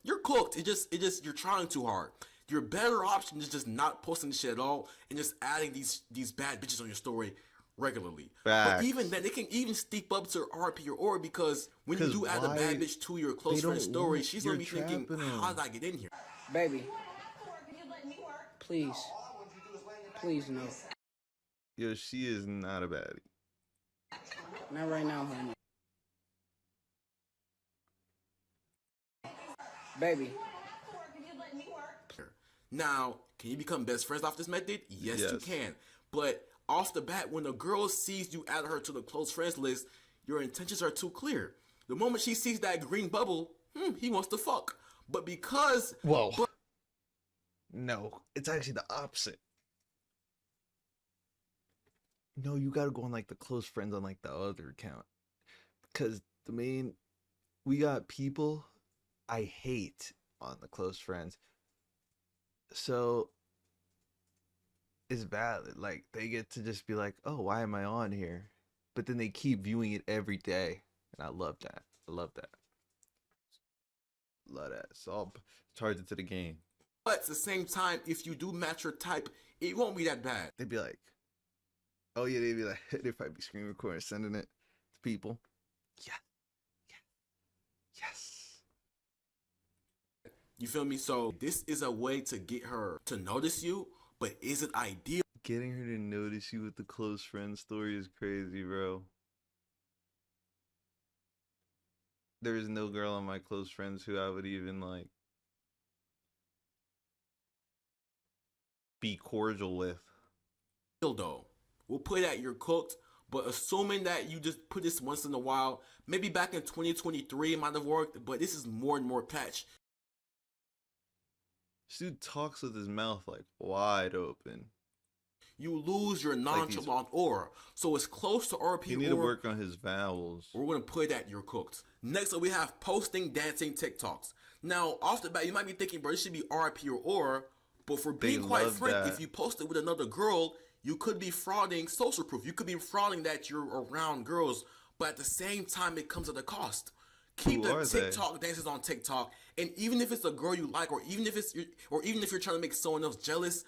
you're cooked. It just you're trying too hard. Your better option is just not posting this shit at all and just adding these bad bitches on your story regularly. Facts. But even then, it can even steep up to RP or because when you do add a bad bitch to your close friend story, she's gonna be thinking, how did I get in here? Baby, please, no. Yo, she is not a baddie. Not right now, honey. Baby. Now, can you become best friends off this method? Yes, you Yes. can. But off the bat, when a girl sees you add her to the close friends list, your intentions are too clear. The moment she sees that green bubble, he wants to fuck. But because... Whoa. No, it's actually the opposite. No, you gotta go on like the close friends on like the other account. Because we got people I hate on the close friends. So it's valid. Like they get to just be like, oh, why am I on here? But then they keep viewing it every day. And I love that. Love that. It's all charged into the game. But at the same time, if you do match your type, it won't be that bad. They'd be like, oh yeah, they'd be like, they'd probably be screen recording, sending it to people. Yes. You feel me? So this is a way to get her to notice you, but is it ideal? Getting her to notice you with the close friend story is crazy, bro. There is no girl on my close friends who I would even like be cordial with. Though, we'll put that you're cooked, but assuming that you just put this once in a while, maybe back in 2023 it might have worked, but this is more and more patch. This dude talks with his mouth like wide open. you lose your nonchalant aura. So it's close to RP You need to work on his vowels. We're going to put that you're cooked. Next up, we have posting dancing TikToks. Now, off the bat, you might be thinking, bro, this should be RP or aura. But for being quite frank, if you post it with another girl, you could be frauding social proof. You could be frauding that you're around girls. But at the same time, it comes at a cost. Keep the TikTok dances on TikTok, and even if it's a girl you like, or even if you're trying to make someone else jealous,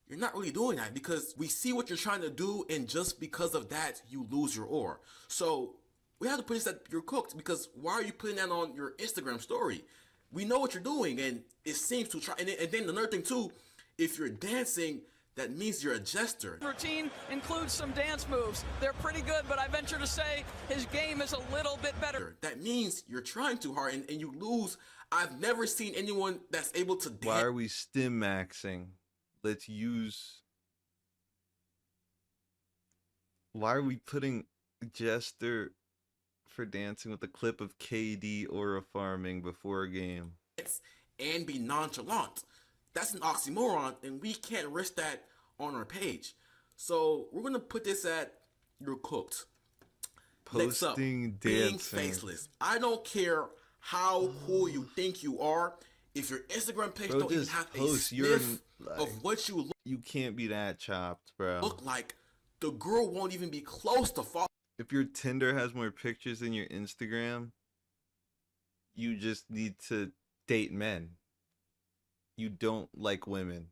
you're not really doing that because we see what you're trying to do, and just because of that, you lose your aura. So we have to put this that you're cooked, because why are you putting that on your Instagram story? We know what you're doing, and it seems to try. And then another thing too, if you're dancing, that means you're a jester. Routine includes some dance moves. They're pretty good, but I venture to say his game is a little bit better. That means you're trying too hard and you lose. I've never seen anyone that's able to dance. Why are we stim maxing? Let's use... Why are we putting Jester for dancing with a clip of KD aura farming before a game? And be nonchalant. That's an oxymoron, and we can't risk that on our page. So we're gonna put this at you're cooked. Next up, being faceless. I don't care how cool you think you are. If your Instagram page don't even have a sniff of what you look, you can't be that chopped, bro. Look like, the girl won't even be close to follow. If your Tinder has more pictures than your Instagram, you just need to date men. You don't like women.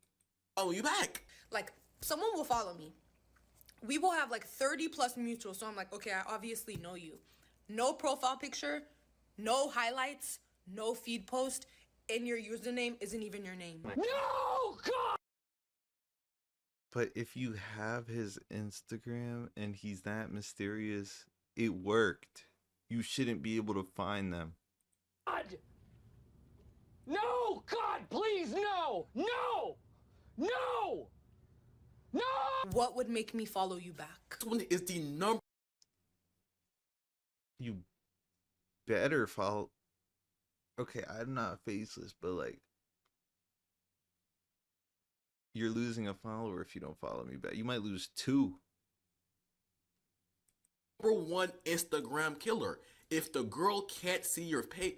Oh, you back? Like, someone will follow me. We will have like 30 plus mutuals. So I'm like, okay, I obviously know you. No profile picture, no highlights, no feed post, and your username isn't even your name. No, God! But if you have his Instagram and he's that mysterious, it worked. You shouldn't be able to find them. God! No! God, please, no! No! No! No! What would make me follow you back? This one is the number. You better follow. Okay, I'm not faceless, but like, you're losing a follower if you don't follow me back. You might lose 2. Number 1 Instagram killer. If the girl can't see your page,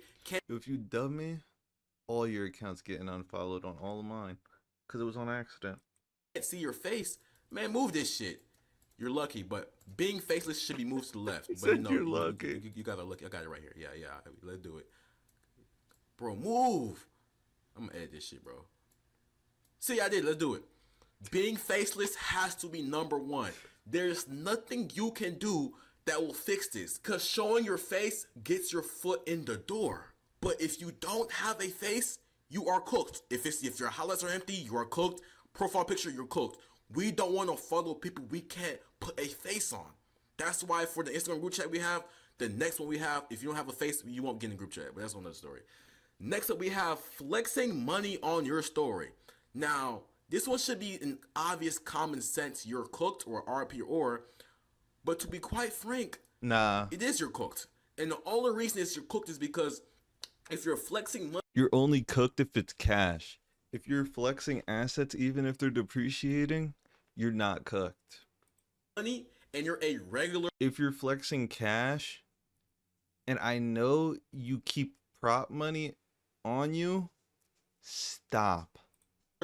if you dub me, all your accounts getting unfollowed on all of mine because it was on accident. Can't see your face, man. Move this shit. You're lucky, but being faceless should be moved to the left. But no, you're lucky. You gotta look. I got it right here. Yeah. Let's do it, bro. Move. I'm gonna edit this shit, bro. See, I did. Let's do it. Being faceless has to be number 1. There's nothing you can do that will fix this, because showing your face gets your foot in the door. But if you don't have a face, you are cooked. If your highlights are empty, you are cooked. Profile picture, you're cooked. We don't want to follow people we can't put a face on. That's why for the Instagram group chat we have, the next one we have, if you don't have a face, you won't get in the group chat. But that's another story. Next up, we have flexing money on your story. Now, this one should be an obvious common sense you're cooked or RP or, but to be quite frank, nah, it is you're cooked. And the only reason it's you're cooked is because if you're flexing money, you're only cooked if it's cash. If you're flexing assets, even if they're depreciating, you're not cooked. Money and you're a regular. If you're flexing cash, and I know you keep prop money on you, stop.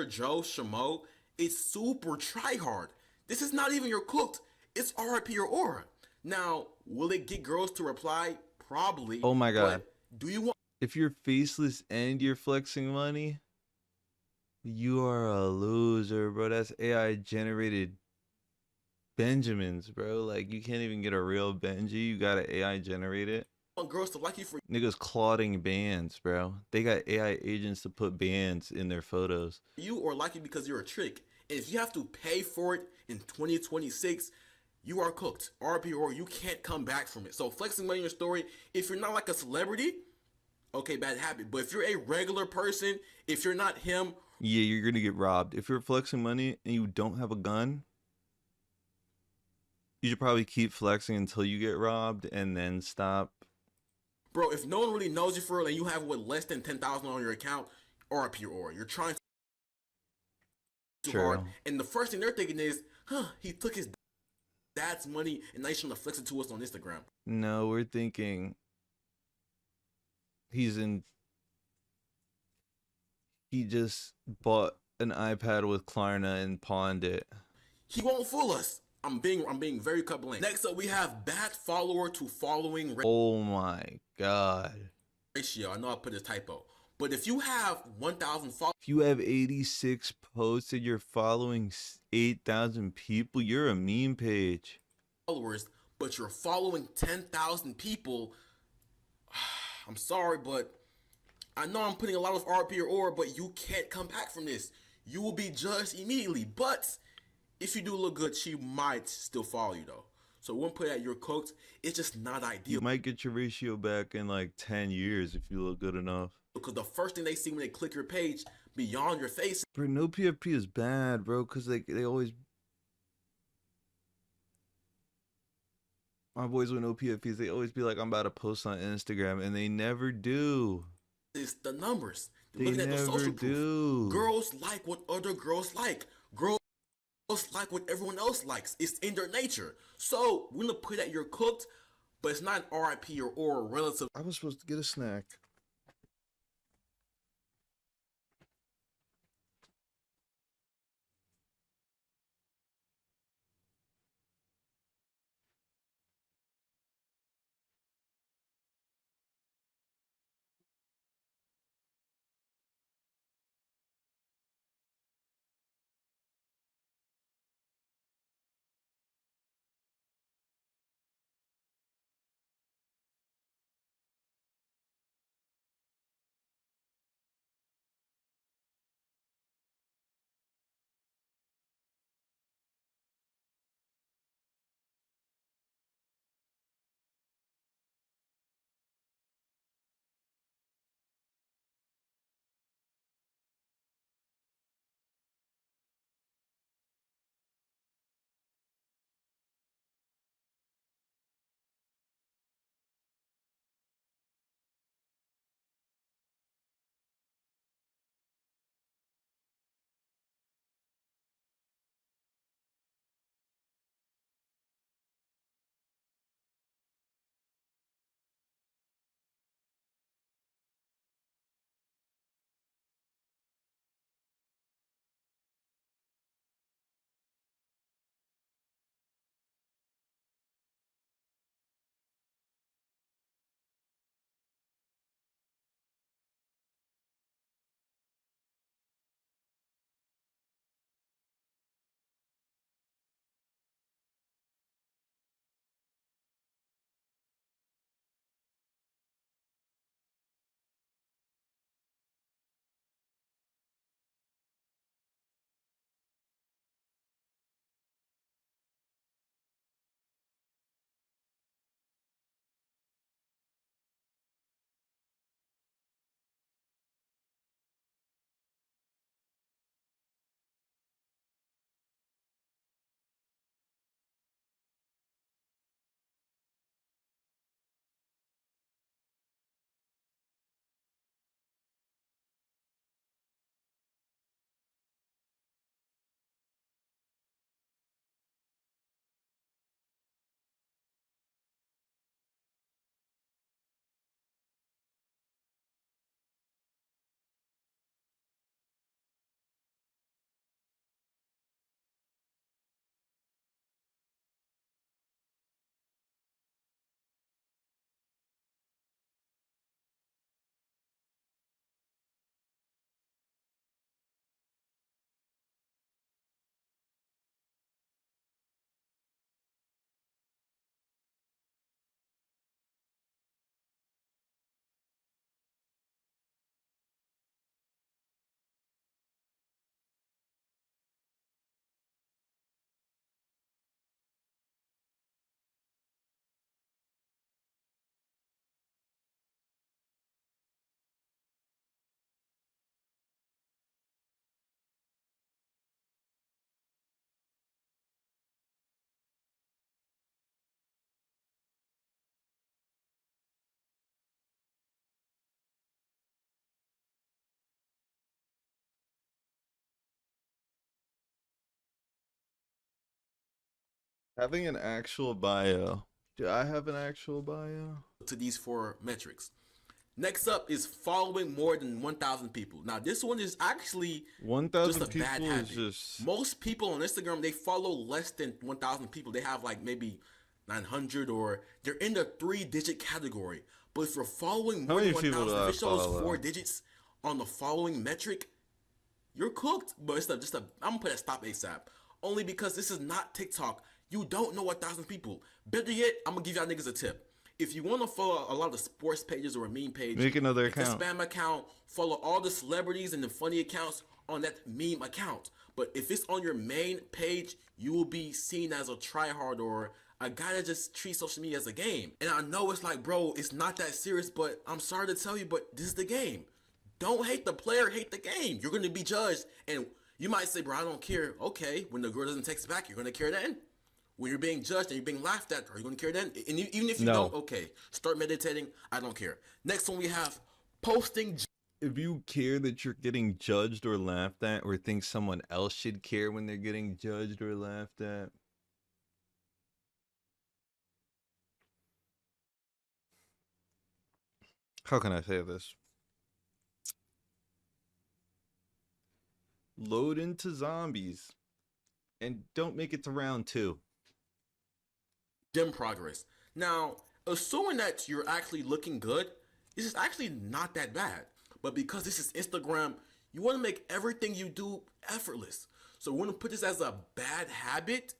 Joe Schmo, it's super try hard. This is not even your cooked. It's RIP or aura. Now, will it get girls to reply? Probably. Oh my god. Do you want? If you're faceless and you're flexing money, you are a loser, bro. That's AI generated Benjamins, bro. Like, you can't even get a real Benji. You gotta AI generate it. Want girls to like you for niggas clodding bands, bro. They got AI agents to put bands in their photos. You or like you because you're a trick. And if you have to pay for it in 2026, you are cooked. RP or you can't come back from it. So flexing money in your story, if you're not like a celebrity, okay, bad habit. But if you're a regular person, if you're not him, yeah, you're gonna get robbed. If you're flexing money and you don't have a gun, you should probably keep flexing until you get robbed and then stop. Bro, if no one really knows you for real and you have what less than 10,000 on your account, RP or you're trying too hard. And the first thing they're thinking is, He took his dad's money and now he's trying to flex it to us on Instagram. No, we're thinking he just bought an iPad with Klarna and pawned it. He won't fool us. I'm being very cut blank. Next up, we have bad follower to following Oh my God. ratio. I know I put a typo, but if you have 1,000 followers, If you have 86 posts and you're following 8,000 people, you're a meme page. But you're following 10,000 people, I'm sorry, but I know I'm putting a lot of RP or ore, but you can't come back from this. You will be judged immediately. But if you do look good, she might still follow you though. So when put at your cooked, it's just not ideal. You might get your ratio back in like 10 years if you look good enough. Because the first thing they see when they click your page beyond your face. Bro, no PFP is bad, bro, because they always... My boys with no PFPs, they always be like, I'm about to post on Instagram, and they never do. It's the numbers. They Looking at the social never do. proof. Girls like what other girls like. Girls like what everyone else likes. It's in their nature. So we're gonna put that you're cooked, but it's not an RIP or relative. I was supposed to get a snack. Having an actual bio. Do I have an actual bio? To these 4 metrics. Next up is following more than 1,000 people. Now this one is actually 1,000 just a bad people habit. is just... Most people on Instagram, they follow less than 1,000 people. They have like maybe 900, or they're in the 3-digit category. But if you're following more than 1,000, if it shows 4 digits on the following metric, you're cooked. But it's I'm gonna put a stop ASAP. Only because this is not TikTok. You don't know 1,000 people. Better yet, I'm gonna give y'all niggas a tip. If you want to follow a lot of sports pages or a meme page, make another make account. a spam account. Follow all the celebrities and the funny accounts on that meme account. But if it's on your main page, you will be seen as a tryhard or a guy that just treats social media as a game. And I know it's like, bro, it's not that serious, but I'm sorry to tell you, but this is the game. Don't hate the player, hate the game. You're going to be judged. And you might say, bro, I don't care. Okay, when the girl doesn't text back, you're going to care then. When you're being judged and you're being laughed at, are you going to care then? And even if you don't, okay, start meditating. I don't care. Next one we have posting. If you care that you're getting judged or laughed at, or think someone else should care when they're getting judged or laughed at, how can I say this? Load into zombies and don't make it to round 2. Gym progress. Now, assuming that you're actually looking good, this is actually not that bad. But because this is Instagram, you want to make everything you do effortless. So we want to put this as a bad habit,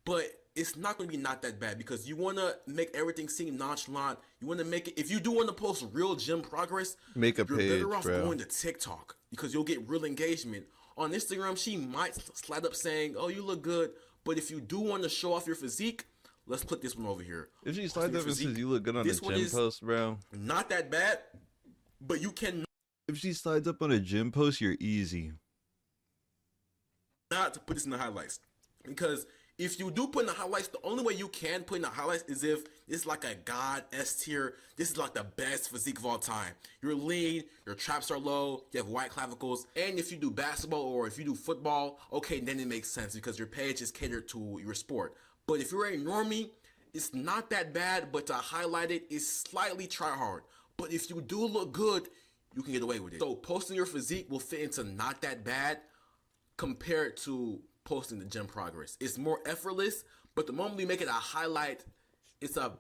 but it's not going to be not that bad because you want to make everything seem nonchalant. You want to make it, if you do want to post real gym progress, make a you're page, better off bro. going to TikTok because you'll get real engagement. On Instagram, she might slide up saying, oh, you look good. But if you do want to show off your physique, let's put this one over here. If she slides up and says you look good on a gym post, bro, not that bad, but you can. If she slides up on a gym post, you're easy. Not to put this in the highlights, because if you do put in the highlights, the only way you can put in the highlights is if it's like a God S tier. This is like the best physique of all time. You're lean, your traps are low, you have white clavicles, and if you do basketball or if you do football, okay, then it makes sense because your page is catered to your sport. But if you're a normie, it's not that bad, but to highlight it is slightly try hard. But if you do look good, you can get away with it. So posting your physique will fit into not that bad compared to posting the gym progress. It's more effortless, but the moment we make it a highlight, it's a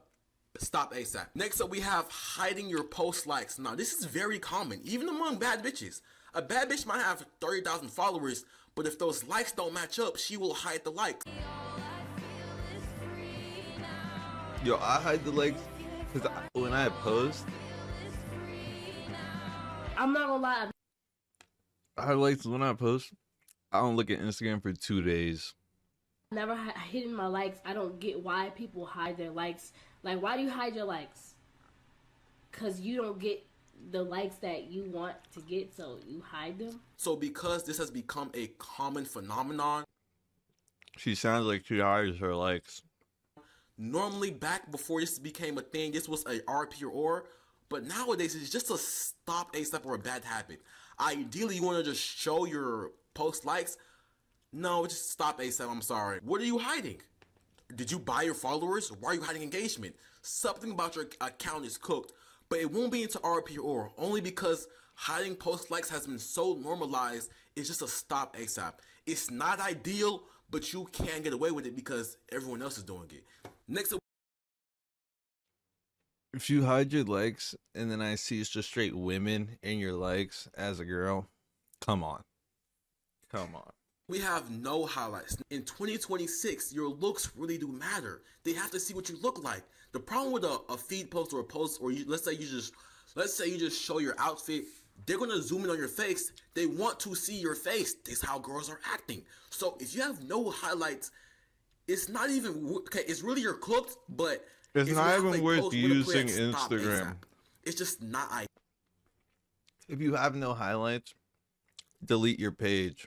stop ASAP. Next up, we have hiding your post likes. Now, this is very common, even among bad bitches. A bad bitch might have 30,000 followers, but if those likes don't match up, she will hide the likes. Yo, I hide the likes because when I post, I'm not gonna lie. I likes when I post. I don't look at Instagram for 2 days. Never hidden my likes. I don't get why people hide their likes. Like, why do you hide your likes? Because you don't get the likes that you want to get, so you hide them. So because this has become a common phenomenon, She sounds like she hides her likes. normally back before this became a thing, this was a RP or, but nowadays it's just a stop ASAP or a bad habit. Ideally, you want to just show your post likes. No, just stop ASAP. I'm sorry. What are you hiding? Did you buy your followers? Why are you hiding engagement? Something about your account is cooked, but it won't be into RP or only because hiding post likes has been so normalized. It's just a stop ASAP. It's not ideal, but you can get away with it because everyone else is doing it. Next up, If you hide your likes and then I see it's just straight women in your likes as a girl, come on. Come on. we have no highlights. In 2026, your looks really do matter. They have to see what you look like. The problem with a feed post or a post, or let's say you just show your outfit, they're gonna zoom in on your face. They want to see your face. This is how girls are acting. So if you have no highlights, it's not even okay. It's really your cooked, but It's not even worth using Instagram. It's just not. If you have no highlights, delete your page.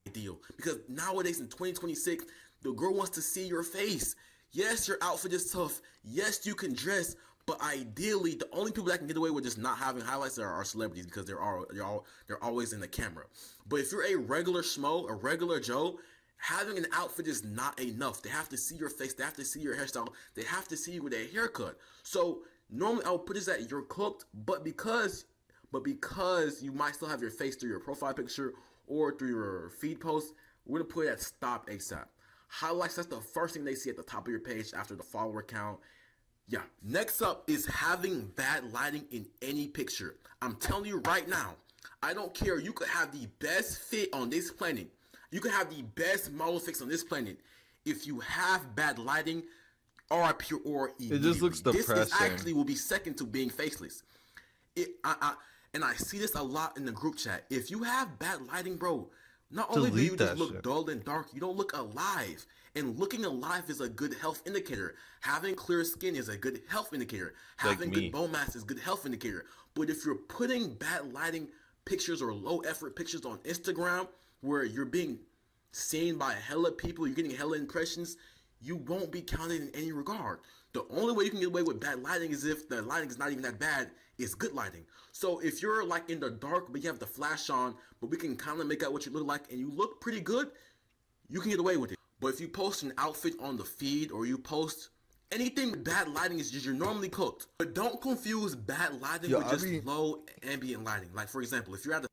Ideal, because nowadays in 2026, the girl wants to see your face. Yes, your outfit is tough. Yes, you can dress, but ideally, the only people that can get away with just not having highlights are celebrities because they're always in the camera. But if you're a regular schmo, a regular Joe, Having an outfit is not enough. They have to see your face. They have to see your hairstyle. They have to see you with a haircut. So normally I would put this at you're cooked, but because you might still have your face through your profile picture or through your feed post, we're gonna put it at stop ASAP. Highlights, that's the first thing they see at the top of your page after the follower count. Yeah. Next up is having bad lighting in any picture. I'm telling you right now, I don't care. You could have the best fit on this planet. You could have the best model fix on this planet. If you have bad lighting, RIP your aura immediately. It just looks depressing. This is actually will be second to being faceless. And I see this a lot in the group chat. If you have bad lighting, bro, not only do you just look dull and dark, you don't look alive. And looking alive is a good health indicator. Having clear skin is a good health indicator. Having good bone mass is a good health indicator. But if you're putting bad lighting pictures or low effort pictures on Instagram where you're being seen by hella people, you're getting hella impressions, you won't be counted in any regard. The only way you can get away with bad lighting is if the lighting is not even that bad, it's good lighting. So if you're like in the dark, but you have the flash on, but we can kind of make out what you look like and you look pretty good, you can get away with it. But if you post an outfit on the feed or you post anything with bad lighting, is just you're normally cooked. But don't confuse bad lighting with just low ambient lighting. Like for example, if you're at the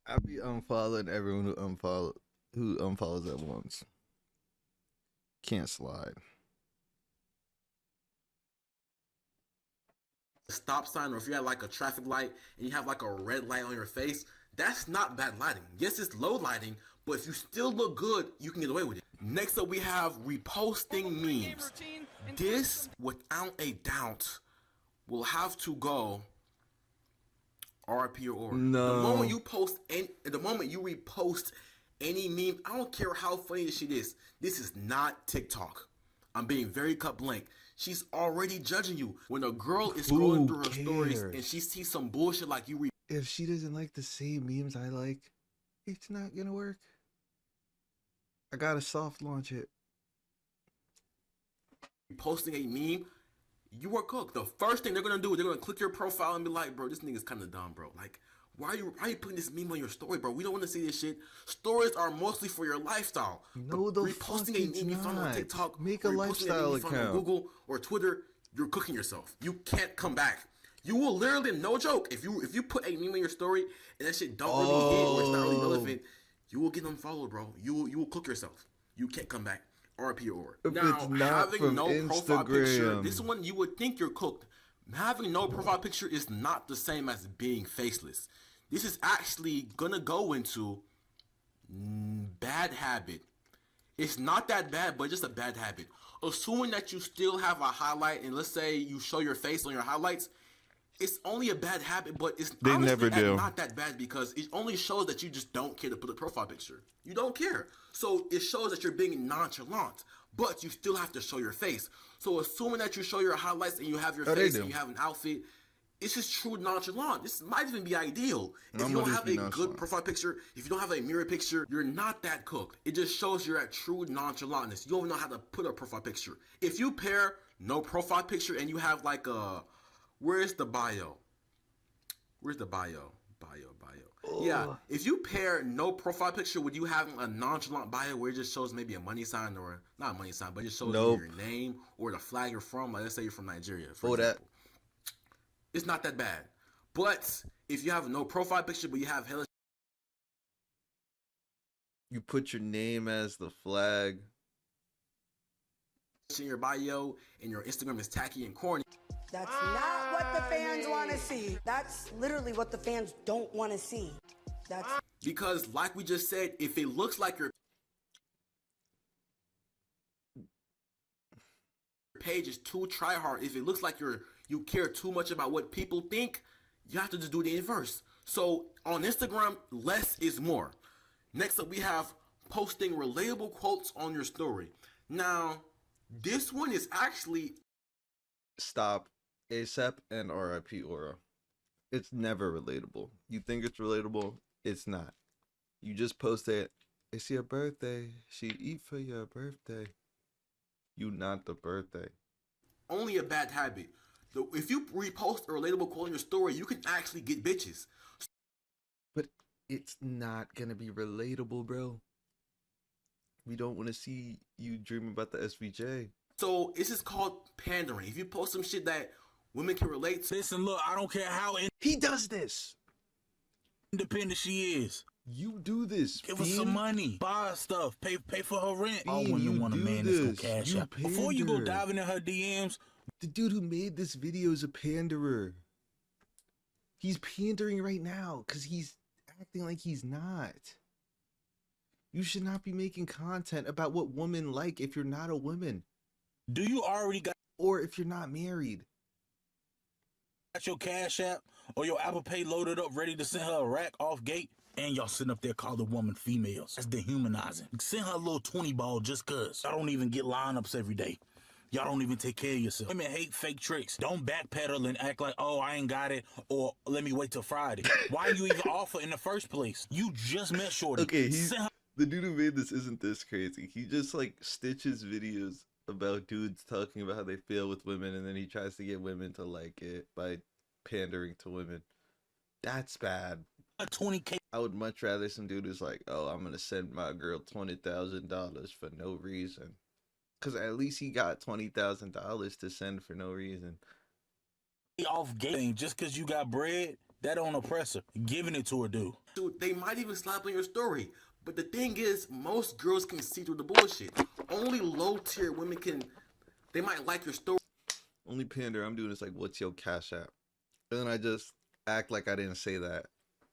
I be unfollowing everyone who unfollows at once. Can't slide. stop sign, or if you're at like a traffic light and you have like a red light on your face, that's not bad lighting. Yes, it's low lighting, but if you still look good, you can get away with it. Next up, we have reposting memes. This, without a doubt, will have to go RP or no. The moment you post and the moment you repost any meme, I don't care how funny this shit is. This is not TikTok. I'm being very cut blank. She's already judging you. When a girl is scrolling through her stories and she sees some bullshit like you if she doesn't like the same memes I like, it's not gonna work. I gotta soft launch it. Posting a meme, you are cooked. The first thing they're gonna do is they're gonna click your profile and be like, bro, this nigga's kind of dumb, bro. Like, why are you putting this meme on your story, bro? We don't want to see this shit. Stories are mostly for your lifestyle. No, the reposting a meme you found on TikTok, make a lifestyle account on Google or Twitter, you're cooking yourself. You can't come back. You will literally, no joke, if you put a meme on your story and that shit don't really hit or it's not really relevant, you will get unfollowed, bro. You will cook yourself. You can't come back. RP or now having no profile picture, this one you would think you're cooked. Having no profile picture is not the same as being faceless. This is actually gonna go into bad habit. It's not that bad, but just a bad habit. Assuming that you still have a highlight, and let's say you show your face on your highlights, it's only a bad habit, but it's honestly not that bad because it only shows that you just don't care to put a profile picture. You don't care. So it shows that you're being nonchalant, but you still have to show your face. So assuming that you show your highlights and you have your face and you have an outfit, it's just true nonchalant. This might even be ideal. If you don't have a good profile picture, if you don't have a mirror picture, you're not that cooked. It just shows you're at true nonchalantness. You don't know how to put a profile picture. If you pair no profile picture and you have like a, where's the bio? Where's the bio? Bio. Yeah, if you pair no profile picture with you having a nonchalant bio where it just shows maybe a money sign or not a money sign, but it shows your name or the flag you're from. Like let's say you're from Nigeria, for example. It's not that bad. But if you have no profile picture but you have hella, you put your name as the flag in your bio and your Instagram is tacky and corny. That's not what the fans want to see. That's literally what the fans don't want to see. That's because, like we just said, if it looks like your page is too try hard, if it looks like you care too much about what people think, you have to just do the inverse. So on Instagram, less is more. Next up, we have posting relatable quotes on your story. Now, this one is actually stop ASAP and RIP Aura. It's never relatable. You think it's relatable, it's not. You just post it, it's your birthday, she eat for your birthday. You not the birthday. Only a bad habit. If you repost a relatable quote on your story, you can actually get bitches. But it's not gonna be relatable, bro. We don't want to see you dream about the SVJ. So this is called pandering. If you post some shit that women can relate to. Listen, look, I don't care how he does this. Independent she is. You do this. Give her some money. Buy her stuff. Pay for her rent. All women want a man that's gonna cash out. Before you go diving in her DMs. The dude who made this video is a panderer. He's pandering right now because he's acting like he's not. You should not be making content about what women like if you're not a woman. Do you already got, or if you're not married? Got your Cash App or your Apple Pay loaded up, ready to send her a rack off gate, and y'all sitting up there calling the woman females? That's dehumanizing. Send her a little 20 ball just cause. Y'all don't even get lineups every day. Y'all don't even take care of yourself. Women hate fake tricks. Don't backpedal and act like, oh, I ain't got it, or let me wait till Friday. Why you even offer in the first place? You just met shorty. Okay, the dude who made this isn't this crazy. He just like stitches videos about dudes talking about how they feel with women, and then he tries to get women to like it by pandering to women. That's bad. 20K. I would much rather some dude who's like, oh, I'm gonna send my girl $20,000 for no reason. Because at least he got $20,000 to send for no reason. Off game just because you got bread, that don't oppress her. Giving it to her, dude. Dude, they might even slap on your story. But the thing is, most girls can see through the bullshit. Only low-tier women can. They might like your story. Only pander I'm doing is like, what's your Cash App? And then I just act like I didn't say that.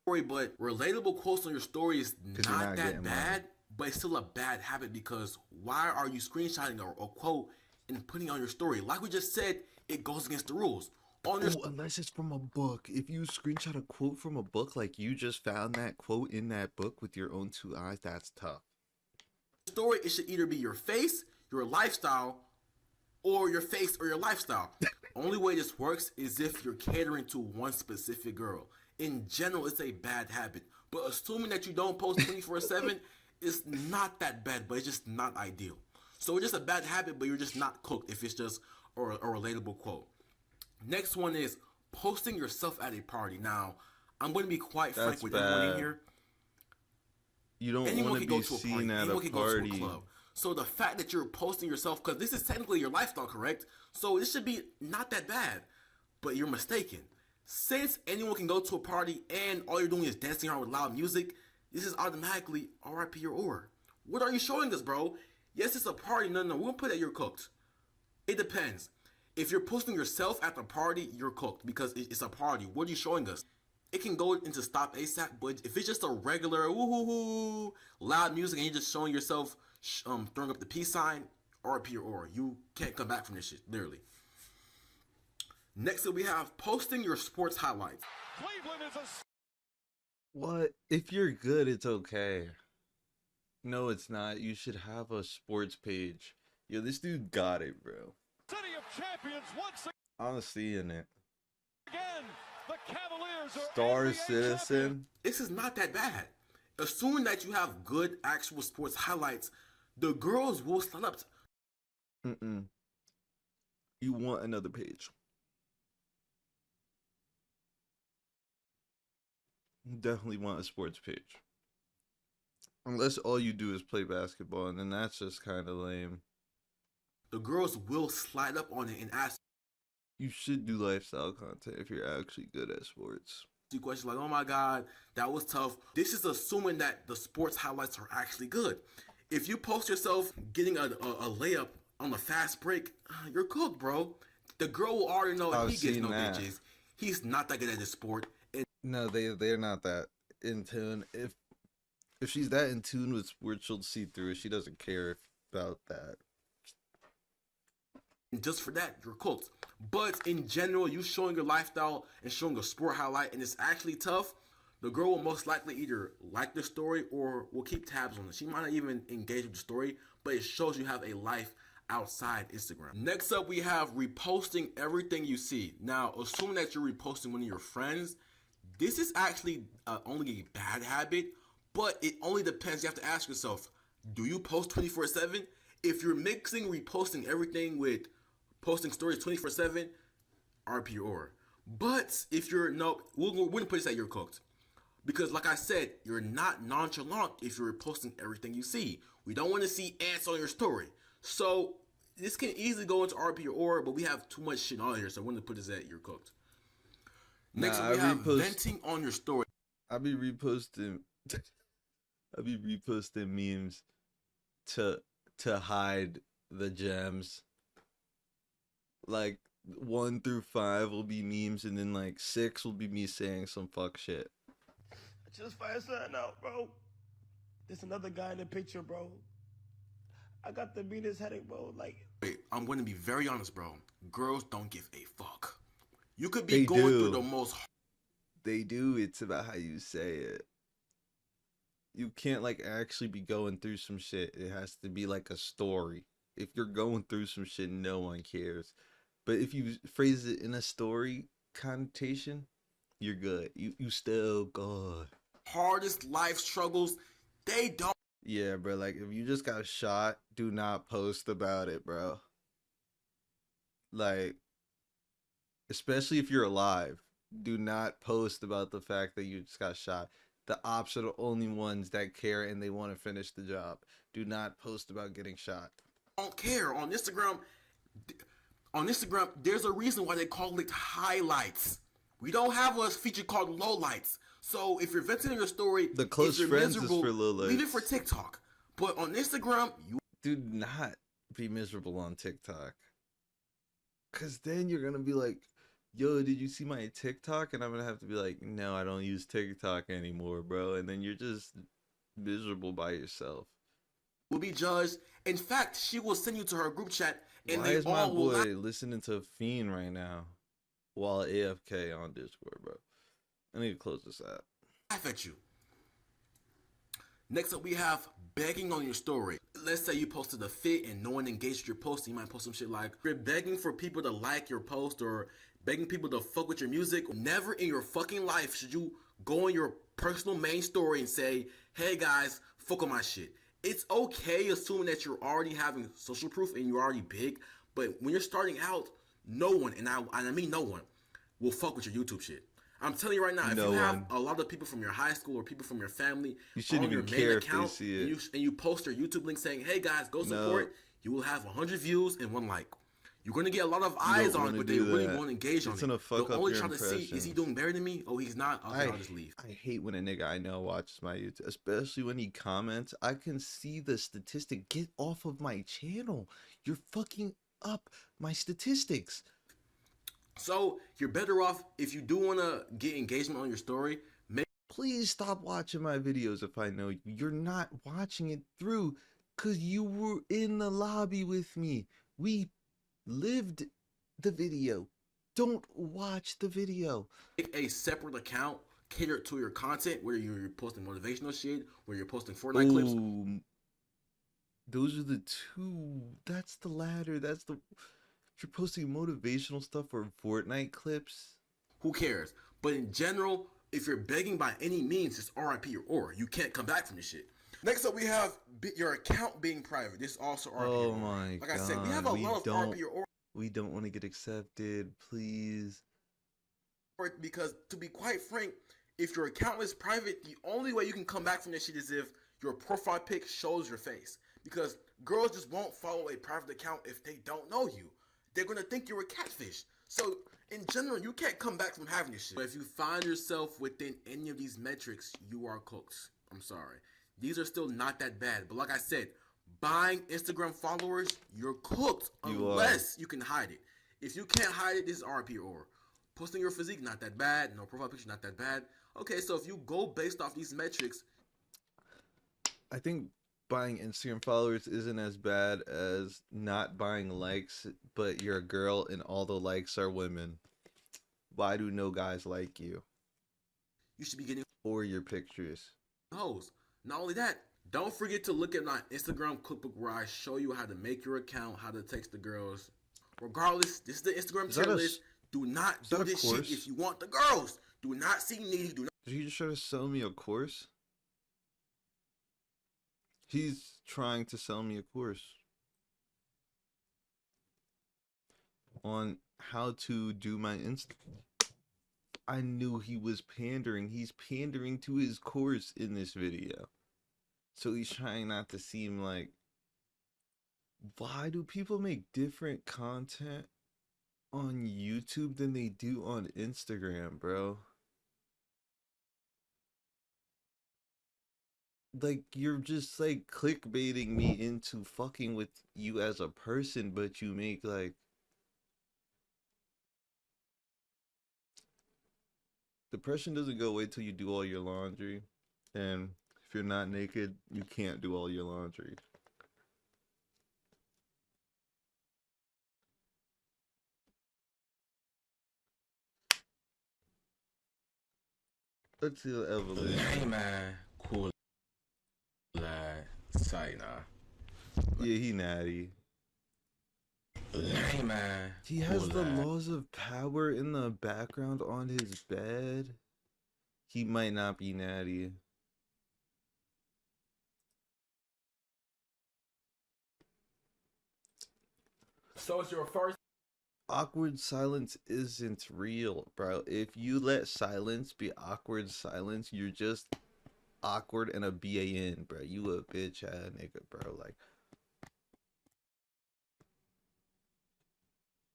But relatable quotes on your story is not that bad. Money. But it's still a bad habit because why are you screenshotting a quote and putting it on your story? Like we just said, it goes against the rules. Unless it's from a book. If you screenshot a quote from a book, like you just found that quote in that book with your own 2 eyes, that's tough. Story, it should either be your face, your lifestyle, or your face or your lifestyle. Only way this works is if you're catering to one specific girl. In general, it's a bad habit. But assuming that you don't post 24/7, it's not that bad, but it's just not ideal. So it's just a bad habit, but you're just not cooked if it's just a relatable quote. Next one is posting yourself at a party. Now, I'm going to be quite frank with everyone in here. You don't want to be seen at a party. Go to a club. So the fact that you're posting yourself, because this is technically your lifestyle, correct? So this should be not that bad, but you're mistaken. Since anyone can go to a party and all you're doing is dancing around with loud music, this is automatically RIP or. What are you showing us, bro? Yes, it's a party. No, we're going to put that you're cooked. It depends. If you're posting yourself at the party, you're cooked because it's a party. What are you showing us? It can go into stop ASAP, but if it's just a regular woo-hoo-hoo, loud music and you're just showing yourself throwing up the peace sign, RIP or. You can't come back from this shit, literally. Next up, we have posting your sports highlights. Cleveland is What? If you're good, it's okay. No, it's not. You should have a sports page. Yo, this dude got it, bro. City of Champions once Honestly, in it. again, the Cavaliers are Star NBA Citizen. champions. This is not that bad. Assuming that you have good actual sports highlights, the girls will stand up. You want another page. You definitely want a sports page. Unless all you do is play basketball, and then that's just kind of lame. The girls will slide up on it and ask You should do lifestyle content if you're actually good at sports. you questions like, oh my God, that was tough. This is assuming that the sports highlights are actually good. If you post yourself getting a layup on a fast break, you're cooked, bro. The girl will already know if he gets no bitches, he's not that good at this sport. And no, they're not that in tune. If she's that in tune with sports, she'll see through it. She doesn't care about that. And just for that, you're cooked. But in general, you showing your lifestyle and showing a sport highlight, and it's actually tough, the girl will most likely either like the story or will keep tabs on it. She might not even engage with the story, but it shows you have a life outside Instagram. Next up, we have reposting everything you see. Now, assuming that you're reposting one of your friends, this is actually only a bad habit, but it only depends. You have to ask yourself, do you post 24/7? If you're mixing reposting everything with posting stories 24/7, RP or. But if you're, no, we're going to put this that you're cooked. Because like I said, you're not nonchalant if you're posting everything you see. We don't want to see ants on your story. So this can easily go into RP or OR, but we have too much shit on here, so when to put this at, you're cooked. Next we have venting on your story. I be reposting memes to hide the gems. Like 1 through 5 will be memes, and then like 6 will be me saying some fuck shit. I just find something out, bro. There's another guy in the picture, bro. I got the meanest headache, bro. Like, wait, I'm going to be very honest, bro. Girls don't give a fuck. You could be going through the most. They do. It's about how you say it. You can't like actually be going through some shit. It has to be like a story. If you're going through some shit, no one cares. But if you phrase it in a story connotation, you're good. You still good. Hardest life struggles, they don't. Yeah, bro. Like if you just got shot, do not post about it, bro. Like, especially if you're alive, do not post about the fact that you just got shot. The ops are the only ones that care and they want to finish the job. Do not post about getting shot. Don't care. On Instagram, there's a reason why they call it highlights. We don't have a feature called lowlights. So if you're venting your story, the close friends is for lowlights. Leave it for TikTok. But on Instagram, you do not be miserable on TikTok. Cause then you're gonna be like, yo, did you see my TikTok? And I'm gonna have to be like, no, I don't use TikTok anymore, bro. And then you're just miserable by yourself. Will be judged. In fact, she will send you to her group chat, and why they is my all will boy listening to Fiend right now while AFK on Discord, bro? I need to close this app. Laugh at you. Next up, we have begging on your story. Let's say you posted a fit and no one engaged with your post. You might post some shit like, you're begging for people to like your post or begging people to fuck with your music. Never in your fucking life should you go on your personal main story and say, hey guys, fuck on my shit. It's okay assuming that you're already having social proof and you're already big, but when you're starting out, no one, and I mean no one, will fuck with your YouTube shit. I'm telling you right now, if you have a lot of people from your high school or people from your family you shouldn't on your even main care account, if they see it. and you post your YouTube link saying, hey guys, go support, you will have 100 views and 1 like. You're going to get a lot of eyes on it, but they really won't engage on it. Gonna fuck They'll up only your try to see, is he doing better than me? Oh, he's not? Okay, I'll just leave. I hate when a nigga I know watches my YouTube, especially when he comments. I can see the statistic. Get off of my channel. You're fucking up my statistics. So, you're better off, if you do want to get engagement on your story, please stop watching my videos if I know you. You're not watching it through because you were in the lobby with me. We lived the video. Don't watch the video. Make a separate account catered to your content, where you're posting motivational shit, where you're posting Fortnite clips. Those are the two. That's the latter. That's the... If you're posting motivational stuff or Fortnite clips, who cares? But in general, if you're begging by any means, it's RIP or you can't come back from this shit. Next up, we have your account being private. This is also RIP. Oh my god. Like I said, we have a lot of RIP or. We don't want to get accepted, please. Because to be quite frank, if your account is private, the only way you can come back from this shit is if your profile pic shows your face. Because girls just won't follow a private account if they don't know you. They're going to think you're a catfish. So, in general, you can't come back from having this shit. But if you find yourself within any of these metrics, you are cooked. I'm sorry. These are still not that bad. But like I said, buying Instagram followers, you're cooked unless you can hide it. If you can't hide it, this is RP or. Posting your physique, not that bad. No profile picture, not that bad. Okay, so if you go based off these metrics. I think buying Instagram followers isn't as bad as not buying likes, but you're a girl and all the likes are women. Why do no guys like you? You should be getting or your pictures. Hoes. Not only that, don't forget to look at my Instagram cookbook where I show you how to make your account, how to text the girls. Regardless, this is the Instagram tier list. Do not do this shit if you want the girls. Do not see needy. Do not. Did he just try to sell me a course? He's trying to sell me a course on how to do my I knew he was pandering. He's pandering to his course in this video. So he's trying not to seem like, why do people make different content on YouTube than they do on Instagram, bro? Like, you're just like clickbaiting me into fucking with you as a person, but you make like, depression doesn't go away till you do all your laundry, and if you're not naked, you can't do all your laundry. Let's see what Evelyn. Hey man, cool lad, say nah. Yeah, he natty. Hey man, He has cool the lad. laws of power in the background on his bed. He might not be natty. So it's your first. Awkward silence isn't real, bro. If you let silence be awkward silence, you're just awkward and a BAN, bro. You a bitch ass nigga, bro. Like,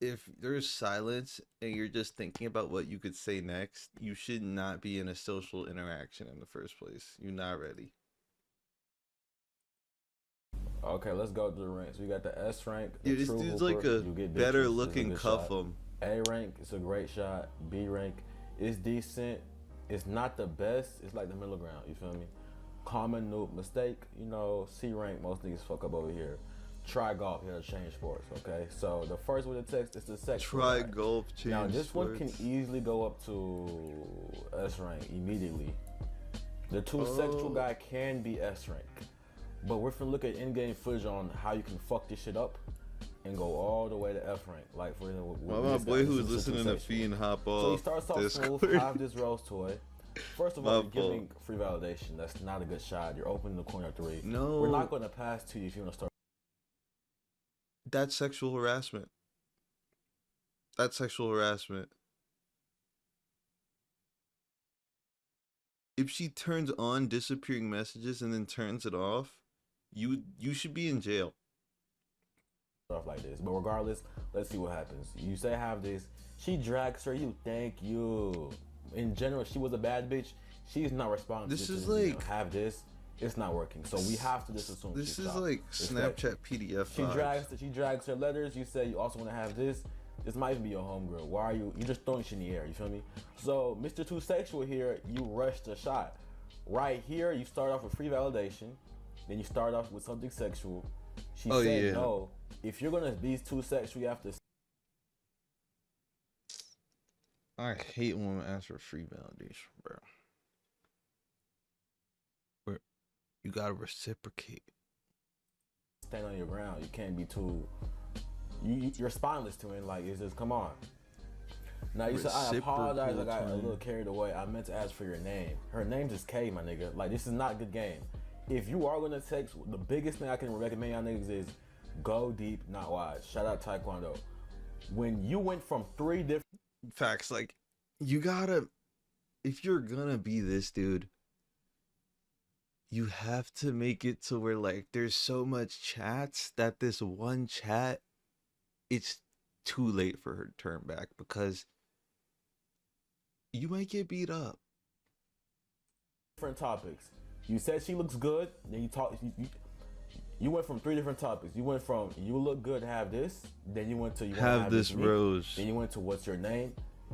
if there's silence and you're just thinking about what you could say next, you should not be in a social interaction in the first place. You're not ready. Okay, let's go to the ranks. We got the S rank. Yeah, this dude's like a better looking cuff him. A rank, it's a great shot. B rank, it's decent. It's not the best. It's like the middle ground. You feel me? Common noob mistake. You know, C rank, most niggas fuck up over here. Try golf. You gotta change sports. Okay, so the first one to text is the sexual. Try rank. golf. Change Now this sports. one can easily go up to S rank immediately. The two sexual guy can be S rank. But we're finna look at in-game footage on how you can fuck this shit up and go all the way to F rank. Like for example, My boy who's listening to Fiend hop off. so he starts off Discord. smooth, have this rose toy. First of all, My you're giving free validation. That's not a good shot. You're opening the corner three. No. We're not gonna pass to you if you wanna start. That's sexual harassment. That's sexual harassment. If she turns on disappearing messages and then turns it off, you should be in jail. Stuff like this. But regardless, let's see what happens. You say have this. She drags her. You thank you. In general, she was a bad bitch. She's not responding. This to is you know, like- have this. It's not working. So we have to just assume This she is stopped. like It's Snapchat PDF She vibes. drags her letters. You say you also want to have this. This might even be your homegirl. Why are you just throwing shit in the air? You feel me? So Mr. Too Sexual here, you rushed the shot. Right here, you start off with free validation. Then you start off with something sexual. She said no. If you're gonna be too sexual, you have to. I hate when women ask for free validation, bro. Where you gotta reciprocate. Stand on your ground. You can't be too. You're spineless to it. Like it's just come on. Now you said I apologize. I got a little carried away. I meant to ask for your name. Her name's just K, my nigga. Like this is not a good game. If you are gonna text, the biggest thing I can recommend y'all niggas is go deep, not wide. Shout out Taekwondo. When you went from 3 different facts, like you gotta, if you're gonna be this dude, you have to make it to where like there's so much chats that this one chat, it's too late for her to turn back because you might get beat up. different topics. You said she looks good. Then you talk. You went from 3 different topics. You went from you look good, have this. Then you went to you Have this meat. rose. Then you went to what's your name.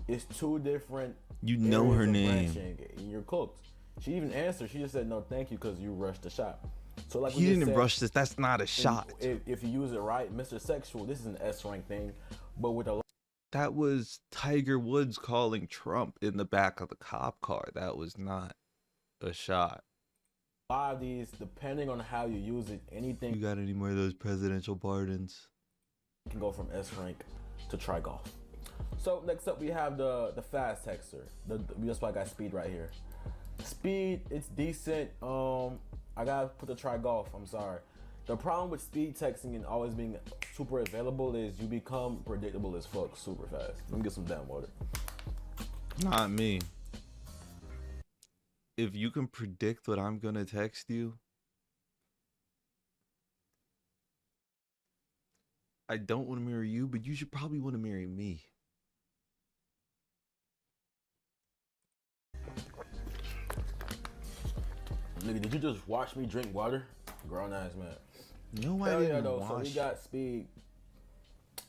It's 2 different. You know her areas of name. branching, and you're cooked. She even answered. She just said no, thank you, because you rushed the shot. So like He we just didn't said, rush this. That's not a shot. If you use it right, Mr. Sexual, this is an S rank thing, but with a That was Tiger Woods calling Trump in the back of the cop car. That was not a shot. lot of these, depending on how you use it, anything You got any more of those presidential pardons? can go from S rank to try golf. So next up we have the fast texter. That's why I got speed right here. Speed, it's decent. I gotta put the try golf. I'm sorry. The problem with speed texting and always being super available is you become predictable as fuck super fast. Let me get some damn water. Not me. If you can predict what I'm gonna text you, I don't want to marry you, but you should probably want to marry me. Nigga, did you just watch me drink water? Grown ass man. No, I didn't though. watch. So we got speed.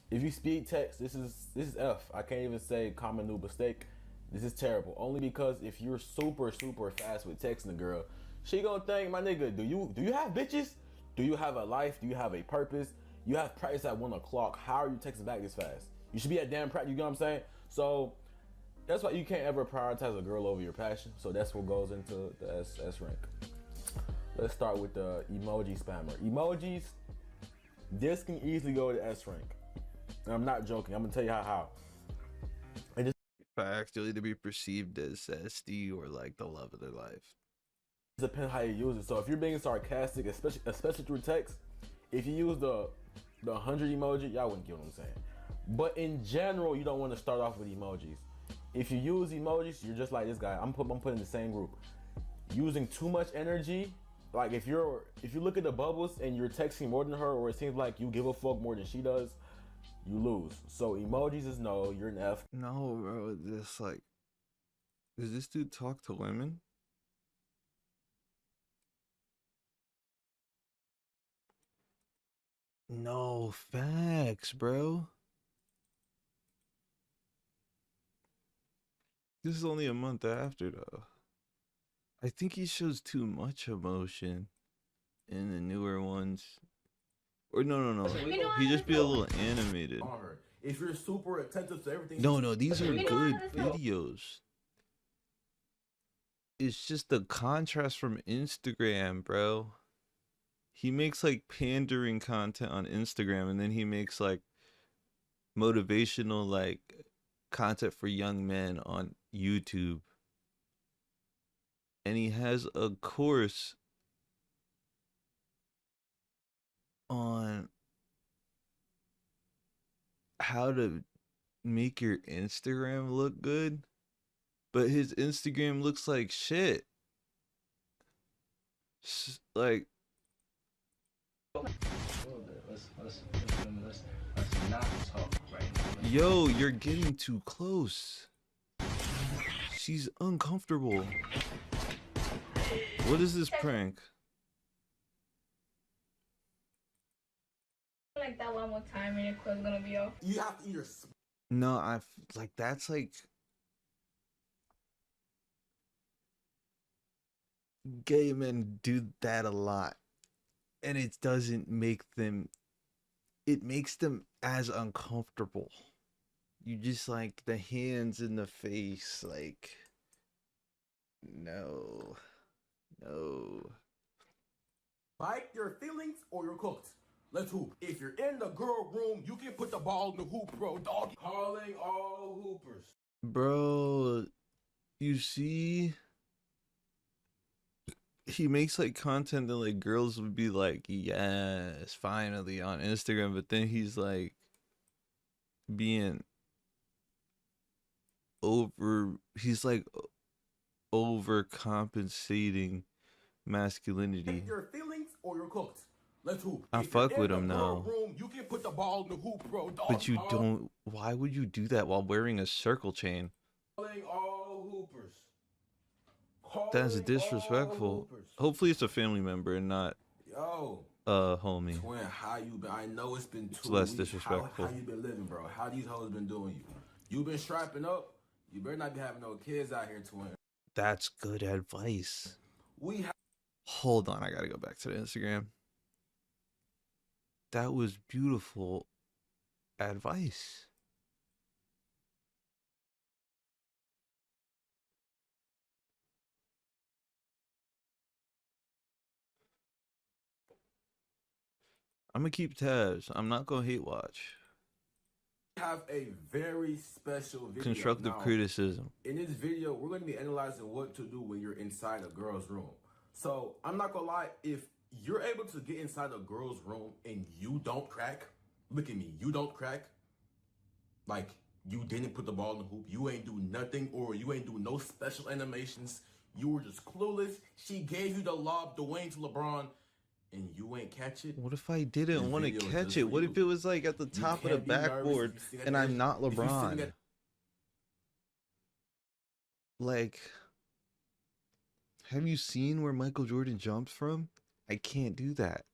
If you speed text, this is F. I can't even say common new mistake. This is terrible. Only because if you're super fast with texting a girl, she gonna think, my nigga, do you have bitches? Do you have a life? Do you have a purpose? You have practice at 1 o'clock. How are you texting back this fast? You should be at damn practice. You know what I'm saying? So that's why you can't ever prioritize a girl over your passion. So that's what goes into the S rank. Let's start with the emoji spammer. Emojis, this can easily go to S rank. And I'm not joking. I'm gonna tell you how. And just actually to be perceived as SD or like the love of their life. It depends how you use it. So if you're being sarcastic, especially through text, if you use the 100 emoji, y'all wouldn't get what I'm saying. But in general, you don't want to start off with emojis. If you use emojis, you're just like this guy. I'm putting in the same group. Using too much energy, like if you look at the bubbles and you're texting more than her, or it seems like you give a fuck more than she does, you lose. So emojis is no, you're an F. No, bro, this like, does this dude talk to women? No, facts, bro. This is only a month after, though. I think he shows too much emotion in the newer ones. Or no. He just be a little animated. If you're super attentive to everything. No, these are good videos. It's just the contrast from Instagram, bro. He makes like pandering content on Instagram, and then he makes like motivational like content for young men on YouTube. And he has a course on how to make your Instagram look good, but his Instagram looks like shit. Like, let's not talk right now. Yo, you're getting too close. She's uncomfortable. What is this prank? Like that one more time and your clothes gonna be off. You have to eat your. No, like that's like gay men do that a lot, and it doesn't make them. It makes them as uncomfortable. You just like the hands in the face, like no. Like your feelings or you're cooked. Let's hoop. If you're in the girl room, you can put the ball in the hoop, bro. Dog. Calling all hoopers. Bro, you see, he makes like content that like girls would be like, yes, finally on Instagram, but then he's like being overcompensating masculinity. Your feelings or you're cooked. Let's hoop. I fuck with him now. Room, you can put the ball in the hoop, bro. Dog. But you don't. Why would you do that while wearing a circle chain? Calling all hoopers. That's disrespectful. Hopefully it's a family member and not homie. Twin, how you been? I know it's been 2 It's less weeks. disrespectful. How you been living, bro? How these hoes been doing you? You been strapping up? You better not be having no kids out here, twin. That's good advice. Hold on, I gotta go back to the Instagram. That was beautiful advice. I'm gonna keep tabs. I'm not gonna hate watch. Have a very special video. Constructive criticism. In this video, we're going to be analyzing what to do when you're inside a girl's room. So I'm not gonna lie, if you're able to get inside a girl's room and you don't crack, look at me, you don't crack, like You didn't put the ball in the hoop. You ain't do nothing, or you ain't do no special animations. You were just clueless. She gave you the lob, Dwayne to LeBron, and you ain't catch it. What if I didn't want to video is catch just it? for What you. if it was like at the You top of the can't be nervous backboard if you sit at and the I'm edge. not If you sitting LeBron? at Like, have you seen where Michael Jordan jumps from? I can't do that.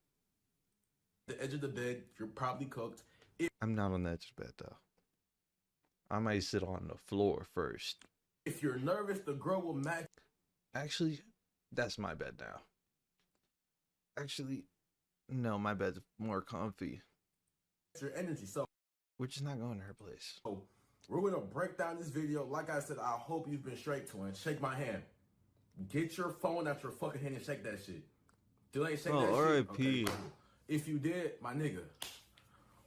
the edge of the bed, you're probably cooked. I'm not on the edge of the bed though. I might sit on the floor first. If you're nervous, the girl will match. Actually, that's my bed now. Actually, no, my bed's more comfy. Your energy. So We're just not going to her place. we're gonna break down this video. Like I said, I hope you've been straight, twin. Shake my hand. Get your phone out your fucking hand and shake that shit. Still ain't shake that shit. R.I.P. Okay, cool. If you did, my nigga.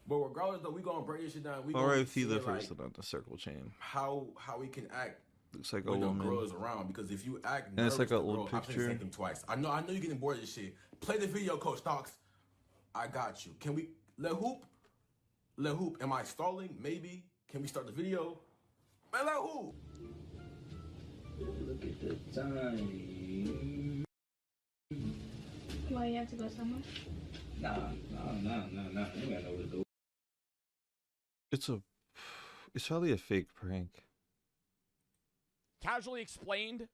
But regardless, though, we gonna break this shit down. We gonna R.I.P. see, the like, first one on the circle chain. how we can act. Looks like a when the woman. girl is around, because if you act And nervous, it's like the an old girl, I've seen the picture. same thing twice. I know you're getting bored of this shit. Play the video, Coach Stocks. I got you. Can we let hoop? Let hoop. Am I stalling? Maybe. Can we start the video? Man, let hoop. Look at the time. Why you have to go somewhere? Nah. You got nowhere to go. It's probably a fake prank. Casually explained.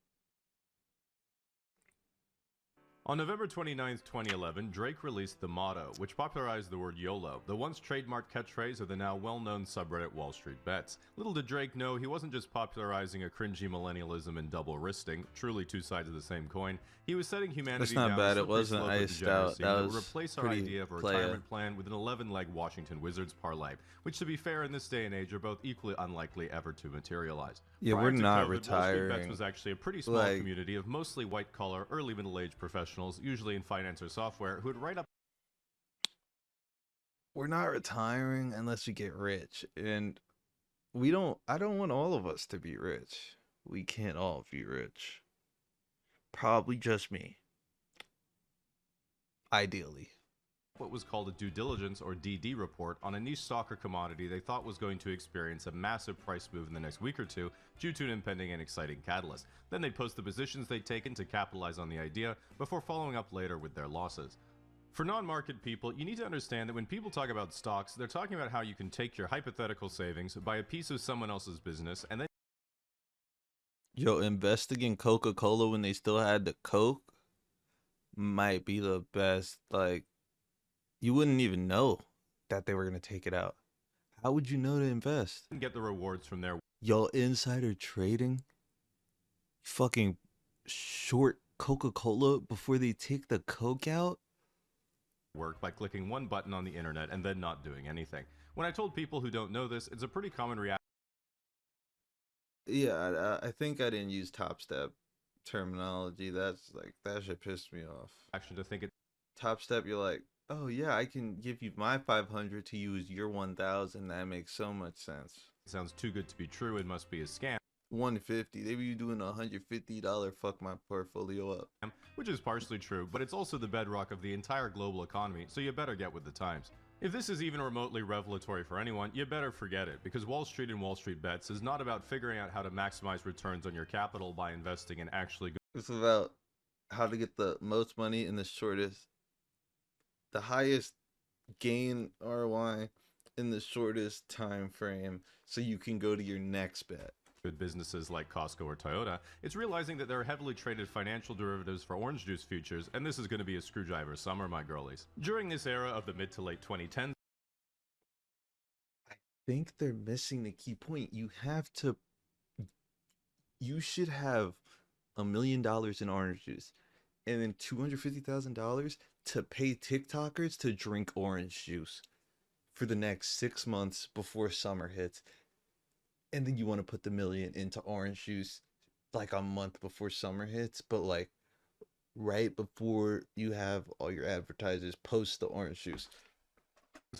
On November 29th, 2011, Drake released the motto, which popularized the word YOLO, the once trademarked catchphrase of the now well-known subreddit Wall Street Bets. Little did Drake know he wasn't just popularizing a cringy millennialism and double wristing, truly two sides of the same coin. He was setting humanity That's not down bad. a It wasn't slippery slope of iced out. degeneracy That would was replace our pretty idea of a playa. retirement plan with an 11-leg Washington Wizards parlay, which, to be fair, in this day and age, are both equally unlikely ever to materialize. Yeah, Prior we're to not COVID, Wall Street retiring. Bets was actually a pretty small Like- community of mostly white-collar, early middle-aged professionals, usually in finance or software, who would write up. We're not retiring unless we get rich. And I don't want all of us to be rich. We can't all be rich. Probably just me. Ideally. What was called a due diligence or DD report on a niche stock or commodity they thought was going to experience a massive price move in the next week or two due to an impending and exciting catalyst. Then they'd post the positions they'd taken to capitalize on the idea before following up later with their losses. For non-market people, you need to understand that when people talk about stocks, they're talking about how you can take your hypothetical savings, buy a piece of someone else's business, and then Yo, investing in Coca-Cola when they still had the Coke might be the best. Like, you wouldn't even know that they were going to take it out. How would you know to invest? get the rewards from their Yo, insider trading? Fucking short Coca-Cola before they take the Coke out? work by clicking one button on the internet and then not doing anything. When I told people who don't know this, it's a pretty common reaction. Yeah, I think I didn't use Top Step terminology. That's like, that shit pissed me off. To think it Top Step, you're like, oh yeah, I can give you my 500 to use your 1,000. That makes so much sense. sounds too good to be true and must be a scam. 150. They be doing $150 fuck my portfolio up. Which is partially true, but it's also the bedrock of the entire global economy, so you better get with the times. If this is even remotely revelatory for anyone, you better forget it, because Wall Street and Wall Street Bets is not about figuring out how to maximize returns on your capital by investing in actually good. It's about how to get the most money in the highest gain ROI in the shortest time frame, so you can go to your next bet. Good businesses like Costco or Toyota, it's realizing that there are heavily traded financial derivatives for orange juice futures, and this is going to be a screwdriver summer, my girlies. During this era of the mid to late 2010s, I think they're missing the key point. You should have $1 million in orange juice and then $250,000 to pay TikTokers to drink orange juice for the next 6 months before summer hits. And then you want to put the $1 million into orange juice like a month before summer hits, but like right before you have all your advertisers post the orange juice.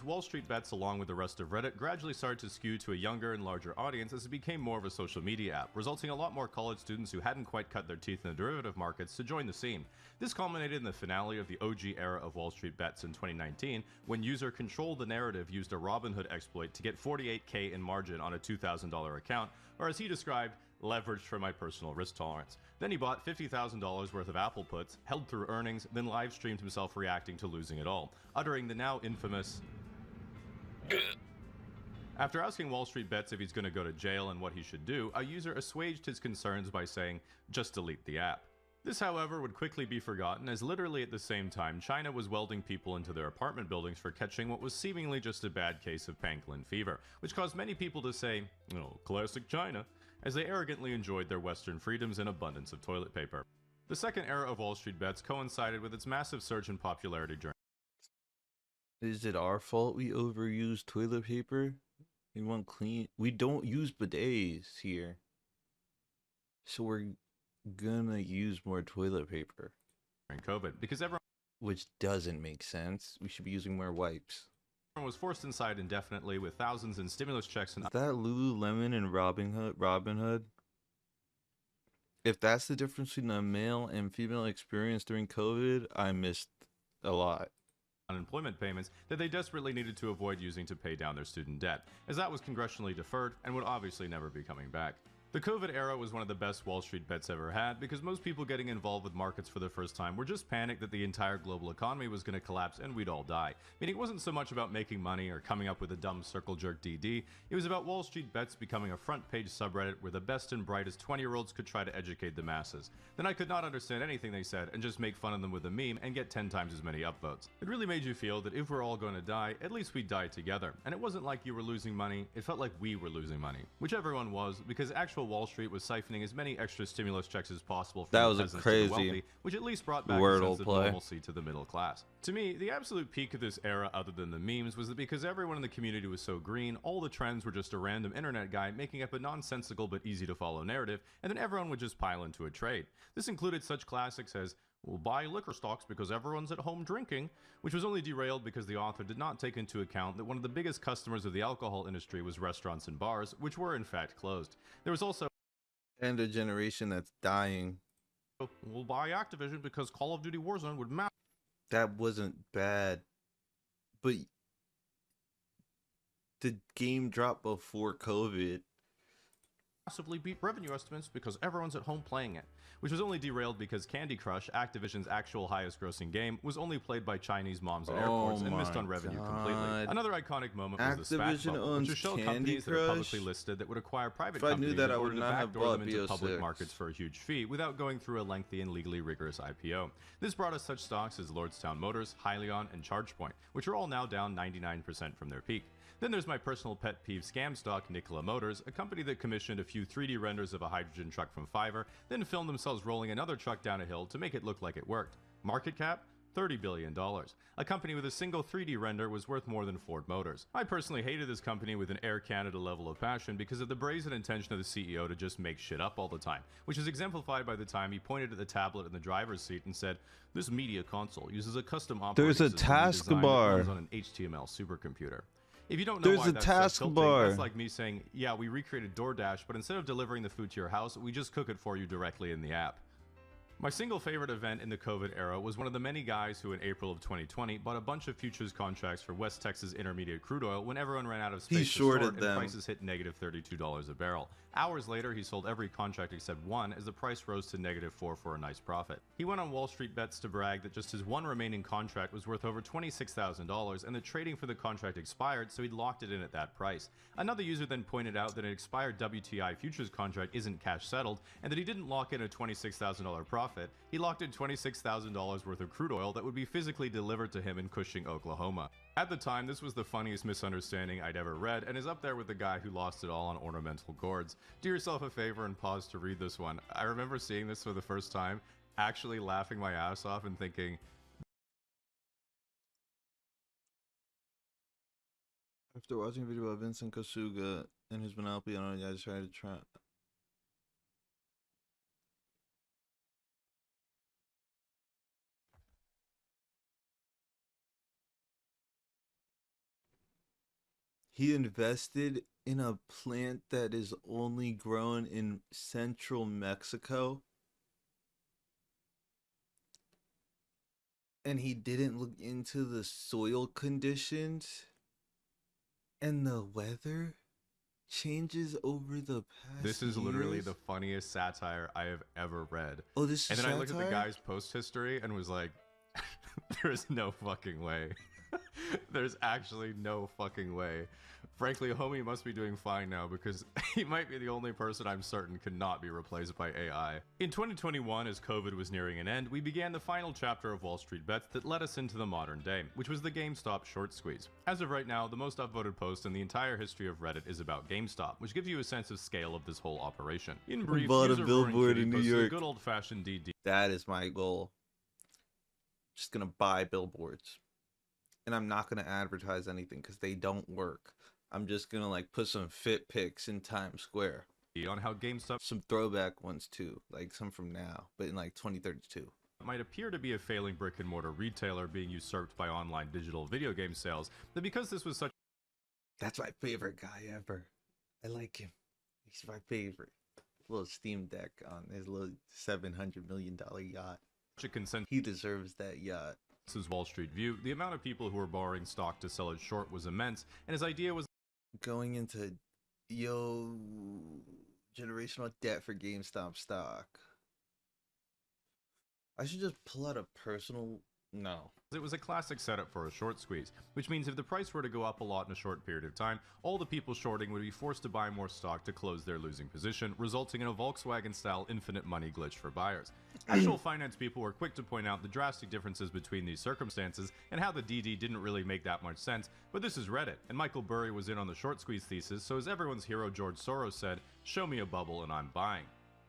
Wall Street Bets, along with the rest of Reddit, gradually started to skew to a younger and larger audience as it became more of a social media app, resulting in a lot more college students who hadn't quite cut their teeth in the derivative markets to join the scene. This culminated in the finale of the OG era of Wall Street Bets in 2019, when user Control the Narrative used a Robinhood exploit to get $48K in margin on a $2,000 account, or as he described, leveraged for my personal risk tolerance. Then he bought $50,000 worth of Apple puts, held through earnings, then live streamed himself reacting to losing it all, uttering the now infamous After asking Wall Street Bets if he's going to go to jail and what he should do, a user assuaged his concerns by saying, just delete the app. This, however, would quickly be forgotten as literally at the same time, China was welding people into their apartment buildings for catching what was seemingly just a bad case of pangolin fever, which caused many people to say, oh, classic China, as they arrogantly enjoyed their Western freedoms and abundance of toilet paper. The second era of Wall Street Bets coincided with its massive surge in popularity during. Is it our fault we overuse toilet paper? We want clean. We don't use bidets here, so we're gonna use more toilet paper. During COVID, because everyone, which doesn't make sense. We should be using more wipes. Everyone was forced inside indefinitely with thousands in stimulus checks and. Is that Lululemon and Robinhood? If that's the difference between a male and female experience during COVID, I missed a lot. Unemployment payments that they desperately needed to avoid using to pay down their student debt, as that was congressionally deferred and would obviously never be coming back. The COVID era was one of the best Wall Street Bets ever had because most people getting involved with markets for the first time were just panicked that the entire global economy was going to collapse and we'd all die. Meaning it wasn't so much about making money or coming up with a dumb circle jerk DD, it was about Wall Street Bets becoming a front page subreddit where the best and brightest 20-year-olds could try to educate the masses. Then I could not understand anything they said and just make fun of them with a meme and get 10 times as many upvotes. It really made you feel that if we're all going to die, at least we'd die together. And it wasn't like you were losing money, it felt like we were losing money. Which everyone was, because actual Wall Street was siphoning as many extra stimulus checks as possible from that the was a peasants crazy to the wealthy, which at least brought back a sense of normalcy to the middle class. To me, the absolute peak of this era, other than the memes, was that because everyone in the community was so green, all the trends were just a random internet guy making up a nonsensical but easy to follow narrative, and then everyone would just pile into a trade. This included such classics as, we'll buy liquor stocks because everyone's at home drinking, which was only derailed because the author did not take into account that one of the biggest customers of the alcohol industry was restaurants and bars, which were in fact closed. There was also and a generation that's dying. We'll buy Activision because Call of Duty Warzone would matter. That wasn't bad, but the game dropped before COVID. Massively beat revenue estimates because everyone's at home playing it, which was only derailed because Candy Crush, Activision's actual highest grossing game, was only played by Chinese moms at airports and missed on revenue completely. Another iconic moment was the SPAC bubble, which was shell companies that are publicly listed that would acquire private companies in order to backdoor them into public markets for a huge fee without going through a lengthy and legally rigorous IPO. This brought us such stocks as Lordstown Motors, Hyliion, and ChargePoint, which are all now down 99% from their peak. Then there's my personal pet peeve scam stock, Nikola Motors, a company that commissioned a few 3D renders of a hydrogen truck from Fiverr, then filmed themselves rolling another truck down a hill to make it look like it worked. Market cap? $30 billion. A company with a single 3D render was worth more than Ford Motors. I personally hated this company with an Air Canada level of passion because of the brazen intention of the CEO to just make shit up all the time, which is exemplified by the time he pointed at the tablet in the driver's seat and said, "This media console uses a custom operating system design that runs on an HTML supercomputer." If you don't know why that's so tilting, that's like me saying, yeah, we recreated DoorDash, but instead of delivering the food to your house, we just cook it for you directly in the app. My single favorite event in the COVID era was one of the many guys who in April of 2020 bought a bunch of futures contracts for West Texas Intermediate crude oil when everyone ran out of space to store it and prices hit negative $32 a barrel. Hours later, he sold every contract except one as the price rose to -4 for a nice profit. He went on Wall Street Bets to brag that just his one remaining contract was worth over $26,000 and that trading for the contract expired, so he'd locked it in at that price. Another user then pointed out that an expired WTI futures contract isn't cash settled and that he didn't lock in a $26,000 profit. He locked in $26,000 worth of crude oil that would be physically delivered to him in Cushing, Oklahoma. At the time, this was the funniest misunderstanding I'd ever read and is up there with the guy who lost it all on ornamental gourds. Do yourself a favor and pause to read this one. I remember seeing this for the first time, actually laughing my ass off and thinking, after watching a video about Vincent Kosuga and his monopoly on it, I decided to try. He invested in a plant that is only grown in central Mexico. And he didn't look into the soil conditions and the weather changes over the past This is literally years. the funniest satire I have ever read. Oh, this is And then I looked at the satire? guy's post history and was like, there's no fucking way. There's actually no fucking way. Frankly, homie must be doing fine now because he might be the only person I'm certain cannot be replaced by AI. In 2021, as COVID was nearing an end, we began the final chapter of Wall Street Bets that led us into the modern day, which was the GameStop short squeeze. As of right now, the most upvoted post in the entire history of Reddit is about GameStop, which gives you a sense of scale of this whole operation. In brief, Bought a user Roaring billboard Kitty in New posted a York. good old-fashioned DD. That is my goal. Just gonna buy billboards. And I'm not gonna advertise anything because they don't work. I'm just gonna like put some fit pics in Times Square. On how GameStop, some throwback ones too, like some from now, but in like 2032. Might appear to be a failing brick-and-mortar retailer being usurped by online digital video game sales, that because this was such... That's my favorite guy ever. I like him. He's my favorite. Little Steam Deck on his little $700 million yacht. He deserves that yacht. This is Wall Street View. The amount of people who were borrowing stock to sell it short was immense, and his idea was going into generational debt for GameStop stock. I should just pull out a personal... No. It was a classic setup for a short squeeze, which means if the price were to go up a lot in a short period of time, all the people shorting would be forced to buy more stock to close their losing position, resulting in a Volkswagen-style infinite money glitch for buyers. Actual finance people were quick to point out the drastic differences between these circumstances and how the DD didn't really make that much sense, but this is Reddit, and Michael Burry was in on the short squeeze thesis, so as everyone's hero George Soros said, "Show me a bubble and I'm buying."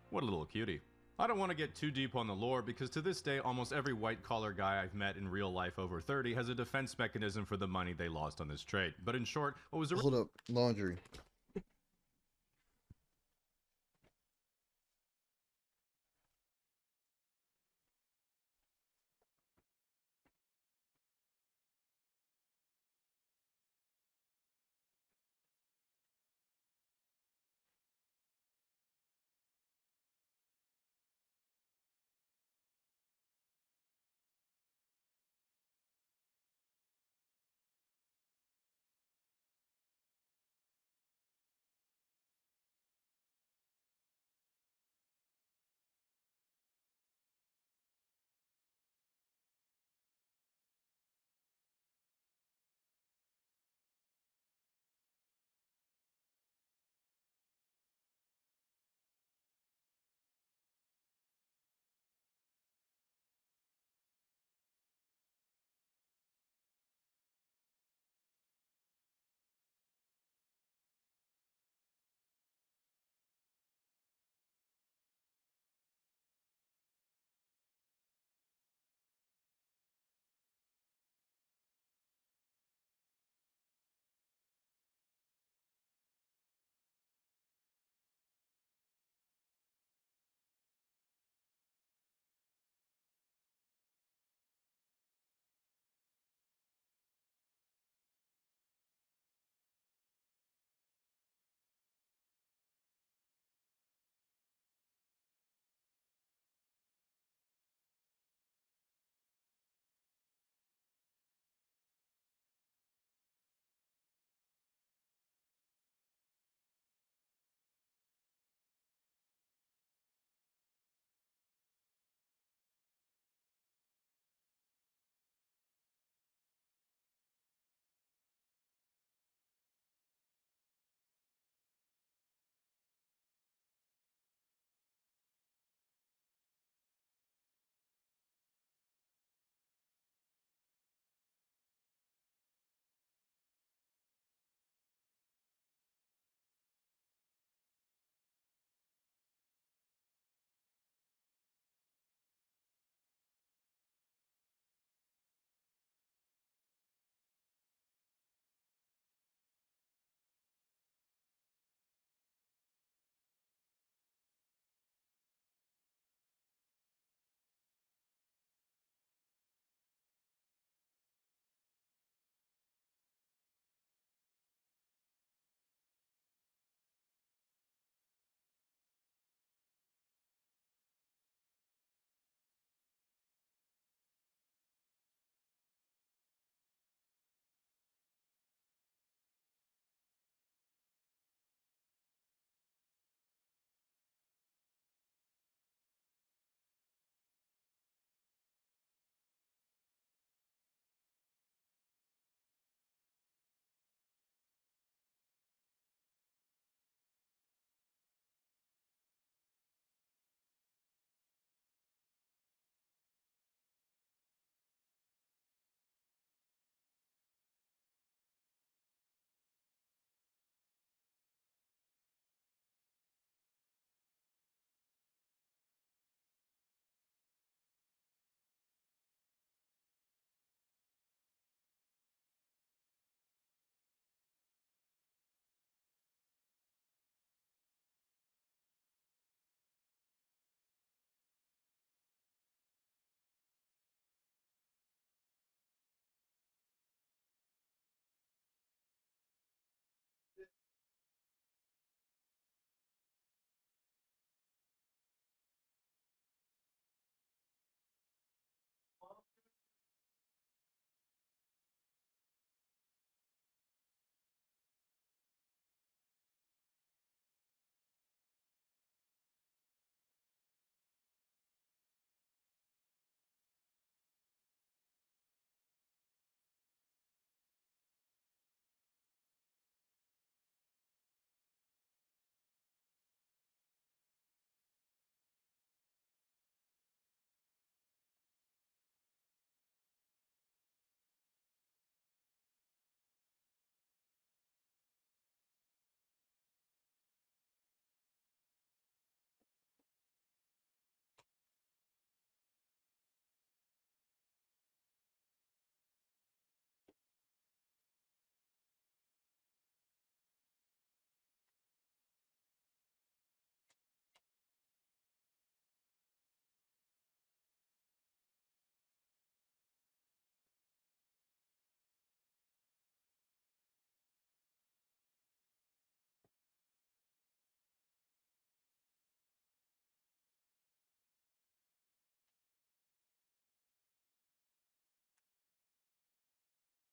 What a little cutie. I don't want to get too deep on the lore because to this day almost every white-collar guy I've met in real life over 30 has a defense mechanism for the money they lost on this trade. But in short, what was... Hold up, laundry.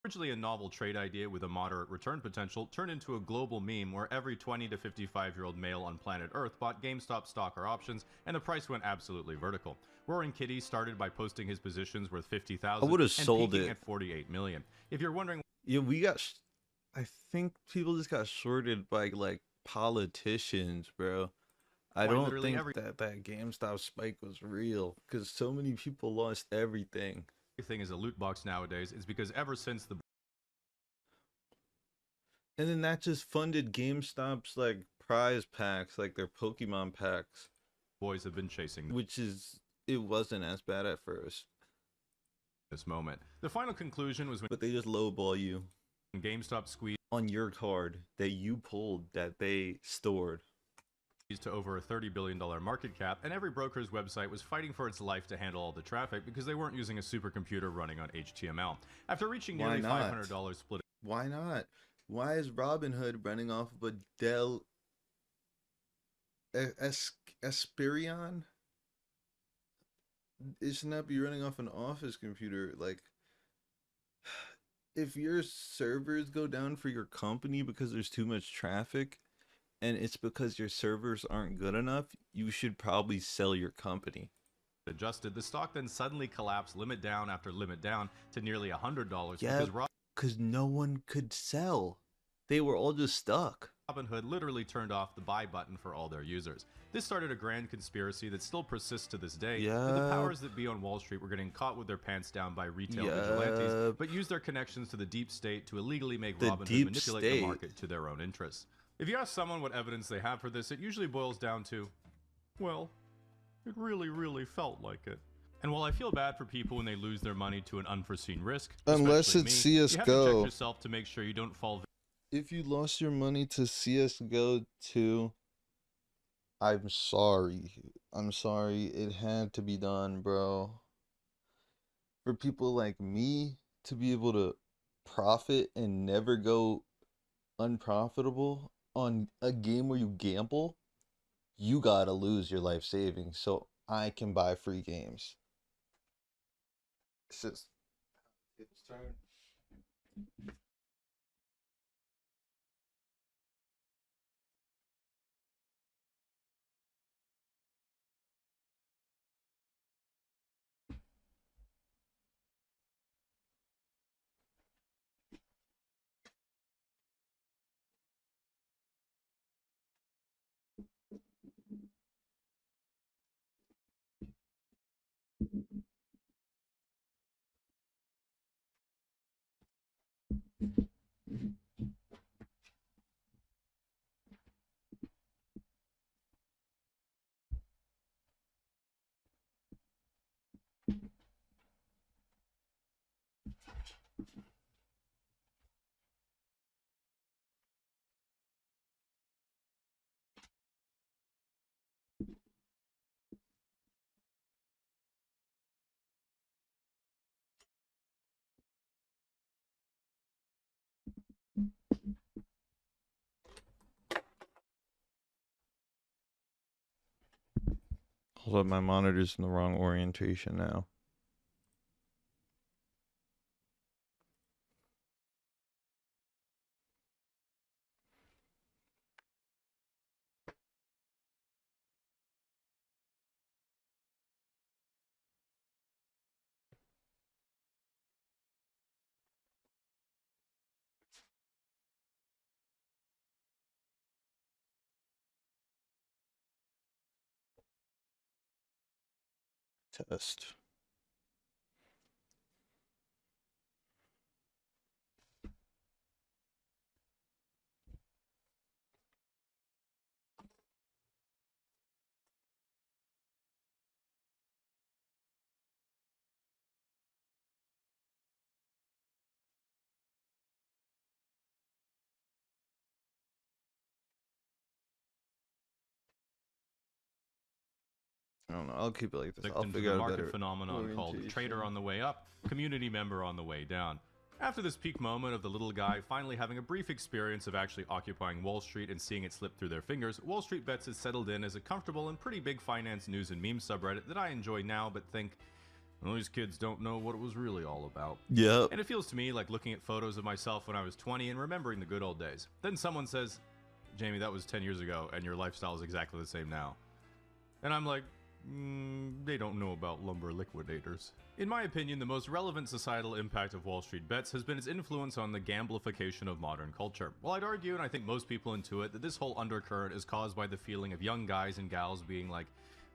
Originally a novel trade idea with a moderate return potential, turned into a global meme where every 20 to 55-year-old male on planet Earth bought GameStop stock or options, and the price went absolutely vertical. Roaring Kitty started by posting his positions worth $50,000 I would have and sold peaking it at $48 million. If you're wondering, yeah, I think people just got shorted by like politicians, bro. I Why don't literally think that GameStop spike was real because so many people lost everything. everything is a loot box nowadays, it's because ever since the And then that just funded GameStop's like prize packs, like their Pokemon packs, boys have been chasing it wasn't as bad at first. This moment. The final conclusion was when But they just lowball you GameStop squeezed on your card that you pulled that they stored to over a $30 billion market cap, and every broker's website was fighting for its life to handle all the traffic because they weren't using a supercomputer running on HTML. After reaching nearly $500 split. Why not? Why is Robinhood running off of a Dell Esperion? It should not be running off an office computer. Like, if your servers go down for your company because there's too much traffic, and it's because your servers aren't good enough, you should probably sell your company. Adjusted, the stock then suddenly collapsed limit down after limit down to nearly $100 Yeah, because no one could sell. They were all just stuck. Robinhood literally turned off the buy button for all their users. This started a grand conspiracy that still persists to this day. Yeah. The powers that be on Wall Street were getting caught with their pants down by retail vigilantes, but used their connections to the deep state to illegally make Robinhood manipulate the market to their own interests. If you ask someone what evidence they have for this, it usually boils down to, well, it really felt like it. And while I feel bad for people when they lose their money to an unforeseen risk, unless it's me, CSGO, you have to check yourself to make sure you don't fall. If you lost your money to CSGO 2, I'm sorry. I'm sorry. It had to be done, bro. For people like me to be able to profit and never go unprofitable on a game where you gamble, you gotta lose your life savings so I can buy free games. It's just it's turn. Hold up, my monitor's in the wrong orientation now. Test. I don't know. I'll keep it like this. I'll Victim to figure the out a market better phenomenon called orientation. trader on the way up, community member on the way down. After this peak moment of the little guy finally having a brief experience of actually occupying Wall Street and seeing it slip through their fingers, Wall Street Bets has settled in as a comfortable and pretty big finance news and meme subreddit that I enjoy now but think, well, these kids don't know what it was really all about. Yep. And it feels to me like looking at photos of myself when I was 20 and remembering the good old days. Then someone says, Jamie, that was 10 years ago, and your lifestyle is exactly the same now. And I'm like, they don't know about lumber liquidators. In my opinion, the most relevant societal impact of Wall Street Bets has been its influence on the gamblification of modern culture. Well, I'd argue, and I think most people intuit, that this whole undercurrent is caused by the feeling of young guys and gals being like,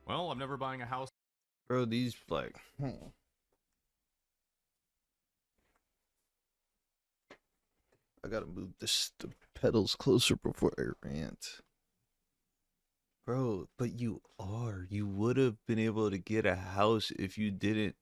well, I'm never buying a house. Bro, these, like, I gotta move the pedals closer before I rant. Bro, but you would have been able to get a house if you didn't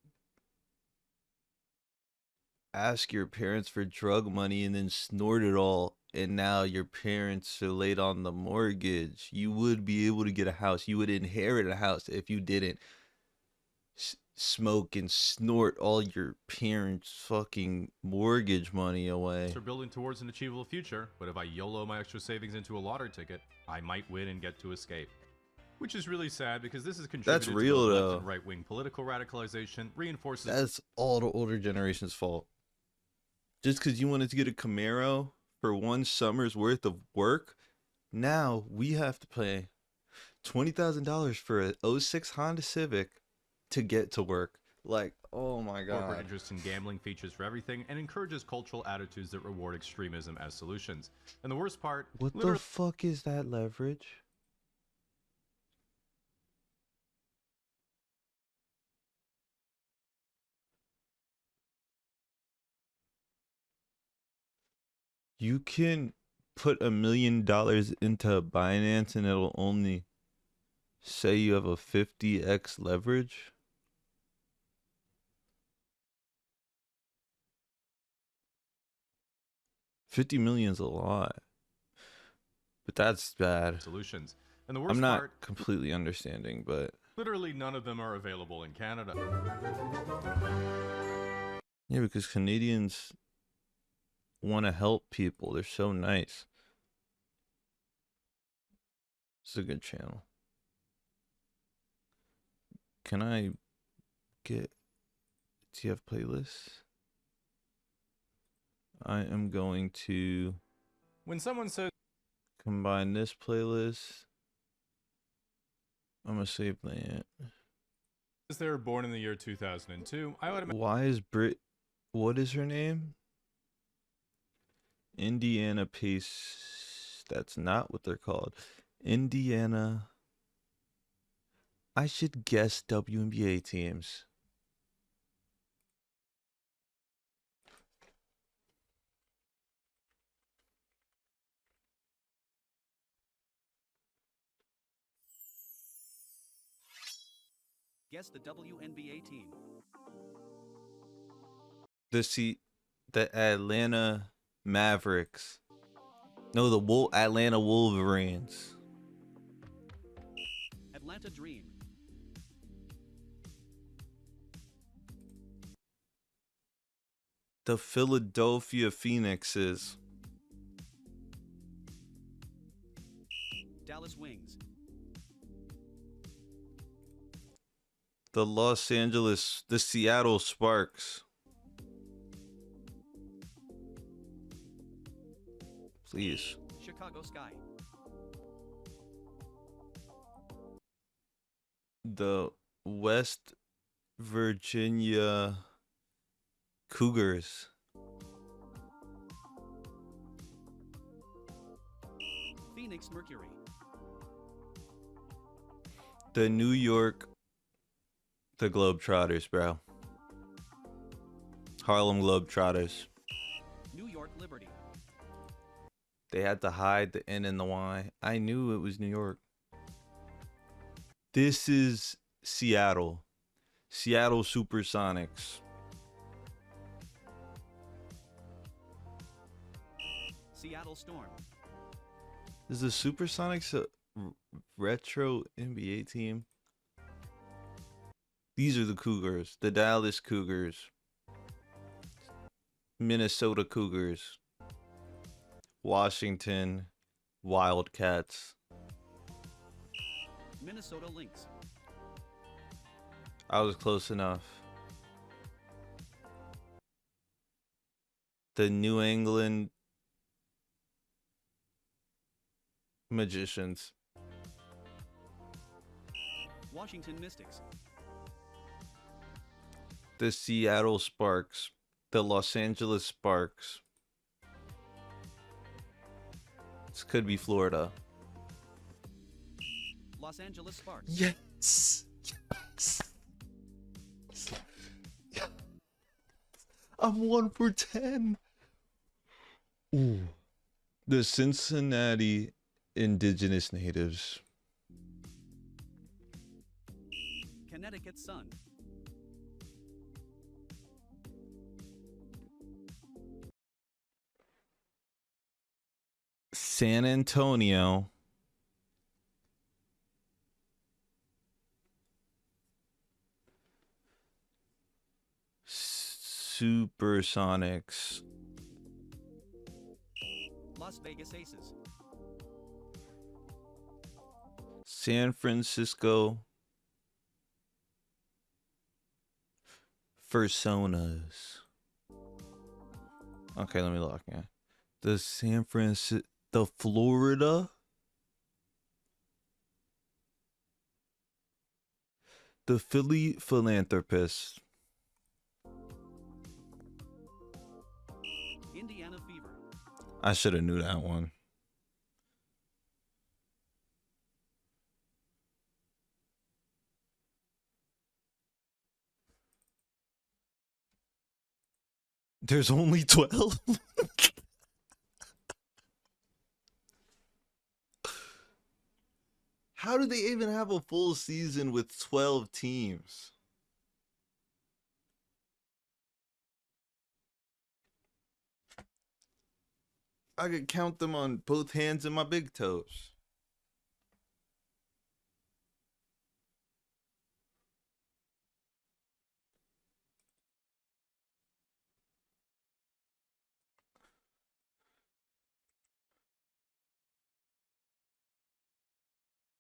ask your parents for drug money and then snort it all, and now your parents are late on the mortgage. You would be able to get a house. You would inherit a house if you didn't smoke and snort all your parents' fucking mortgage money away. We're building towards an achievable future, but if I YOLO my extra savings into a lottery ticket, I might win and get to escape. Which is really sad because this has contributed real, to though. left and right-wing political radicalization, reinforces... That's all the older generation's fault. Just because you wanted to get a Camaro for one summer's worth of work, now we have to pay $20,000 for a 06 Honda Civic to get to work. Like, oh my god. Corporate interest in gambling features for everything and encourages cultural attitudes that reward extremism as solutions. And the worst part... What the fuck is that leverage? You can put $1 million into Binance and it'll only say you have a 50x leverage. $50 million's a lot, but that's bad. Solutions. And the worst I'm not part, completely understanding, but literally none of them are available in Canada. yeah, because Canadians want to help people. They're so nice. It's a good channel. Can I get TF playlists? I am going to When someone says combine this playlist. I'm gonna save that. they were born in the year 2002, I would imagine... Why is what is her name? Indiana Pace. That's not what they're called. Indiana. I should guess WNBA teams. Guess the WNBA team. The Atlanta Mavericks. No, the Atlanta Wolverines. Atlanta Dream. The Philadelphia Phoenixes. Dallas Wings. The Seattle Sparks. Please. Chicago Sky. The West Virginia Cougars. Phoenix Mercury. The New York, the Globetrotters, bro. Harlem Globetrotters. New York Liberty. They had to hide the N and the Y. I knew it was New York. This is Seattle. Seattle Supersonics. Seattle Storm. Is the Supersonics a retro NBA team? These are the Cougars. The Dallas Cougars. Minnesota Cougars. Washington Wildcats. Minnesota Lynx. I was close enough. The New England Magicians. Washington Mystics. The Seattle Sparks. The Los Angeles Sparks. This could be Florida. Los Angeles Sparks. Yes. Yes. Yes. I'm 1 for 10. Ooh. The Cincinnati Indigenous Natives. Connecticut Sun. San Antonio. Supersonics. Las Vegas Aces. San Francisco Fursonas. Okay, let me lock in. The San Francisco, the Florida, the Philly Philanthropists. Indiana Fever. I should have knew that one. There's only 12. How do they even have a full season with 12 teams? I could count them on both hands and my big toes.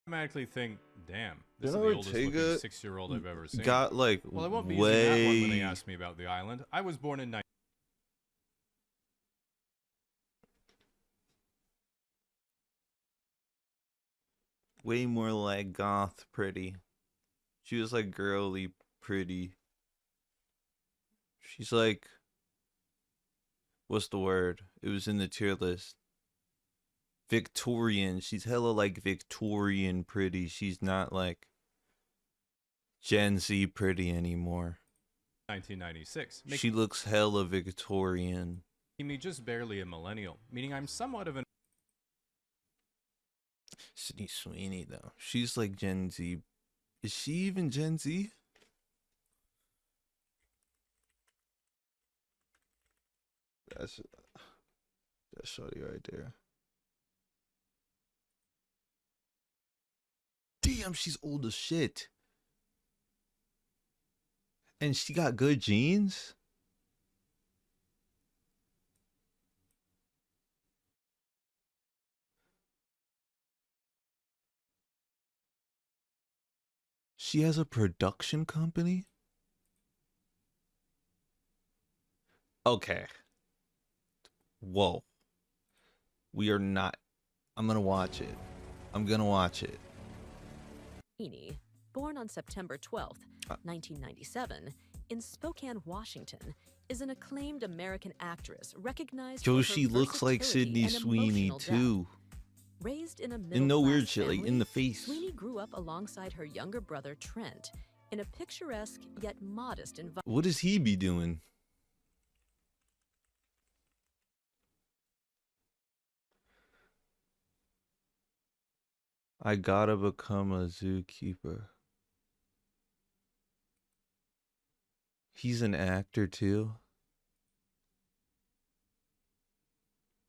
Automatically think, damn, this is the oldest looking 6-year-old I've ever seen. Got like well, I won't be using that one when they ask me about the island. I was born in way more like goth pretty. She was like girly pretty. She's like, what's the word? It was in the tier list. Victorian. She's hella like Victorian pretty. She's not like Gen Z pretty anymore. 1996. She looks hella Victorian. Making me just barely a millennial, meaning I'm somewhat of an Sydney Sweeney though. She's like Gen Z. Is she even Gen Z? That's shorty right there. Damn, she's old as shit. And she got good genes? She has a production company? Okay. Whoa. We are not. I'm gonna watch it. I'm gonna watch it. Born on September 12th, 1997, in Spokane, Washington, is an acclaimed American actress recognized for her She looks like versatility Sydney and Sweeney emotional too. depth. Raised in a And no weird middle-class shit, like family, in the face. Sweeney grew up alongside her younger brother Trent in a picturesque yet modest environment. What does he be doing? I gotta become a zookeeper. He's an actor too.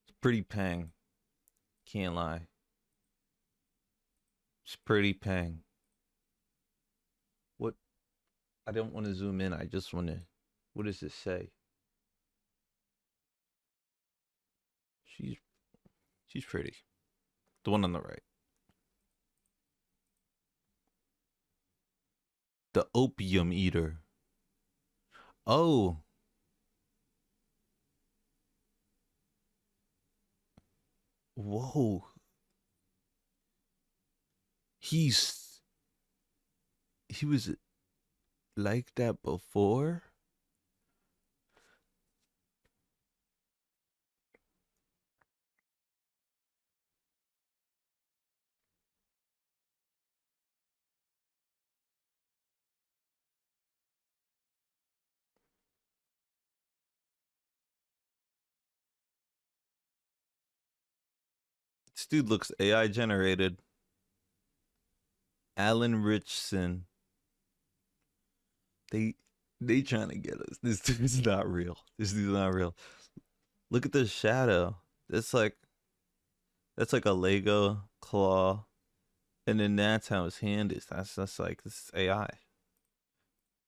It's pretty pang. Can't lie. It's pretty pang. What? I don't want to zoom in. I just want to. What does it say? She's pretty. The one on the right. The opium eater. Oh. Whoa. He was like that before? This dude looks AI generated. Alan Richson. They trying to get us. This dude's not real. This dude's not real. Look at the shadow. That's like a Lego claw. And then that's how his hand is. That's like, this is AI.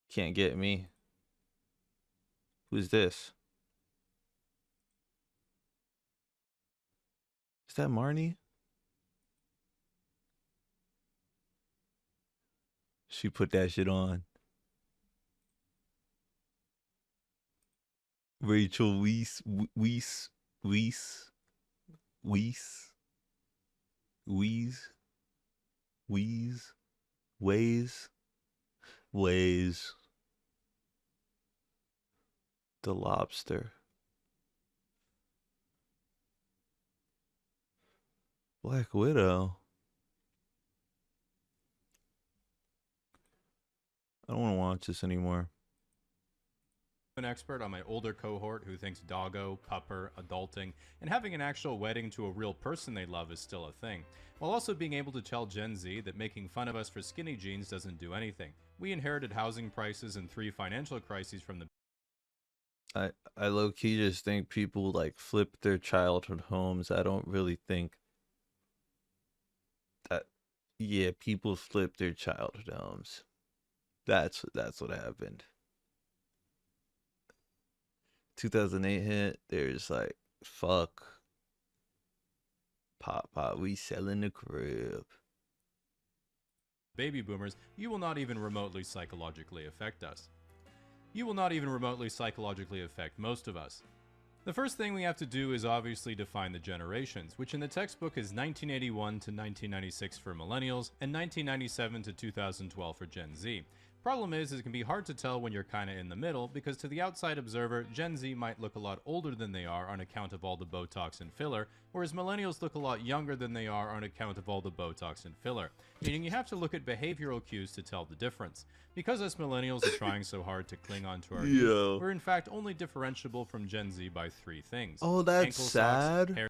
Can't get me. Who's this? Is that Marnie? She put that shit on. Rachel Weisz. The Lobster. Black Widow. I don't want to watch this anymore. An expert on my older cohort who thinks doggo, pupper, adulting, and having an actual wedding to a real person they love is still a thing, while also being able to tell Gen Z that making fun of us for skinny jeans doesn't do anything. We inherited housing prices and 3 financial crises from the I low-key just think people like flip their childhood homes. I don't really think that, yeah, people flip their childhood homes. That's what happened. 2008 hit, there's like, fuck. Pop, we selling the crib. baby boomers, you will not even remotely psychologically affect us. You will not even remotely psychologically affect most of us. The first thing we have to do is obviously define the generations, which in the textbook is 1981 to 1996 for millennials and 1997 to 2012 for Gen Z. Problem is it can be hard to tell when you're kinda in the middle, because to the outside observer, Gen Z might look a lot older than they are on account of all the Botox and filler, whereas millennials look a lot younger than they are on account of all the Botox and filler. Meaning you have to look at behavioral cues to tell the difference. Because us millennials are trying so hard to cling on to our youth, we're in fact only differentiable from Gen Z by 3 things. Oh, that's ankle sad. socks, hair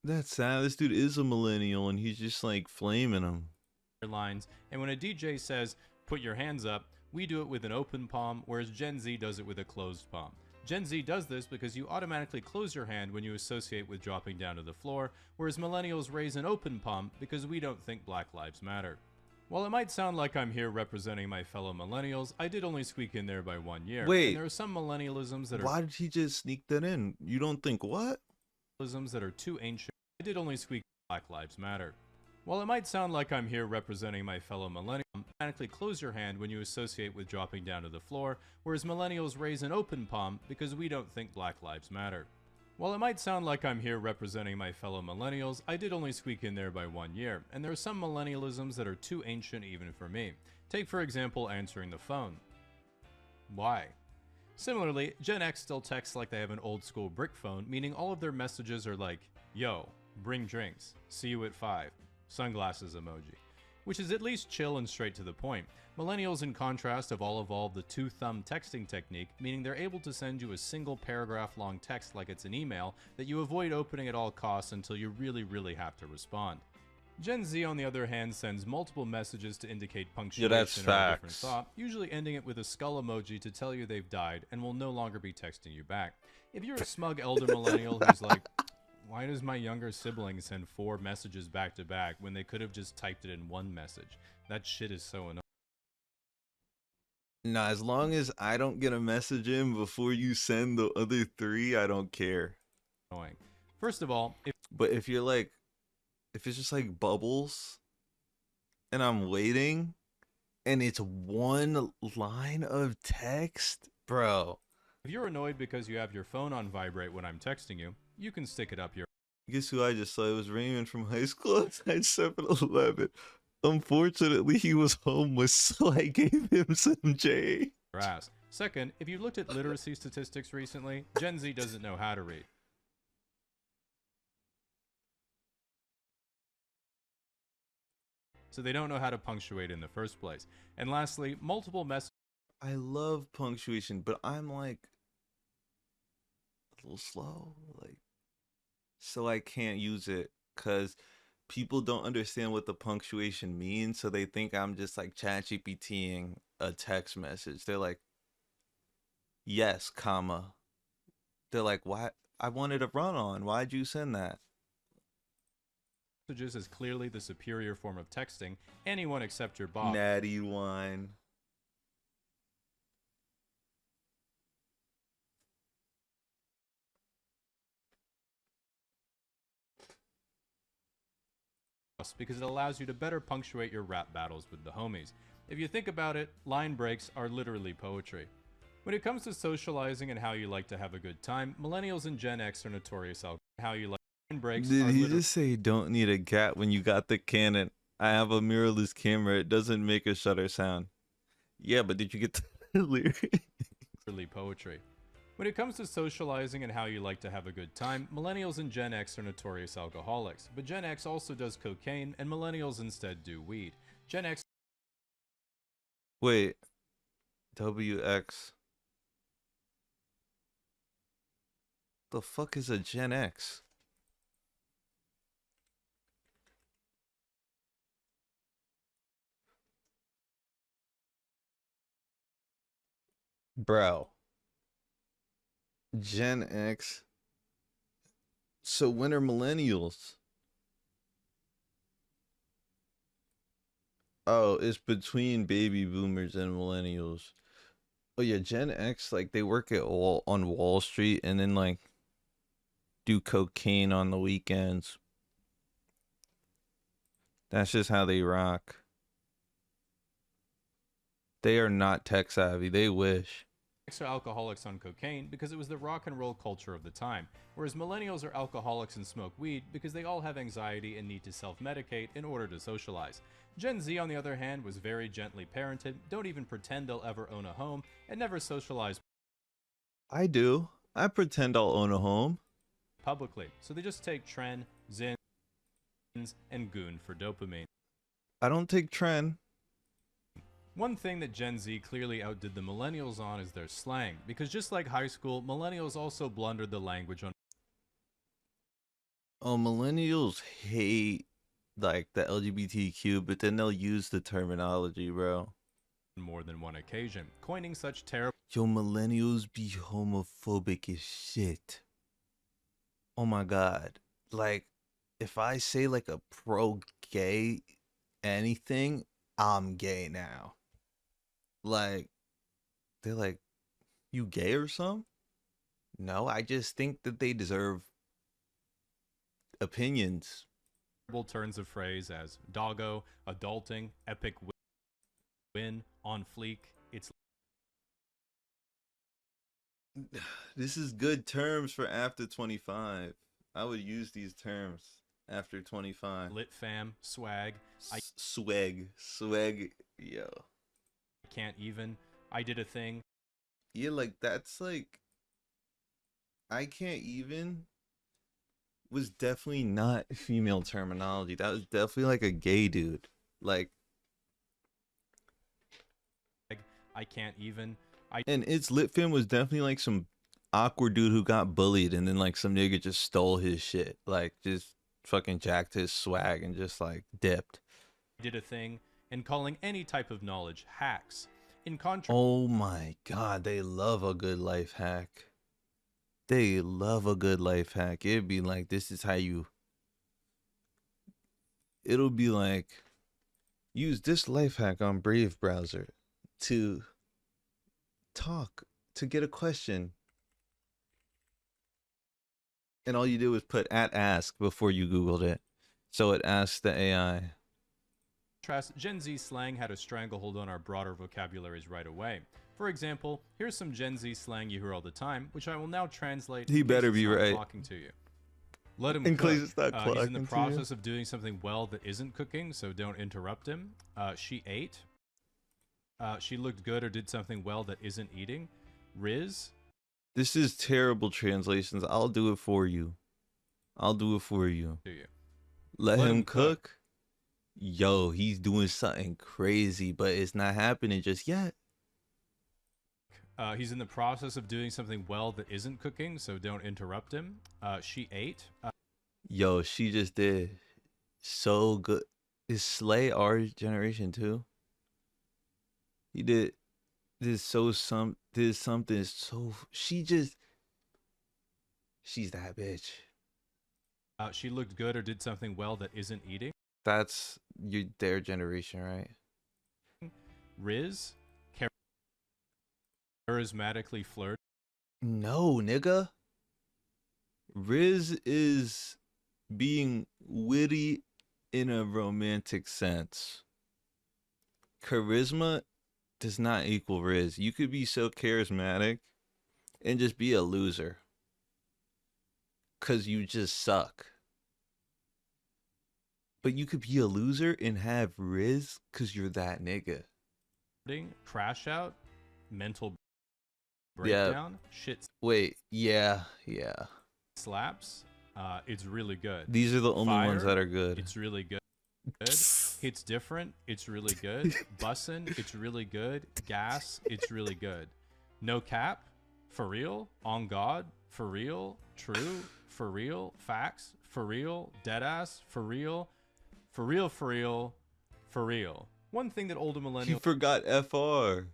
That's sad. This dude is a millennial and he's just like flaming them. lines, and when a DJ says, put your hands up, we do it with an open palm, whereas Gen Z does it with a closed palm. Gen Z does this because you automatically close your hand when you associate with dropping down to the floor, whereas millennials raise an open palm because we don't think Black Lives Matter. While it might sound like I'm here representing my fellow millennials, I did only squeak in there by 1 year. Wait, and there are some millennialisms that why did he just sneak that in? You don't think what? That are too ancient. I did only squeak Black Lives Matter. While it might sound like I'm here representing my fellow millennials, automatically close your hand when you associate with dropping down to the floor, whereas millennials raise an open palm because we don't think Black Lives Matter. While it might sound like I'm here representing my fellow millennials, I did only squeak in there by 1 year, and there are some millennialisms that are too ancient even for me. Take for example answering the phone. Why? Similarly, Gen X still texts like they have an old school brick phone, meaning all of their messages are like, yo, bring drinks, see you at 5. Sunglasses emoji, which is at least chill and straight to the point. Millennials, in contrast, have all evolved the 2-thumb texting technique, meaning they're able to send you a single paragraph long text like it's an email that you avoid opening at all costs until you really have to respond. Gen Z, on the other hand, sends multiple messages to indicate punctuation that's or a facts. different thought, usually ending it with a skull emoji to tell you they've died and will no longer be texting you back. If you're a smug elder millennial who's like, why does my younger sibling send 4 messages back to back when they could have just typed it in 1 message? That shit is so annoying. Nah, as long as I don't get a message in before you send the other 3, I don't care. First of all, but if you're like, if it's just like bubbles and I'm waiting and it's 1 line of text, bro, If you're annoyed because you have your phone on vibrate when I'm texting you, you can stick it up your Guess who I just saw? It was Raymond from high school outside 7-Eleven. Unfortunately, he was homeless, so I gave him some J. ass. Second, if you looked at literacy statistics recently, Gen Z doesn't know how to read. So they don't know how to punctuate in the first place. And lastly, multiple messages. I love punctuation, but I'm like a little slow, like, so I can't use it because people don't understand what the punctuation means, so they think I'm just like ChatGPTing a text message. They're like, yes, comma. They're like, why? I wanted a run on. Why'd you send that? Messages is clearly the superior form of texting. Anyone except your boss. Natty wine. Because it allows you to better punctuate your rap battles with the homies. If you think about it, line breaks are literally poetry. When it comes to socializing and how you like to have a good time, millennials and Gen X are notorious out how you like line breaks. Did he just say you don't need a gat when you got the Canon? I have a mirrorless camera. It doesn't make a shutter sound. Yeah, but did you get the lyric? Literally poetry. When it comes to socializing and how you like to have a good time, millennials and Gen X are notorious alcoholics, but Gen X also does cocaine and millennials instead do weed. Gen X. Wait. WX. The fuck is a Gen X? Bro. Gen X. So when are millennials? Oh, it's between baby boomers and millennials. Oh yeah, Gen X, like they work on Wall Street and then like do cocaine on the weekends. That's just how they rock. They are not tech savvy. They wish. Are alcoholics on cocaine because it was the rock and roll culture of the time, whereas millennials are alcoholics and smoke weed because they all have anxiety and need to self-medicate in order to socialize. Gen Z, on the other hand, was very gently parented, don't even pretend they'll ever own a home, and never socialize. I do. I pretend I'll own a home. Publicly, so they just take Tren, Zins, and Goon for dopamine. I don't take Tren. One thing that Gen Z clearly outdid the millennials on is their slang, because just like high school, millennials also blundered the language on. Oh, millennials hate like the LGBTQ, but then they'll use the terminology, bro. More than one occasion, coining such terrible. Yo, millennials be homophobic as shit. Oh my god. Like, if I say like a pro-gay anything, I'm gay now. Like, they're like, you gay or something? No, I just think that they deserve opinions. Turns of phrase as doggo, adulting, epic win, on fleek. It's. This is good terms for after 25. I would use these terms after 25. Lit fam, swag. Swag, yo. Can't even. I did a thing. Yeah, like that's like. I can't even. Was definitely not female terminology. That was definitely like a gay dude. Like. I can't even. And It's Lit Fam was definitely like some awkward dude who got bullied and then like some nigga just stole his shit. Like just fucking jacked his swag and just like dipped. Did a thing and calling any type of knowledge hacks. In contrast. Oh my god, they love a good life hack. They love a good life hack. It'd be like, this is how you. It'll be like, use this life hack on Brave browser to talk, to get a question. And all you do is put @ask before you Googled it. So it asks the AI. contrast, Gen Z slang had a stranglehold on our broader vocabularies right away. For example, here's some Gen Z slang you hear all the time, which I will now translate. He in case better it's be not right. Clocking to you. Let him In cook. case it's not He's in the clocking to you. process of doing something well that isn't cooking, so don't interrupt him. She ate. She looked good or did something well that isn't eating. Riz. This is terrible translations. I'll do it for you. I'll do it for you. To you. Let him cook. Yo, he's doing something crazy, but it's not happening just yet. He's in the process of doing something well that isn't cooking, so don't interrupt him. She ate. Yo, she just did so good. Is Slay our generation too? He did something so she's that bitch. She looked good or did something well that isn't eating. That's their generation, right? Riz. Charismatically flirt. No, nigga. Riz is being witty in a romantic sense. Charisma does not equal Riz. You could be so charismatic and just be a loser. 'Cause you just suck. But you could be a loser and have Riz 'cause you're that nigga. Crash out. Mental breakdown. Shit. Wait, yeah. Slaps. It's really good. These are the only ones that are good. It's really good. It's different. It's really good. Bussin'. It's really good. Gas. It's really good. No cap. For real. On God. For real. True. For real. Facts. For real. Deadass. For real. For real. For real. For real. One thing that older He millennials forgot FR.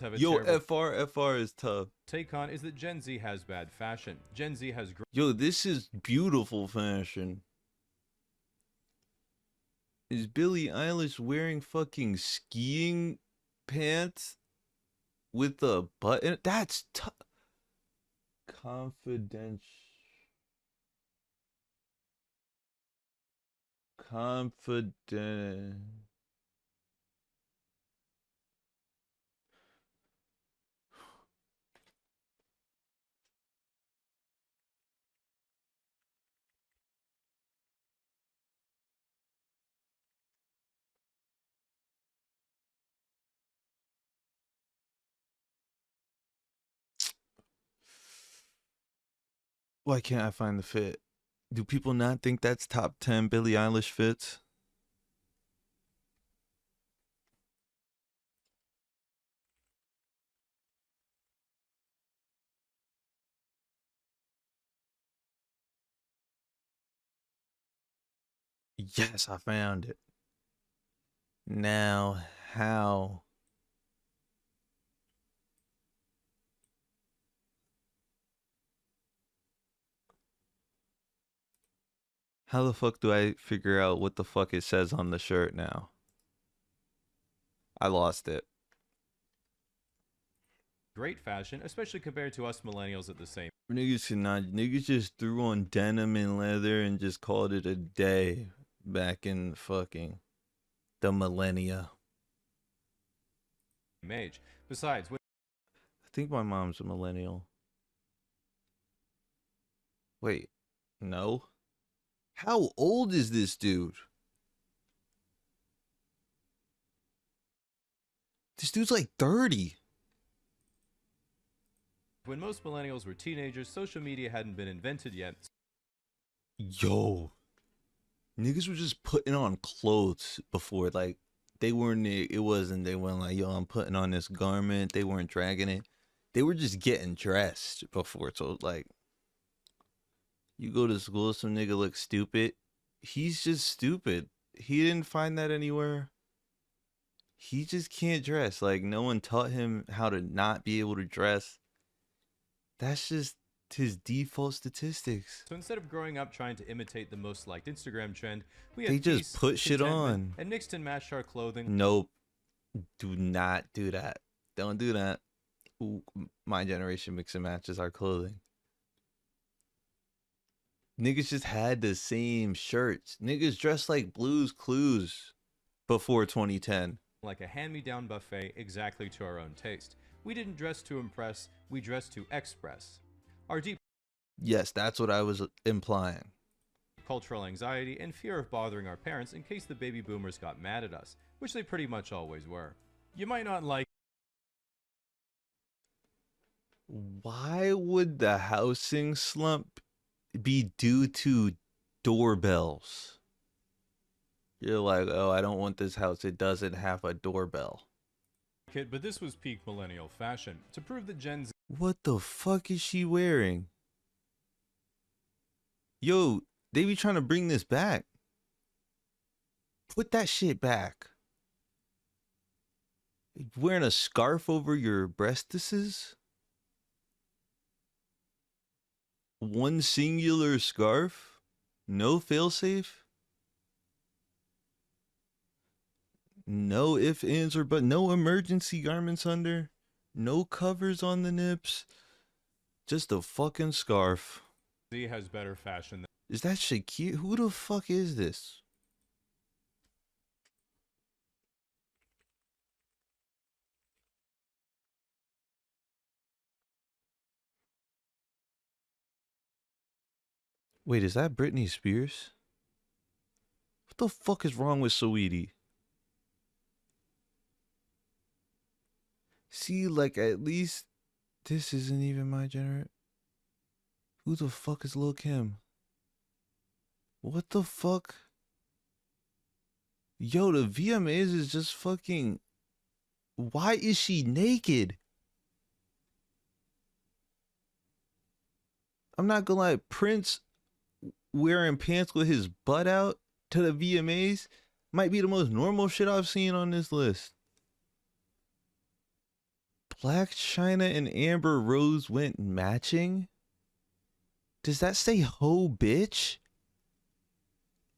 have a Yo, terrible FR is tough. take on is that Gen Z has bad fashion. Gen Z has Yo, this is beautiful fashion. Is Billie Eilish wearing fucking skiing pants with a button? That's tough. Confident. Why can't I find the fit? Do people not think that's top 10 Billie Eilish fits? Yes, I found it. Now, how? How the fuck do I figure out what the fuck it says on the shirt now? I lost it. great fashion, especially compared to us millennials at the same. Niggas cannot. Niggas just threw on denim and leather and just called it a day back in fucking the millennia. Age. Besides, I think my mom's a millennial. Wait, no. How old is this dude? This dude's like 30. when most millennials were teenagers, social media hadn't been invented yet. Yo. Niggas were just putting on clothes before. Like, they weren't, they weren't like, yo, I'm putting on this garment. They weren't dragging it. They were just getting dressed before. So, like, you go to school, some nigga looks stupid. He's just stupid. He didn't find that anywhere. He just can't dress. Like, no one taught him how to not be able to dress. That's just his default statistics. So instead of growing up trying to imitate the most liked Instagram trend, we They had just peace, put shit contentment, on. and mixed and matched our clothing. Nope. Do not do that. Don't do that. Ooh, my generation mix and matches our clothing. Niggas just had the same shirts. Niggas dressed like Blue's Clues. before 2010. Like a hand-me-down buffet exactly to our own taste. We didn't dress to impress, we dressed to express. Our deep Yes, that's what I was implying. cultural anxiety and fear of bothering our parents in case the baby boomers got mad at us, which they pretty much always were. You might not like Why would the housing slump be due to doorbells? You're like, oh, I don't want this house. It doesn't have a doorbell. it, but this was peak millennial fashion. To prove that Gen Z What the fuck is she wearing? Yo, they be trying to bring this back. Put that shit back. Wearing a scarf over your breastises? One singular scarf? No failsafe? No ifs, ands, or but no emergency garments under? No covers on the nips? Just a fucking scarf. Z has better fashion than Is that shit cute? Who the fuck is this? Wait, is that Britney Spears? What the fuck is wrong with Saweetie? See, like, at least this isn't even my generation. Who the fuck is Lil Kim? What the fuck? Yo, the VMAs is just fucking... Why is she naked? I'm not gonna lie, Prince wearing pants with his butt out to the VMAs might be the most normal shit I've seen on this list. Black China and Amber Rose went matching? Does that say ho bitch?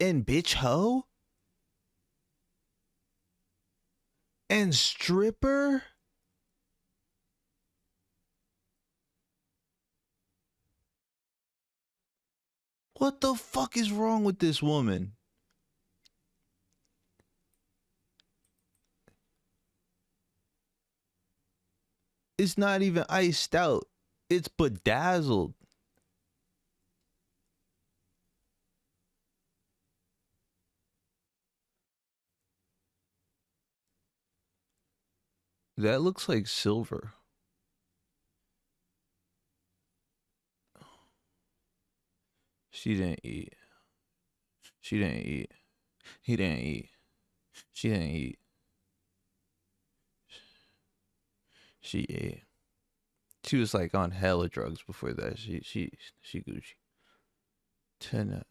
And bitch ho? And stripper? What the fuck is wrong with this woman? It's not even iced out. It's bedazzled. That looks like silver. She didn't eat. She didn't eat. He didn't eat. She didn't eat. She ate. She was like on hella drugs before that. She Gucci. 10.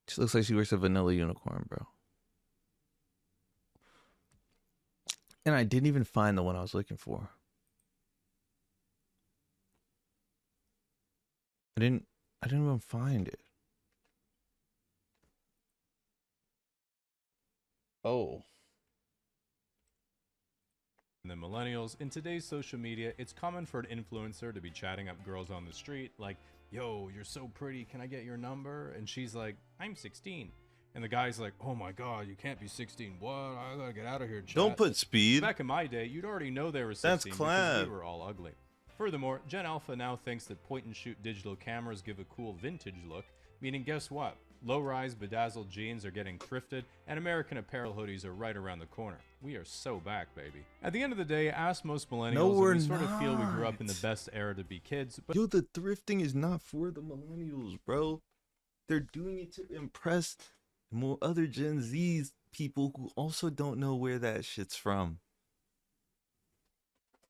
She looks like she wears a vanilla unicorn, bro. And I didn't even find the one I was looking for. I didn't even find it. Oh. the millennials. In today's social media, it's common for an influencer to be chatting up girls on the street like, yo, you're so pretty, can I get your number? And she's like, I'm 16. And the guy's like, oh my god, you can't be 16. What? I gotta get out of here, chat. Don't put speed. Back in my day, you'd already know they were 16 That's because clap. we were all ugly. Furthermore, Gen Alpha now thinks that point-and-shoot digital cameras give a cool vintage look, meaning guess what? Low-rise bedazzled jeans are getting thrifted, and American Apparel hoodies are right around the corner. We are so back, baby. At the end of the day, ask most millennials, No, and we're we sort of feel we grew up in not. the best era to be kids, but Yo, the thrifting is not for the millennials, bro. They're doing it to impress more other Gen Z's people who also don't know where that shit's from.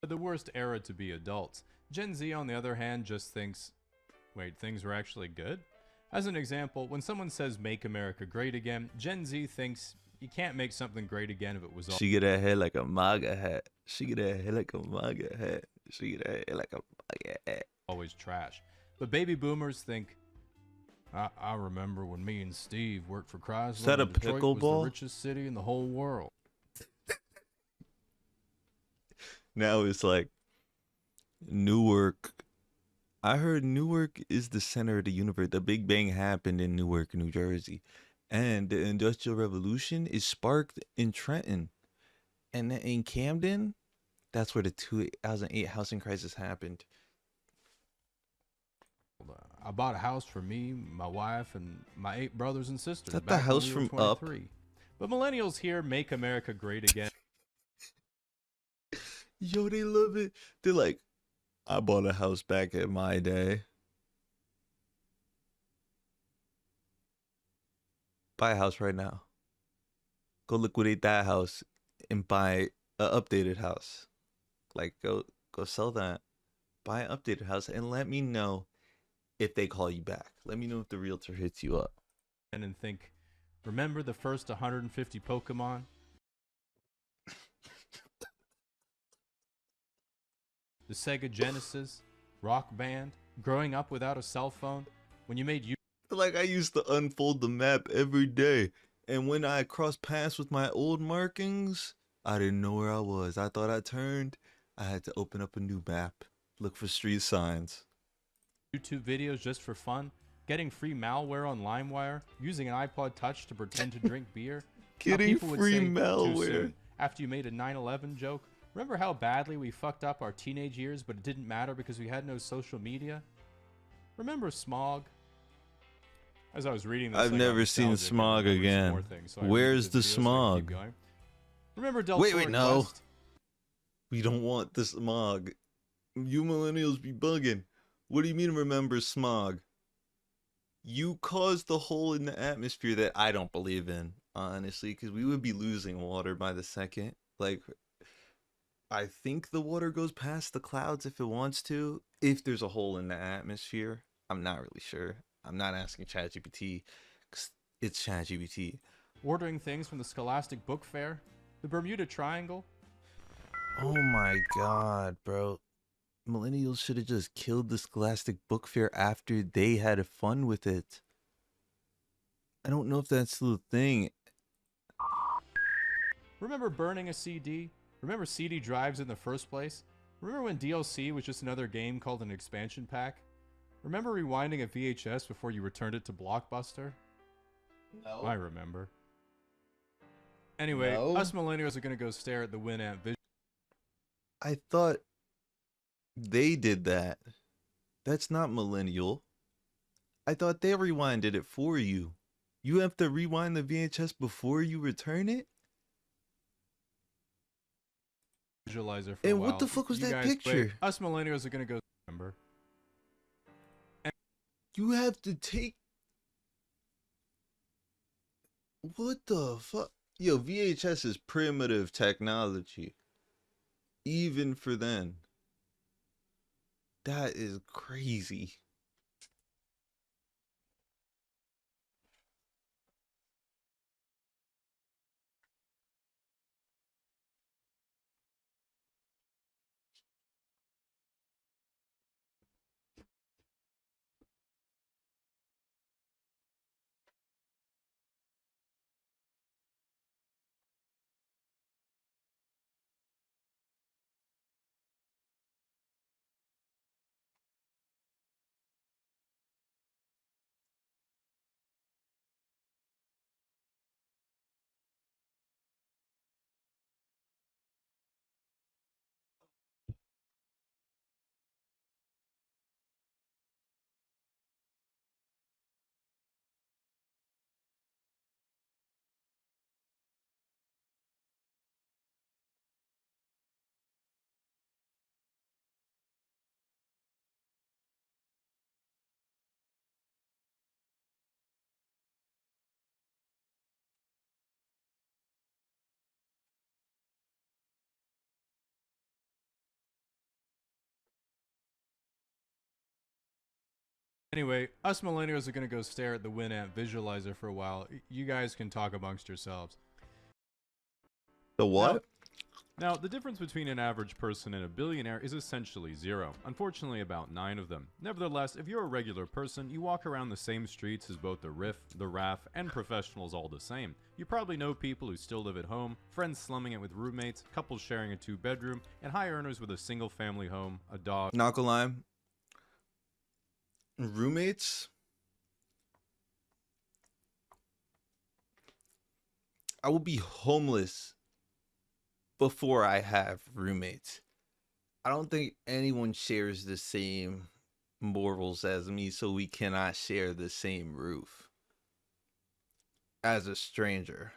the worst era to be adults. Gen Z, on the other hand, just thinks, wait, things were actually good? As an example, when someone says make America great again, Gen Z thinks you can't make something great again if it was all She get her hair like a MAGA hat. She get her hair like a MAGA hat. She get her hair like a MAGA hat. always trash. But baby boomers think, I remember when me and Steve worked for Chrysler. Is that a and Detroit was pickleball? the richest city in the whole world. Now it's like Newark I heard Newark is the center of the universe. The Big Bang happened in Newark, New Jersey. And the Industrial Revolution is sparked in Trenton. And then in Camden, that's where the 2008 housing crisis happened. I bought a house for me, my wife, and my 8 brothers and sisters. Is that the back when house we were from Up? 23. But millennials here make America great again. Yo, they love it. They're like, I bought a house back in my day. Buy a house right now. Go liquidate that house and buy an updated house. Like, go sell that. Buy an updated house and let me know if they call you back. Let me know if the realtor hits you up. And think, remember the first 150 Pokemon? The Sega Genesis, Rock Band, growing up without a cell phone, when you made Like, I used to unfold the map every day. And when I crossed paths with my old markings, I didn't know where I was. I thought I turned. I had to open up a new map. Look for street signs. YouTube videos just for fun, getting free malware on LimeWire, using an iPod Touch to pretend to drink beer. Getting people would free say, "Too malware." soon," after you made a 9/11 joke. Remember how badly we fucked up our teenage years, but it didn't matter because we had no social media? Remember Smog? As I was reading this, I've never seen Smog again. Where's the Smog? Remember Del Wait, Toro no. Quest? We don't want the smog. You millennials be bugging. What do you mean remember smog? You caused the hole in the atmosphere that I don't believe in, honestly, because we would be losing water by the second. Like, I think the water goes past the clouds if it wants to, if there's a hole in the atmosphere. I'm not really sure. I'm not asking ChatGPT, because it's ChatGPT. Ordering things from the Scholastic Book Fair? The Bermuda Triangle? Oh my god, bro. Millennials should have just killed the Scholastic Book Fair after they had fun with it. I don't know if that's still a thing. Remember burning a CD? Remember CD drives in the first place? Remember when DLC was just another game called an expansion pack? Remember rewinding a VHS before you returned it to Blockbuster? No. I remember. Anyway, No. us millennials are gonna go stare at the Winamp Vision. I thought they did that. That's not millennial. I thought they rewinded it for you. You have to rewind the VHS before you return it? Visualizer for a And while. what the fuck was You that guys picture? wait. Us millennials are gonna go remember. You have to take... What the fuck? Yo, VHS is primitive technology. Even for then. That is crazy. Anyway, us millennials are gonna go stare at the Winamp Visualizer for a while. You guys can talk amongst yourselves. The what? Now, the difference between an average person and a billionaire is essentially zero. Unfortunately, about 9 of them. Nevertheless, if you're a regular person, you walk around the same streets as both the Riff, the RAF, and professionals all the same. You probably know people who still live at home, friends slumming it with roommates, couples sharing a 2-bedroom, and high earners with a single family home, a dog. Not gonna lie. Roommates? I will be homeless before I have roommates. I don't think anyone shares the same morals as me, so we cannot share the same roof as a stranger.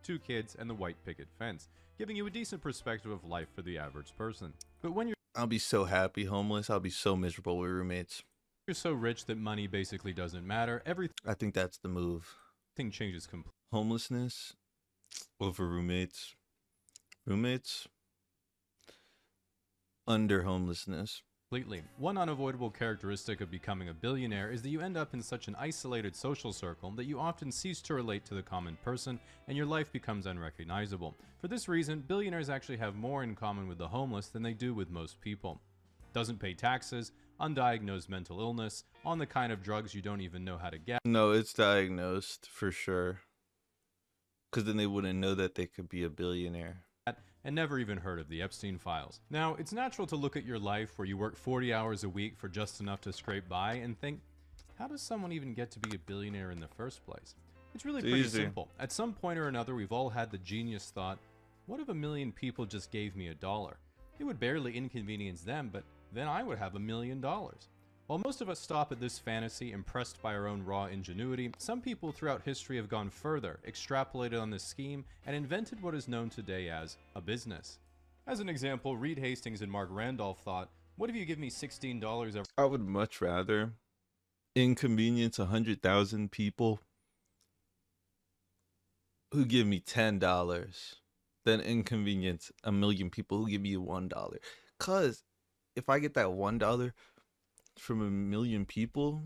2 kids, and the white picket fence, giving you a decent perspective of life for the average person. But when I'll be so happy homeless. I'll be so miserable with roommates. you're so rich that money basically doesn't matter, I think that's the move. everything changes completely. Homelessness over roommates. Roommates under homelessness. One unavoidable characteristic of becoming a billionaire is that you end up in such an isolated social circle that you often cease to relate to the common person and your life becomes unrecognizable. For this reason, billionaires actually have more in common with the homeless than they do with most people. Doesn't pay taxes, undiagnosed mental illness, on the kind of drugs you don't even know how to get. No, it's diagnosed for sure. Because then they wouldn't know that they could be a billionaire. And never even heard of the Epstein files. Now, it's natural to look at your life where you work 40 hours a week for just enough to scrape by and think, how does someone even get to be a billionaire in the first place? It's really pretty simple. At some point or another, we've all had the genius thought, what if 1 million people just gave me $1? It would barely inconvenience them, but then I would have $1 million. While most of us stop at this fantasy, impressed by our own raw ingenuity, some people throughout history have gone further, extrapolated on this scheme, and invented what is known today as a business. As an example, Reed Hastings and Mark Randolph thought, what if you give me $16 every... I would much rather inconvenience 100,000 people who give me $10 than inconvenience 1 million people who give me $1. Cause if I get that $1 from 1 million people,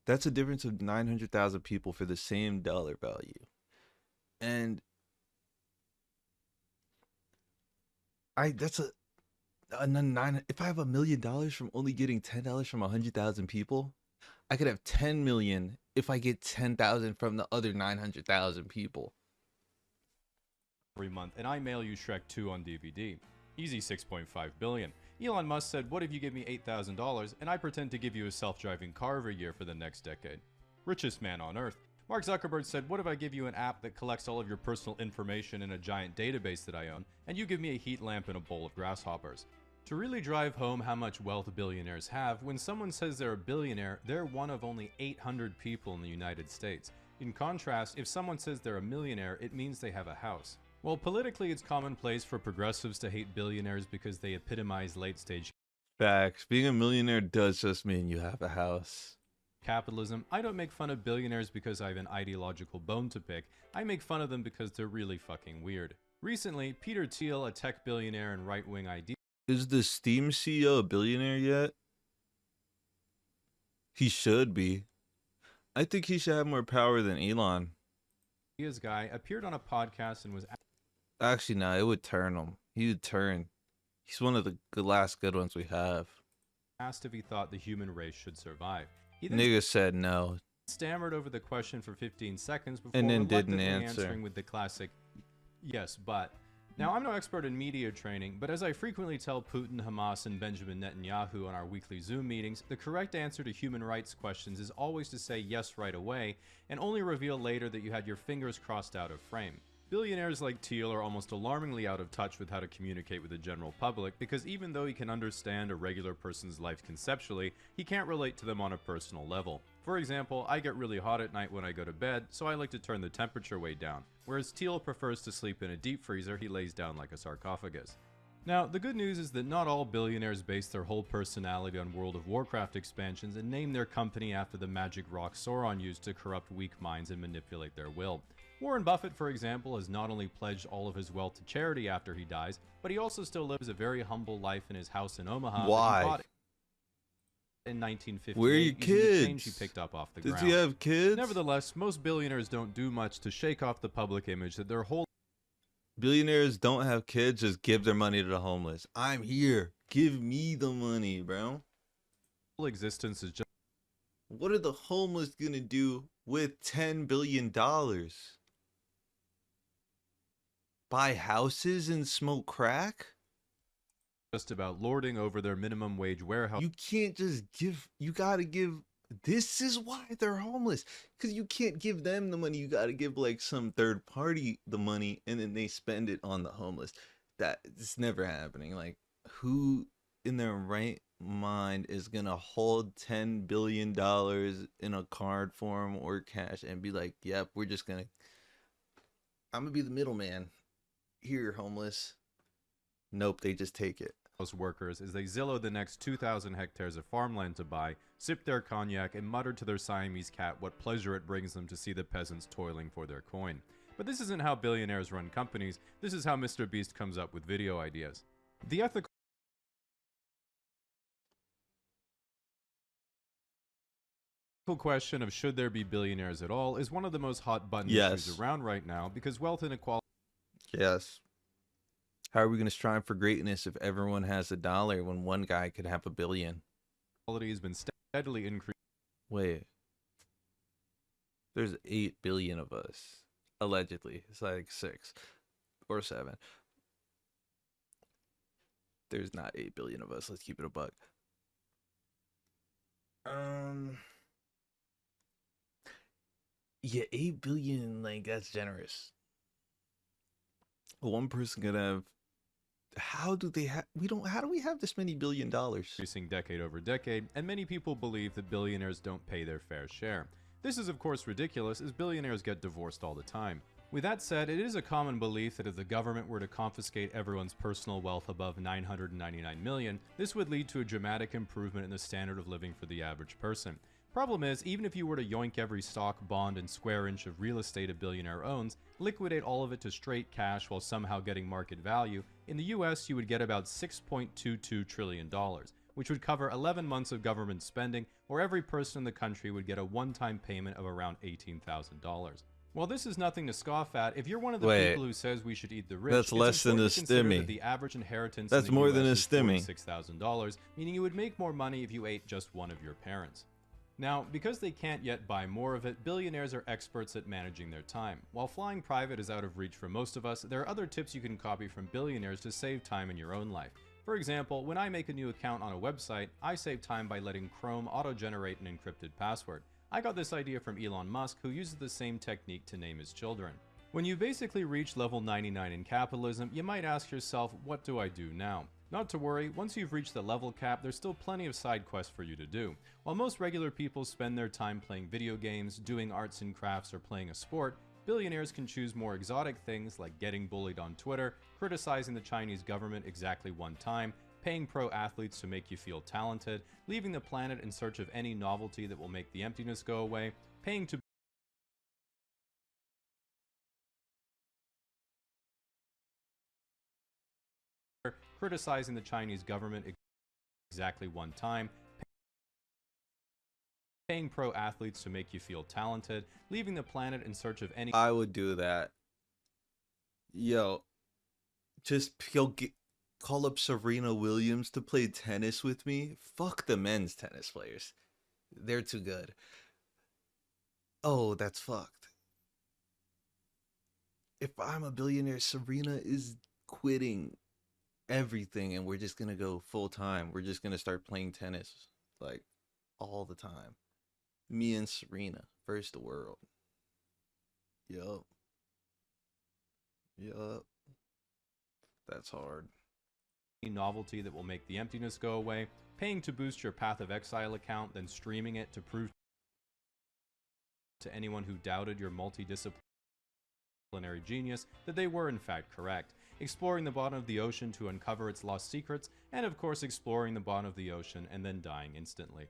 that's a difference of 900,000 people for the same dollar value. And if I have $1 million from only getting $10 from 100,000 people, I could have 10 million if I get 10,000 from the other 900,000 people. Every month, and I mail you Shrek 2 on DVD. Easy 6.5 billion. Elon Musk said, what if you give me $8,000 and I pretend to give you a self-driving car every year for the next decade? Richest man on earth. Mark Zuckerberg said, what if I give you an app that collects all of your personal information in a giant database that I own, and you give me a heat lamp and a bowl of grasshoppers? To really drive home how much wealth billionaires have, when someone says they're a billionaire, they're one of only 800 people in the United States. In contrast, if someone says they're a millionaire, it means they have a house. Well, politically, it's commonplace for progressives to hate billionaires because they epitomize late-stage Facts. Being a millionaire does just mean you have a house. Capitalism. I don't make fun of billionaires because I have an ideological bone to pick. I make fun of them because they're really fucking weird. Recently, Peter Thiel, a tech billionaire and right-wing idea... Is the Steam CEO a billionaire yet? He should be. I think he should have more power than Elon. His guy appeared on a podcast and was... Actually, no, it would turn him. He would turn. He's one of the last good ones we have. Asked if he thought the human race should survive. He Nigga said no. Stammered over the question for 15 seconds before and then didn't answering with the classic, yes, but. Now, I'm no expert in media training, but as I frequently tell Putin, Hamas, and Benjamin Netanyahu on our weekly Zoom meetings, the correct answer to human rights questions is always to say yes right away, and only reveal later that you had your fingers crossed out of frame. Billionaires like Thiel are almost alarmingly out of touch with how to communicate with the general public, because even though he can understand a regular person's life conceptually, he can't relate to them on a personal level. For example, I get really hot at night when I go to bed, so I like to turn the temperature way down, whereas Thiel prefers to sleep in a deep freezer he lays down like a sarcophagus. Now, the good news is that not all billionaires base their whole personality on World of Warcraft expansions and name their company after the magic rock Sauron used to corrupt weak minds and manipulate their will. Warren Buffett, for example, has not only pledged all of his wealth to charity after he dies, but he also still lives a very humble life in his house in Omaha. Why? That he bought in 1958. Where are your kids? The change he picked up off the ground. Does he have kids? Nevertheless, most billionaires don't do much to shake off the public image that their whole... Billionaires don't have kids, just give their money to the homeless. I'm here. Give me the money, bro. Whole existence is just... What are the homeless gonna do with $10 billion? Buy houses and smoke crack? just about lording over their minimum wage warehouse. You can't just give, you gotta give, this is why they're homeless. Because you can't give them the money, you gotta give like some third party the money and then they spend it on the homeless. It's never happening. Like, who in their right mind is gonna hold $10 billion in a card form or cash and be like, yep, I'm gonna be the middleman. Here, homeless. Nope, they just take it. Workers as they Zillow the next 2,000 hectares of farmland to buy, sip their cognac, and mutter to their Siamese cat what pleasure it brings them to see the peasants toiling for their coin. But this isn't how billionaires run companies. This is how Mr. Beast comes up with video ideas. The ethical question of should there be billionaires at all is one of the most hot button issues around right now because wealth inequality. Yes. How are we going to strive for greatness if everyone has $1 when one guy could have $1 billion? Quality has been steadily increasing. Wait. There's 8 billion of us. Allegedly. It's like 6 or 7. There's not 8 billion of us. Let's keep it a buck. Yeah, 8 billion, like, that's generous. One person could have, how do we have this many $1 billion? Increasing decade over decade, and many people believe that billionaires don't pay their fair share. This is of course ridiculous, as billionaires get divorced all the time. With that said, it is a common belief that if the government were to confiscate everyone's personal wealth above $999 million, this would lead to a dramatic improvement in the standard of living for the average person. Problem is, even if you were to yoink every stock, bond, and square inch of real estate a billionaire owns, liquidate all of it to straight cash while somehow getting market value, in the US you would get about $6.22 trillion, which would cover 11 months of government spending, or every person in the country would get a one-time payment of around $18,000. While this is nothing to scoff at, if you're one of the people who says we should eat the rich, that's less than a stimmy. The average inheritance that's in the more US than a is stimmy. $46,000, meaning you would make more money if you ate just one of your parents. Now, because they can't yet buy more of it, billionaires are experts at managing their time. While flying private is out of reach for most of us, there are other tips you can copy from billionaires to save time in your own life. For example, when I make a new account on a website, I save time by letting Chrome auto-generate an encrypted password. I got this idea from Elon Musk, who uses the same technique to name his children. When you basically reach level 99 in capitalism, you might ask yourself, what do I do now? Not to worry, once you've reached the level cap, there's still plenty of side quests for you to do. While most regular people spend their time playing video games, doing arts and crafts, or playing a sport, billionaires can choose more exotic things like getting bullied on Twitter, criticizing the Chinese government exactly one time, paying pro athletes to make you feel talented, leaving the planet in search of any novelty that will make the emptiness go away, paying to criticizing the Chinese government exactly one time, paying pro athletes to make you feel talented, leaving the planet in search of any... I would do that. Yo, just call up Serena Williams to play tennis with me. Fuck the men's tennis players. They're too good. Oh, that's fucked. If I'm a billionaire, Serena is quitting everything and we're just gonna go full time. We're just gonna start playing tennis like all the time. Me and Serena versus the world. Yup. That's hard. Novelty that will make the emptiness go away, paying to boost your Path of Exile account, then streaming it to prove to anyone who doubted your multidisciplinary genius that they were in fact correct, exploring the bottom of the ocean to uncover its lost secrets, and of course exploring the bottom of the ocean and then dying instantly.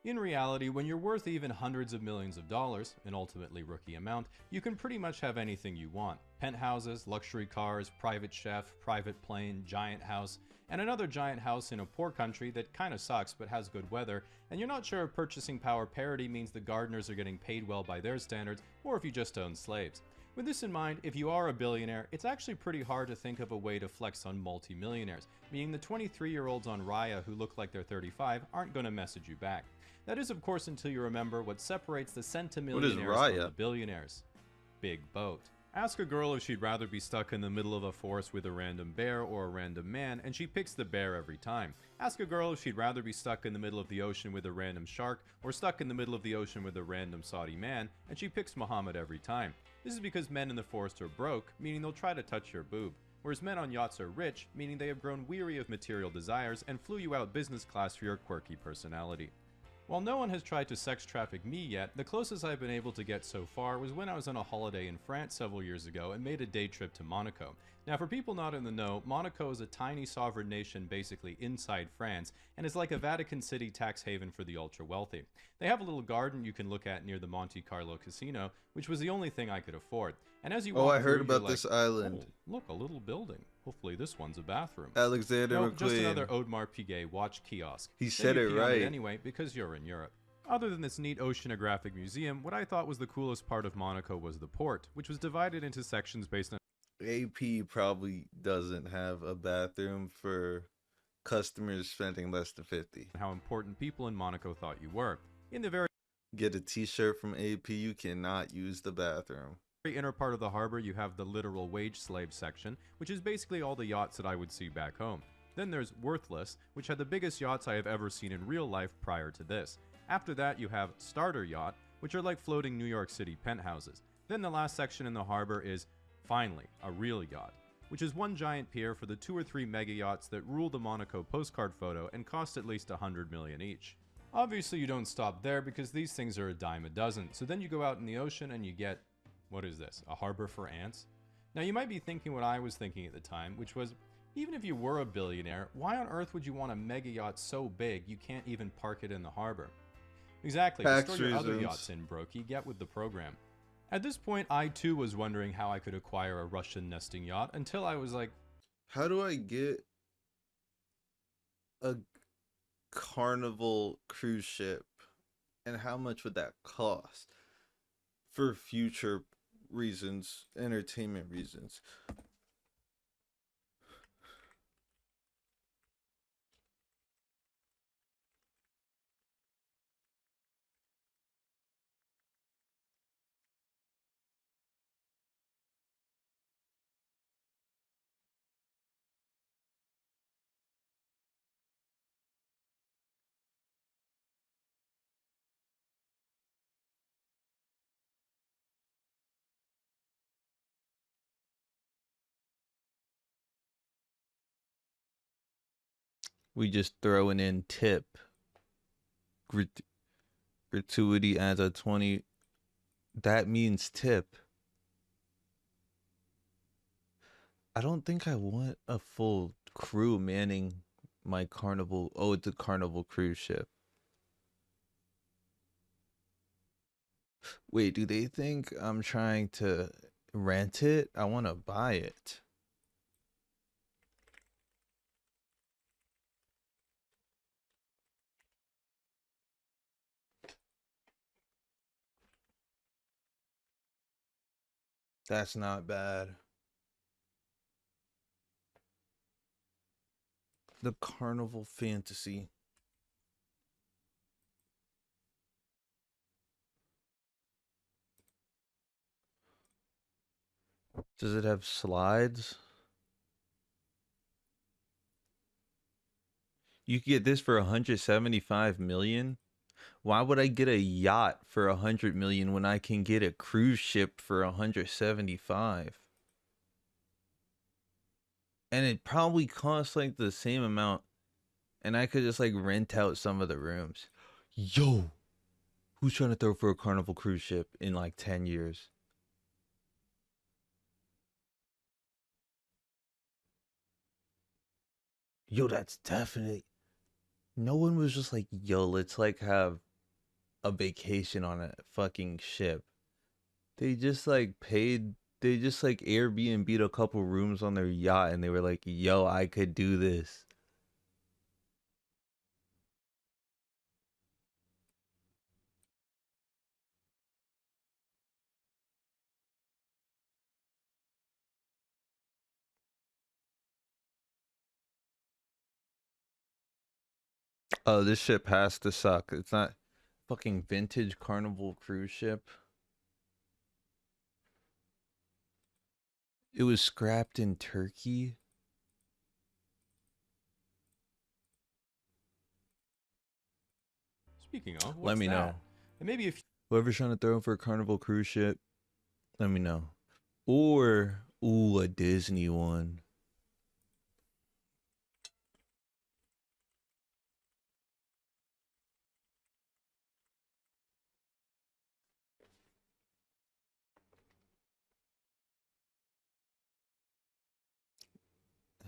In reality, when you're worth even hundreds of millions of dollars, an ultimately rookie amount, you can pretty much have anything you want. Penthouses, luxury cars, private chef, private plane, giant house, and another giant house in a poor country that kinda sucks but has good weather, and you're not sure if purchasing power parity means the gardeners are getting paid well by their standards, or if you just own slaves. With this in mind, if you are a billionaire, it's actually pretty hard to think of a way to flex on multi-millionaires, meaning the 23-year-olds on Raya who look like they're 35 aren't gonna message you back. That is, of course, until you remember what separates the centimillionaires from the billionaires. Big boat. Ask a girl if she'd rather be stuck in the middle of a forest with a random bear or a random man, and she picks the bear every time. Ask a girl if she'd rather be stuck in the middle of the ocean with a random shark or stuck in the middle of the ocean with a random Saudi man, and she picks Muhammad every time. This is because men in the forest are broke, meaning they'll try to touch your boob, whereas men on yachts are rich, meaning they have grown weary of material desires and flew you out business class for your quirky personality. While no one has tried to sex traffic me yet, the closest I've been able to get so far was when I was on a holiday in France several years ago and made a day trip to Monaco. Now, for people not in the know, Monaco is a tiny sovereign nation basically inside France, and is like a Vatican City tax haven for the ultra-wealthy. They have a little garden you can look at near the Monte Carlo casino, which was the only thing I could afford. And as you walk I heard through, about this island. Oh, look, a little building. Hopefully this one's a bathroom. Alexander No, McQueen. just another Audemars Piguet watch kiosk. He Then said you it pee on right. Anyway, because you're in Europe. Other than this neat oceanographic museum, what I thought was the coolest part of Monaco was the port, which was divided into sections based on AP probably doesn't have a bathroom for customers spending less than 50. how important people in Monaco thought you were. In the very Get a t-shirt from AP, you cannot use the bathroom. inner part of the harbor, you have the literal wage slave section, which is basically all the yachts that I would see back home. Then there's Worthless, which had the biggest yachts I have ever seen in real life prior to this. After that, you have Starter Yacht, which are like floating New York City penthouses. Then the last section in the harbor is, finally, a real yacht, which is one giant pier for the 2 or 3 mega yachts that rule the Monaco postcard photo and cost at least $100 million each. Obviously, you don't stop there because these things are a dime a dozen, so then you go out in the ocean and you get, what is this, a harbor for ants? Now you might be thinking what I was thinking at the time, which was, even if you were a billionaire, why on earth would you want a mega yacht so big you can't even park it in the harbor? Exactly, Tax store your other reasons. yachts in, Brokey, get with the program. At this point, I too was wondering how I could acquire a Russian nesting yacht until I was like, how do I get a Carnival cruise ship, and how much would that cost for future reasons, entertainment reasons? We just throwing in tip. Gratuity adds a 20. That means tip. I don't think I want a full crew manning my Carnival. Oh, it's a Carnival cruise ship. Wait, do they think I'm trying to rent it? I want to buy it. That's not bad. The Carnival Fantasy. Does it have slides? You can get this for 175 million? Why would I get a yacht for 100 million when I can get a cruise ship for 175? And it probably costs like the same amount, and I could just like rent out some of the rooms. Yo, who's trying to throw for a Carnival cruise ship in like 10 years? Yo, that's definitely. No one was just like, yo, let's like have a vacation on a fucking ship. They just like paid, they just like Airbnb'd a couple rooms on their yacht, and they were like, yo, I could do this. Oh, this ship has to suck. It's not fucking vintage Carnival cruise ship. It was scrapped in Turkey. Speaking of, what's Let me that? know. And maybe if Whoever's trying to throw in for a Carnival cruise ship, let me know. Or, ooh, a Disney one.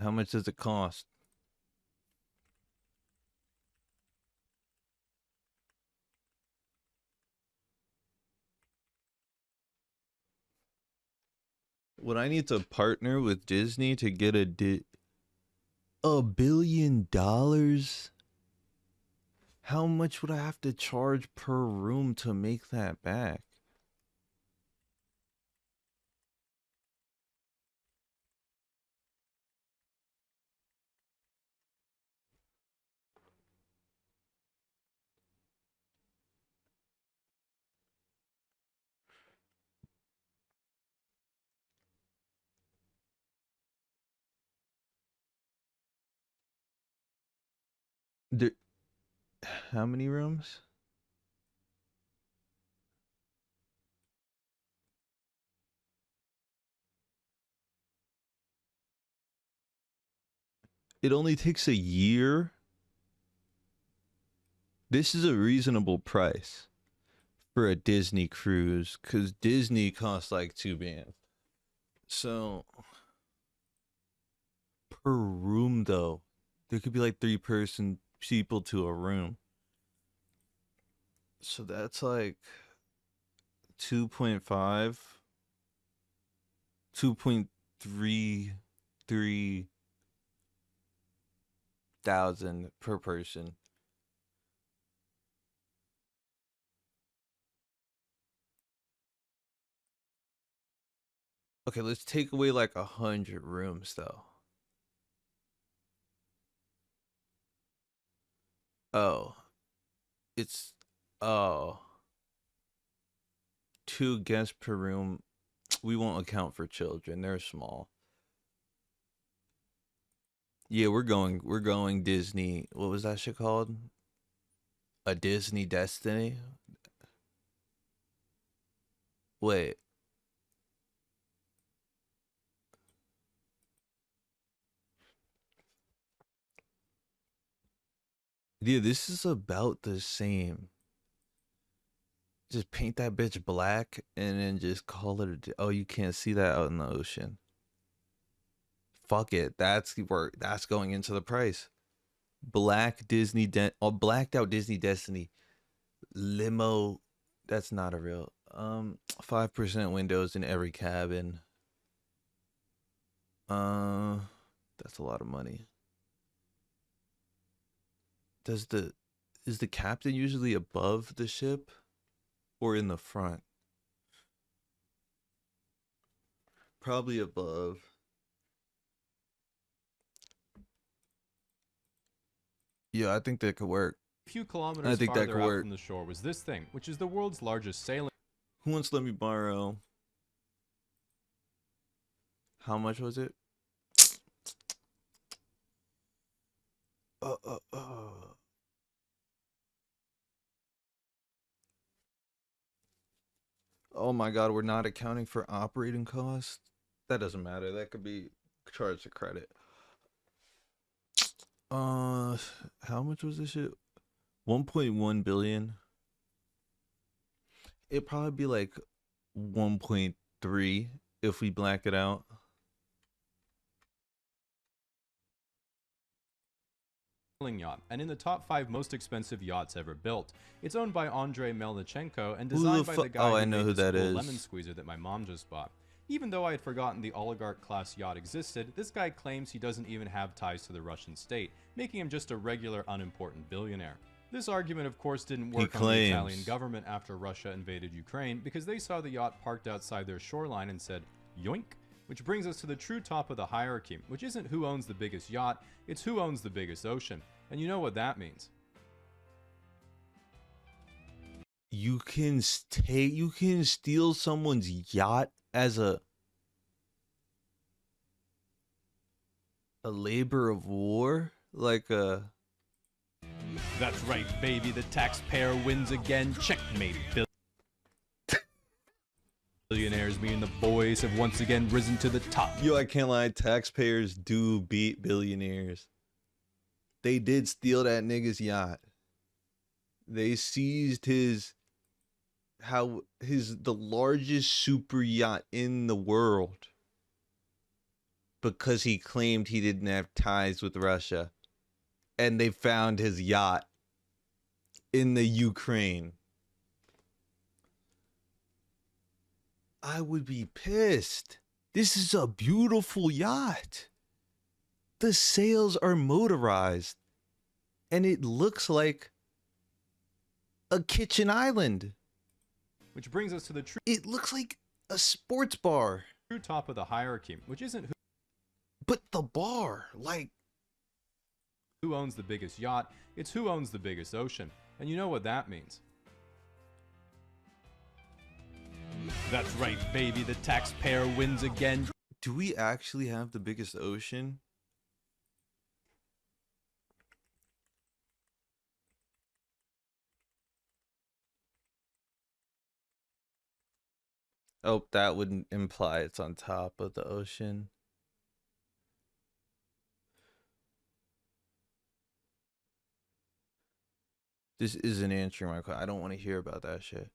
How much does it cost? Would I need to partner with Disney to get $1 billion? How much would I have to charge per room to make that back? There, how many rooms? It only takes a year. This is a reasonable price for a Disney cruise because Disney costs like $2 million. So per room though, there could be like 3 people to a room. So that's like 2.5, 2.33 thousand per person. Okay, let's take away like 100 rooms though. Oh, it's 2 guests per room. We won't account for children. They're small. Yeah, we're going Disney. What was that shit called? A Disney Destiny? Wait. Yeah, this is about the same. Just paint that bitch black and then just call it oh, you can't see that out in the ocean. Fuck it. That's going into the price. Black Disney blacked out Disney Destiny limo. That's not a real 5% windows in every cabin. That's a lot of money. Is the captain usually above the ship or in the front? Probably above. Yeah, I think that could work. a few kilometers farther out from the shore was this thing, which is the world's largest sailing. Who wants to let me borrow? How much was it? Oh my god, we're not accounting for operating costs? That doesn't matter. That could be charged to credit. How much was this shit? 1.1 billion. It'd probably be like 1.3 if we black it out. Yacht, and in the top 5 most expensive yachts ever built. It's owned by Andrei Melnichenko and designed by the guy I know who that is. Lemon squeezer that my mom just bought. Even though I had forgotten the oligarch class yacht existed, this guy claims he doesn't even have ties to the Russian state, making him just a regular unimportant billionaire. This argument, of course, didn't work on the Italian government after Russia invaded Ukraine because they saw the yacht parked outside their shoreline and said, yoink. Which brings us to the true top of the hierarchy, which isn't who owns the biggest yacht, it's who owns the biggest ocean. And you know what that means. You can steal someone's yacht as a A labor of war? Like a... That's right, baby. The taxpayer wins again. Checkmate. Billionaires, me and the boys have once again risen to the top. Yo, I can't lie. Taxpayers do beat billionaires. They did steal that nigga's yacht. They seized the largest super yacht in the world because he claimed he didn't have ties with Russia. And they found his yacht in the Ukraine. I would be pissed. This is a beautiful yacht. The sails are motorized. And it looks like a kitchen island. Which brings us to the true... It looks like a sports bar. True top of the hierarchy, which isn't but the bar, like... who owns the biggest yacht, it's who owns the biggest ocean. And you know what that means. That's right, baby. The taxpayer wins again. Do we actually have the biggest ocean? Oh, that wouldn't imply it's on top of the ocean. This isn't answering my question. I don't want to hear about that shit.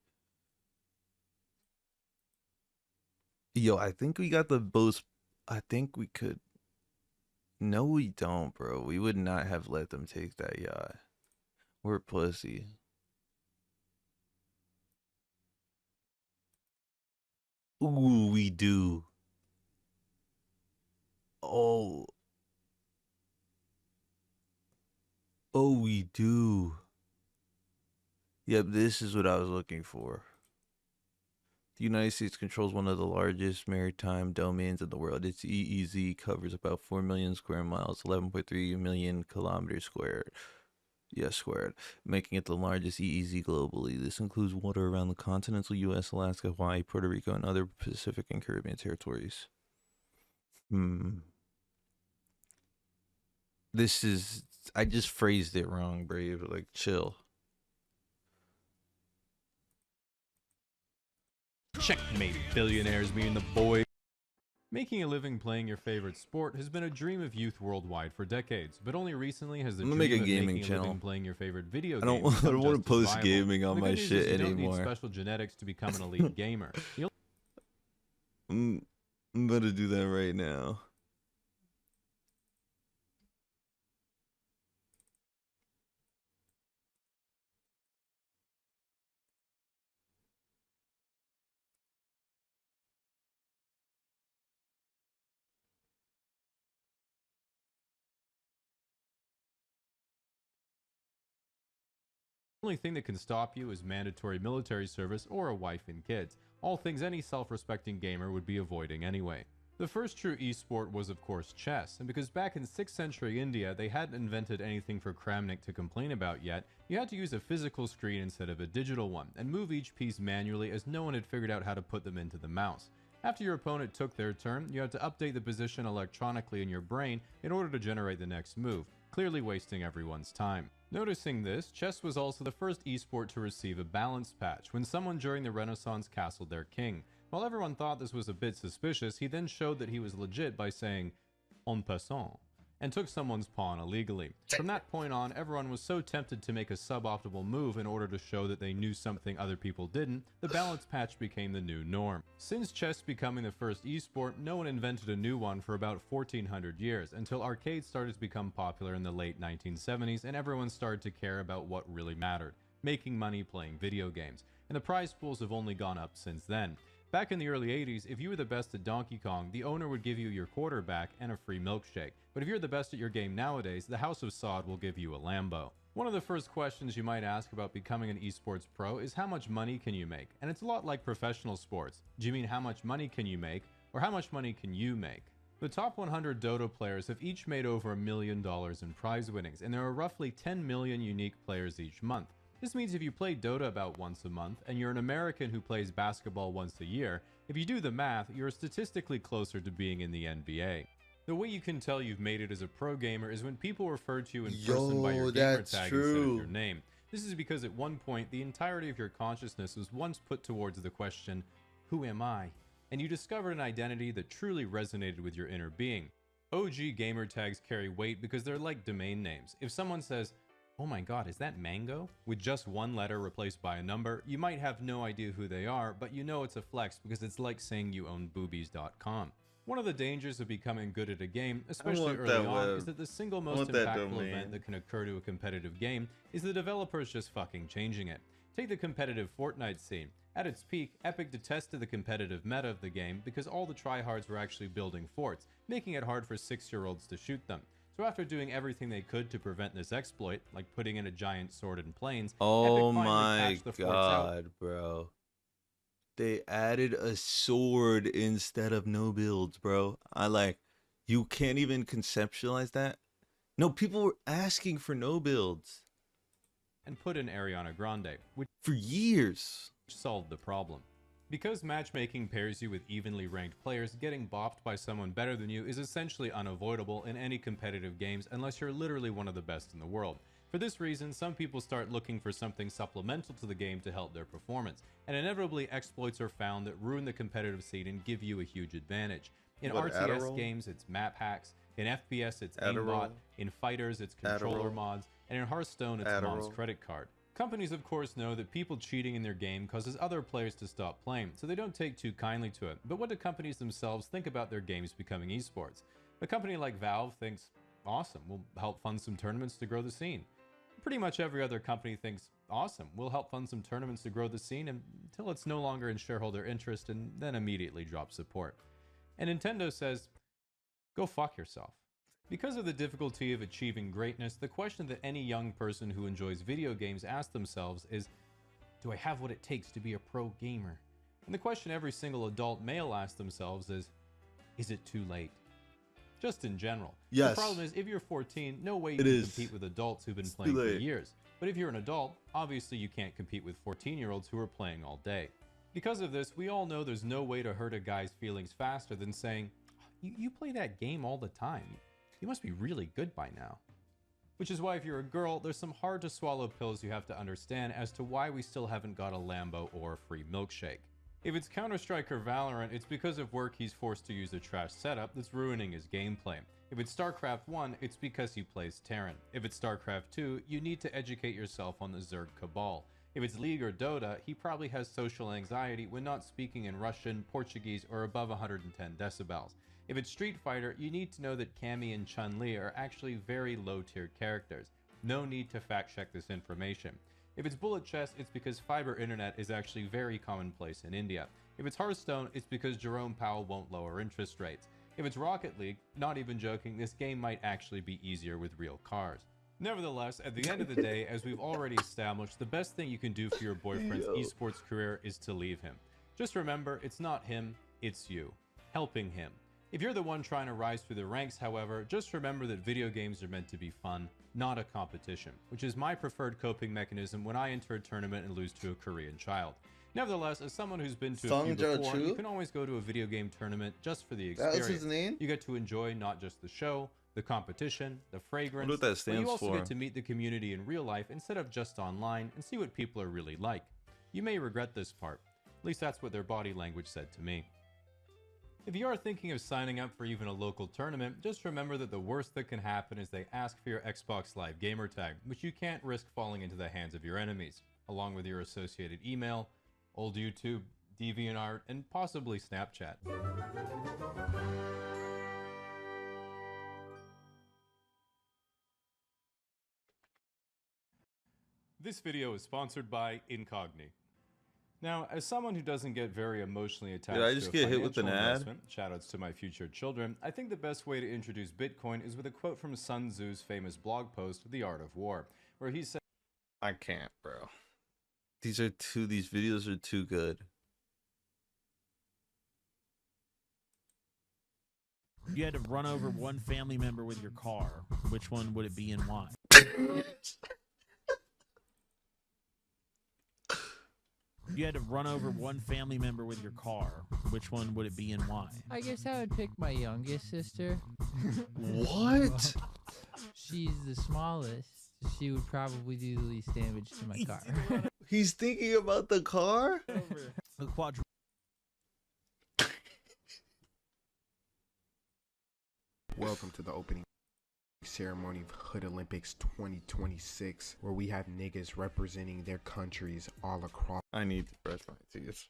Yo, I think we got the most... I think we could... No, we don't, bro. We would not have let them take that yacht. We're pussy. Ooh, we do. Oh. Oh, we do. Yep, this is what I was looking for. The United States controls one of the largest maritime domains in the world. Its EEZ covers about 4 million square miles, 11.3 million kilometers squared. Yes, squared, making it the largest EEZ globally. This includes water around the continental U.S., Alaska, Hawaii, Puerto Rico, and other Pacific and Caribbean territories. This is... I just phrased it wrong, Brave. Like, chill. Checkmate, billionaires, me and the boys. Making a living playing your favorite sport has been a dream of youth worldwide for decades, but only recently has the dream make a of gaming making a channel. living playing your favorite video I game don't want to just post as viable. gaming on The my good news shit is you anymore. don't need special genetics to become an elite gamer. I'm about to do that right now. The only thing that can stop you is mandatory military service or a wife and kids, all things any self-respecting gamer would be avoiding anyway. The first true esport was of course chess, and because back in 6th century India they hadn't invented anything for Kramnik to complain about yet, you had to use a physical screen instead of a digital one, and move each piece manually as no one had figured out how to put them into the mouse. After your opponent took their turn, you had to update the position electronically in your brain in order to generate the next move, clearly wasting everyone's time. Noticing this, chess was also the first esport to receive a balance patch when someone during the Renaissance castled their king. While everyone thought this was a bit suspicious, he then showed that he was legit by saying, en passant, and took someone's pawn illegally. From that point on, everyone was so tempted to make a suboptimal move in order to show that they knew something other people didn't, the balance patch became the new norm. Since chess becoming the first esport, no one invented a new one for about 1400 years, until arcades started to become popular in the late 1970s and everyone started to care about what really mattered, making money playing video games, and the prize pools have only gone up since then. Back in the early 80s, if you were the best at Donkey Kong, the owner would give you your quarterback and a free milkshake. But if you're the best at your game nowadays, the House of Sod will give you a Lambo. One of the first questions you might ask about becoming an esports pro is how much money can you make? And it's a lot like professional sports. Do you mean how much money can you make, or how much money can you make? The top 100 Dota players have each made over $1 million in prize winnings, and there are roughly 10 million unique players each month. This means if you play Dota about once a month, and you're an American who plays basketball once a year, if you do the math, you're statistically closer to being in the NBA. The way you can tell you've made it as a pro gamer is when people refer to you in person by your gamer that's tag true. instead of your name. This is because at one point, the entirety of your consciousness was once put towards the question, who am I? And you discovered an identity that truly resonated with your inner being. OG gamer tags carry weight because they're like domain names. If someone says, oh my god, is that Mango? With just one letter replaced by a number, you might have no idea who they are, but you know it's a flex because it's like saying you own boobies.com. One of the dangers of becoming good at a game, especially early on, is that the single most impactful event that can occur to a competitive game is the developers just fucking changing it. Take the competitive Fortnite scene. At its peak, Epic detested the competitive meta of the game because all the tryhards were actually building forts, making it hard for 6-year-olds to shoot them. So after doing everything they could to prevent this exploit, like putting in a giant sword in planes, Oh Epic finally my patched the forts out. god, bro. They added a sword instead of no builds, bro. You can't even conceptualize that. No, people were asking for no builds. And put in Ariana Grande, which for years solved the problem. Because matchmaking pairs you with evenly ranked players, getting bopped by someone better than you is essentially unavoidable in any competitive games unless you're literally one of the best in the world. For this reason, some people start looking for something supplemental to the game to help their performance, and inevitably exploits are found that ruin the competitive scene and give you a huge advantage. In RTS Adderall? games, it's map hacks, in FPS, it's Adderall? aimbot, in fighters, it's controller Adderall? mods, and in Hearthstone, it's mom's Adderall? credit card. Companies, of course, know that people cheating in their game causes other players to stop playing, so they don't take too kindly to it. But what do companies themselves think about their games becoming esports? A company like Valve thinks, awesome, we'll help fund some tournaments to grow the scene. Pretty much every other company thinks, awesome, we'll help fund some tournaments to grow the scene until it's no longer in shareholder interest and then immediately drop support. And Nintendo says, go fuck yourself. Because of the difficulty of achieving greatness, the question that any young person who enjoys video games asks themselves is, do I have what it takes to be a pro gamer? And the question every single adult male asks themselves is it too late? Just in general. Yes. The problem is, if you're 14, no way you It can is. compete with adults who've been It's playing too for late. years. But if you're an adult, obviously you can't compete with 14-year-olds who are playing all day. Because of this, we all know there's no way to hurt a guy's feelings faster than saying, you play that game all the time. You must be really good by now. Which is why if you're a girl, there's some hard to swallow pills you have to understand as to why we still haven't got a Lambo or a free milkshake. If it's Counter-Strike or Valorant, it's because of work he's forced to use a trash setup that's ruining his gameplay. If it's StarCraft 1, it's because he plays Terran. If it's StarCraft 2, you need to educate yourself on the Zerg Cabal. If it's League or Dota, he probably has social anxiety when not speaking in Russian, Portuguese, or above 110 decibels. If it's Street Fighter, you need to know that Cammy and Chun-Li are actually very low-tier characters. No need to fact-check this information. If it's Bullet Chess, it's because fiber internet is actually very commonplace in India. If it's Hearthstone, it's because Jerome Powell won't lower interest rates. If it's Rocket League, not even joking, this game might actually be easier with real cars. Nevertheless, at the end of the day, as we've already established, the best thing you can do for your boyfriend's esports career is to leave him. Just remember, it's not him, it's you. Helping him. If you're the one trying to rise through the ranks, however, just remember that video games are meant to be fun, not a competition, which is my preferred coping mechanism when I enter a tournament and lose to a Korean child. Nevertheless, as someone who's been to a few Sungjo before, Chu? you can always go to a video game tournament just for the That was experience. his name? You get to enjoy not just the show, the competition, the fragrance, Wonder what that but stands you also for. get to meet the community in real life instead of just online and see what people are really like. You may regret this part. At least that's what their body language said to me. If you are thinking of signing up for even a local tournament, just remember that the worst that can happen is they ask for your Xbox Live gamer tag, which you can't risk falling into the hands of your enemies, along with your associated email, old YouTube, DeviantArt, and possibly Snapchat. This video is sponsored by Incogni. Now, as someone who doesn't get very emotionally attached Did I just to a get hit with an financial ad? investment, shoutouts to my future children, I think the best way to introduce Bitcoin is with a quote from Sun Tzu's famous blog post, The Art of War, where he said, I can't, bro. These videos are too good. You had to run over one family member with your car. Which one would it be and why? You had to run over one family member with your car. Which one would it be and why? I guess I would pick my youngest sister. What? She's the smallest. She would probably do the least damage to my car. He's thinking about the car? The quadruple. Welcome to the opening ceremony of Hood Olympics 2026, where we have niggas representing their countries all across. I need to brush my teeth.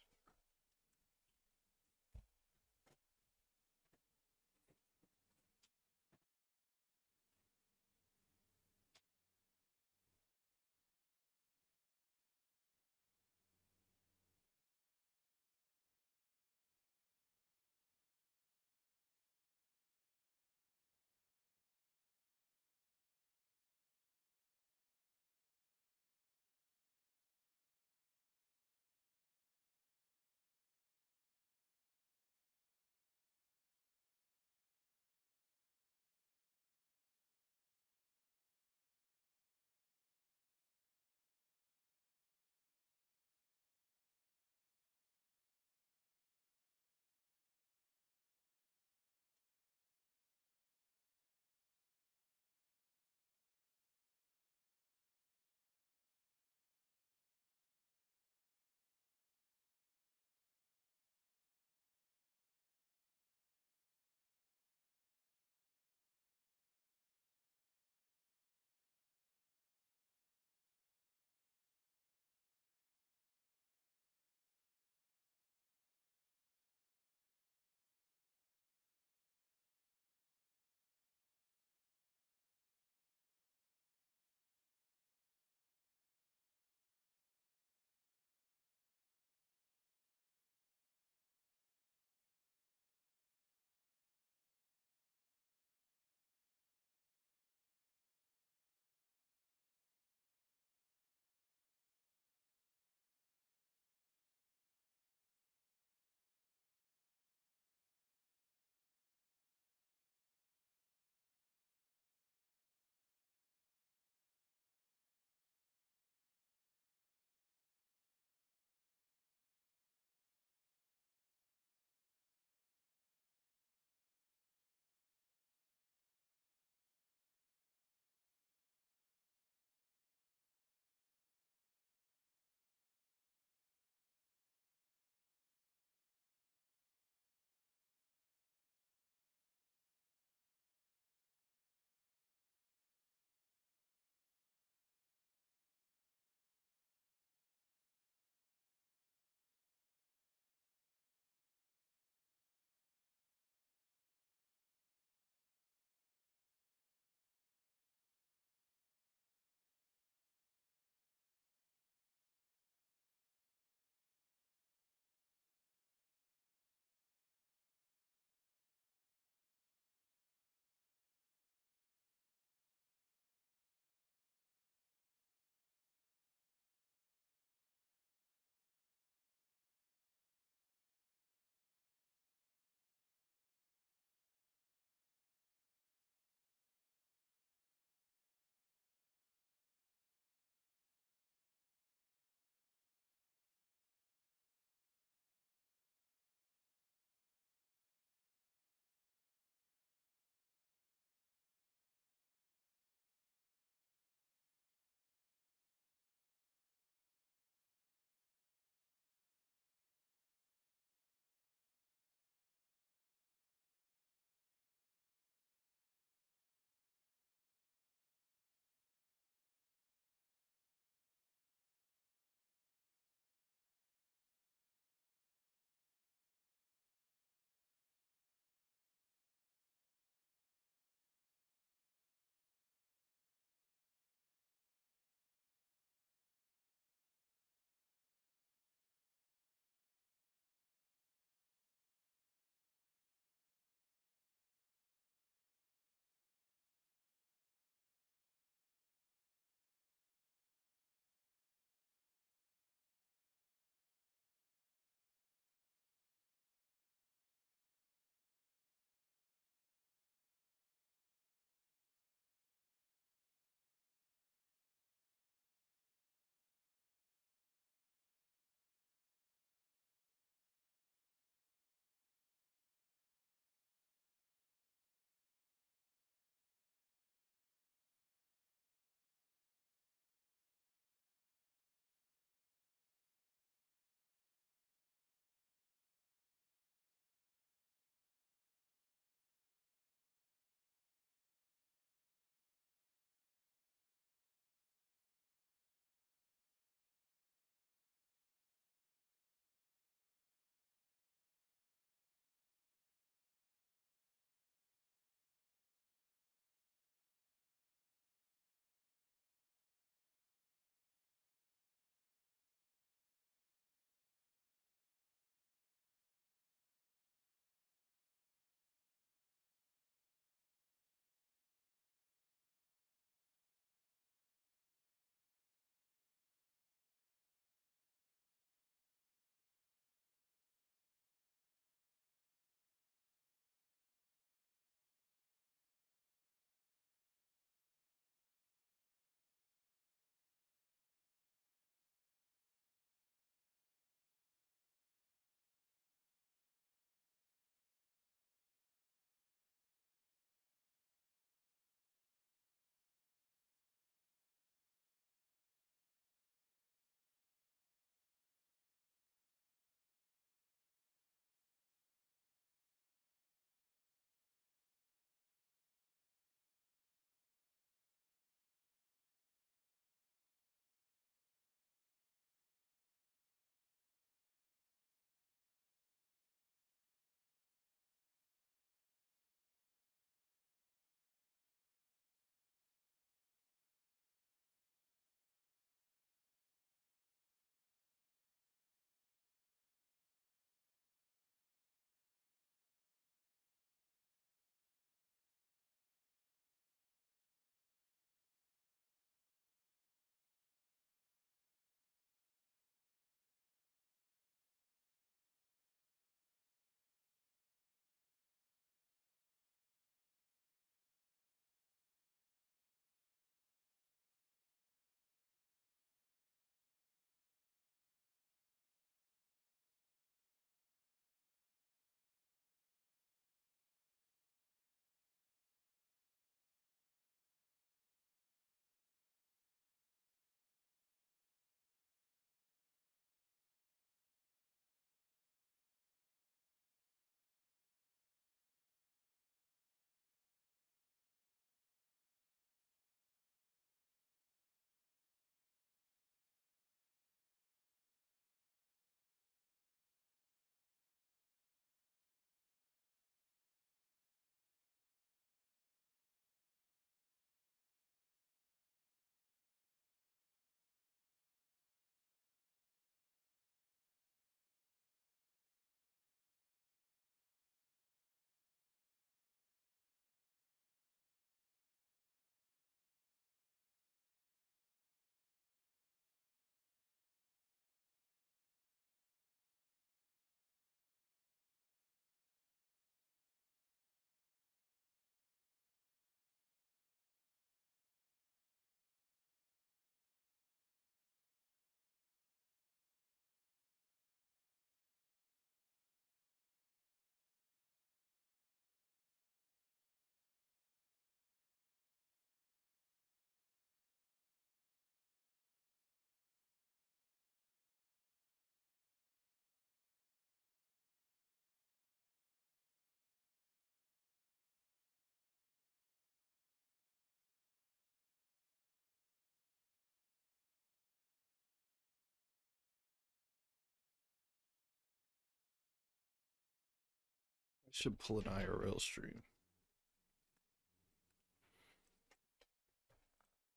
Should pull an IRL stream.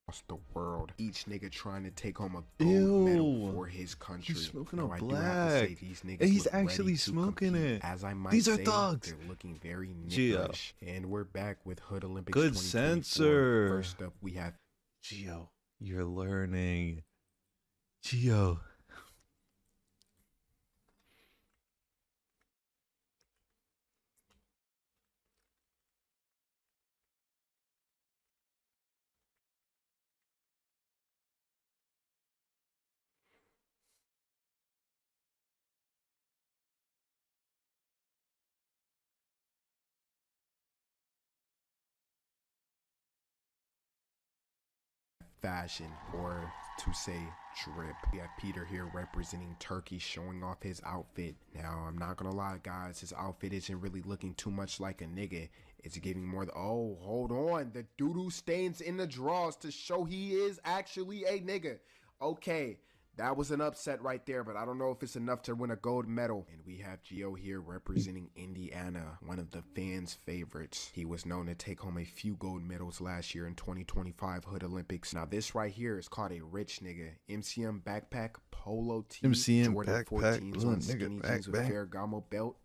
Across the world, each nigga trying to take home a gold medal for his country. He's smoking Now, a I do have to say black. these niggas And he's look ready actually to smoking compete. it. As I might These are say, thugs. they're looking very Gio. nipperish. And we're back with Hood Olympics Good 2024. censor. First up, we have Gio. You're learning. Gio. fashion, or to say drip. We have Peter here representing Turkey, showing off his outfit. Now, I'm not gonna lie, guys, his outfit isn't really looking too much like a nigga. It's giving more oh, hold on, the doo-doo stains in the drawers to show he is actually a nigga. Okay, that was an upset right there, but I don't know if it's enough to win a gold medal. And we have Gio here representing Indiana, one of the fans' favorites. He was known to take home a few gold medals last year in 2025 Hood Olympics. Now this right here is called a rich nigga. MCM backpack, polo tee, MCM Jordan backpack, 14s little on nigga skinny jeans with backpack. Ferragamo belt.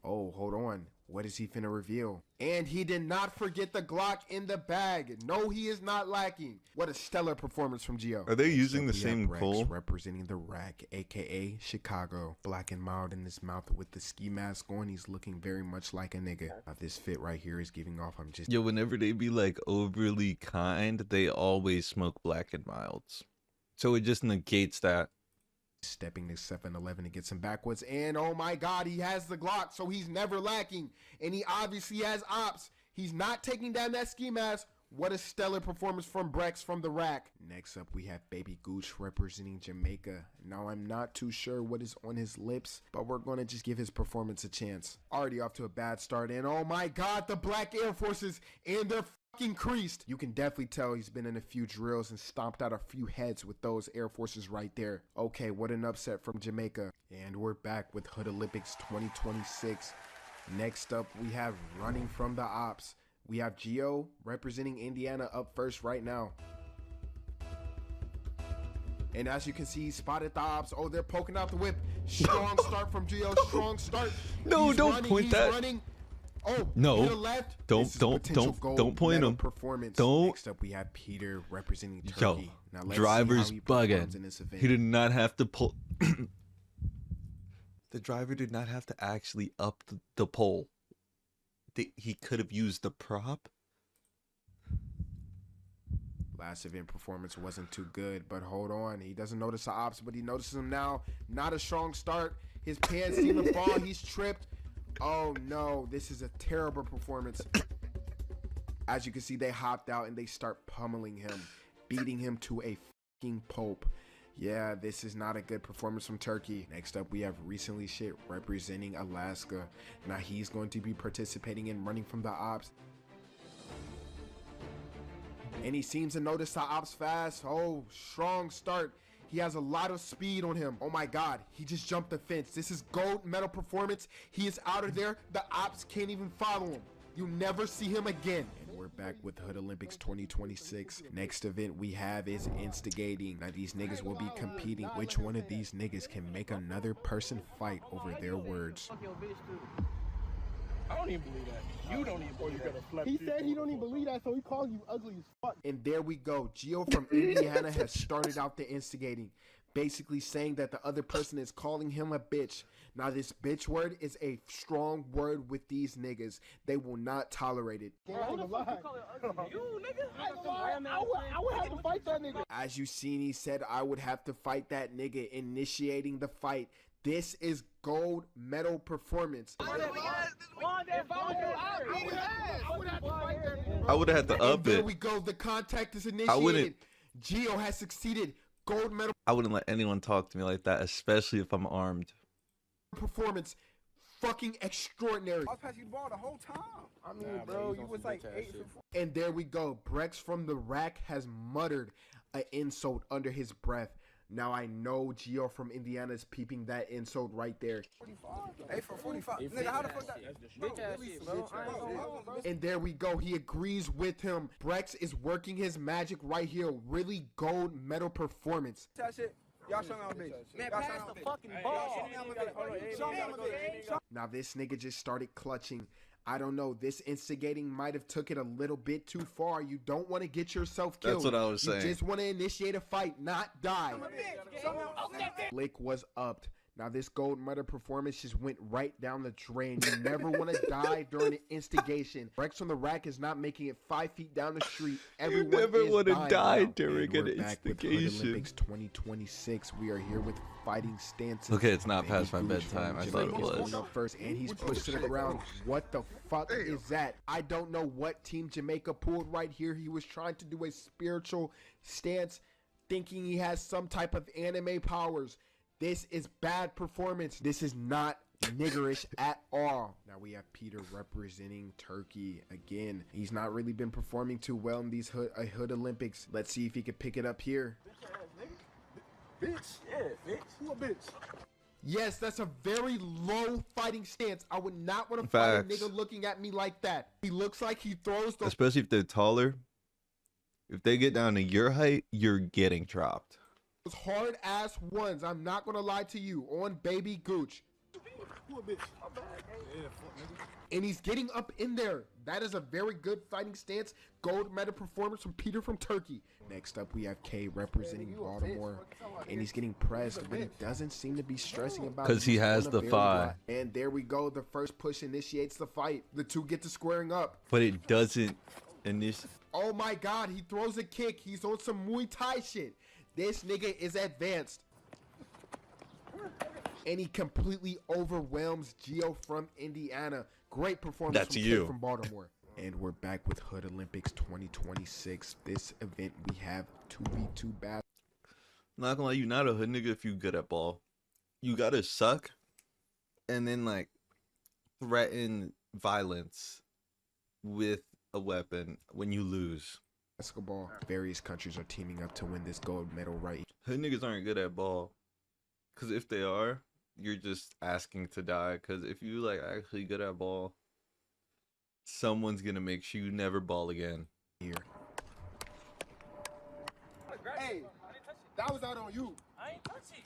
Oh, hold on. What is he finna reveal? And he did not forget the Glock in the bag. No, he is not lacking. What a stellar performance from Gio. Are they using the Next up, we same have Rex coal? representing the Rack, aka Chicago. Black and mild in his mouth with the ski mask on. He's looking very much like a nigga. Now, this fit right here is giving off. I'm just Yo, whenever they be like overly kind, they always smoke black and milds. So it just negates that. stepping to 7-Eleven to get some backwoods, and oh my god, he has the Glock, so he's never lacking, and he obviously has ops. He's not taking down that ski mask. What a stellar performance from Brex from the Rack. Next up, we have Baby Gooch representing Jamaica. Now, I'm not too sure what is on his lips, but we're going to just give his performance a chance. Already off to a bad start, and oh my god, the Black Air Forces, and they're fucking creased. You can definitely tell he's been in a few drills and stomped out a few heads with those Air Forces right there. Okay, what an upset from Jamaica. And we're back with Hood Olympics 2026. Next up, we have running from the ops. We have Gio representing Indiana up first right now. And as you can see, he spotted the ops. Oh, they're poking out the whip. Strong start from Gio. Strong start. No, He's don't running, point he's that. Running. Oh, No. to the left. Don't This is potential gold point medal him. Performance. Don't. Next up, we have Peter representing Turkey. Yo, Now, let's driver's see how he performs in bugging. this event. He did not have to pull. The driver did not have to actually up the pole. He could have used the prop. Last event performance wasn't too good, but hold on. He doesn't notice the ops, but he notices them now. Not a strong start. His pants even fall. He's tripped. Oh no, this is a terrible performance. As you can see, they hopped out and they start pummeling him, beating him to a fucking pulp. Yeah, this is not a good performance from Turkey. Next up, we have Recently Shit representing Alaska. Now he's going to be participating in running from the ops. And he seems to notice the ops fast. Oh, strong start. He has a lot of speed on him. Oh my god, he just jumped the fence. This is gold medal performance. He is out of there. The ops can't even follow him. You never see him again. And we're back with Hood Olympics 2026. Next event we have is instigating. Now these niggas will be competing. Which one of these niggas can make another person fight over their words? I don't even believe that. You don't even believe that. He said he don't even believe that, so he calls you ugly as fuck. And there we go. Gio from Indiana has started out the instigating, basically saying that the other person is calling him a bitch. Now this bitch word is a strong word with these niggas. They will not tolerate it. I would have to fight that nigga. As you seen, he said, I would have to fight that nigga, initiating the fight. This is gold medal performance. I would have had to up There it. we go. The contact is I initiated. wouldn't. Gio has succeeded. Gold medal I wouldn't let anyone talk to me like that, especially if I'm armed. performance. Fucking extraordinary. I was passing you the ball the whole time. I mean, bro, you was like 8 for 4. And there we go. Brex from the Rack has muttered an insult under his breath. Now I know Gio from Indiana is peeping that insult right there. 8 for 45. Nigga, how the fuck that? And there we go. He agrees with him. Brex is working his magic right here. Really gold medal performance. That shit. Y'all show me on bitch. Man, pass the fucking ball. Show me on my bitch. Now this nigga just started clutching. I don't know. This instigating might have took it a little bit too far. You don't want to get yourself killed. That's what I was saying. You just want to initiate a fight, not die. Blake was upped. Now this gold medal performance just went right down the drain. You never want to die during an instigation. Rex on the rack is not making it 5 feet down the street. Everyone you never want to die now. during an instigation. Olympics 2026. We are here with fighting stances. Okay, it's not past my bedtime. I thought it was. Up first, and he's pushed to the ground. What the fuck is that? I don't know what Team Jamaica pulled right here. He was trying to do a spiritual stance, thinking he has some type of anime powers. This is bad performance. This is not niggerish at all. Now we have Peter representing Turkey again. He's not really been performing too well in these hood Olympics. Let's see if he can pick it up here. Bitch, yeah, bitch. Who a bitch? Yes, that's a very low fighting stance. I would not want to fight a nigga looking at me like that. He looks like he throws the... Especially if they're taller. If they get down to your height, you're getting dropped. Hard ass ones. I'm not gonna lie to you. On baby Gooch. Who a bitch? And he's getting up in there. That is a very good fighting stance. Gold medal performance from Peter from Turkey. Next up, we have K representing Baltimore. And he's getting pressed, but he doesn't seem to be stressing about it. Because he has the 5. And there we go. The first push initiates the fight. The two get to squaring up. But it doesn't initiate. Oh my God. He throws a kick. He's on some Muay Thai shit. This nigga is advanced. And he completely overwhelms Gio from Indiana. Great performance That's from you. Kid from Baltimore. And we're back with Hood Olympics 2026. This event we have 2v2 battle. Not gonna lie, you're not a hood nigga if you good at ball. You gotta suck and then like threaten violence with a weapon when you lose. Basketball. Various countries are teaming up to win this gold medal right. Hood niggas aren't good at ball. Cause if they are, you're just asking to die. Cause if you like actually good at ball, someone's gonna make sure you never ball again. Here. Hey, that was out on you. I ain't touch it.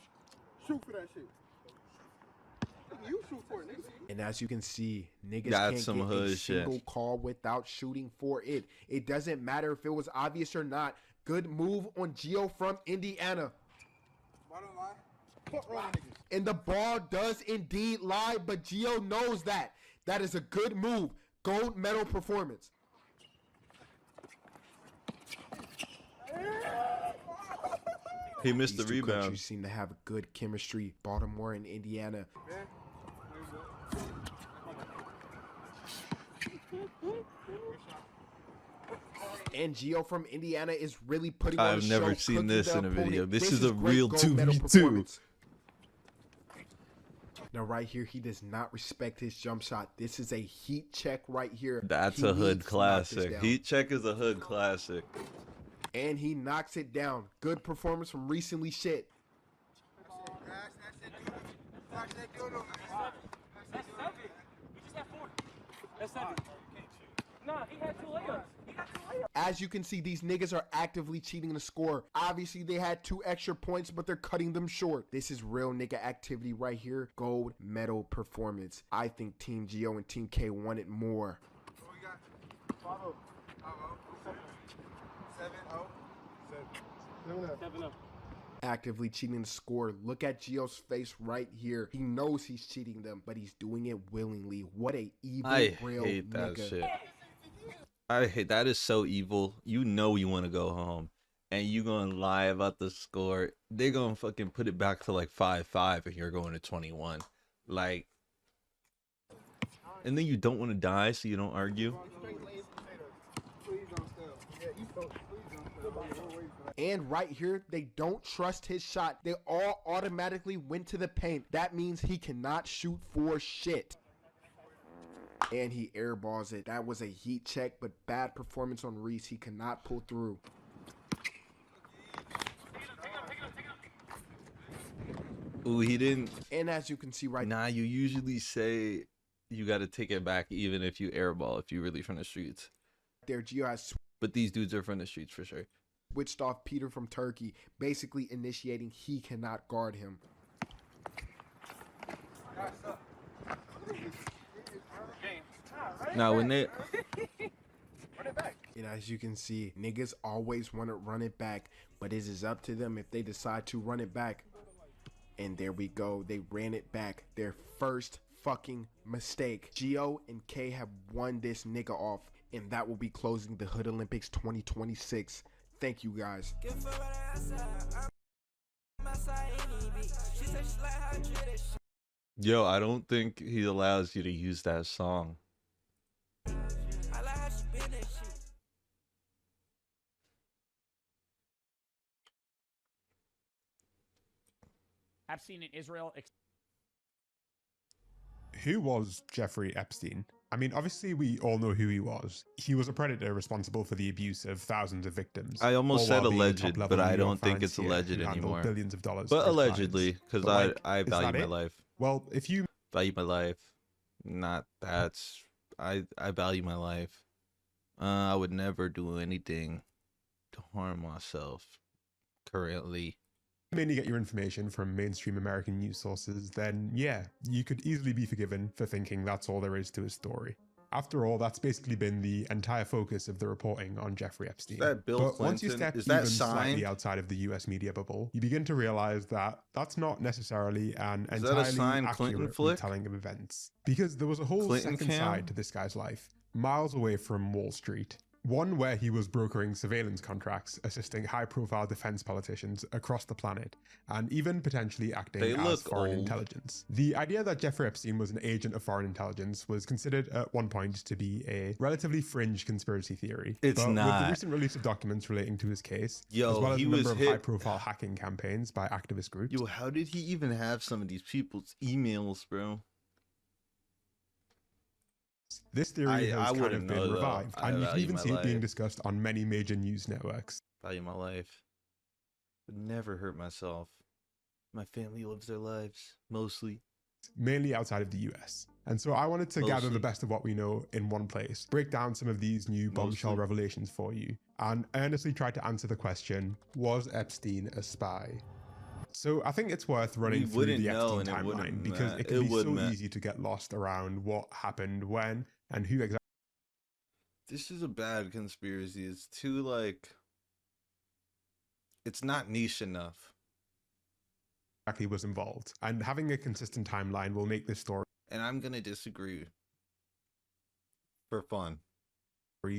Shoot for that shit. You shoot for it, nigga. And as you can see, niggas That's can't some get hood a single shit. call without shooting for it. It doesn't matter if it was obvious or not. Good move on Gio from Indiana. Bottom line. Fuck wrong niggas. And the ball does indeed lie, but Gio knows that. That is a good move. Gold medal performance. He missed the These two rebound. countries seem to have a good chemistry. Baltimore and Indiana. And Gio from Indiana is really putting on a I've show, never seen cooking this the in a video. opponent. This is a great real gold medal 2v2. performance. Now right here, he does not respect his jump shot. This is a heat check right here. That's He a hood needs to knock this classic. down. Heat check is a hood classic. And he knocks it down. Good performance from recently shit. As you can see, these niggas are actively cheating the score. Obviously, they had 2 extra points, but they're cutting them short. This is real nigga activity right here. Gold medal performance. I think Team Gio and Team K wanted more. Actively cheating the score. Look at Gio's face right here. He knows he's cheating them, but he's doing it willingly. What a evil, real hate that nigga. shit. I hate that. Is so evil. You know you want to go home, and you gonna lie about the score. They're gonna fucking put it back to like 5-5, and you're going to 21. Like, and then you don't want to die, so you don't argue. And right here, they don't trust his shot. They all automatically went to the paint. That means he cannot shoot for shit. And he airballs it. That was a heat check, but bad performance on Reese. He cannot pull through. Ooh, he didn't. And as you can see right Nah, you usually say you got to take it back even if you airball, if you're really from the streets. there, Gio has But these dudes are from the streets for sure. switched off Peter from Turkey, basically initiating he cannot guard him. Now, when they... And as you can see, niggas always want to run it back, but it is up to them if they decide to run it back. And there we go. They ran it back. Their first fucking mistake. Gio and K have won this nigga off, and that will be closing the Hood Olympics 2026. Thank you, guys. Yo, I don't think he allows you to use that song. Epstein in Israel. Who was Jeffrey Epstein? I mean, obviously we all know who he was. He was a predator responsible for the abuse of thousands of victims. I almost said alleged, but I don't think it's alleged anymore. Billions of dollars. But allegedly, because I value my life. Well, if you value my life, not that's I value my life. I would never do anything to harm myself. Currently. Mainly get your information from mainstream American news sources, then yeah, you could easily be forgiven for thinking that's all there is to his story. After all, that's basically been the entire focus of the reporting on Jeffrey Epstein. Is that Bill but Clinton? Once you step Is that even slightly signed? outside of the US media bubble, you begin to realize that that's not necessarily an Is that a entirely signed Clinton accurate flick? retelling of events. Because there was a whole Clinton second cam? side to this guy's life, miles away from Wall Street. One where he was brokering surveillance contracts, assisting high-profile defense politicians across the planet, and even potentially acting They as look foreign old. intelligence. The idea that Jeffrey Epstein was an agent of foreign intelligence was considered at one point to be a relatively fringe conspiracy theory. It's but with not. the recent release of documents relating to his case, Yo, as well as he a number was of hit- high-profile hacking campaigns by activist groups. Yo, how did he even have some of these people's emails, bro? This theory has kind of wouldn't been know, though. revived, I and you can value even my see it being life. discussed on many major news networks. Value my life. Would never hurt myself. My family lives their lives, mostly. Mainly outside of the US. And so I wanted to gather Mostly. the best of what we know in one place, break down some of these new bombshell Mostly. revelations for you, and earnestly try to answer the question, was Epstein a spy? So I think it's worth running We through wouldn't the know, Epstein and it wouldn't timeline because ma- it can it be so would ma- easy to get lost around what happened when and who exactly This is a bad conspiracy. It's too, like... It's not niche enough. was involved. And having a consistent timeline will make this story And I'm gonna disagree. For fun.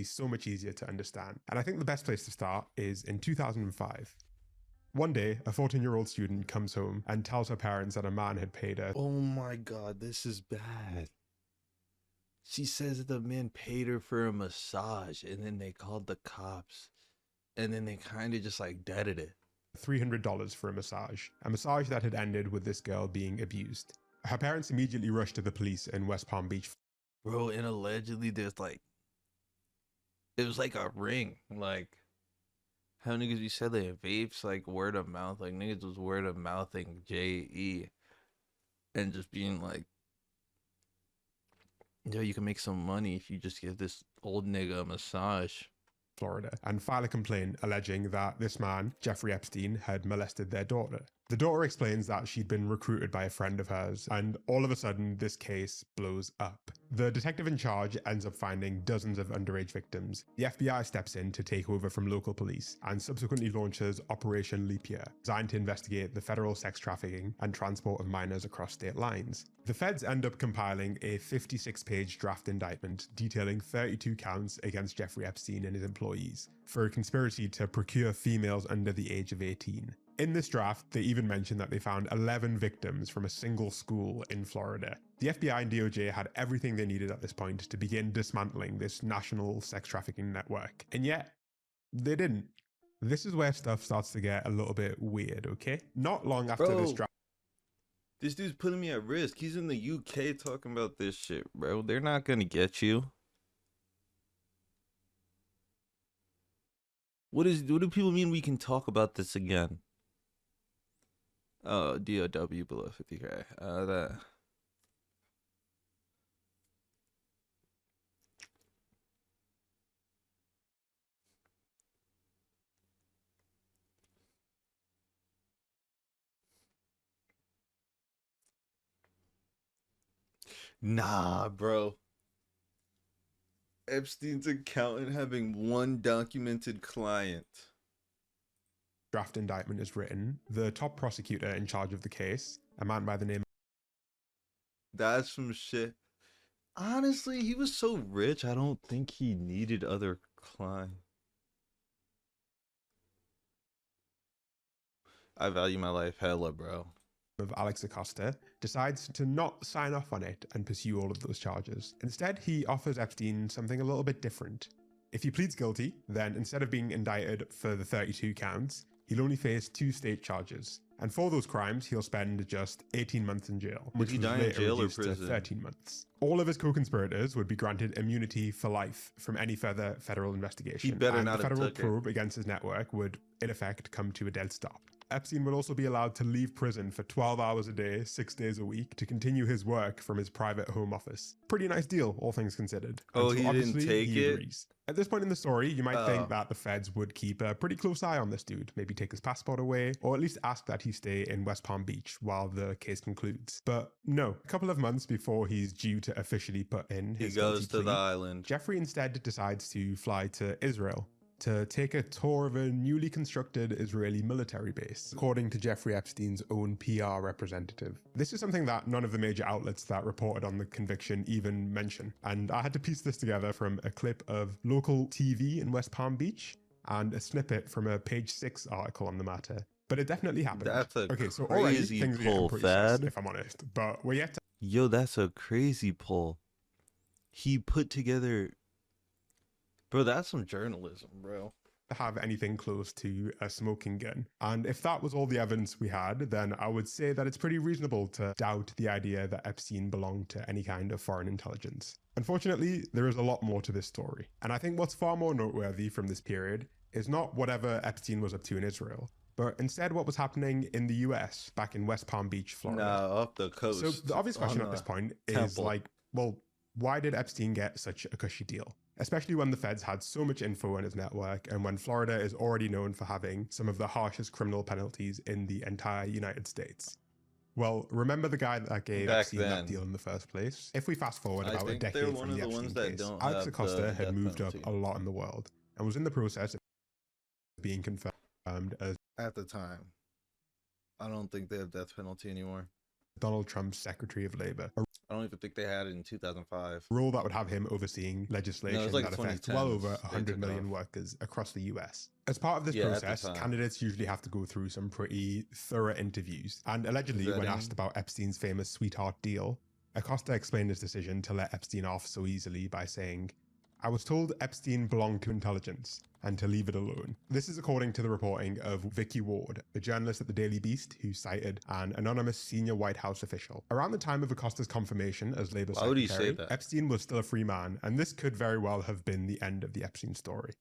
so much easier to understand. And I think the best place to start is in 2005. One day, a 14-year-old student comes home and tells her parents that a man had paid her. Oh my god, this is bad. She says that the man paid her for a massage, and then they called the cops. And then they kind of just like deaded it. $300 for a massage that had ended with this girl being abused. Her parents immediately rushed to the police in West Palm Beach. Bro, and allegedly there's like... It was like a ring. Like... How niggas be selling vapes, like word of mouth. Like niggas was word of mouthing J.E. And just being like... Yo, you can make some money if you just give this old nigga a massage. Florida, and file a complaint alleging that this man, Jeffrey Epstein, had molested their daughter. The daughter explains that she'd been recruited by a friend of hers, and all of a sudden, this case blows up. The detective in charge ends up finding dozens of underage victims. The FBI steps in to take over from local police, and subsequently launches Operation Leap Year, designed to investigate the federal sex trafficking and transport of minors across state lines. The feds end up compiling a 56-page draft indictment detailing 32 counts against Jeffrey Epstein and his employees for a conspiracy to procure females under the age of 18. In this draft, they even mentioned that they found 11 victims from a single school in Florida. The FBI and DOJ had everything they needed at this point to begin dismantling this national sex trafficking network. And yet, they didn't. This is where stuff starts to get a little bit weird, okay? Not long after this draft. This dude's putting me at risk. He's in the UK talking about this shit, bro. They're not gonna get you. What do people mean we can talk about this again? Oh, DOW below 50K. That. Nah, bro. Epstein's accountant having one documented client. Draft indictment is written. The top prosecutor in charge of the case, a man by the name. That's some shit. Honestly, he was so rich, I don't think he needed other clients. I value my life hella, bro. Of Alex Acosta, decides to not sign off on it and pursue all of those charges. Instead, he offers Epstein something a little bit different. If he pleads guilty, then instead of being indicted for the 32 counts, he'll only face 2 state charges. And for those crimes, he'll spend just 18 months in jail, which was later reduced to 13 months. All of his co-conspirators would be granted immunity for life from any further federal investigation. He better and not the have federal took it. probe against his network would, in effect, come to a dead stop. Epstein would also be allowed to leave prison for 12 hours a day, 6 days a week, to continue his work from his private home office. Pretty nice deal, all things considered. Oh, And so he didn't obviously, take he it? agrees. At this point in the story, you might think that the feds would keep a pretty close eye on this dude, maybe take his passport away, or at least ask that he stay in West Palm Beach while the case concludes. But no, a couple of months before he's due to officially put in his He goes guilty to plea, the island. Jeffrey instead decides to fly to Israel to take a tour of a newly constructed Israeli military base, according to Jeffrey Epstein's own PR representative. This is something that none of the major outlets that reported on the conviction even mention, and I had to piece this together from a clip of local TV in West Palm Beach and a snippet from a Page 6 article on the matter. But it definitely happened. That's a okay, so already crazy things are getting pull, pretty sus, Thad. if I'm honest, but we're yet to Yo, that's a crazy pull. He put together... Bro, that's some journalism, bro. have anything close to a smoking gun. And if that was all the evidence we had, then I would say that it's pretty reasonable to doubt the idea that Epstein belonged to any kind of foreign intelligence. Unfortunately, there is a lot more to this story. And I think what's far more noteworthy from this period is not whatever Epstein was up to in Israel, but instead what was happening in the US back in West Palm Beach, Florida. Nah, off the coast. So the obvious question at this point is temple. like, well, why did Epstein get such a cushy deal? Especially when the feds had so much info on his network and when Florida is already known for having some of the harshest criminal penalties in the entire United States. Well, remember the guy that gave Back Epstein then. that deal in the first place? If we fast forward I about a think they're decade one from of the the ones Epstein that case, don't Alex have Acosta the had death moved up penalty. a lot in the world and was in the process of being confirmed as At the time. I don't think they have death penalty anymore. Donald Trump's Secretary of Labor, a I don't even think they had it in 2005. role that would have him overseeing legislation No, it was like that affects 2010s well over they 100 took million off. workers across the US. As part of this Yeah, at the process, time. candidates usually have to go through some pretty thorough interviews. And allegedly, when Vetting. asked about Epstein's famous sweetheart deal, Acosta explained his decision to let Epstein off so easily by saying, "I was told Epstein belonged to intelligence and to leave it alone." This is according to the reporting of Vicky Ward, a journalist at the Daily Beast who cited an anonymous senior White House official. Around the time of Acosta's confirmation as Labor Why would he secretary, say that? Epstein was still a free man, and this could very well have been the end of the Epstein story.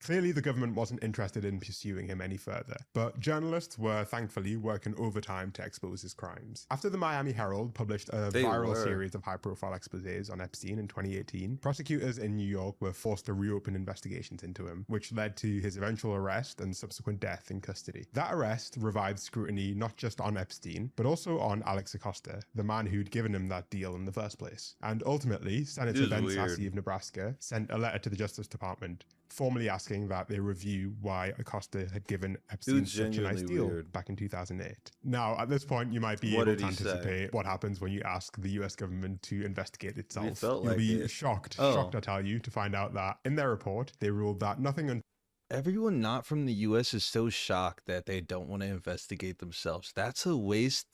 Clearly, the government wasn't interested in pursuing him any further, but journalists were thankfully working overtime to expose his crimes. After the Miami Herald published a They viral were. series of high-profile exposés on Epstein in 2018, prosecutors in New York were forced to reopen investigations into him, which led to his eventual arrest and subsequent death in custody. That arrest revived scrutiny not just on Epstein, but also on Alex Acosta, the man who'd given him that deal in the first place. And ultimately, Senator Dude's Ben weird. Sasse of Nebraska sent a letter to the Justice Department formally asking that they review why Acosta had given Epstein Dude's such a nice genuinely deal weird. back in 2008. Now, at this point, you might be What able did to he say? anticipate what happens when you ask the US government to investigate itself. felt You'll like be it. shocked, Oh. shocked, I tell you, to find out that in their report, they ruled that nothing Everyone not from the US is so shocked that they don't want to investigate themselves. That's a waste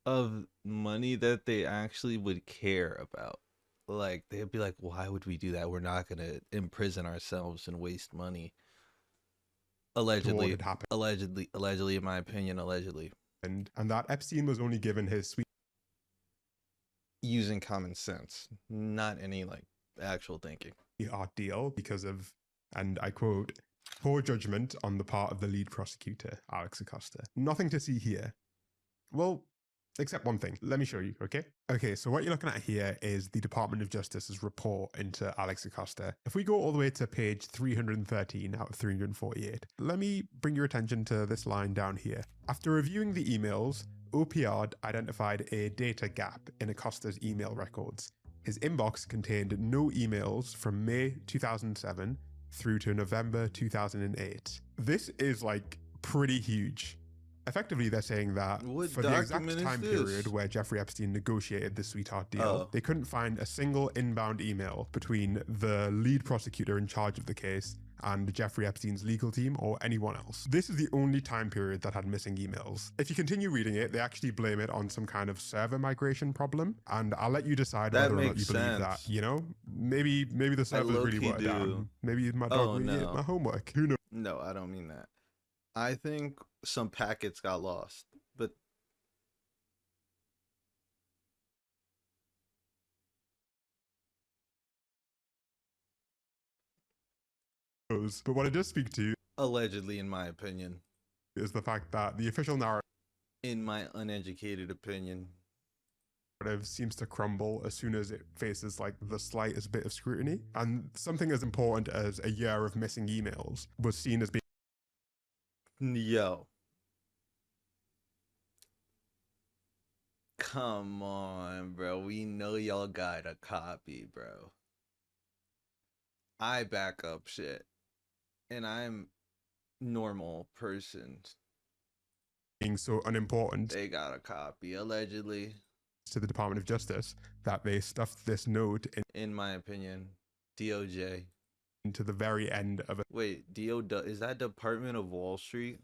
of money that they actually would care about. Like, they'd be like, why would we do that? We're not going to imprison ourselves and waste money. Allegedly, had happened. allegedly, in my opinion, allegedly. And that Epstein was only given his sweet Using common sense, not any, like, actual thinking. art deal because of, and I quote, poor judgment on the part of the lead prosecutor, Alex Acosta. Nothing to see here. Well, except one thing. Let me show you, okay? Okay, so what you're looking at here is the Department of Justice's report into Alex Acosta. If we go all the way to page 313 out of 348, let me bring your attention to this line down here. After reviewing the emails, OPR identified a data gap in Acosta's email records. His inbox contained no emails from May 2007 through to November 2008. This is like pretty huge. Effectively, they're saying that for the exact time period where Jeffrey Epstein negotiated the sweetheart deal, they couldn't find a single inbound email between the lead prosecutor in charge of the case and Jeffrey Epstein's legal team or anyone else. This is the only time period that had missing emails. If you continue reading it, they actually blame it on some kind of server migration problem, and I'll let you decide whether or not you believe that. You know, maybe the servers really worked down. Maybe my dog really ate my homework. Who knows? No, I don't mean that. I think some packets got lost, but what it does speak to, allegedly, in my opinion, is the fact that the official narrative, in my uneducated opinion, seems to crumble as soon as it faces like the slightest bit of scrutiny. And something as important as a year of missing emails was seen as being come on, bro. We know y'all got a copy, bro. I back up shit. And I'm normal person. Being so unimportant. They got a copy, allegedly. To the Department of Justice that they stuffed this note in my opinion, DOJ. Into the very end of a is that Department of Wall Street?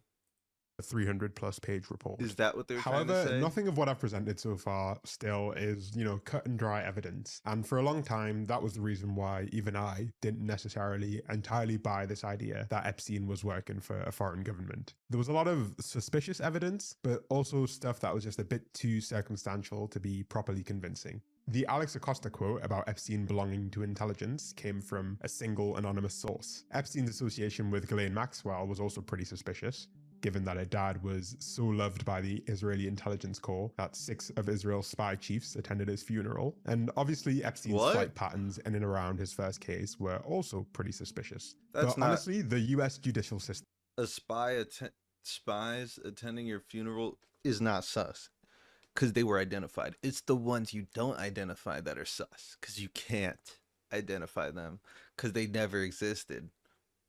300+ page report. Is that what they're trying to say? However, nothing of what I've presented so far still is, cut and dry evidence. And for a long time, that was the reason why even I didn't necessarily entirely buy this idea that Epstein was working for a foreign government. There was a lot of suspicious evidence, but also stuff that was just a bit too circumstantial to be properly convincing. The Alex Acosta quote about Epstein belonging to intelligence came from a single anonymous source. Epstein's association with Ghislaine Maxwell was also pretty suspicious, given that her dad was so loved by the Israeli intelligence corps that 6 of Israel's spy chiefs attended his funeral. And obviouss Epstein's flight patterns in and around his first case were also pretty suspicious. But honestly, the US judicial system... Spies attending your funeral is not sus, because they were identified. It's the ones you don't identify that are sus, because you can't identify them, because they never existed,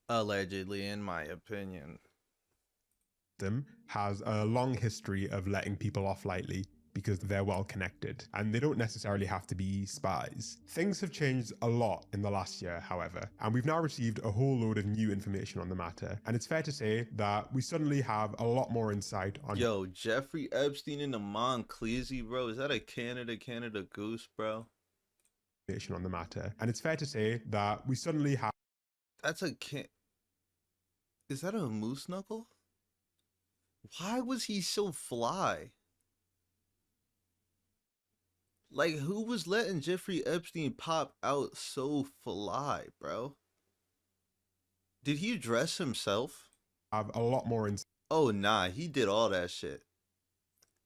allegedly, in my opinion. Has a long history of letting people off lightly because they're well connected, and they don't necessarily have to be spies. Things have changed a lot in the last year, however, and we've now received a whole load of new information on the matter, and it's fair to say that we suddenly have a lot more insight on... Yo, Jeffrey Epstein and the Monclesi, bro, is that a Canada goose, bro? On the matter, and it's fair to say that we suddenly have... That's a Is that a moose knuckle? Why was he so fly? Like, who was letting Jeffrey Epstein pop out so fly, bro? Did he dress himself? Have a lot more in... Oh, nah, he did all that shit.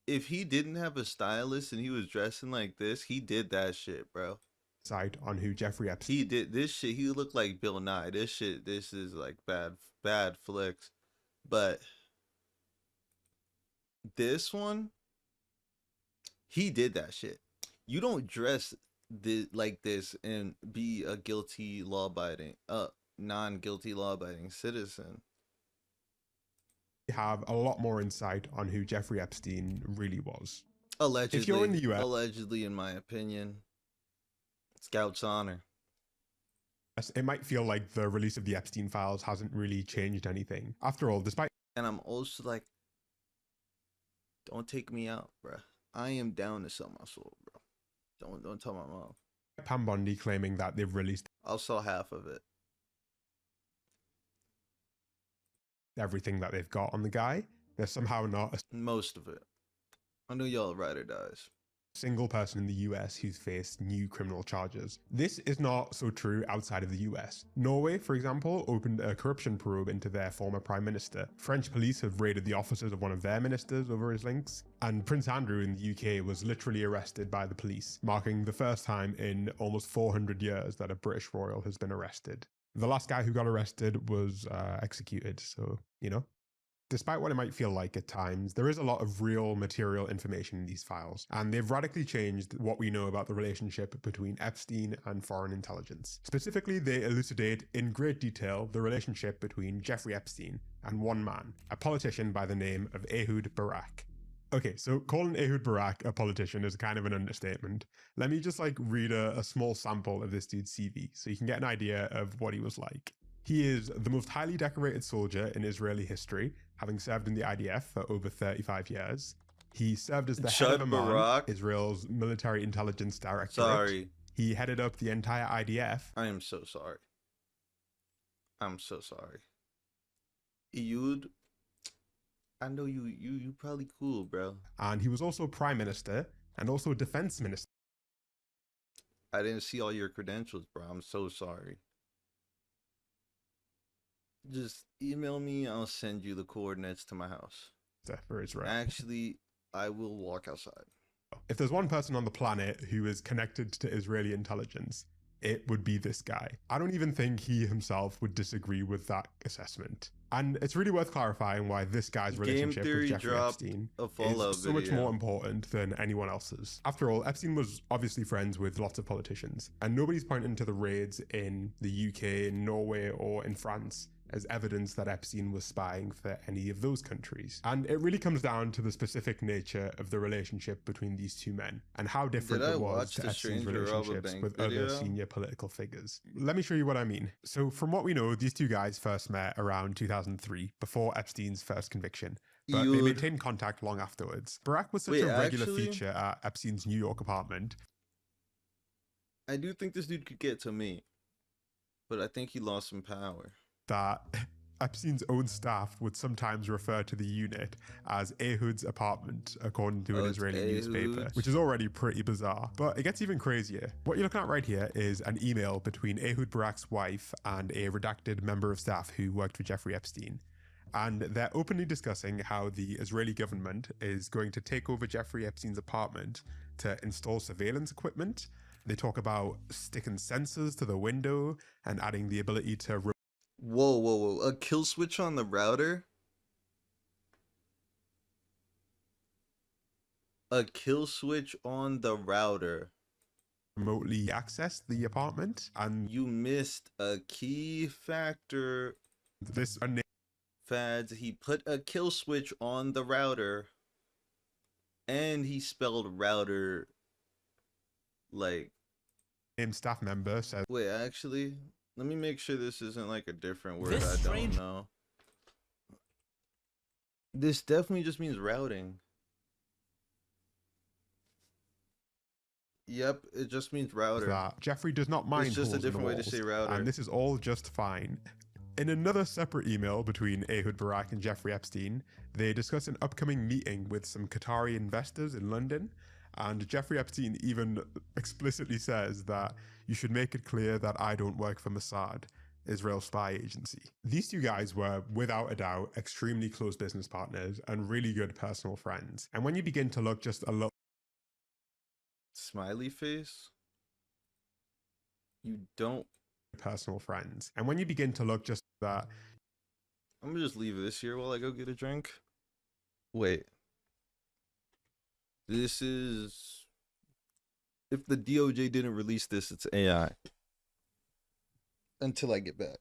If he didn't have a stylist and he was dressing like this, he did that shit, bro. Site on who Jeffrey Epstein... He did this shit. He looked like Bill Nye. This is like bad flicks. But... this one, he did that shit. You don't dress like this and be a non-guilty law-abiding citizen. We have a lot more insight on who Jeffrey Epstein really was. Allegedly. If you're in the US... allegedly, in my opinion. Scout's honor. It might feel like the release of the Epstein files hasn't really changed anything. After all, despite... And I'm also like, don't take me out, bruh. I am down to sell my soul, bro. Don't tell my mom. Pam Bondi claiming that they've released... I'll sell half of it. Everything that they've got on the guy. They're somehow not... Most of it. I know y'all ride or dies. single person in the US who's faced new criminal charges. This is not so true outside of the US. Norway, for example, opened a corruption probe into their former prime minister. French police have raided the offices of one of their ministers over his links. And Prince Andrew in the UK was literally arrested by the police, marking the first time in almost 400 years that a British royal has been arrested. The last guy who got arrested was executed, so, you know. Despite what it might feel like at times, there is a lot of real material information in these files, and they've radically changed what we know about the relationship between Epstein and foreign intelligence. Specifically, they elucidate in great detail the relationship between Jeffrey Epstein and one man, a politician by the name of Ehud Barak. Okay, so calling Ehud Barak a politician is kind of an understatement. Let me just read a small sample of this dude's CV so you can get an idea of what he was like. He is the most highly decorated soldier in Israeli history, having served in the IDF for over 35 years. He served as the head of Amman, Israel's military intelligence directorate. Sorry. He headed up the entire IDF. I am so sorry. I'm so sorry. Ehud, I know you probably cool, bro. And he was also prime minister and also defense minister. I didn't see all your credentials, bro. I'm so sorry. Just email me. I'll send you the coordinates to my house. For Israel. Actually, I will walk outside. If there's one person on the planet who is connected to Israeli intelligence, it would be this guy. I don't even think he himself would disagree with that assessment. And it's really worth clarifying why this guy's relationship with Jeffrey Epstein is so much more important than anyone else's. After all, Epstein was obviously friends with lots of politicians, and nobody's pointing to the raids in the UK, in Norway, or in France as evidence that Epstein was spying for any of those countries. And it really comes down to the specific nature of the relationship between these two men and how different it was to Epstein's relationships with other senior political figures. Let me show you what I mean. So from what we know, these two guys first met around 2003, before Epstein's first conviction. But they maintained contact long afterwards. Barak was such a regular feature at Epstein's New York apartment. I do think this dude could get to me, but I think he lost some power. That Epstein's own staff would sometimes refer to the unit as Ehud's apartment, according to an Israeli newspaper, which is already pretty bizarre. But it gets even crazier. What you're looking at right here is an email between Ehud Barak's wife and a redacted member of staff who worked for Jeffrey Epstein. And they're openly discussing how the Israeli government is going to take over Jeffrey Epstein's apartment to install surveillance equipment. They talk about sticking sensors to the window and adding the ability to... Whoa. A kill switch on the router? A kill switch on the router. Remotely access the apartment, and you missed a key factor. This Fads, he put a kill switch on the router, and he spelled router like... staff member says... Wait, actually... Let me make sure this isn't a different word I don't know. This definitely just means routing. Yep, it just means router. That Jeffrey does not mind. It's just a different way to say router. And this is all just fine. In another separate email between Ehud Barak and Jeffrey Epstein, they discuss an upcoming meeting with some Qatari investors in London. And Jeffrey Epstein even explicitly says that you should make it clear that I don't work for Mossad, Israel's spy agency. These two guys were, without a doubt, extremely close business partners and really good personal friends. And when you begin to look just a little... Smiley face? You don't... Personal friends. And when you begin to look just that... I'm gonna just leave this here while I go get a drink. Wait. This is... If the DOJ didn't release this, it's AI. Until I get back.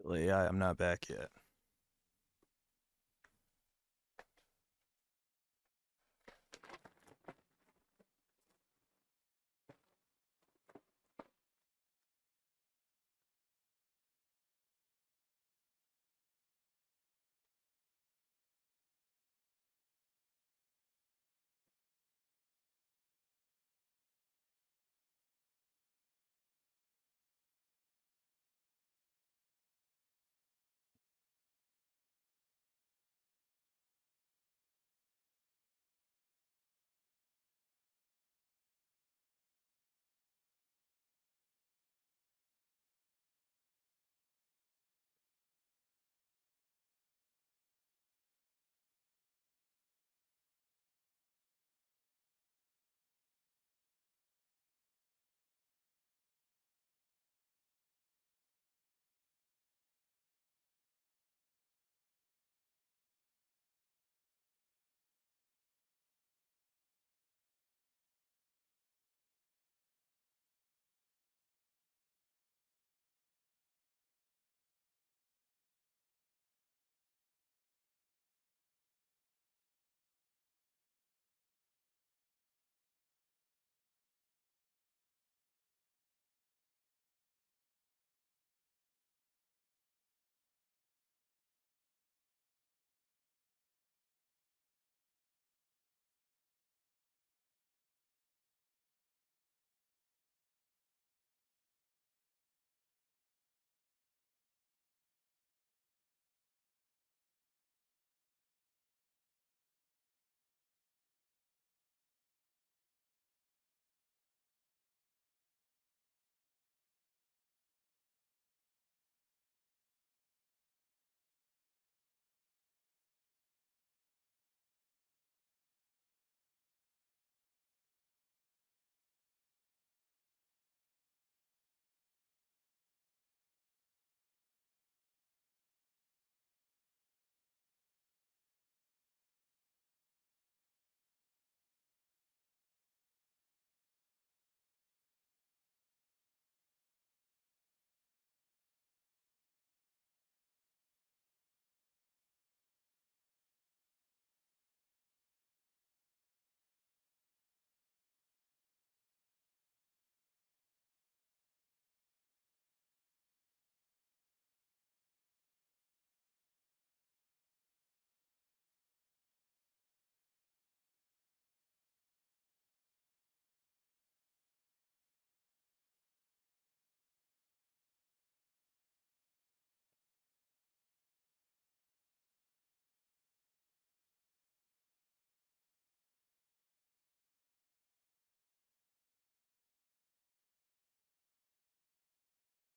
Yeah, I'm not back yet.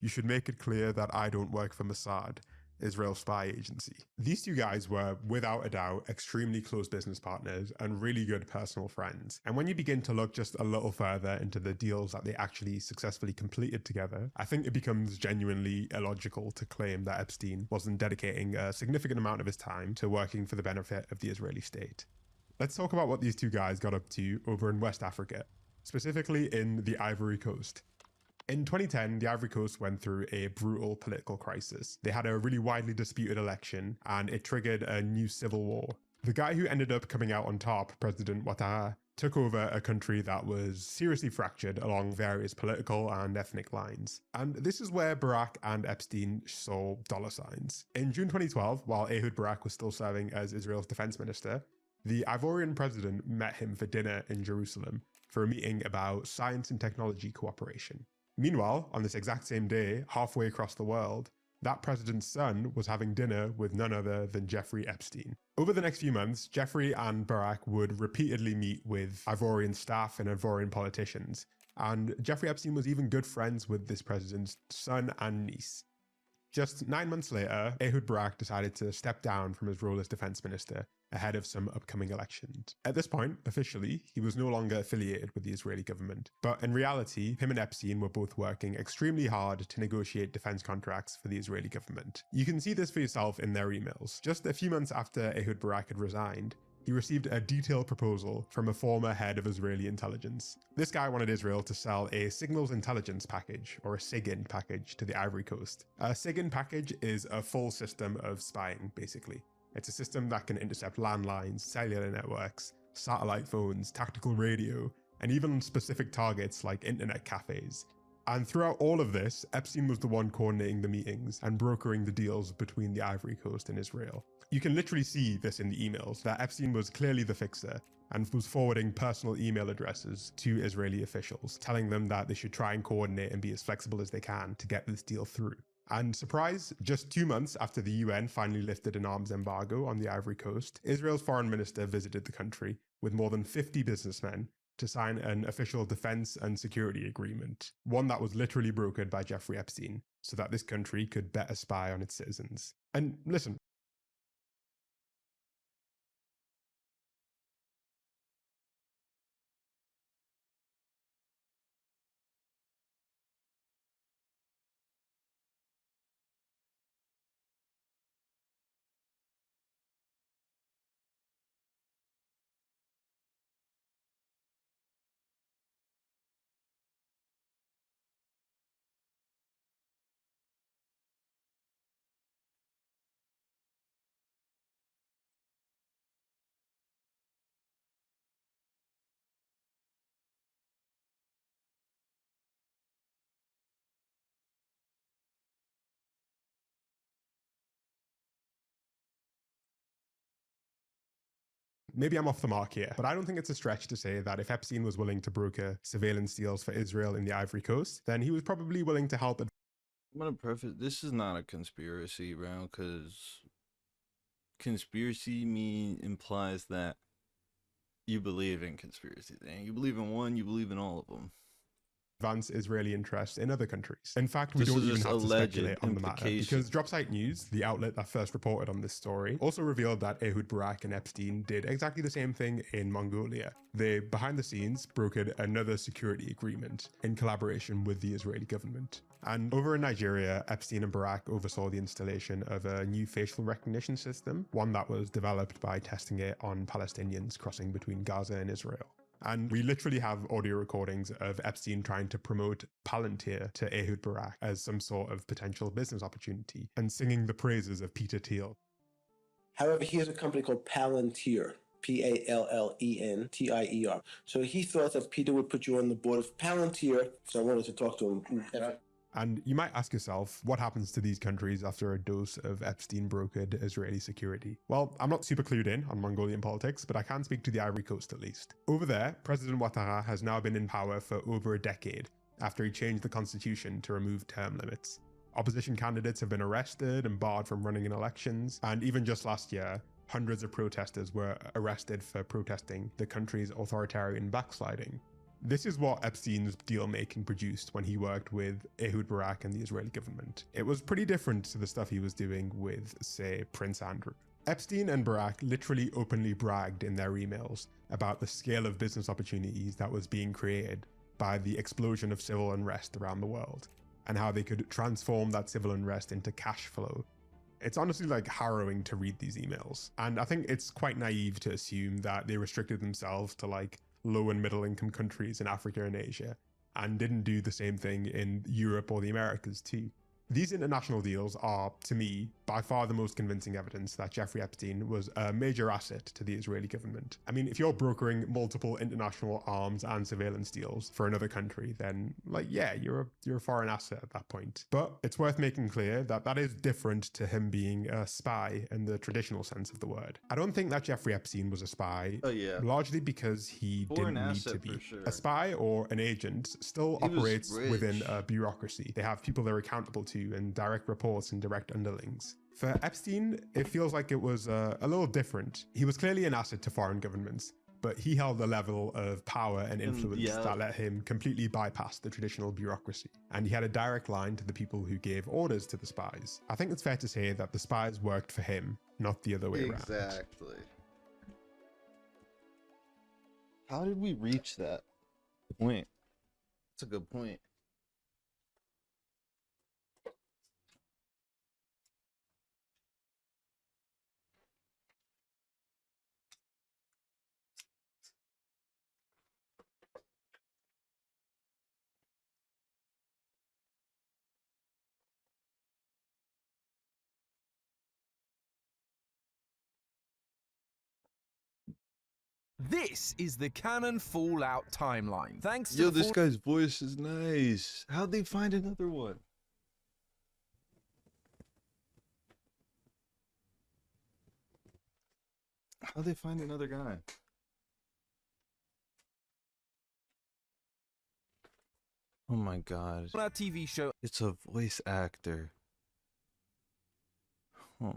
You should make it clear that I don't work for Mossad, Israel's spy agency. These two guys were, without a doubt, extremely close business partners and really good personal friends. And when you begin to look just a little further into the deals that they actually successfully completed together, I think it becomes genuinely illogical to claim that Epstein wasn't dedicating a significant amount of his time to working for the benefit of the Israeli state. Let's talk about what these two guys got up to over in West Africa, specifically in the Ivory Coast. In 2010, the Ivory Coast went through a brutal political crisis. They had a really widely disputed election, and it triggered a new civil war. The guy who ended up coming out on top, President Ouattara, took over a country that was seriously fractured along various political and ethnic lines. And this is where Barak and Epstein saw dollar signs. In June 2012, while Ehud Barak was still serving as Israel's defense minister, the Ivorian president met him for dinner in Jerusalem for a meeting about science and technology cooperation. Meanwhile, on this exact same day, halfway across the world, that president's son was having dinner with none other than Jeffrey Epstein. Over the next few months, Jeffrey and Barak would repeatedly meet with Ivorian staff and Ivorian politicians, and Jeffrey Epstein was even good friends with this president's son and niece. Just 9 months later, Ehud Barak decided to step down from his role as defense minister ahead of some upcoming elections. At this point, officially, he was no longer affiliated with the Israeli government, but in reality, him and Epstein were both working extremely hard to negotiate defense contracts for the Israeli government. You can see this for yourself in their emails. Just a few months after Ehud Barak had resigned, he received a detailed proposal from a former head of Israeli intelligence. This guy wanted Israel to sell a signals intelligence package, or a SIGINT package, to the Ivory Coast. A SIGINT package is a full system of spying, basically. It's a system that can intercept landlines, cellular networks, satellite phones, tactical radio, and even specific targets like internet cafes. And throughout all of this, Epstein was the one coordinating the meetings and brokering the deals between the Ivory Coast and Israel. You can literally see this in the emails, that Epstein was clearly the fixer and was forwarding personal email addresses to Israeli officials, telling them that they should try and coordinate and be as flexible as they can to get this deal through. And surprise, just 2 months after the UN finally lifted an arms embargo on the Ivory Coast, Israel's foreign minister visited the country with more than 50 businessmen to sign an official defense and security agreement, one that was literally brokered by Jeffrey Epstein, so that this country could better spy on its citizens. And listen, maybe I'm off the mark here, but I don't think it's a stretch to say that if Epstein was willing to broker surveillance deals for Israel in the Ivory Coast, then he was probably willing to help. I'm gonna preface, this is not a conspiracy, bro, because conspiracy implies that you believe in conspiracies, and you believe in one, you believe in all of them. Advance Israeli interests in other countries. In fact, we don't even have to speculate on the matter, because Dropsite News, the outlet that first reported on this story, also revealed that Ehud Barak and Epstein did exactly the same thing in Mongolia. They, behind the scenes, brokered another security agreement in collaboration with the Israeli government. And over in Nigeria, Epstein and Barak oversaw the installation of a new facial recognition system, one that was developed by testing it on Palestinians crossing between Gaza and Israel. And we literally have audio recordings of Epstein trying to promote Palantir to Ehud Barak as some sort of potential business opportunity and singing the praises of Peter Thiel. However, he has a company called Palantir, P-A-L-L-E-N-T-I-E-R. So he thought that Peter would put you on the board of Palantir, so I wanted to talk to him. And you might ask yourself, what happens to these countries after a dose of Epstein-brokered Israeli security? Well, I'm not super clued in on Mongolian politics, but I can speak to the Ivory Coast at least. Over there, President Ouattara has now been in power for over a decade, after he changed the constitution to remove term limits. Opposition candidates have been arrested and barred from running in elections, and even just last year, hundreds of protesters were arrested for protesting the country's authoritarian backsliding. This is what Epstein's deal-making produced when he worked with Ehud Barak and the Israeli government. It was pretty different to the stuff he was doing with, say, Prince Andrew. Epstein and Barak literally openly bragged in their emails about the scale of business opportunities that was being created by the explosion of civil unrest around the world, and how they could transform that civil unrest into cash flow. It's honestly like harrowing to read these emails, and I think it's quite naive to assume that they restricted themselves to like low and middle income countries in Africa and Asia, and didn't do the same thing in Europe or the Americas too. These international deals are, to me, by far the most convincing evidence that Jeffrey Epstein was a major asset to the Israeli government. I mean, if you're brokering multiple international arms and surveillance deals for another country, then, like, yeah, you're a foreign asset at that point. But it's worth making clear that that is different to him being a spy in the traditional sense of the word. I don't think that Jeffrey Epstein was a spy, largely because he didn't need to be. Sure. A spy or an agent still operates within a bureaucracy. They have people they're accountable to and direct reports and direct underlings. For Epstein, it feels like it was a little different. He was clearly an asset to foreign governments, but he held a level of power and influence that let him completely bypass the traditional bureaucracy. And he had a direct line to the people who gave orders to the spies. I think it's fair to say that the spies worked for him, not the other way around. Exactly. How did we reach that point? That's a good point. This is the canon Fallout timeline. Thanks to Yo, the this guy's voice is nice. How'd they find another one? How'd they find another guy? Oh my god. Fallout TV show. It's a voice actor. Oh.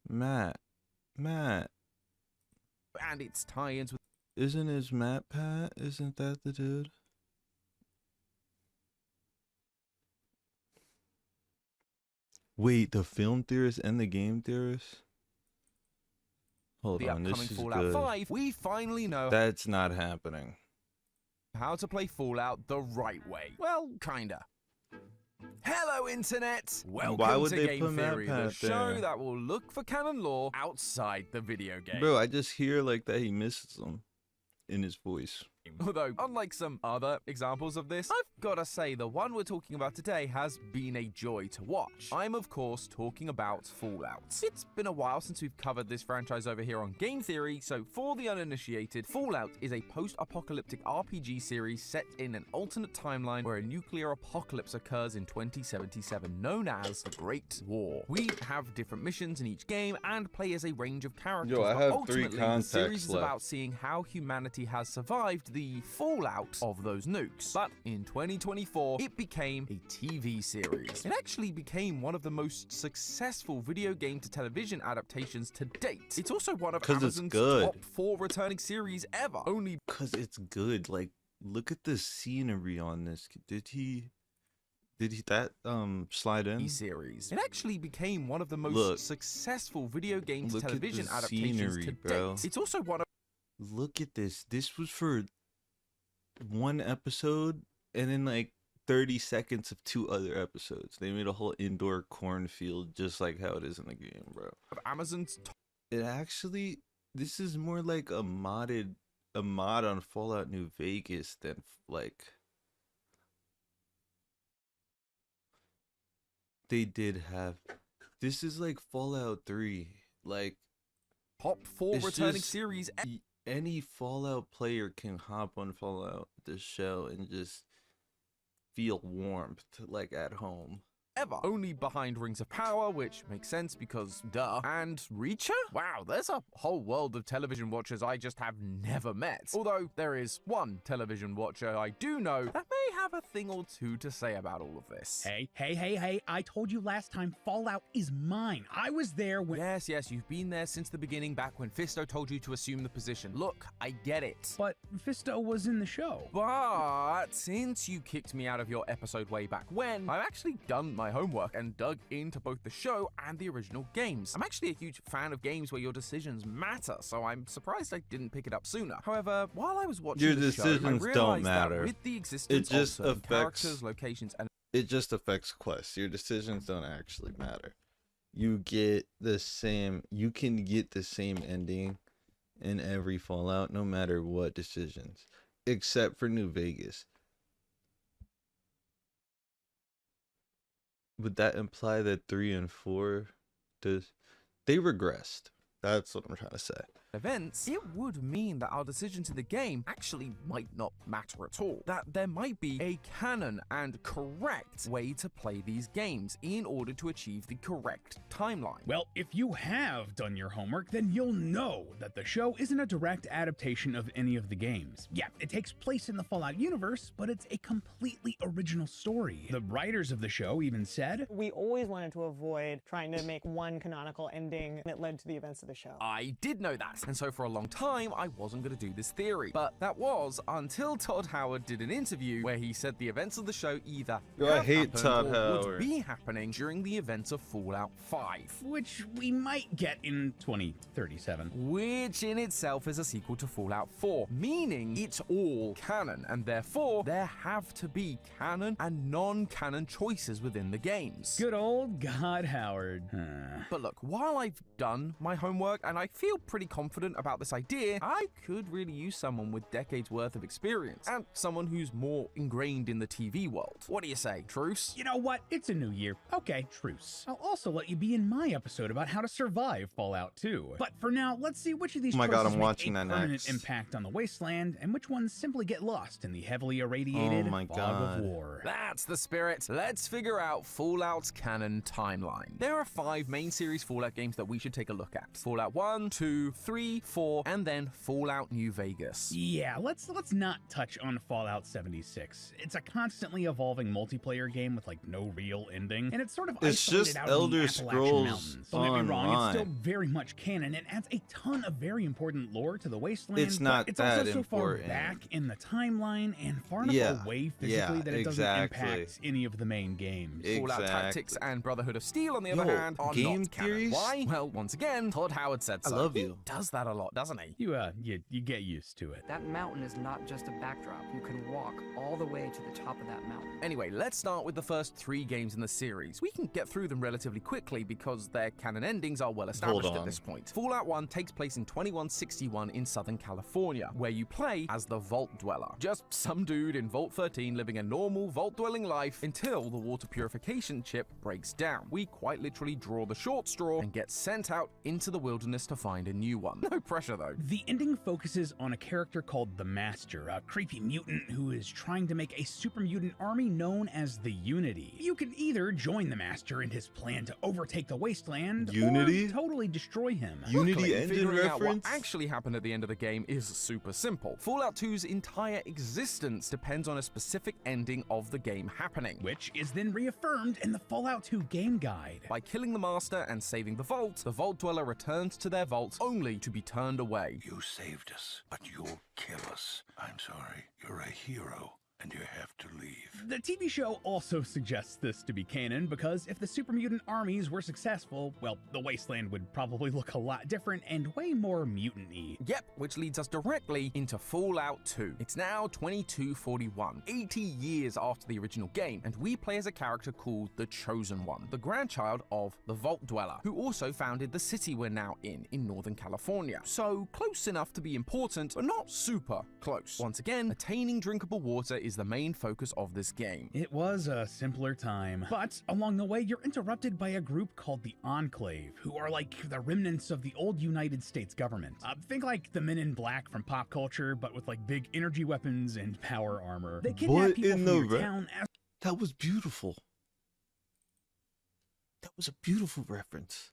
Matt. And its tie-ins with... Isn't his Matt Pat? Isn't that the dude? Wait, the film theorist and the game theorist? Hold the on, upcoming this is Fallout good. 5, we finally know That's not happening. how to play Fallout the right way. Well, kinda. Hello, Internet! Welcome Why would to they Game put Matt Theory, the Pat show there? that will look for canon lore outside the video game. Bro, I just hear like that he misses them in his voice. Although, unlike some other examples of this, I've gotta say the one we're talking about today has been a joy to watch. I'm, of course, talking about Fallout. It's been a while since we've covered this franchise over here on Game Theory, so for the uninitiated, Fallout is a post-apocalyptic RPG series set in an alternate timeline where a nuclear apocalypse occurs in 2077, known as the Great War. We have different missions in each game and play as a range of characters, Yo, I but have ultimately, 3 the contacts series is left. about seeing how humanity has survived the fallout of those nukes. But in 2024, it became a TV series. It actually became one of the most successful video game to television adaptations to date. It's also one of 'Cause it's Amazon's good. top 4 returning series ever. Only Cause it's good. Like, look at the scenery on this. Did he that slide in? series. It actually became one of the most Look. successful video game to Look at television the adaptations scenery, to bro. date. It's also one of Look at this. This was for 1 episode and then like 30 seconds of 2 other episodes. They made a whole indoor cornfield just like how it is in the game, bro. Amazon's It actually, this is more like a mod on Fallout New Vegas than like they did have. This is like Fallout 3. Like top 4 it's returning just- series any Fallout player can hop on Fallout the show and just feel warmth like at home. ever. Only behind Rings of Power, which makes sense because duh. And Reacher? Wow, there's a whole world of television watchers I just have never met. Although there is one television watcher I do know that may have a thing or two to say about all of this. Hey, I told you last time Fallout is mine. I was there when— Yes, you've been there since the beginning, back when Fisto told you to assume the position. Look, I get it. But Fisto was in the show. But since you kicked me out of your episode way back when, I've actually done my homework and dug into both the show and the original games. I'm actually a huge fan of games where your decisions matter, so I'm surprised I didn't pick it up sooner. However, while I was watching Your the show, I decisions realized don't that matter. with the existence It just of certain affects characters, locations, and it just affects quests. Your decisions don't actually matter. You get the same. You can get the same ending in every Fallout, no matter what decisions, except for New Vegas. Would that imply that 3 and 4 they regressed? That's what I'm trying to say. events, it would mean that our decisions in the game actually might not matter at all. That there might be a canon and correct way to play these games in order to achieve the correct timeline. Well, if you have done your homework, then you'll know that the show isn't a direct adaptation of any of the games. Yeah, it takes place in the Fallout universe, but it's a completely original story. The writers of the show even said, "We always wanted to avoid trying to make one canonical ending that led to the events of the show." I did know that, and so for a long time I wasn't going to do this theory. But that was until Todd Howard did an interview where he said the events of the show either Yo, I have hate happened Todd or Howard. would be happening during the events of Fallout 5. which we might get in 2037. Which in itself is a sequel to Fallout 4, meaning it's all canon, and therefore there have to be canon and non-canon choices within the games. Good old God Howard. But look, while I've done my homework, and I feel pretty confident confident about this idea, I could really use someone with decades worth of experience and someone who's more ingrained in the TV world. What do you say, truce? You know what? It's a new year. Okay, truce. I'll also let you be in my episode about how to survive Fallout 2. But for now, let's see which of these Oh my choices God, I'm make watching a that permanent next. impact on the wasteland, and which ones simply get lost in the heavily irradiated Oh my fog God. of war. That's the spirit. Let's figure out Fallout's canon timeline. There are 5 main series Fallout games that we should take a look at. Fallout 1, 2, 3, 4, and then Fallout New Vegas. Yeah, let's not touch on Fallout 76. It's a constantly evolving multiplayer game with like no real ending, and it's sort of It's isolated just out Elder in the Appalachian Scrolls Mountains. Don't get me wrong, it's still Online. very much canon and adds a ton of very important lore to the wasteland. It's not but it's that also so far important. back in the timeline and far enough Yeah, away physically yeah, that it doesn't exactly. impact any of the main games. Fallout Tactics and Brotherhood of Steel, on the other hand, are game not canon. theories? Why? Well, once again, Todd Howard said I so. love He you. does that a lot, doesn't he? You get used to it. That mountain is not just a backdrop. You can walk all the way to the top of that mountain. Anyway, let's start with the first 3 games in the series. We can get through them relatively quickly because their canon endings are well established at on. this point. Fallout 1 takes place in 2161 in Southern California, where you play as the Vault Dweller. Just some dude in Vault 13 living a normal vault-dwelling life until the water purification chip breaks down. We quite literally draw the short straw and get sent out into the wilderness to find a new one. No pressure though. The ending focuses on a character called the Master, a creepy mutant who is trying to make a super mutant army known as the Unity. You can either join the Master in his plan to overtake the wasteland, Unity? or totally destroy him. Unity Luckily, engine figuring out what reference? actually happened at the end of the game is super simple. Fallout 2's entire existence depends on a specific ending of the game happening, Which is then reaffirmed in the Fallout 2 game guide. by killing the Master and saving the Vault Dweller returns to their vault only to be turned away. You saved us, but you'll kill us. I'm sorry. You're a hero, and you have to leave. The TV show also suggests this to be canon because if the super mutant armies were successful, well, the wasteland would probably look a lot different and way more mutant-y. Yep, which leads us directly into Fallout 2. It's now 2241, 80 years after the original game, and we play as a character called the Chosen One, the grandchild of the Vault Dweller, who also founded the city we're now in Northern California. So close enough to be important, but not super close. Once again, attaining drinkable water is the main focus of this game. It was a simpler time, but along the way you're interrupted by a group called the Enclave, who are like the remnants of the old United States government. Think like the Men in Black from pop culture, but with like big energy weapons and power armor. They kidnap What people in from the your town as That was beautiful. That was a beautiful reference.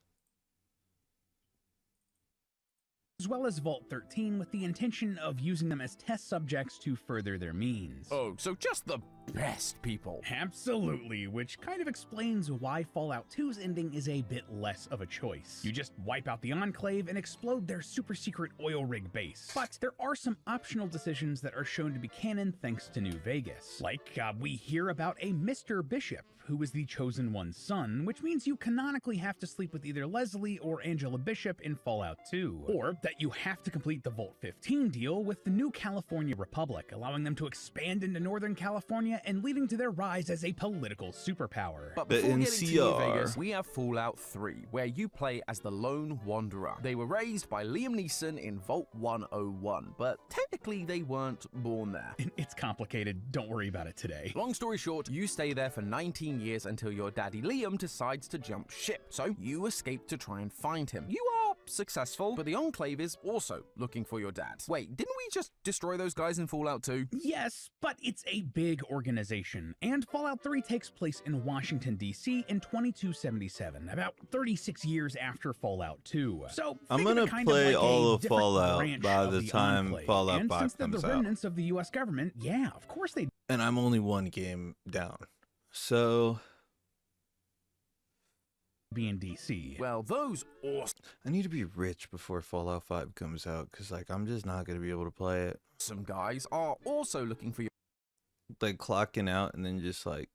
well as Vault 13 with the intention of using them as test subjects to further their means. Oh, so just the best people. Absolutely, which kind of explains why Fallout 2's ending is a bit less of a choice. You just wipe out the Enclave and explode their super secret oil rig base. But there are some optional decisions that are shown to be canon thanks to New Vegas. Like, we hear about a Mr. Bishop, who is the Chosen One's son, which means you canonically have to sleep with either Leslie or Angela Bishop in Fallout 2. Or that you have to complete the Vault 15 deal with the New California Republic, allowing them to expand into Northern California and leading to their rise as a political superpower. But before getting to New Vegas, we have Fallout 3, where you play as the Lone Wanderer. They were raised by Liam Neeson in Vault 101, but technically they weren't born there. It's complicated, don't worry about it today. Long story short, you stay there for 19 years until your daddy Liam decides to jump ship, so you escape to try and find him. You are successful, but the Enclave is also looking for your dad. Wait, didn't we just destroy those guys in Fallout 2? Yes, but it's a big organization, and Fallout 3 takes place in Washington, D.C. in 2277, about 36 years after Fallout 2. So I'm gonna play all of Fallout by the time Fallout 5 since they're comes the out. remnants of the U.S. government, yeah, of course they. And I'm only one game down. So be in DC. Well, those awesome. I need to be rich before Fallout 5 comes out, because like I'm just not gonna be able to play it. Some guys are also looking for you. Like clocking out and then just like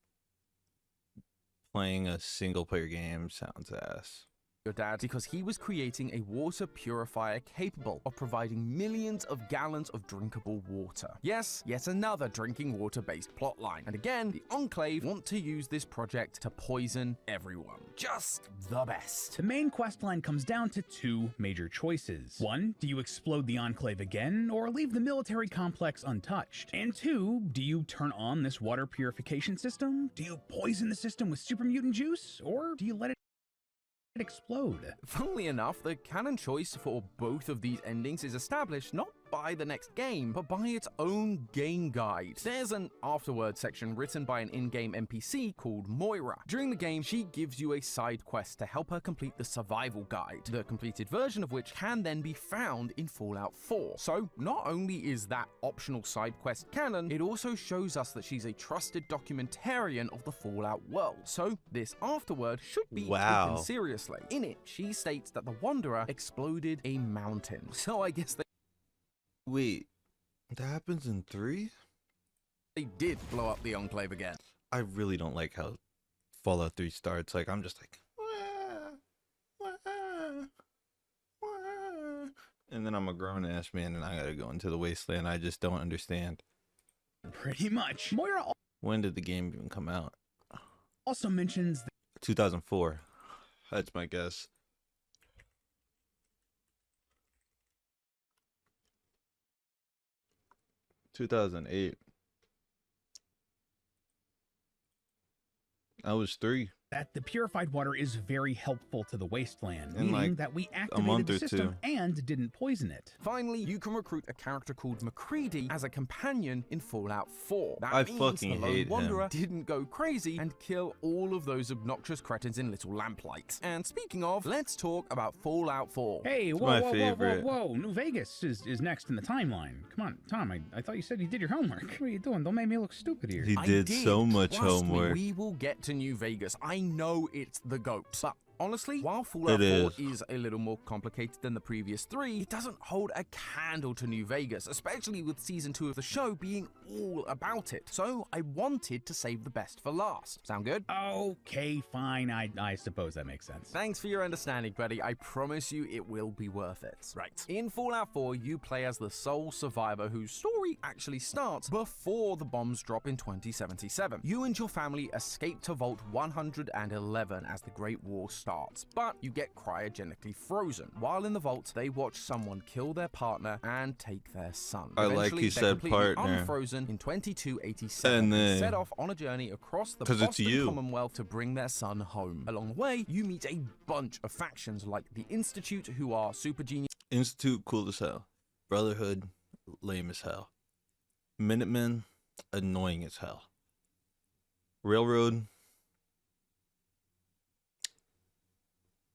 playing a single player game sounds ass. your dad because he was creating a water purifier capable of providing millions of gallons of drinkable water. Yes, yet another drinking water-based plotline. And again, the Enclave want to use this project to poison everyone. Just the best. The main questline comes down to two major choices. One, do you explode the Enclave again, or leave the military complex untouched? And two, do you turn on this water purification system? Do you poison the system with super mutant juice, or do you let it explode? Funnily enough, the canon choice for both of these endings is established not by the next game, but by its own game guide. There's an afterword section written by an in-game NPC called Moira. During the game, she gives you a side quest to help her complete the survival guide, the completed version of which can then be found in Fallout 4. So, not only is that optional side quest canon, it also shows us that she's a trusted documentarian of the Fallout world. So, this afterword should be taken seriously. In it, she states that the Wanderer exploded a mountain. So I guess Wait, that happens in 3? They did blow up the Enclave again. I really don't like how Fallout 3 starts. Like, I'm just like, and then I'm a grown-ass man and I gotta go into the wasteland. I just don't understand. Pretty much. Moira When did the game even come out? also mentions 2004. That's my guess. $2008. I was 3. that the purified water is very helpful to the wasteland, In meaning like that we a activated month the or system and didn't poison it. Finally, you can recruit a character called McCready as a companion in Fallout 4. That I means fucking the Lone hate him. Wanderer didn't go crazy and kill all of those obnoxious cretins in little lamplights. And speaking of, let's talk about Fallout 4. Hey, whoa, New Vegas is next in the timeline. Come on, Tom, I thought you said you did your homework. What are you doing? Don't make me look stupid here. He did so much Trust me, homework. we will get to New Vegas. I know it's the GOAT. But honestly, while Fallout 4 is a little more complicated than the previous 3, it doesn't hold a candle to New Vegas, especially with Season 2 of the show being all about it. So I wanted to save the best for last. Sound good? Okay, fine. I suppose that makes sense. Thanks for your understanding, buddy. I promise you it will be worth it. Right. In Fallout 4, you play as the sole survivor whose story actually starts before the bombs drop in 2077. You and your family escape to Vault 111 as the Great War starts, but you get cryogenically frozen. While in the vault, they watch someone kill their partner and take their son. I like Eventually, he they're said completely partner. unfrozen in 2287 And and then- set off on a journey across the 'Cause it's Boston you. Commonwealth to bring their son home. Along the way, you meet a bunch of factions like the Institute, who are super genius. Institute, cool as hell. Brotherhood, lame as hell. Minutemen, annoying as hell. Railroad,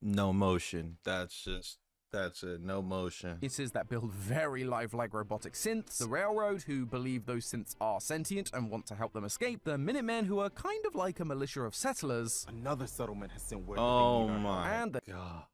no motion. That's it, no motion. Pieces that build very lifelike robotic synths, the Railroad, who believe those synths are sentient and want to help them escape, the Minutemen, who are kind of like a militia of settlers. Another settlement has sent word. Oh my and the god.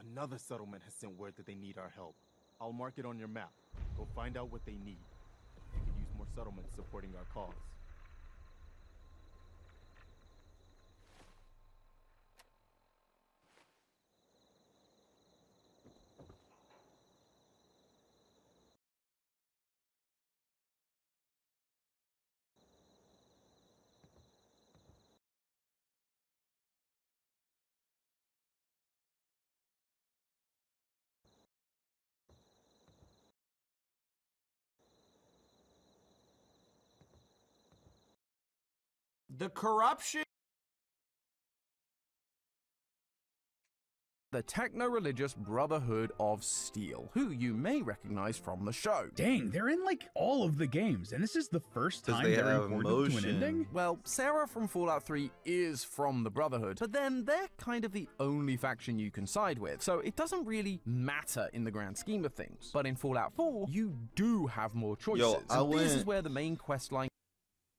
Another settlement has sent word that they need our help. I'll mark it on your map. Go find out what they need. We could use more settlements supporting our cause. The corruption. The techno-religious Brotherhood of Steel, who you may recognize from the show. Dang, they're in like all of the games, and this is the first time they they're have important to an motion. ending? Well, Sarah from Fallout 3 is from the Brotherhood, but then they're kind of the only faction you can side with, so it doesn't really matter in the grand scheme of things. But in Fallout 4, you do have more choices. Yo, and this is where the main quest line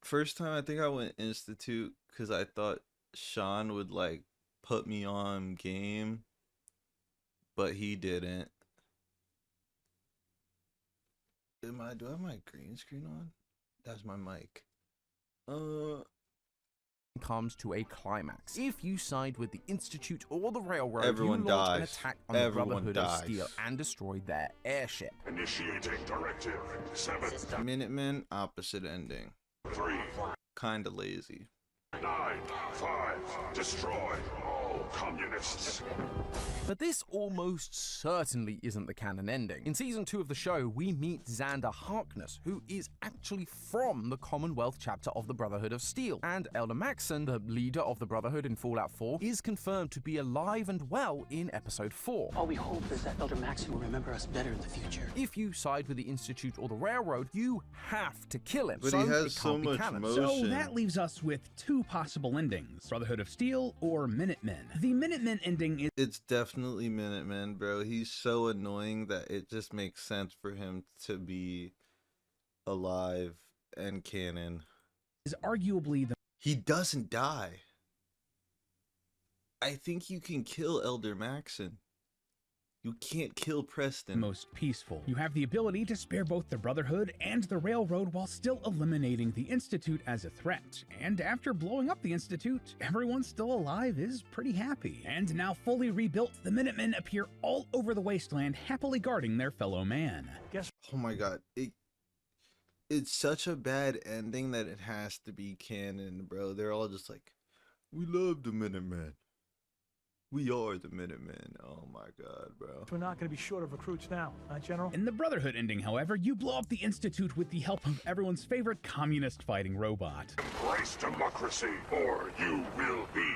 First time I think I went Institute because I thought Sean would like put me on game, but he didn't. Do I have my green screen on? That's my mic. Comes to a climax. If you side with the Institute or the Railroad, Everyone you launch an dies. attack on Everyone the Brotherhood dies. of Steel and destroy their airship. Initiating Directive 7. Minutemen, opposite ending. 3. Kinda lazy. 9. 5. Destroy all communists. But this almost certainly isn't the canon ending. In Season 2 of the show, we meet Xander Harkness, who is actually from the Commonwealth chapter of the Brotherhood of Steel. And Elder Maxson, the leader of the Brotherhood in Fallout 4, is confirmed to be alive and well in Episode 4. All we hope is that Elder Maxson will remember us better in the future. If you side with the Institute or the Railroad, you have to kill him. But so he has it so can't be much canon. motion. So that leaves us with two possible endings, Brotherhood of Steel or Minutemen. The Minutemen ending is It's definitely Minutemen, bro. He's so annoying that it just makes sense for him to be alive and canon. Arguably the... He doesn't die. I think you can kill Elder Maxson. You can't kill Preston. Most peaceful. You have the ability to spare both the Brotherhood and the Railroad while still eliminating the Institute as a threat. And after blowing up the Institute, everyone still alive is pretty happy. And now fully rebuilt, the Minutemen appear all over the wasteland, happily guarding their fellow man. Oh my god. It's such a bad ending that it has to be canon, bro. They're all just like, we love the Minutemen. We are the Minutemen. Oh my god, bro. We're not going to be short of recruits now, General? In the Brotherhood ending, however, you blow up the Institute with the help of everyone's favorite communist fighting robot. Embrace democracy, or you will be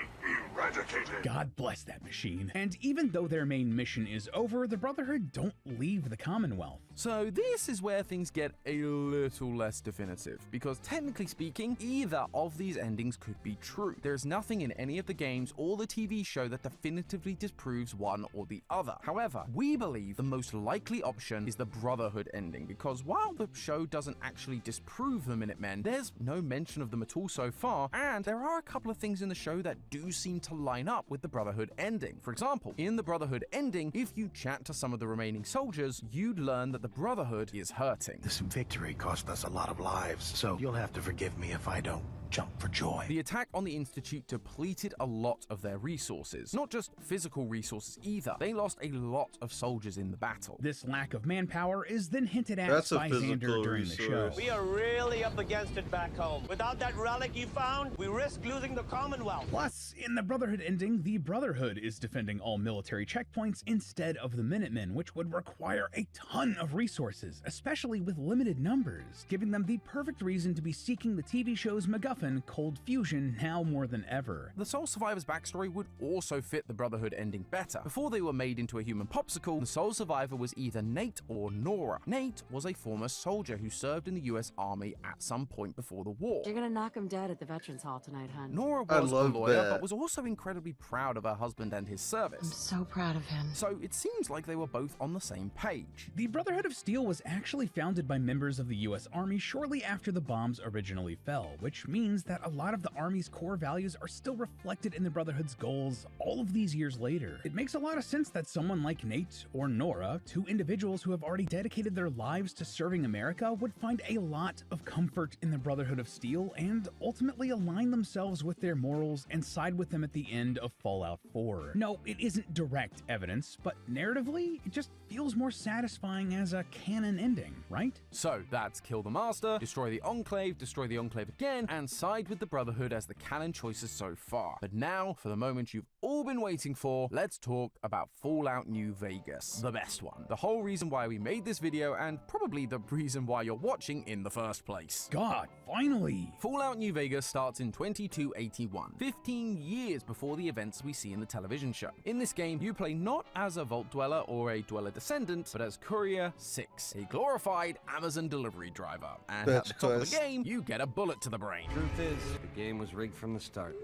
eradicated. God bless that machine. And even though their main mission is over, the Brotherhood don't leave the Commonwealth. So this is where things get a little less definitive, because technically speaking, either of these endings could be true. There's nothing in any of the games or the TV show that definitively disproves one or the other. However, we believe the most likely option is the Brotherhood ending, because while the show doesn't actually disprove the Minutemen, there's no mention of them at all so far, and there are a couple of things in the show that do seem to line up with the Brotherhood ending. For example, in the Brotherhood ending, if you chat to some of the remaining soldiers, you'd learn that the Brotherhood is hurting. This victory cost us a lot of lives, so you'll have to forgive me if I don't jump for joy. The attack on the Institute depleted a lot of their resources. Not just physical resources either. They lost a lot of soldiers in the battle. This lack of manpower is then hinted at That's a by Xander physical during the show. resource. We are really up against it back home. Without that relic you found, we risk losing the Commonwealth. Plus, in the Brotherhood ending, the Brotherhood is defending all military checkpoints instead of the Minutemen, which would require a ton of resources, especially with limited numbers, giving them the perfect reason to be seeking the TV show's MacGuffin, Cold Fusion, now more than ever. The Soul Survivor's backstory would also fit the Brotherhood ending better. Before they were made into a human popsicle, the Soul Survivor was either Nate or Nora. Nate was a former soldier who served in the US Army at some point before the war. You're gonna knock him dead at the Veterans Hall tonight, hun. Nora was a lawyer, but was also incredibly proud of her husband and his service. I'm so proud of him. So it seems like they were both on the same page. The Brotherhood of Steel was actually founded by members of the US Army shortly after the bombs originally fell, which means that a lot of the Army's core values are still reflected in the Brotherhood's goals all of these years later. It makes a lot of sense that someone like Nate or Nora, two individuals who have already dedicated their lives to serving America, would find a lot of comfort in the Brotherhood of Steel and ultimately align themselves with their morals and side with them at the end of Fallout 4. No, it isn't direct evidence, but narratively, it just feels more satisfying as a canon ending, right? So that's kill the Master, destroy the Enclave again, and side with the Brotherhood as the canon choices so far. But now, for the moment you've all been waiting for, let's talk about Fallout New Vegas, the best one. The whole reason why we made this video, and probably the reason why you're watching in the first place. God, finally! Fallout New Vegas starts in 2281, 15 years before the events we see in the television show. In this game, you play not as a Vault Dweller or a Dweller Descendant, but as Courier 6, a glorified Amazon delivery driver. And at the top of the game, you get a bullet to the brain. Truth is, the game was rigged from the start.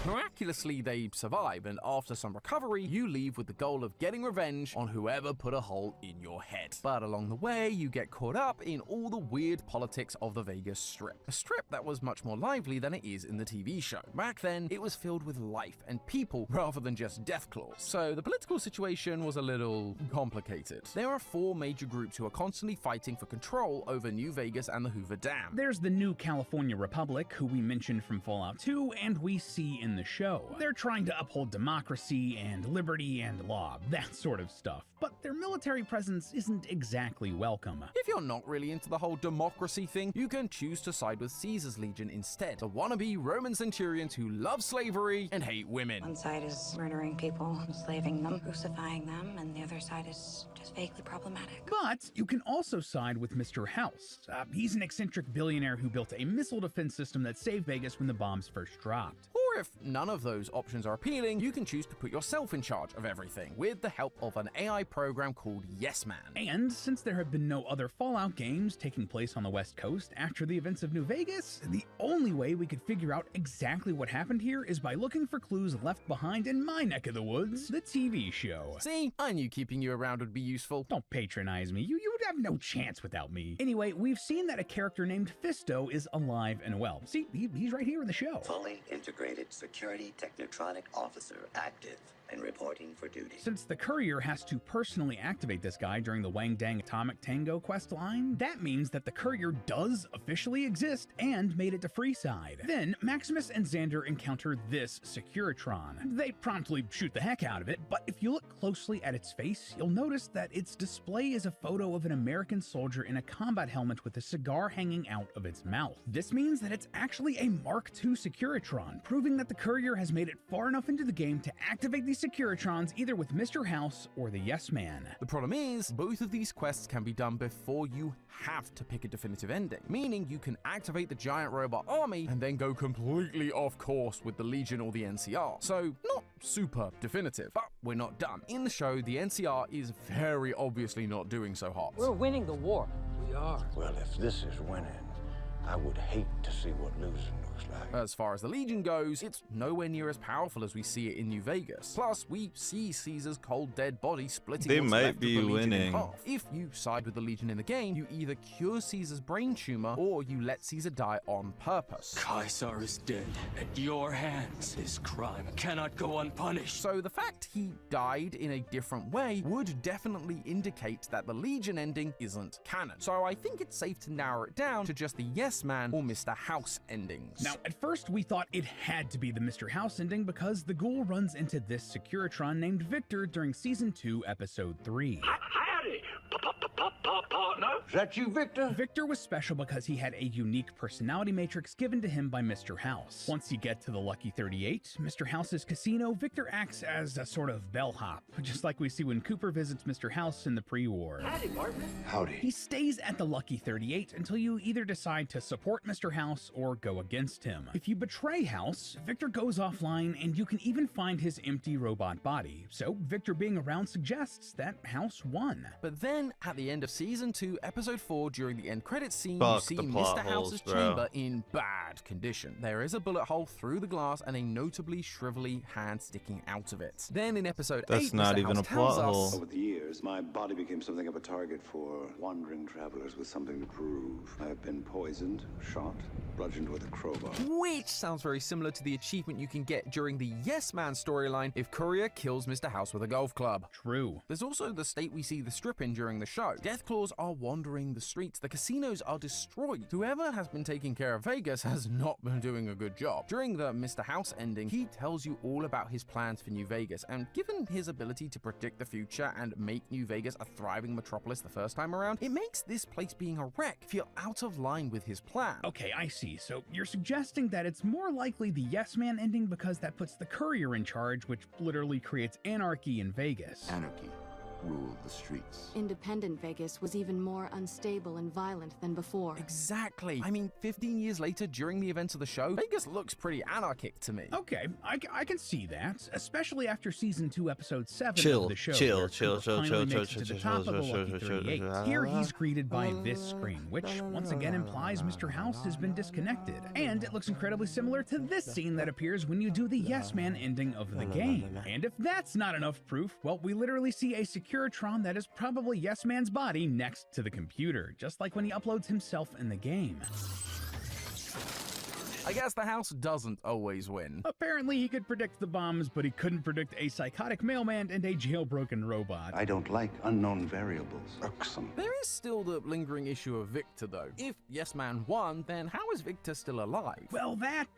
Miraculously, they survive, and after some recovery, you leave with the goal of getting revenge on whoever put a hole in your head. But along the way, you get caught up in all the weird politics of the Vegas Strip. A strip that was much more lively than it is in the TV show. Back then, it was filled with life and people rather than just death claws. So the political situation was a little complicated. There are 4 major groups who are constantly fighting for control over New Vegas and the Hoover Dam. There's the New California Republic, who we mentioned from Fallout 2 and we see in the show. They're trying to uphold democracy and liberty and law, that sort of stuff. But their military presence isn't exactly welcome. If you're not really into the whole democracy thing, you can choose to side with Caesar's Legion instead. The wannabe Roman centurions who love slavery and hate women. One side is murdering people, enslaving them, crucifying them, and the other side is just vaguely problematic. But you can also side with Mr. House. He's an eccentric billionaire who built a missile defense system that saved Vegas when the bombs first dropped. Or if none of those options are appealing, you can choose to put yourself in charge of everything with the help of an AI program called Yes Man. And since there have been no other Fallout games taking place on the West Coast after the events of New Vegas, the only way we could figure out exactly what happened here is by looking for clues left behind in my neck of the woods, the TV show. See, I knew keeping you around would be useful. Don't patronize me. You would have no chance without me. Anyway, we've seen that a character named Fisto is alive and well. See, he's right here in the show. Fully integrated security technotronic officer active and reporting for duty. Since the courier has to personally activate this guy during the Wang Dang Atomic Tango quest line, that means that the courier does officially exist and made it to Freeside. Then Maximus and Xander encounter this Securitron. They promptly shoot the heck out of it, but if you look closely at its face, you'll notice that its display is a photo of an American soldier in a combat helmet with a cigar hanging out of its mouth. This means that it's actually a Mark II Securitron, proving that the courier has made it far enough into the game to activate these Securitrons either with Mr. House or the Yes Man. The problem is, both of these quests can be done before you have to pick a definitive ending, meaning you can activate the giant robot army and then go completely off course with the Legion or the NCR. So, not super definitive, but we're not done. In the show, the NCR is very obviously not doing so hot. We're winning the war. We are. Well, if this is winning, I would hate to see what losing looks like. As far as the Legion goes, it's nowhere near as powerful as we see it in New Vegas. Plus, we see Caesar's cold dead body splitting They what's might left be of the Legion in winning. half. If you side with the Legion in the game, you either cure Caesar's brain tumor or you let Caesar die on purpose. Caesar is dead. At your hands, his crime cannot go unpunished. So the fact he died in a different way would definitely indicate that the Legion ending isn't canon. So I think it's safe to narrow it down to just the Yes Man or Mr. House endings. Now, at first we thought it had to be the Mr. House ending because the ghoul runs into this Securitron named Victor during Season 2, Episode 3. Howdy, partner. Is that you, Victor? Victor was special because he had a unique personality matrix given to him by Mr. House. Once you get to the Lucky 38, Mr. House's casino, Victor acts as a sort of bellhop, just like we see when Cooper visits Mr. House in the pre-war. Howdy, partner. Howdy. He stays at the Lucky 38 until you either decide to support Mr. House or go against him. If you betray House, Victor goes offline and you can even find his empty robot body. So Victor being around suggests that House won. But then, at the end of Season 2, Episode 4, during the end credits scene, Fuck you the see plot Mr. holes, House's bro. chamber in bad condition. There is a bullet hole through the glass and a notably shrivelly hand sticking out of it. Then in Episode 8, That's not Mr. even House a plot tells us, hole. Over the years, my body became something of a target for wandering travelers with something to prove. I have been poisoned, shot, bludgeoned with a crowbar. which sounds very similar to the achievement you can get during the Yes Man storyline if Courier kills Mr. House with a golf club. True. There's also the state we see the strip in during the show. Deathclaws are wandering the streets, the casinos are destroyed. Whoever has been taking care of Vegas has not been doing a good job. During the Mr. House ending, he tells you all about his plans for New Vegas, and given his ability to predict the future and make New Vegas a thriving metropolis the first time around, it makes this place being a wreck feel out of line with his plan. Okay, I see. So you're suggesting that it's more likely the Yes Man ending because that puts the Courier in charge, which literally creates anarchy in Vegas. Anarchy. ruled the streets. Independent Vegas was even more unstable and violent than before. Exactly. I mean, 15 years later, during the events of the show, Vegas looks pretty anarchic to me. Okay, I can see that, especially after season 2, episode 7 Chill, of the show. chill, where chill, Cooper chill, finally chill, makes chill, it to the chill, top of the chill, Lucky chill, 38. chill, Here he's greeted by this screen, which once again implies Mr. House has been disconnected. And it looks incredibly similar to this scene that appears when you do the Yes Man ending of the game. And if that's not enough proof, well, we literally see a Securitron that is probably Yes Man's body next to the computer, just like when he uploads himself in the game. I guess the house doesn't always win. Apparently he could predict the bombs, but he couldn't predict a psychotic mailman and a jailbroken robot. I don't like unknown variables. Irksome. There is still the lingering issue of Victor, though. If Yes Man won, then how is Victor still alive? Well, that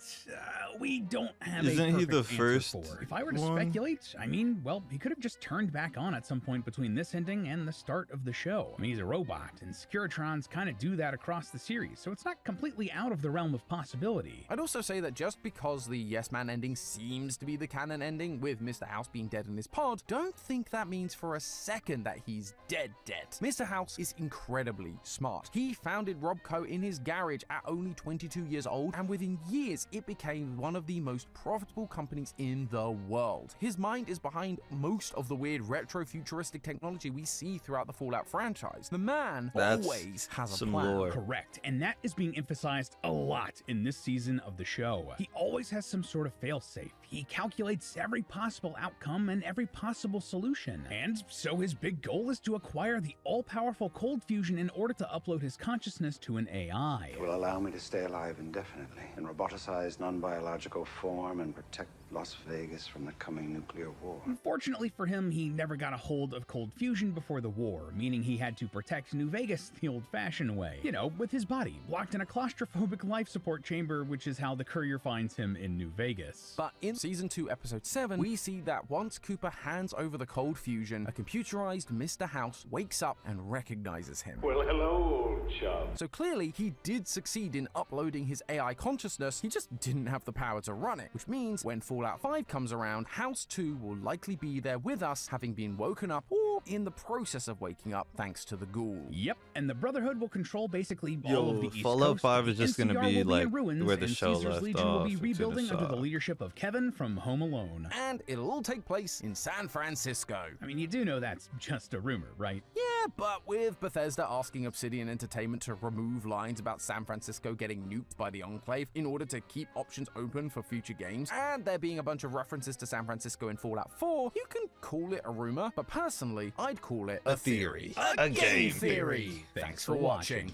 we don't have Isn't a he the perfect first answer for. If I were to one? speculate, I mean, well, he could have just turned back on at some point between this ending and the start of the show. I mean, he's a robot, and Securitrons kind of do that across the series, so it's not completely out of the realm of possibility. I'd also say that just because the Yes Man ending seems to be the canon ending, with Mr. House being dead in his pod, don't think that means for a second that he's dead. Mr. House is incredibly smart. He founded Robco in his garage at only 22 years old, and within years it became one of the most profitable companies in the world. His mind is behind most of the weird retro-futuristic technology we see throughout the Fallout franchise. The man always has a plan. Lore. Correct, and that is being emphasized a lot in this season of the show. He always has some sort of failsafe. He calculates every possible outcome and every possible solution. And so his big goal is to acquire the all-powerful cold fusion in order to upload his consciousness to an AI. It will allow me to stay alive indefinitely in roboticized non-biological form and protect Las Vegas from the coming nuclear war. Unfortunately for him, he never got a hold of cold fusion before the war, meaning he had to protect New Vegas the old-fashioned way. You know, with his body, locked in a claustrophobic life support chamber, which is how the courier finds him in New Vegas. But in season 2, episode 7, we see that once Cooper hands over the cold fusion, a computerized Mr. House wakes up and recognizes him. Well, hello, old chum. So clearly, he did succeed in uploading his AI consciousness, he just didn't have the power to run it, which means when Fallout 5 comes around, House 2 will likely be there with us, having been woken up or in the process of waking up thanks to the ghoul. Yep, and the Brotherhood will control basically all of the East Fallout Coast. 5 is just going to NCR be will like in ruins, where the and show Caesar's left Legion off. will be It's in rebuilding the under the south. leadership of Kevin from Home Alone. And it'll all take place in San Francisco. I mean, you do know that's just a rumor, right? Yeah, but with Bethesda asking Obsidian Entertainment to remove lines about San Francisco getting nuked by the Enclave in order to keep options open for future games, and there being a bunch of references to San Francisco in Fallout 4, you can call it a rumor, but personally, I'd call it A theory. A A game theory. Thanks for watching.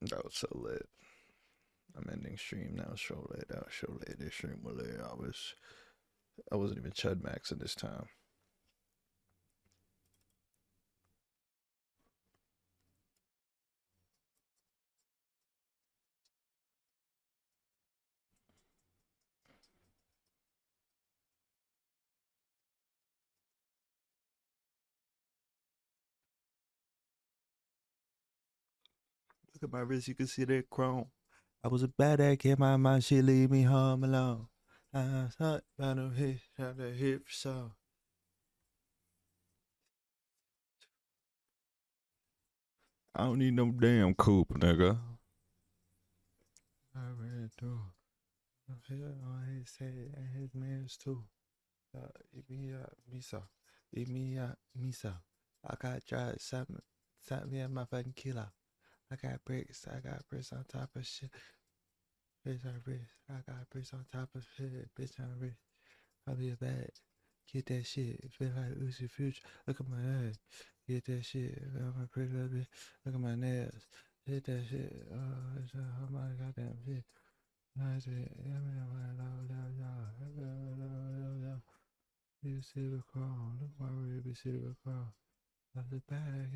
That was so lit. I'm ending stream now. So lit. That was so lit. This stream was lit. I wasn't even Chud Max at this time. Look at my wrist. You can see that chrome. I was a bad kid. My mind, she leave me home alone. I thought about no hit, trying to hit for so. I don't need no damn coupe, nigga. I ran through. On his head and his man's too. Eat me up, Misa. Eat me up, Misa. I got dried something in my fucking kilo. I got bricks on top of shit. Bitch on bricks. I got bricks on top of shit. Bitch on bricks. I'll be a bad. Get that shit. Feel like Uzi Future. Look at my ass. Get that shit. I'm a pretty little bitch. Look at my nails. Hit that shit. Oh, it's oh my goddamn shit. Nice it. You see the crown. Look why we see the crown. That's the bag.